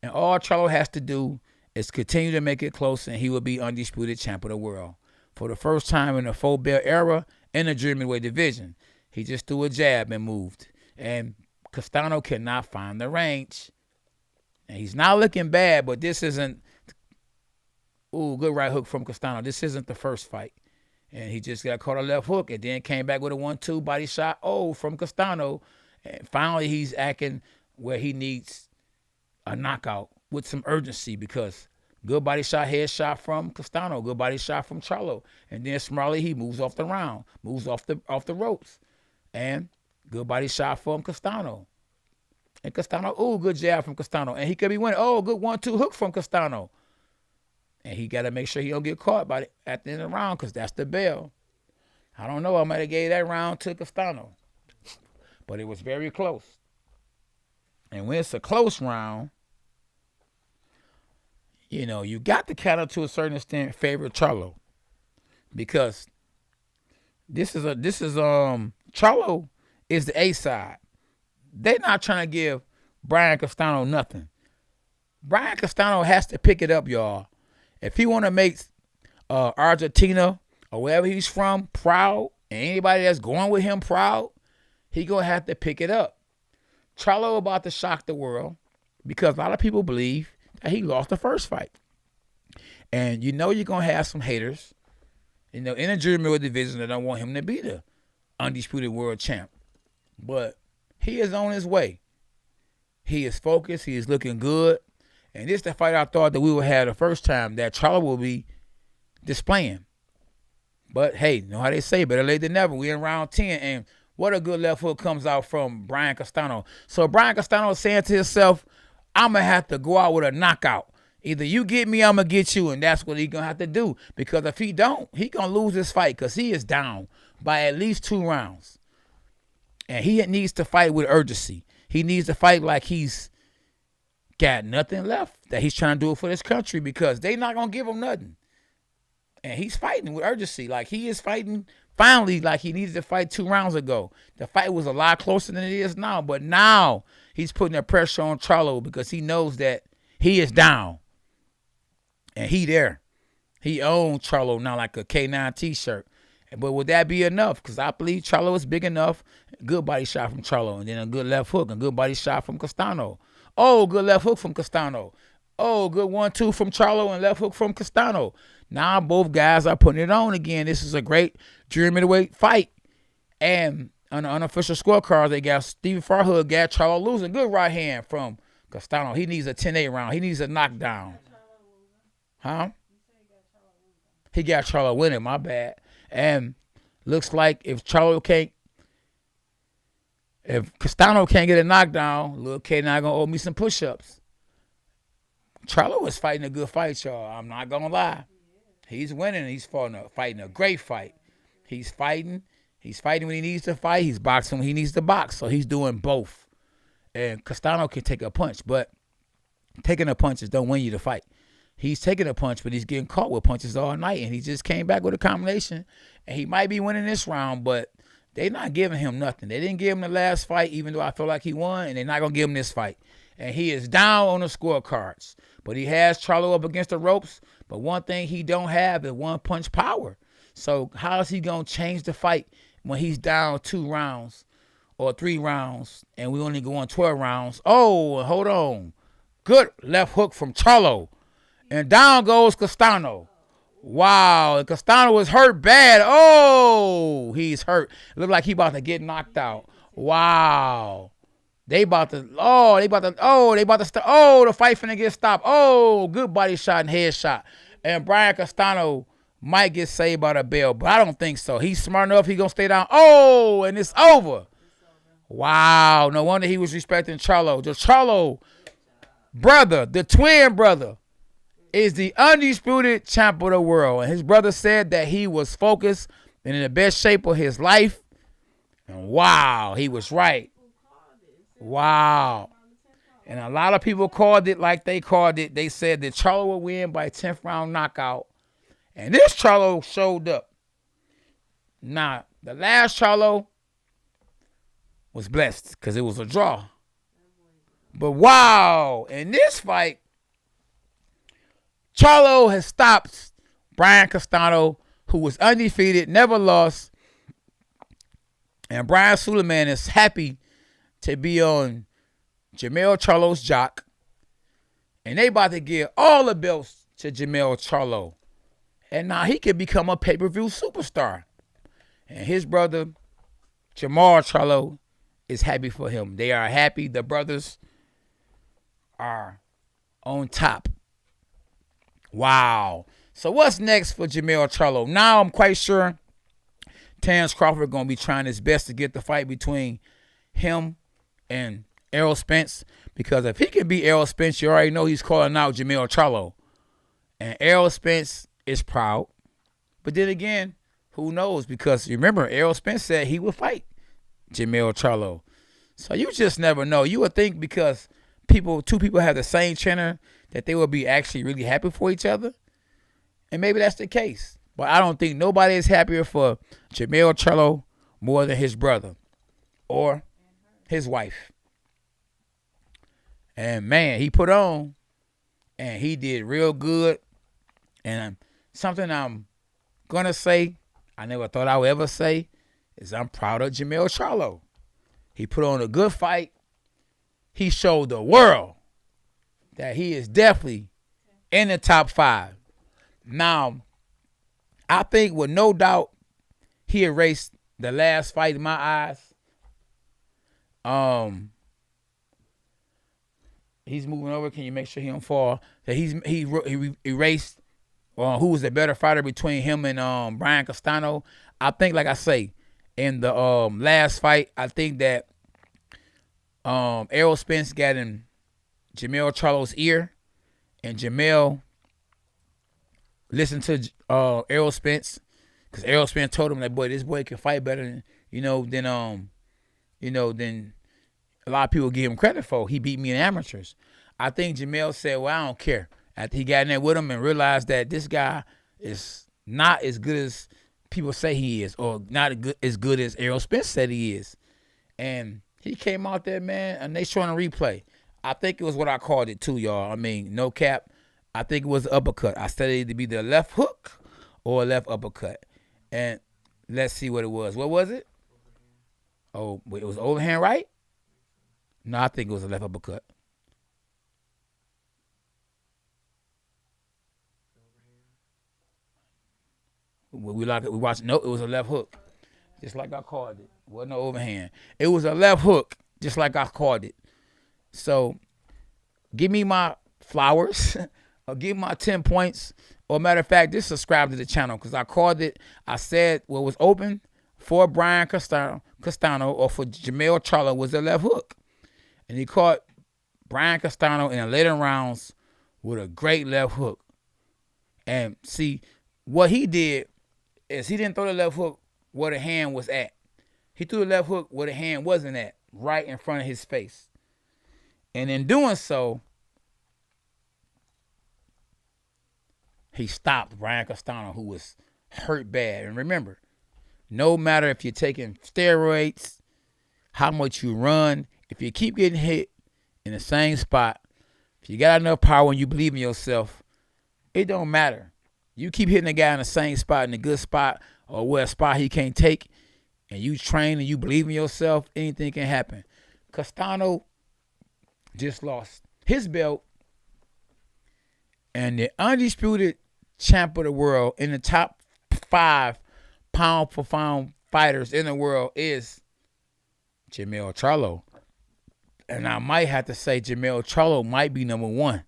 And all Charlo has to do is continue to make it close, and he will be undisputed champ of the world. For the first time in the full belt era in the junior middleweight division, he just threw a jab and moved. And Castano cannot find the range. And he's not looking bad, but this isn't, ooh, good right hook from Castano. This isn't the first fight. And he just got caught a left hook and then came back with a 1-2 body shot, from Castano. And finally, he's acting where he needs a knockout with some urgency, because good body shot, head shot from Castano, good body shot from Charlo. And then smartly, he moves off the round, moves off the ropes. And good body shot from Castano. And Castano, ooh, good jab from Castano. And he could be winning. Oh, good 1-2 hook from Castano. And he got to make sure he don't get caught by it at the end of the round, because that's the bell. I don't know. I might have gave that round to Castano. But it was very close. And when it's a close round, you know, you got to kind of, to a certain extent, favor Charlo. Because Charlo is the A side. They're not trying to give Brian Castano nothing. Brian Castano has to pick it up, y'all. If he want to make Argentina or wherever he's from proud, and anybody that's going with him proud, he going to have to pick it up. Charlo about to shock the world, because a lot of people believe that he lost the first fight. And you know you're going to have some haters, you know, in the junior middleweight division that don't want him to be the undisputed world champ. But he is on his way. He is focused. He is looking good. And this is the fight I thought that we would have the first time that Charlo will be displaying. But, hey, you know how they say, better late than never. We're in round 10, and what a good left hook comes out from Brian Castano. So Brian Castano is saying to himself, I'm going to have to go out with a knockout. Either you get me, I'm going to get you, and that's what he's going to have to do. Because if he don't, he's going to lose this fight, because he is down. by at least 2 rounds. And he needs to fight with urgency. He needs to fight like he's got nothing left, that he's trying to do it for this country, because they not going to give him nothing. And he's fighting with urgency. Like, he is fighting finally like he needed to fight 2 rounds ago. The fight was a lot closer than it is now. But now he's putting that pressure on Charlo because he knows that he is down. And he there. He owns Charlo now like a K9 t-shirt. But would that be enough? Because I believe Charlo is big enough. Good body shot from Charlo. And then a good left hook. A good body shot from Castano. Oh, good left hook from Castano. Oh, good 1-2 from Charlo and left hook from Castano. Now both guys are putting it on again. This is a great junior middleweight fight. And on the unofficial scorecards, they got Stephen Farhood got Charlo losing. Good right hand from Castano. He needs a 10-8 round. He needs a knockdown. Huh? He got Charlo winning, my bad. And looks like if Castano can't get a knockdown, Lil K not gonna owe me some push-ups. Charlo is fighting a good fight, y'all. I'm not gonna lie. He's winning. He's fighting a great fight. He's fighting. He's fighting when he needs to fight. He's boxing when he needs to box. So he's doing both. And Castano can take a punch, but taking a punches don't win you the fight. He's taking a punch, but he's getting caught with punches all night, and he just came back with a combination, and he might be winning this round, but they're not giving him nothing. They didn't give him the last fight, even though I feel like he won, and they're not going to give him this fight. And he is down on the scorecards, but he has Charlo up against the ropes, but one thing he don't have is one-punch power. So how is he going to change the fight when he's down 2 rounds or 3 rounds, and we only go on 12 rounds? Oh, hold on. Good left hook from Charlo. And down goes Castano. Wow. And Castano was hurt bad. Oh, he's hurt. Look like he about to get knocked out. Wow. The fight finna get stopped. Oh, good body shot and head shot. And Brian Castano might get saved by the bell, but I don't think so. He's smart enough. He gonna stay down. Oh, and it's over. Wow. No wonder he was respecting Charlo. The Charlo brother, the twin brother, is the undisputed champ of the world. And his brother said that he was focused and in the best shape of his life. And wow, he was right. Wow. And a lot of people called it like they called it. They said that Charlo would win by 10th round knockout. And this Charlo showed up. Now, the last Charlo was blessed because it was a draw. But wow, in this fight, Charlo has stopped Brian Castano, who was undefeated, never lost. And Brian Suleiman is happy to be on Jermell Charlo's jock. And they about to give all the belts to Jermell Charlo. And now he can become a pay-per-view superstar. And his brother, Jermell Charlo, is happy for him. They are happy. The brothers are on top. Wow. So what's next for Jermell Charlo? Now I'm quite sure Terrence Crawford going to be trying his best to get the fight between him and Errol Spence. Because if he can beat Errol Spence, you already know he's calling out Jermell Charlo. And Errol Spence is proud. But then again, who knows? Because remember, Errol Spence said he would fight Jermell Charlo. So you just never know. You would think because two people have the same trainer that they will be actually really happy for each other. And maybe that's the case. But I don't think nobody is happier for Jermell Charlo more than his brother or his wife. And man, he put on and he did real good. And something I'm going to say, I never thought I would ever say, is I'm proud of Jermell Charlo. He put on a good fight. He showed the world that he is definitely in the top 5. Now, I think with no doubt, he erased the last fight in my eyes. He's moving over. Can you make sure he don't fall? That he erased who was the better fighter between him and Brian Castano. I think, like I say, in the last fight, I think that Errol Spence got in Jermell Charlo's ear, and Jermell listened to Errol Spence Because Errol Spence told him that, boy, this boy can fight better than, than a lot of people give him credit for. He beat me in amateurs. I think Jermell said, well, I don't care. After he got in there with him and realized that this guy is not as good as people say he is, or not as good as Errol Spence said he is. And he came out there, man, and they showing a replay. I think it was what I called it too, y'all. I mean, no cap. I think it was an uppercut. I said it to be the left hook or a left uppercut. And let's see what it was. What was it? Oh, it was overhand right? No, I think it was a left uppercut. We watched. No, it was a left hook, just like I called it. Wasn't no overhand. It was a left hook, just like I called it. So, give me my flowers, or give me my 10 points. Or matter of fact, just subscribe to the channel because I called it. I said what was open for Brian Castano or for Jermell Charlo was a left hook, and he caught Brian Castano in the later rounds with a great left hook. And see, what he did is he didn't throw the left hook where the hand was at. He threw the left hook where the hand wasn't at, right in front of his face. And in doing so, he stopped Brian Castano, who was hurt bad. And remember, no matter if you're taking steroids, how much you run, if you keep getting hit in the same spot, if you got enough power and you believe in yourself, it don't matter. You keep hitting a guy in the same spot, in a good spot, or where a spot he can't take, and you train and you believe in yourself, anything can happen. Castano just lost his belt, and the undisputed champ of the world in the top 5 pound-for-pound fighters in the world is Jermell Charlo. And I might have to say Jermell Charlo might be number 1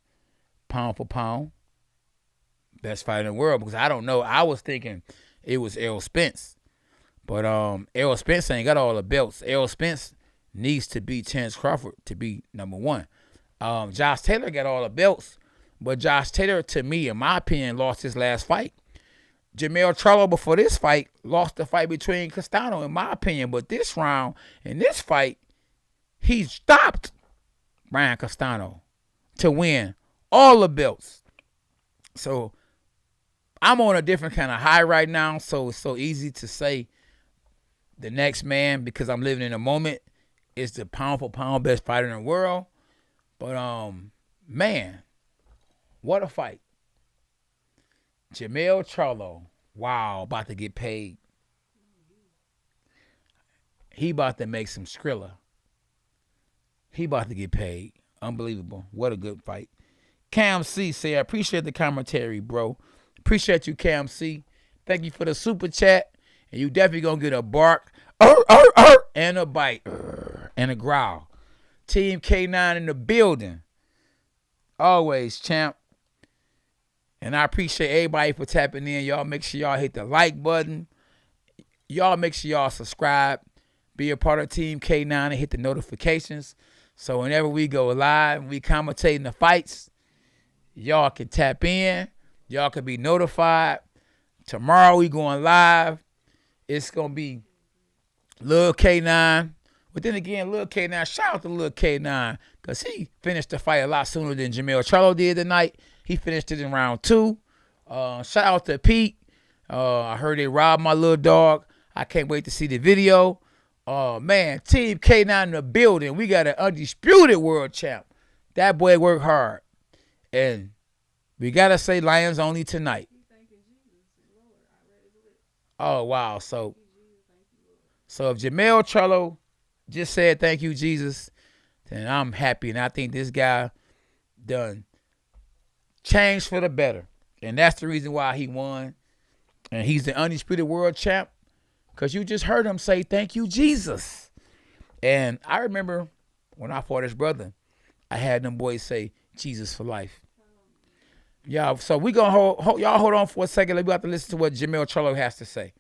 pound-for-pound best fighter in the world, because I don't know. I was thinking it was Errol Spence. But Errol Spence ain't got all the belts. Errol Spence needs to beat Terence Crawford to be number 1. Josh Taylor got all the belts, but Josh Taylor, to me, in my opinion, lost his last fight. Jermell Charlo, before this fight, lost the fight between Castano, in my opinion. But this round, in this fight, he stopped Brian Castano to win all the belts. So I'm on a different kind of high right now, so it's so easy to say the next man, because I'm living in the moment, is the pound-for-pound best fighter in the world. But, man, what a fight. Jermell Charlo, wow, about to get paid. He about to make some Skrilla. He about to get paid. Unbelievable. What a good fight. Cam C say, I appreciate the commentary, bro. Appreciate you, Cam C. Thank you for the super chat. And you definitely going to get a bark, and a bite, and a growl. Team K9 in the building. Always, champ. And I appreciate everybody for tapping in. Y'all make sure y'all hit the like button. Y'all make sure y'all subscribe. Be a part of Team K9 and hit the notifications. So whenever we go live and we commentating the fights, y'all can tap in. Y'all can be notified. Tomorrow we going live. It's going to be Lil K9. But then again, Lil K9, shout out to Lil K9, because he finished the fight a lot sooner than Jermell Charlo did tonight. He finished it in round 2. Shout out to Pete. I heard they robbed my little dog. I can't wait to see the video. Man, Team K9 in the building. We got an undisputed world champ. That boy worked hard. And we got to say Lions only tonight. Oh, wow. So if Jermell Charlo just said thank you, Jesus, then I'm happy. And I think this guy done changed for the better. And that's the reason why he won. And he's the undisputed world champ, because you just heard him say thank you, Jesus. And I remember when I fought his brother, I had them boys say Jesus for life. Yeah, so we gonna y'all hold on for a second. We have to listen to what Jermell Charlo has to say.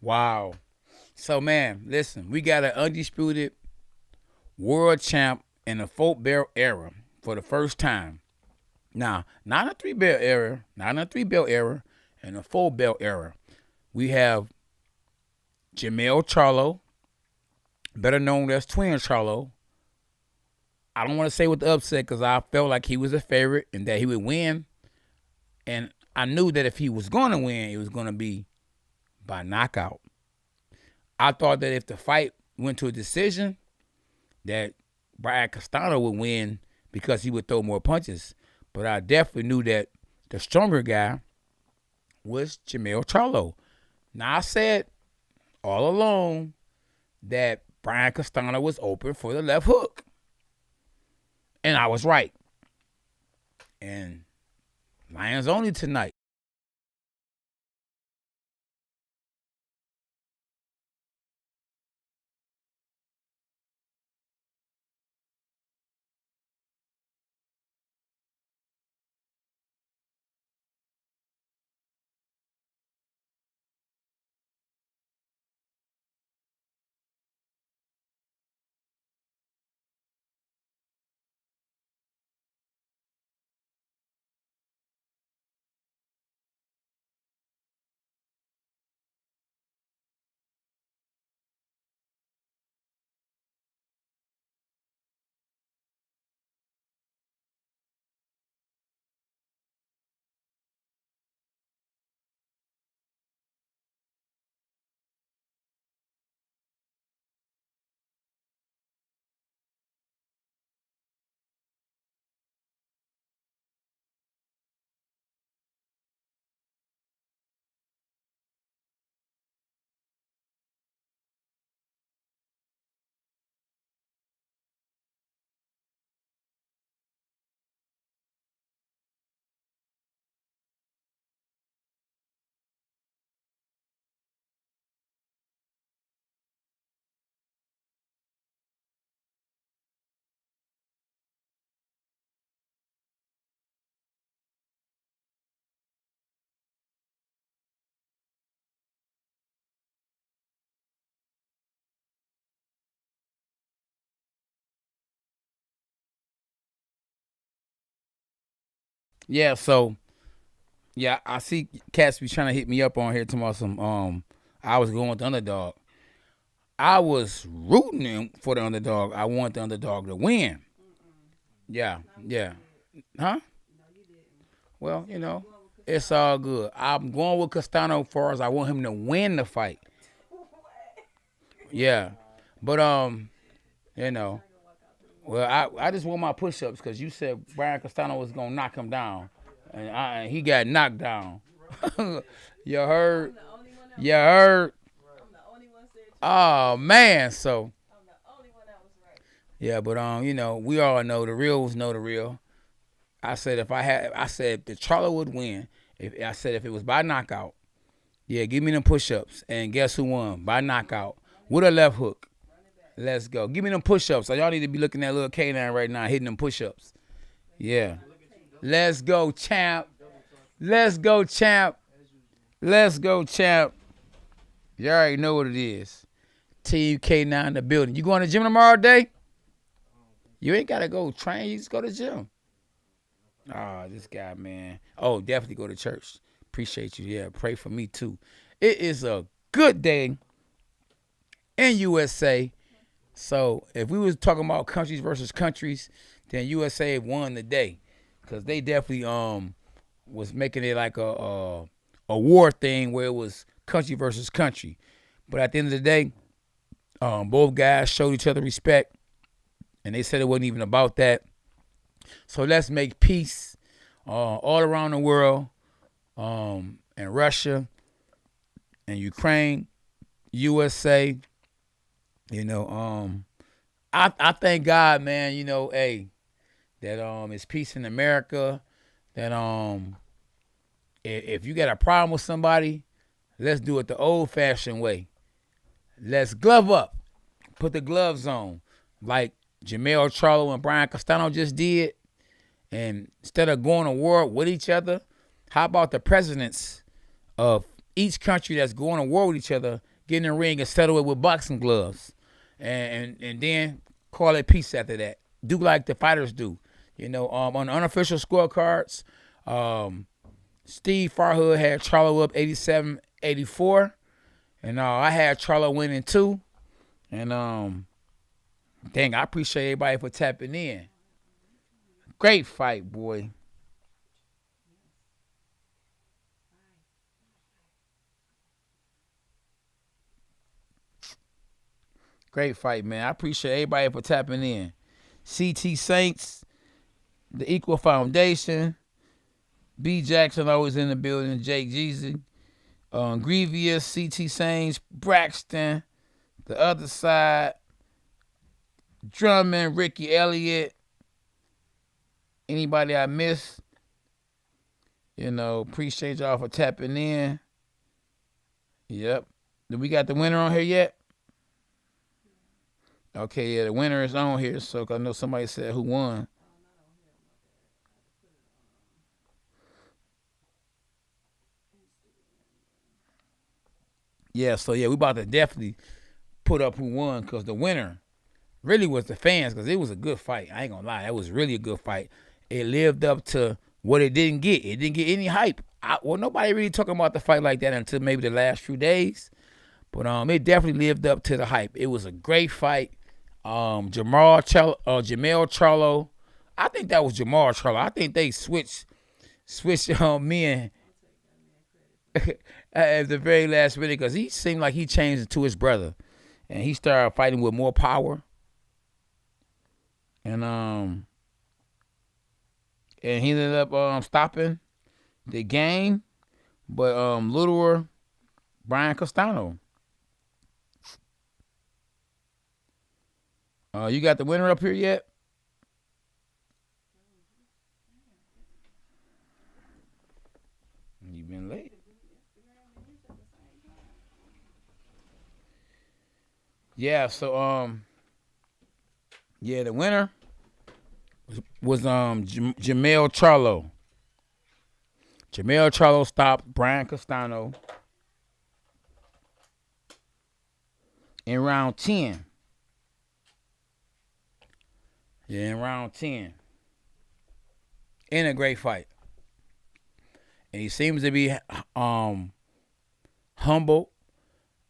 Wow. So, man, listen, we got an undisputed world champ in the 4-belt era for the first time. Now, not a 3-belt era, not a 3-belt era, in a 4-belt era. We have Jermell Charlo, better known as Twin Charlo. I don't want to say with the upset because I felt like he was a favorite and that he would win. And I knew that if he was going to win, it was going to be by knockout. I thought that if the fight went to a decision, that Brian Castano would win because he would throw more punches. But I definitely knew that the stronger guy was Jermell Charlo. Now, I said all along that Brian Castano was open for the left hook. And I was right. And Lions only tonight. Yeah, so yeah, I see cats be trying to hit me up on here tomorrow. I was going with the underdog. I was rooting for the underdog. I want the underdog to win. Yeah, yeah. Huh? Well, it's all good. I'm going with Castano as far as I want him to win the fight. Yeah, but well, I just want my push-ups because you said Brian Castano was gonna knock him down, and he got knocked down. You heard? You heard? Oh man, so yeah, but we all know the reals know the real. I said if the Charlo would win. If it was by knockout, yeah, give me them push-ups, and guess who won by knockout with a left hook. Let's go. Give me them push-ups. So y'all need to be looking at little K9 right now, hitting them push-ups. Yeah. Let's go, champ. Let's go, champ. Let's go, champ. You already know what it is. Team K9 in the building. You going to the gym tomorrow day? You ain't got to go train. You just go to the gym. Oh, this guy, man. Oh, definitely go to church. Appreciate you. Yeah, pray for me, too. It is a good day in USA. So if we was talking about countries versus countries, then USA won the day because they definitely was making it like a war thing where it was country versus country. But at the end of the day, both guys showed each other respect, and they said it wasn't even about that. So let's make peace all around the world, in Russia and Ukraine, USA. I thank God, man, that it's peace in America, that if you got a problem with somebody, let's do it the old-fashioned way. Let's glove up. Put the gloves on like Jermell Charlo and Brian Castano just did. And instead of going to war with each other, how about the presidents of each country that's going to war with each other get in the ring and settle it with boxing gloves, and then call it peace after that. Do like the fighters do. You know, on the unofficial scorecards, Steve Farhood had Charlo up 87-84, and I had Charlo winning too. And dang, I appreciate everybody for tapping in. Great fight, boy. Great fight, man. I appreciate everybody for tapping in. CT Saints, The Equal Foundation, B. Jackson always in the building, Jake Jeezy, Grievous, CT Saints, Braxton, The Other Side, Drummond, Ricky Elliott, anybody I missed, you know, appreciate y'all for tapping in. Yep. Do we got the winner on here yet? Okay, yeah, the winner is on here, so I know somebody said who won. Yeah, so yeah, we about to definitely put up who won, because the winner really was the fans, because it was a good fight. I ain't gonna lie, that was really a good fight. It lived up to what it didn't get. It didn't get any hype. Well, nobody really talking about the fight like that until maybe the last few days. But it definitely lived up to the hype. It was a great fight. Jermell Charlo. I think that was Jermell Charlo. I think they switched men at the very last minute, because he seemed like he changed to his brother, and he started fighting with more power. And he ended up stopping the game, but littler Brian Castano. You got the winner up here yet? You've been late. Yeah, so yeah, the winner was Jermell Charlo. Jermell Charlo stopped Brian Castano in round 10. Yeah, in round 10. In a great fight. And he seems to be humble.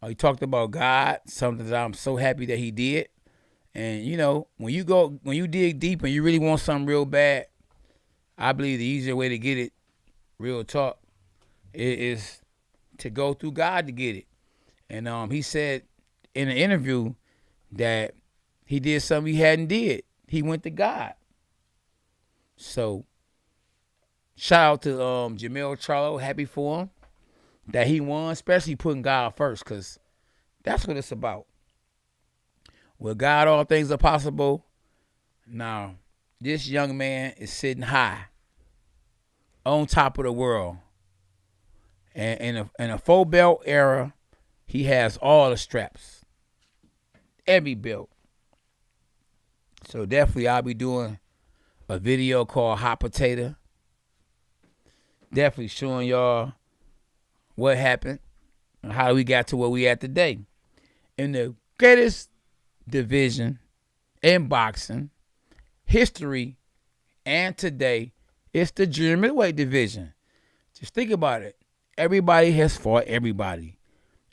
He talked about God, something that I'm so happy that he did. And, you know, when you dig deep and you really want something real bad, I believe the easier way to get it, real talk, is to go through God to get it. And he said in an interview that he did something he hadn't did. He went to God. So, shout out to Jermell Charlo. Happy for him that he won, especially putting God first, because that's what it's about. With God, all things are possible. Now, this young man is sitting high, on top of the world. And in a full belt era, he has all the straps, every belt. So definitely I'll be doing a video called Hot Potato. Definitely showing y'all what happened and how we got to where we at today. In the greatest division in boxing history and today, it's the junior middleweight division. Just think about it. Everybody has fought everybody.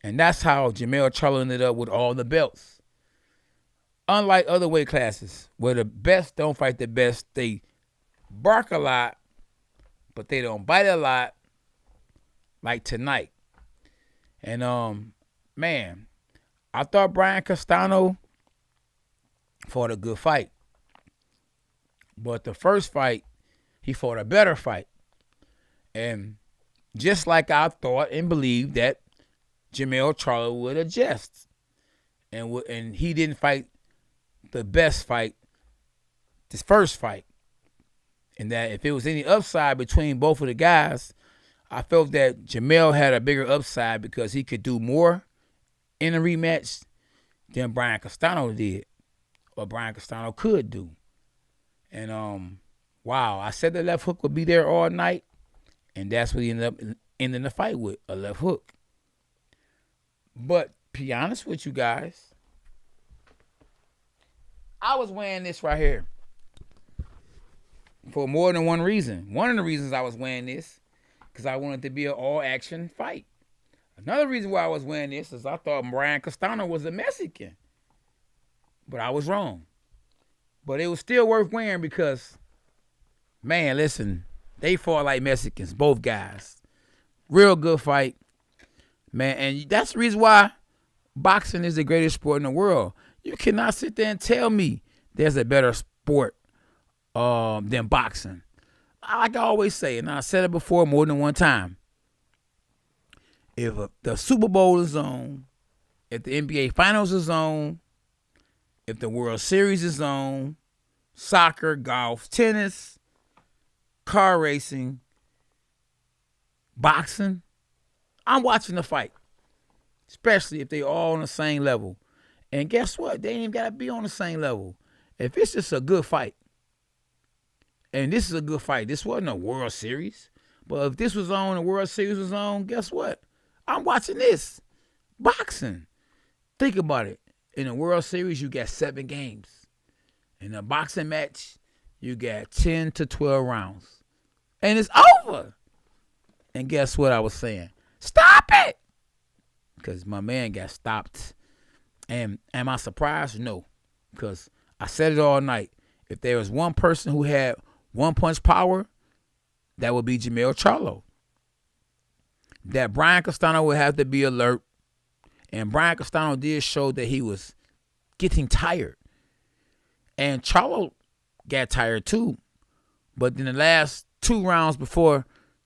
And that's how Jermell Charlo ended up with all the belts. Unlike other weight classes, where the best don't fight the best, they bark a lot, but they don't bite a lot, like tonight. And, man, I thought Brian Castano fought a good fight. But the first fight, he fought a better fight. And just like I thought and believed that Jermell Charlo would adjust. And he didn't fight the best fight, this first fight. And that if it was any upside between both of the guys, I felt that Jermell had a bigger upside because he could do more in a rematch than Brian Castano did, or Brian Castano could do. And wow, I said the left hook would be there all night, and that's what he ended up ending the fight with, a left hook. But be honest with you guys. I was wearing this right here for more than one reason. One of the reasons I was wearing this, because I wanted to be an all-action fight. Another reason why I was wearing this is I thought Brian Castano was a Mexican. But I was wrong. But it was still worth wearing because, man, listen, they fought like Mexicans, both guys. Real good fight. Man, and that's the reason why boxing is the greatest sport in the world. You cannot sit there and tell me there's a better sport than boxing. Like I always say, and I said it before more than one time, if the Super Bowl is on, if the NBA Finals is on, if the World Series is on, soccer, golf, tennis, car racing, boxing, I'm watching the fight, especially if they all on the same level. And guess what? They ain't even got to be on the same level. If it's just a good fight, and this is a good fight, this wasn't a World Series, but if this was on, the World Series was on, guess what? I'm watching this. Boxing. Think about it. In the World Series, you got 7 games. In a boxing match, you got 10 to 12 rounds. And it's over. And guess what I was saying? Stop it! Because my man got stopped. And am I surprised? No. Because I said it all night. If there was one person who had one-punch power, that would be Jermell Charlo. That Brian Castano would have to be alert. And Brian Castano did show that he was getting tired. And Charlo got tired too. But in the last 2 rounds before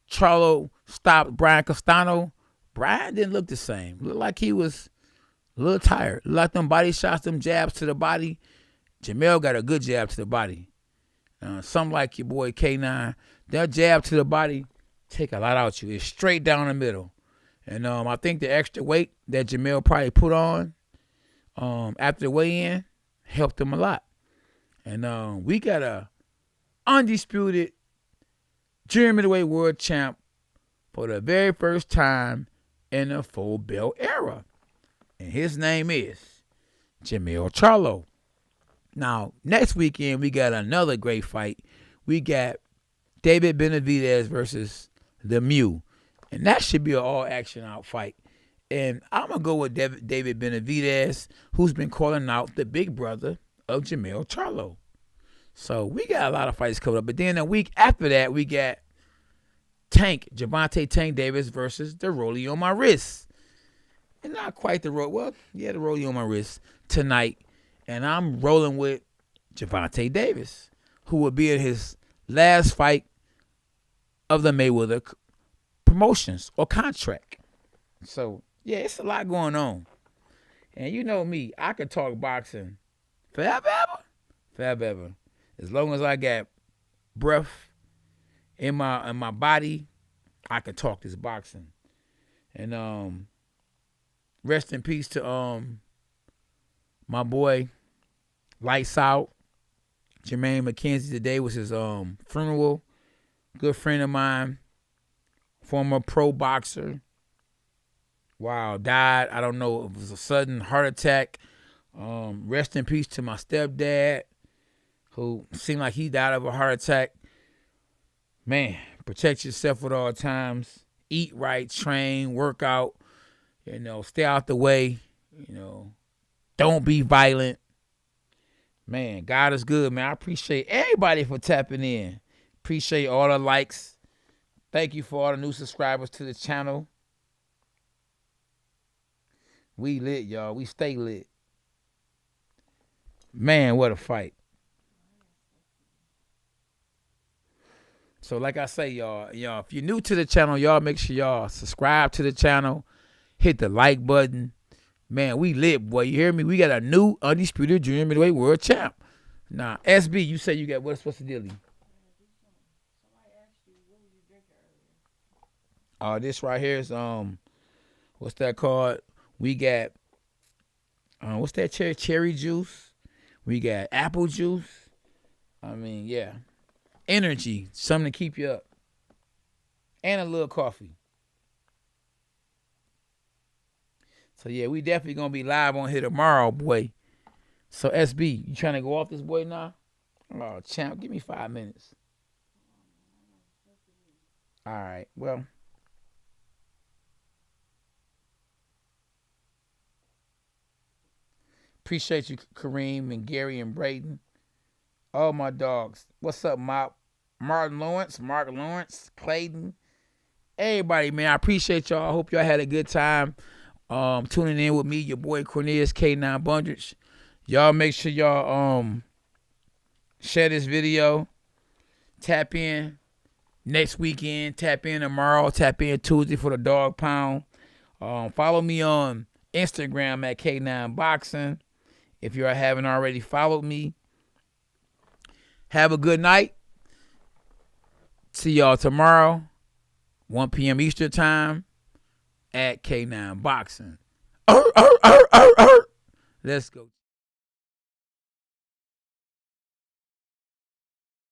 Charlo stopped Brian Castano, Brian didn't look the same. Looked like he was a little tired. Looked like them body shots, them jabs to the body. Jermell got a good jab to the body. Something like your boy K9. That jab to the body take a lot out you. It's straight down the middle. And I think the extra weight that Jermell probably put on after the weigh-in helped him a lot. And we got a undisputed junior middleweight world champ for the very first time in the full belt era. And his name is Jermell Charlo. Now, next weekend, we got another great fight. We got David Benavidez versus the Mew. And that should be an all-action out fight. And I'm going to go with David Benavidez, who's been calling out the big brother of Jermell Charlo. So we got a lot of fights coming up. But then a week after that, we got Gervonta Tank Davis versus the Rollie on my wrist. And not quite the Rollie on my wrist tonight. And I'm rolling with Gervonta Davis, who will be in his last fight of the Mayweather promotions or contract. So, yeah, it's a lot going on. And you know me, I could talk boxing forever. As long as I got breath in my body, I can talk this boxing. And rest in peace to my boy Lights Out. Jermaine McKenzie. Today was his funeral. Good friend of mine, former pro boxer. Wow, died. I don't know. It was a sudden heart attack. Rest in peace to my stepdad, who seemed like he died of a heart attack. Man, protect yourself at all times. Eat right, train, work out. Stay out the way. Don't be violent. Man, God is good, man. I appreciate everybody for tapping in. Appreciate all the likes. Thank you for all the new subscribers to the channel. We lit, y'all. We stay lit. Man, what a fight. So like I say, y'all, if you're new to the channel, y'all make sure y'all subscribe to the channel. Hit the like button. Man, we lit, boy. You hear me? We got a new undisputed junior middleweight world champ. Now, SB, you say you got what's the dealie? This right here is what's that called? We got what's that cherry juice? We got apple juice. I mean, yeah. Energy, something to keep you up. And a little coffee. So, yeah, we definitely going to be live on here tomorrow, boy. So, SB, you trying to go off this boy now? Oh, champ, give me 5 minutes. All right, well. Appreciate you, Kareem and Gary and Braden. All my dogs. What's up, Mark Lawrence, Clayton. Everybody, man, I appreciate y'all. I hope y'all had a good time tuning in with me, your boy Cornelius K9 Bundridge. Y'all make sure y'all share this video. Tap in next weekend. Tap in tomorrow. Tap in Tuesday for the dog pound. Follow me on Instagram at K9 Boxing. If you haven't already followed me, have a good night. See y'all tomorrow, 1 p.m. Eastern Time at K9 Boxing. Let's go.